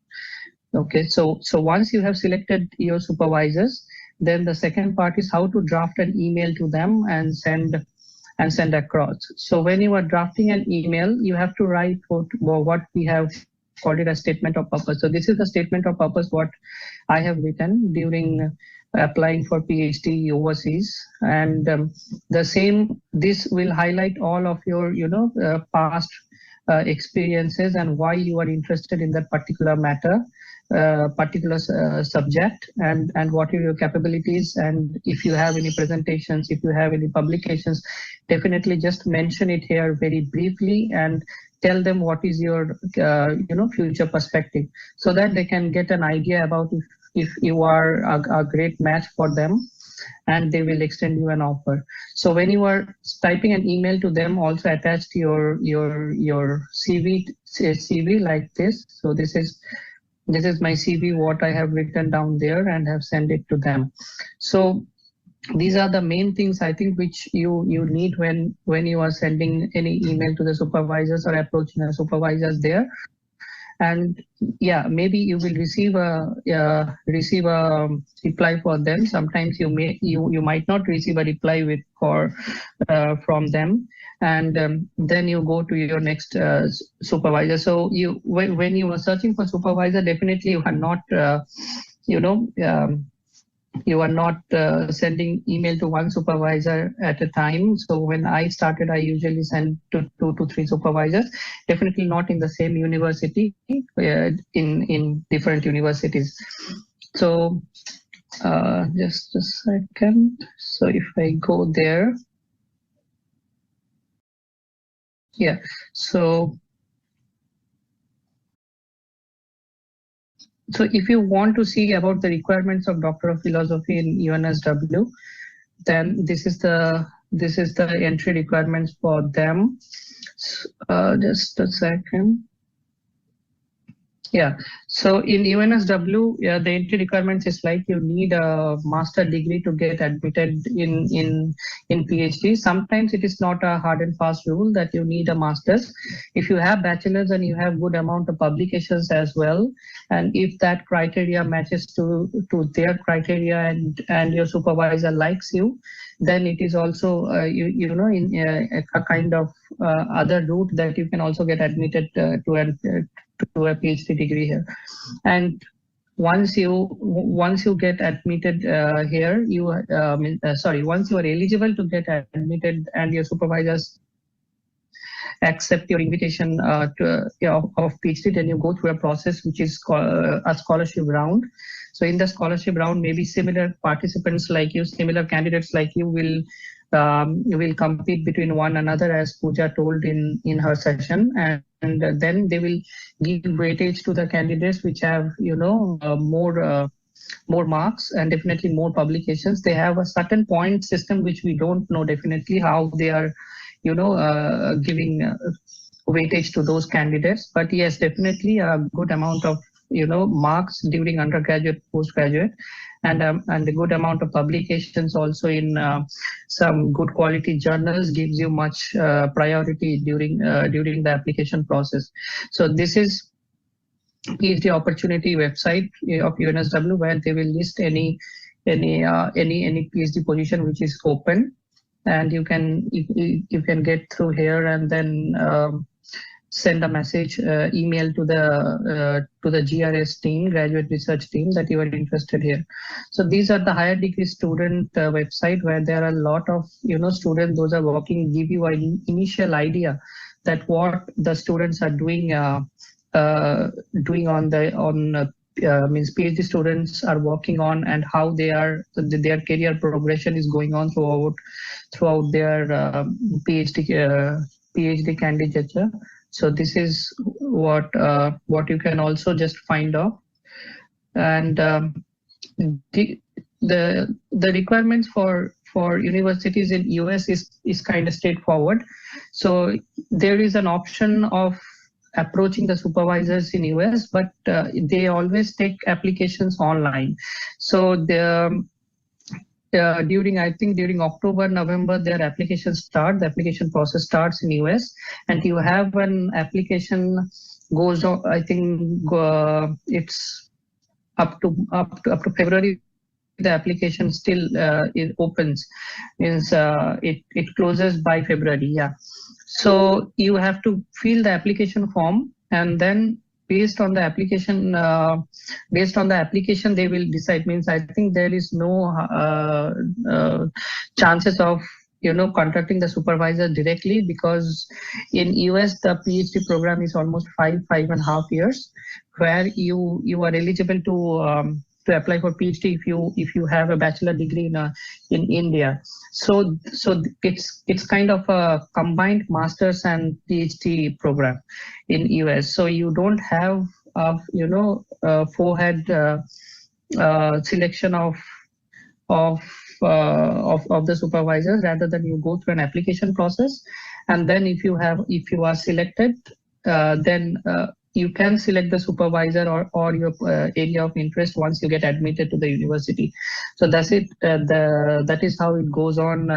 Okay, so once you have selected your supervisors, then the second part is how to draft an email to them and send across. So when you are drafting an email, you have to write what we have called it a statement of purpose. So this is the statement of purpose what I have written during applying for PhD overseas, and this will highlight all of your past experiences and why you are interested in that particular matter, particular subject, and what are your capabilities, and if you have any presentations, if you have any publications, definitely just mention it here very briefly and tell them what is your future perspective, so that they can get an idea about if you are a great match for them, and they will extend you an offer. So when you are typing an email to them, also attach your CV like this. So this is my CV, what I have written down there, and have sent it to them. So these are the main things I think which you need when you are sending any email to the supervisors or approaching the supervisors there. And yeah, maybe you will receive a reply for them. Sometimes you might not receive a reply from them, and then you go to your next supervisor. So when you are searching for supervisor, definitely you are not you are not sending email to one supervisor at a time. So when I started, I usually send to 2 to 3 supervisors, definitely not in the same university, in different universities. So just a second. So if I go there, yeah, so if you want to see about the requirements of Doctor of Philosophy in UNSW, then this is the entry requirements for them. Just a second. Yeah. So in UNSW, the entry requirements is like you need a master degree to get admitted in PhD. Sometimes it is not a hard and fast rule that you need a master's. If you have bachelor's and you have good amount of publications as well, and if that criteria matches to their criteria and your supervisor likes you, then it is also you know in a kind of other route that you can also get admitted to a PhD degree here. And once you get admitted here, once you are eligible to get admitted and your supervisors accept your invitation of PhD, then you go through a process which is called a scholarship round. So in the scholarship round, maybe similar participants like you, similar candidates like you will compete between one another, as Pooja told in her session, and then they will give weightage to the candidates which have more marks and definitely more publications. They have a certain point system which we don't know definitely how they are giving weightage to those candidates. But yes, definitely a good amount of marks during undergraduate, postgraduate, and a good amount of publications also in some good quality journals gives you much priority during the application process. So this is PhD opportunity website of UNSW, where they will list any PhD position which is open, and you can get through here and then send a message, email to the GRS team, graduate research team, that you are interested here. So these are the higher degree student website, where there are a lot of students. Those are working, give you an initial idea that what the students are doing means PhD students are working on, and how their career progression is going on throughout their PhD candidature. So this is what you can also just find out. And the requirements for universities in US is kind of straightforward. So there is an option of approaching the supervisors in US, but they always take applications online. So during October, November, their applications start. The application process starts in US, and you have an application goes on. I think it's up to February. The application still it opens, means it closes by February. Yeah. So you have to fill the application form, and then based on the application, they will decide. Means I think there is no chances of contacting the supervisor directly, because in US the PhD program is almost 5.5 years, where you are eligible to apply for PhD if you have a bachelor degree in India. So it's kind of a combined master's and PhD program in US. So you don't have forehead selection of the supervisors. Rather than you go through an application process, and then if you are selected, then you can select the supervisor or your area of interest once you get admitted to the university. So that's it. That is how it goes on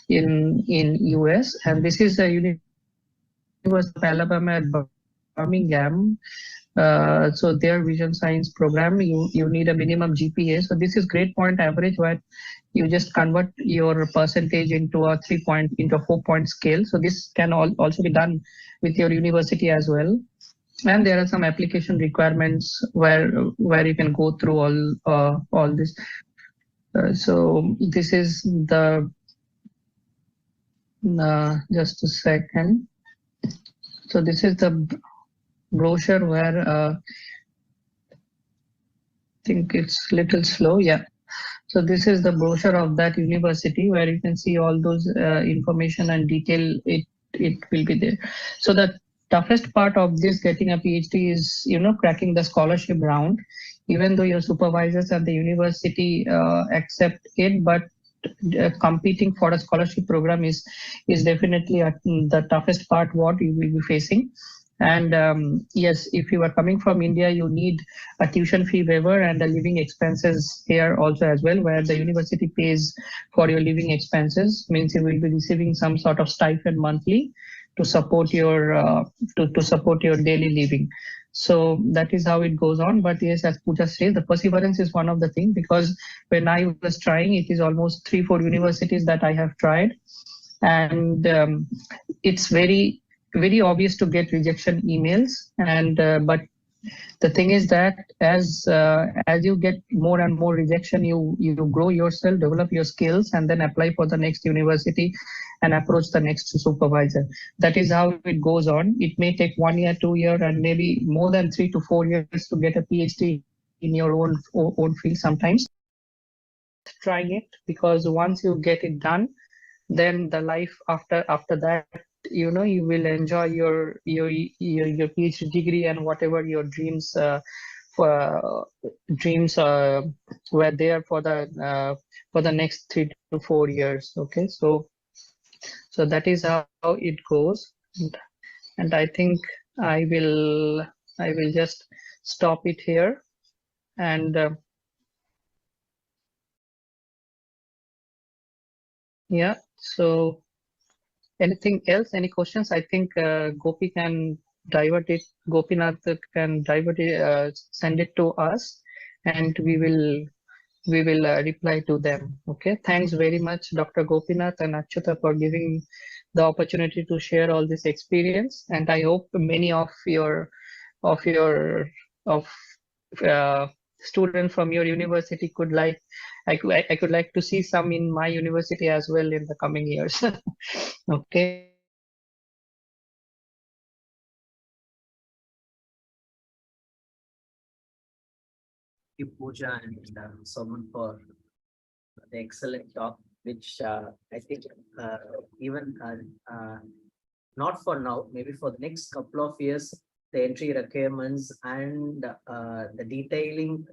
in US. And this is the University of Alabama at Birmingham. So their vision science program, you need a minimum GPA. So this is grade point average, where you just convert your percentage into a 4-point scale. So this can also be done with your university as well. And there are some application requirements where you can go through all this. So this is the just a second. So this is the brochure where I think it's little slow. Yeah. So this is the brochure of that university, where you can see all those information and detail. It will be there. So the toughest part of this getting a PhD is cracking the scholarship round, even though your supervisors at the university accept it, but competing for a scholarship program is definitely the toughest part what you will be facing. And yes, if you are coming from India, you need a tuition fee waiver and a living expenses here also as well, where the university pays for your living expenses. Means you will be receiving some sort of stipend monthly to support your to support your daily living. So that is how it goes on. But yes, as Pooja said, the perseverance is one of the things, because when I was trying, it is almost 3-4 universities that I have tried, and it's very obvious to get rejection emails. And but the thing is that as you get more and more rejection, you grow yourself, develop your skills, and then apply for the next university and approach the next supervisor. That is how it goes on. It may take 1 year, 2 year, and maybe more than 3 to 4 years to get a PhD in your own field sometimes. Trying it, because once you get it done, then the life after that, you will enjoy your PhD degree and whatever your dreams were there for the next 3 to 4 years. Okay, so that is how it goes, and I think I will just stop it here. And yeah, so anything else, any questions? I think Gopi can divert it, Gopinath can divert it, send it to us, and we will reply to them. Okay, thanks very much, Dr. Gopinath and Acchutha, for giving the opportunity to share all this experience. And I hope many of your students from your university could like, I could like to see some in my university as well in the coming years. Okay. You, Pooja and Soman, for the excellent talk, which I think even not for now, maybe for the next couple of years, the entry requirements and the detailing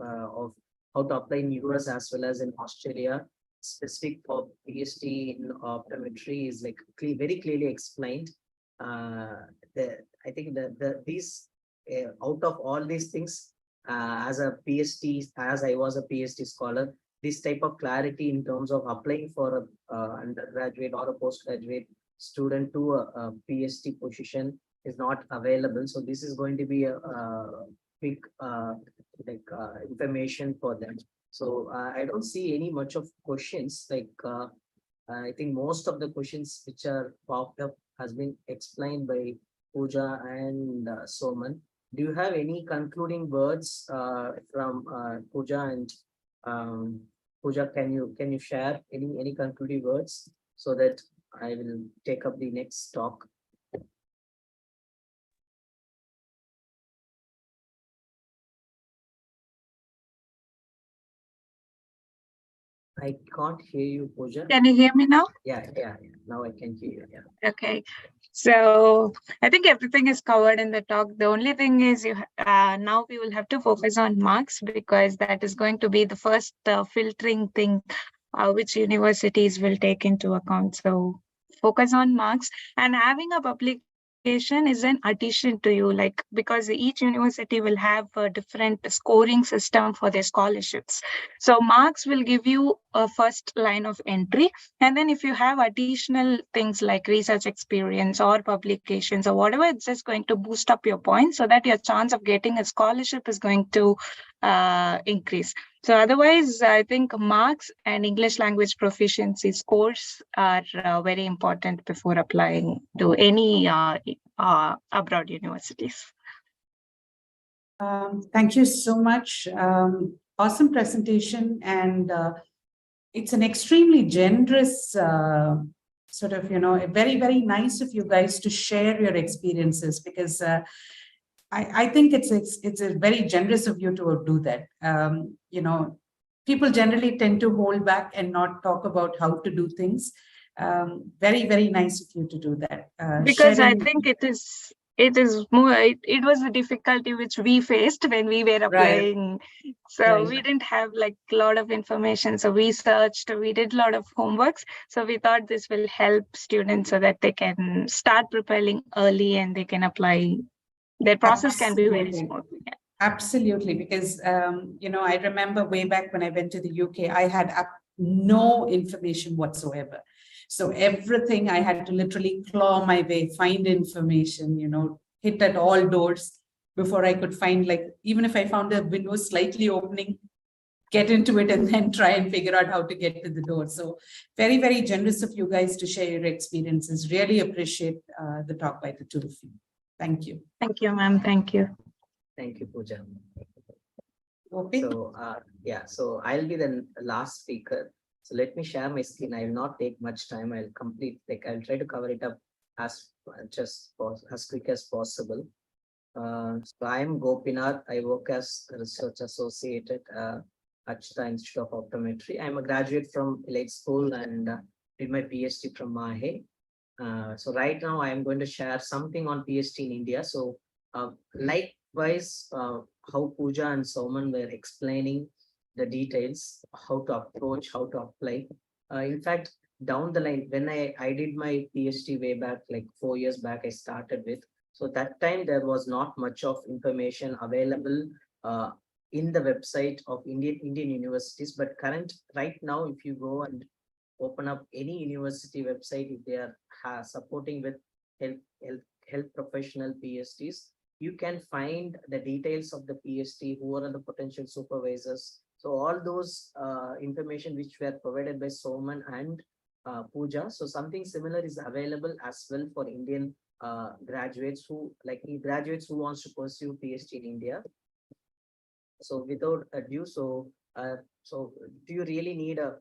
of how to apply in US as well as in Australia, specific for PhD in optometry, is like very clearly explained. I think these out of all these things, as a PhD, as I was a PhD scholar, this type of clarity in terms of applying for a undergraduate or a postgraduate student to a PhD position is not available. So this is going to be a big information for them. So I don't see any much of questions. I think most of the questions which are popped up has been explained by Pooja and Soman. Do you have any concluding words from Pooja and Pooja? Can you share any concluding words so that I will take up the next talk? I can't hear you, Pooja. Can you hear me now? Yeah. Now I can hear you. Yeah. Okay. So I think everything is covered in the talk. The only thing is now we will have to focus on marks, because that is going to be the first filtering thing which universities will take into account. So focus on marks, and having a publication is an addition to you, because each university will have a different scoring system for their scholarships. So marks will give you a first line of entry, and then if you have additional things like research experience or publications or whatever, it's just going to boost up your points so that your chance of getting a scholarship is going to increase. So otherwise, I think marks and English language proficiency scores are very important before applying to any abroad universities. Thank you so much. Awesome presentation, and it's an extremely generous very, very nice of you guys to share your experiences, because I think it's a very generous of you to do that. People generally tend to hold back and not talk about how to do things. Very, very nice of you to do that. Because I think it is it is more, it was the difficulty which we faced when we were applying. So Right. we didn't have like a lot of information. So we searched, we did a lot of homeworks. So we thought this will help students so that they can start preparing early and they can apply. Their process can be very Absolutely. smooth. Yeah. Absolutely, because I remember way back when I went to the UK, I had no information whatsoever. So everything I had to literally claw my way, find information, hit at all doors before I could find, like, even if I found a window slightly opening, get into it and then try and figure out how to get to the door. So very, very generous of you guys to share your experiences. Really appreciate the talk by the two of you. Thank you. Thank you, ma'am. Thank you. Thank you, Pooja. Gopi? So, so I'll be the last speaker. So let me share my screen. I will not take much time. I'll try to cover it up as quick as possible. So I'm Gopinath. I work as a research associate at Acchutha Institute of Optometry. I'm a graduate from Elite School and did my PhD from Mahe. So right now I am going to share something on PhD in India. So likewise, how Pooja and Soman were explaining the details, how to approach, how to apply. In fact, down the line, when I did my PhD way back, like 4 years back, I started with. So that time there was not much of information available in the website of Indian universities. But right now, if you go and open up any university website, if they are supporting with health professional PhDs, you can find the details of the PhD, who are the potential supervisors. So all those information which were provided by Soman and Pooja. So something similar is available as well for Indian graduates who wants to pursue PhD in India. So without ado, so do you really need a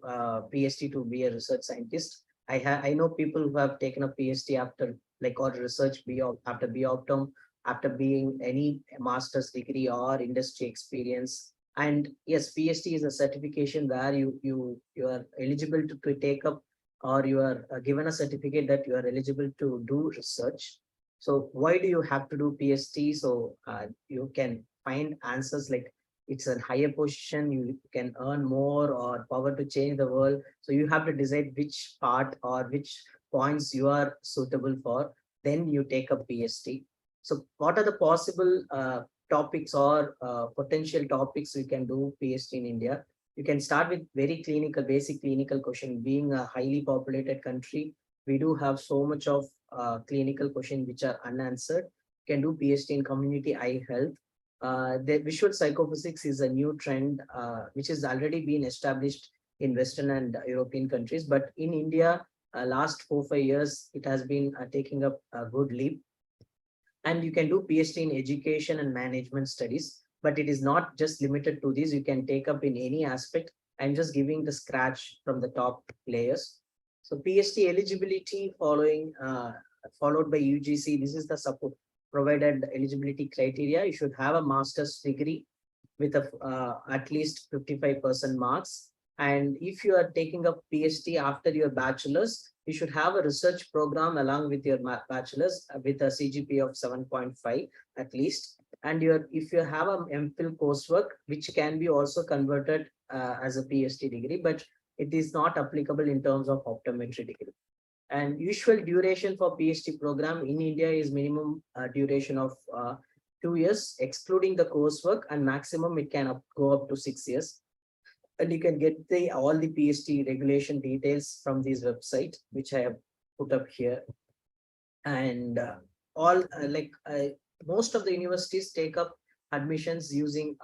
PhD to be a research scientist? I know people who have taken a PhD after or research after B.Optom, after being any master's degree or industry experience. And yes, PhD is a certification where you are eligible to take up, or you are given a certificate that you are eligible to do research. So why do you have to do PhD? So you can find answers like it's a higher position, you can earn more, or power to change the world. So you have to decide which part or which points you are suitable for. Then you take a PhD. So what are the possible topics or potential topics we can do PhD in India? You can start with very basic clinical question. Being a highly populated country, we do have so much of clinical questions which are unanswered. You can do PhD in community eye health. The visual psychophysics is a new trend which has already been established in Western and European countries. But in India, last 4-5 years, it has been taking up a good leap. And you can do PhD in education and management studies, but it is not just limited to these. You can take up in any aspect. I'm just giving the scratch from the top players. So PhD eligibility followed by UGC. This is the support provided eligibility criteria. You should have a master's degree with at least 55% marks. And if you are taking up PhD after your bachelor's, you should have a research program along with your bachelor's with a CGPA of 7.5 at least. And if you have a MPhil coursework, which can be also converted as a PhD degree, but it is not applicable in terms of optometry degree. And usual duration for PhD program in India is minimum duration of 2 years, excluding the coursework, and maximum it can go up to 6 years. And you can get all the PhD regulation details from this website, which I have put up here. And most of the universities take up admissions using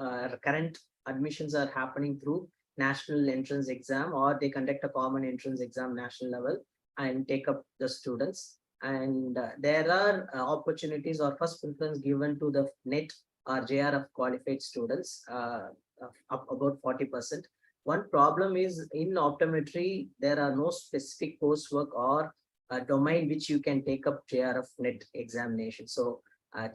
current admissions are happening through national entrance exam, or they conduct a common entrance exam national level and take up the students. And there are opportunities or first preference given to the NET or JRF qualified students, up about 40%. One problem is in optometry, there are no specific coursework or a domain which you can take up JRF NET examination. So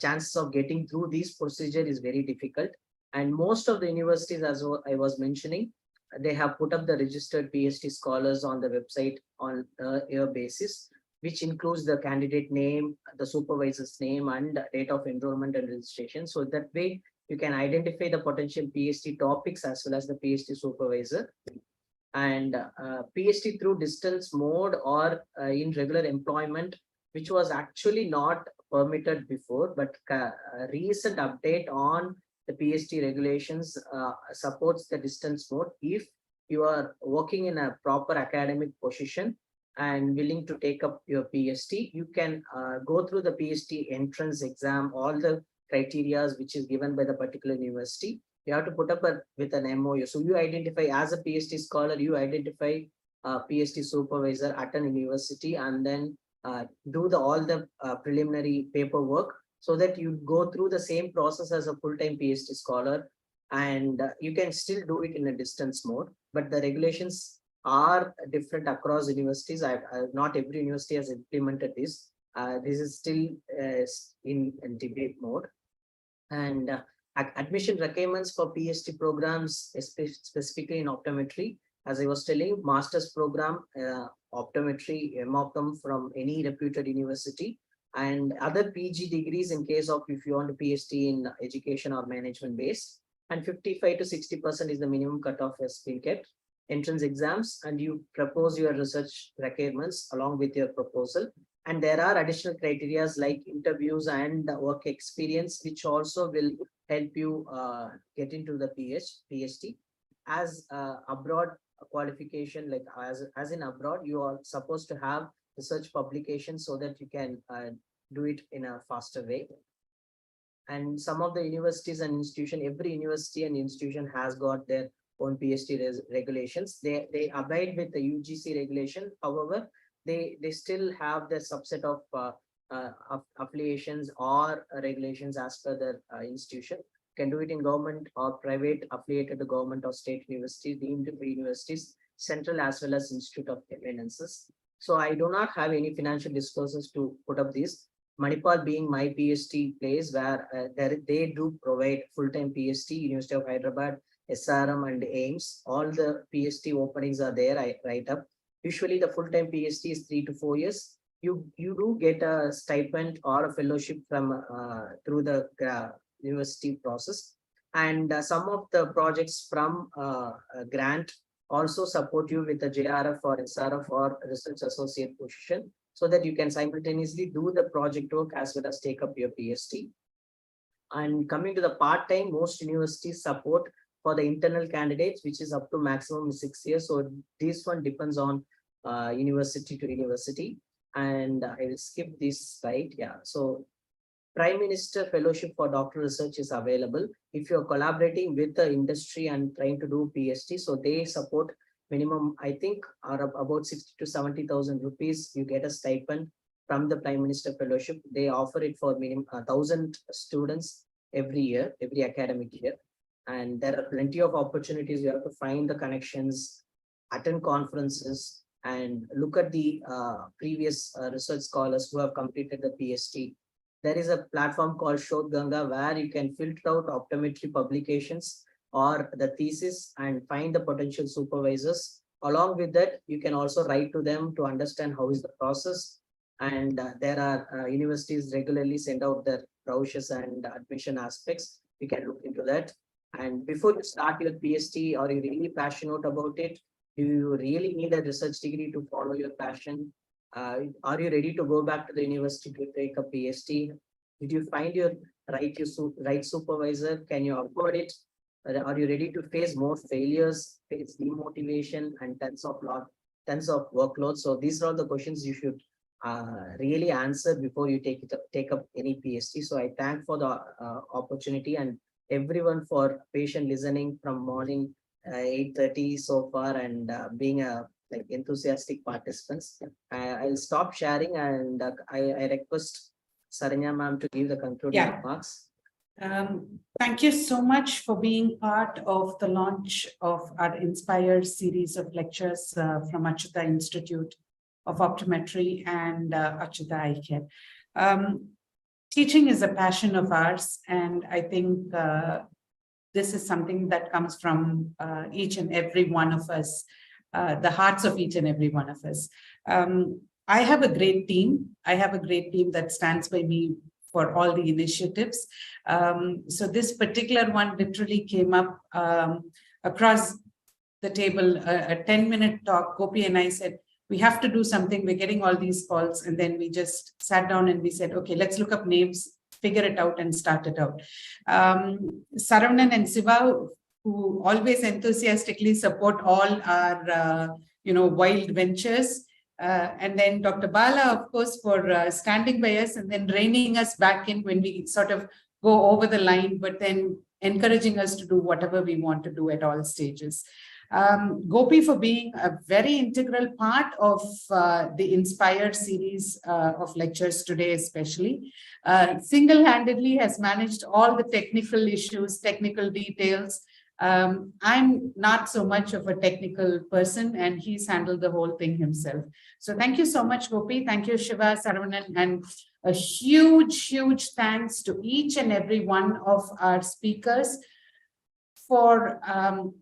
chances of getting through this procedure is very difficult. And most of the universities, as I was mentioning, they have put up the registered PhD scholars on the website on a year basis. which includes the candidate name, the supervisor's name, and date of enrollment and registration. So that way you can identify the potential PhD topics as well as the PhD supervisor. And PhD through distance mode or in regular employment, which was actually not permitted before, but a recent update on the PhD regulations supports the distance mode if you are working in a proper academic position and willing to take up your PhD. You can go through the PhD entrance exam, all the criteria which is given by the particular university. You have to put up with an MOU. So you identify as a PhD scholar, you identify a PhD supervisor at an university, and then do all the preliminary paperwork so that you go through the same process as a full-time PhD scholar, and you can still do it in a distance mode. But the regulations are different across universities. Not every university has implemented this. This is still in debate mode. And admission requirements for PhD programs, specifically in optometry, as I was telling, master's program, optometry, B.Optom from any reputed university, and other PG degrees in case of if you want a PhD in education or management base, and 55 to 60% is the minimum cutoff has been kept. Entrance exams, and you propose your research requirements along with your proposal. And there are additional criteria like interviews and work experience, which also will help you get into the PhD. As abroad qualification, like as in abroad, you are supposed to have research publications so that you can do it in a faster way. And some of the universities and institution, every university and institution has got their own PhD regulations. They abide with the UGC regulation. However, they still have the subset of affiliations or regulations as per the institution. Can do it in government or private affiliated to government or state universities, deemed universities, central as well as Institute of Eminences. So I do not have any financial disclosures to put up this. Manipal being my PhD place where they do provide full-time PhD, University of Hyderabad, SRM and AIMS. All the PhD openings are there. I write up. Usually the full-time PhD is 3 to 4 years. You do get a stipend or a fellowship from through the university process. And some of the projects from grant also support you with a JRF or SRF or research associate position, so that you can simultaneously do the project work as well as take up your PhD. And coming to the part-time, most universities support for the internal candidates, which is up to maximum 6 years. So this one depends on university to university. And I will skip this slide. Yeah. So Prime Minister Fellowship for Doctoral Research is available if you're collaborating with the industry and trying to do PhD. So they support minimum, I think, are about 60 to 70,000 rupees. You get a stipend from the Prime Minister Fellowship. They offer it for minimum 1,000 students every year, every academic year. And there are plenty of opportunities. You have to find the connections, attend conferences, and look at the previous research scholars who have completed the PhD. There is a platform called Shodh Ganga where you can filter out optometry publications or the thesis and find the potential supervisors. Along with that, you can also write to them to understand how is the process. And there are universities regularly send out their brochures and admission aspects. You can look into that. And before you start your PhD, are you really passionate about it? Do you really need a research degree to follow your passion? Are you ready to go back to the university to take a PhD? Did you find your right supervisor? Can you afford it? Are you ready to face more failures, face demotivation, and tons of workload? So these are the questions you should really answer before you take up any PhD. So I thank for the opportunity and everyone for patient listening from morning 8:30 so far and being a enthusiastic participants. I'll stop sharing and I request Saranya ma'am to give the concluding remarks. Thank you so much for being part of the launch of our Inspire series of lectures from Acchutha Institute of Optometry and Acchutha Eye Care. Teaching is a passion of ours, and I think this is something that comes from each and every one of us, the hearts of each and every one of us. I have a great team. I have a great team that stands by me for all the initiatives. So this particular one literally came up across the table, a 10-minute talk. Gopi and I said, we have to do something. We're getting all these calls. And then we just sat down and we said, okay, let's look up names, figure it out and start it out. Saravanan and Siva, who always enthusiastically support all our wild ventures. And then Dr. Bala, of course, for standing by us and then reining us back in when we sort of go over the line, but then encouraging us to do whatever we want to do at all stages. Gopi for being a very integral part of the Inspired series of lectures today, especially. Single-handedly has managed all the technical issues, technical details. I'm not so much of a technical person, and he's handled the whole thing himself. So thank you so much, Gopi. Thank you, Shiva, Saravanan, and a huge, huge thanks to each and every one of our speakers for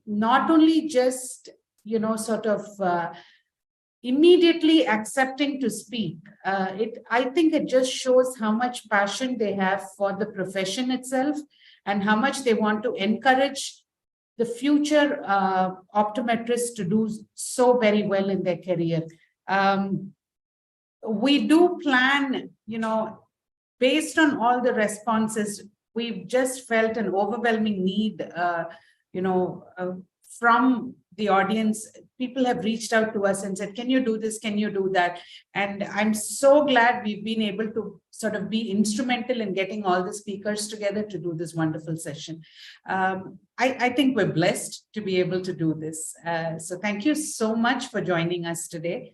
not only just, immediately accepting to speak. I think it just shows how much passion they have for the profession itself and how much they want to encourage the future optometrists to do so very well in their career. We do plan, based on all the responses, we've just felt an overwhelming need, from the audience. People have reached out to us and said, can you do this? Can you do that? And I'm so glad we've been able to sort of be instrumental in getting all the speakers together to do this wonderful session. I think we're blessed to be able to do this. So thank you so much for joining us today.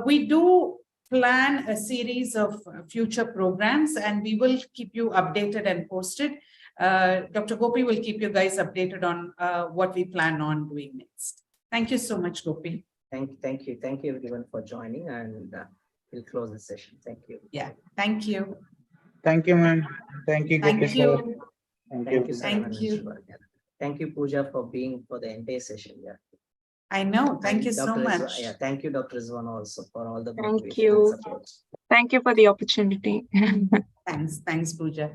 We do plan a series of future programs and we will keep you updated and posted. Dr. Gopi will keep you guys updated on what we plan on doing next. Thank you so much, Gopi. Thank you everyone for joining, and we'll close the session. Thank you. Yeah, thank you. Thank you, ma'am. Thank you, Gopi. Thank you. Thank you. Thank you. Thank you, Pooja, for being for the entire session. Yeah. I know. Thank you so much. Yeah, thank you, Dr. Rizwan, also for all the Thank motivation you. and support. Thank you for the opportunity. Thanks, Pooja.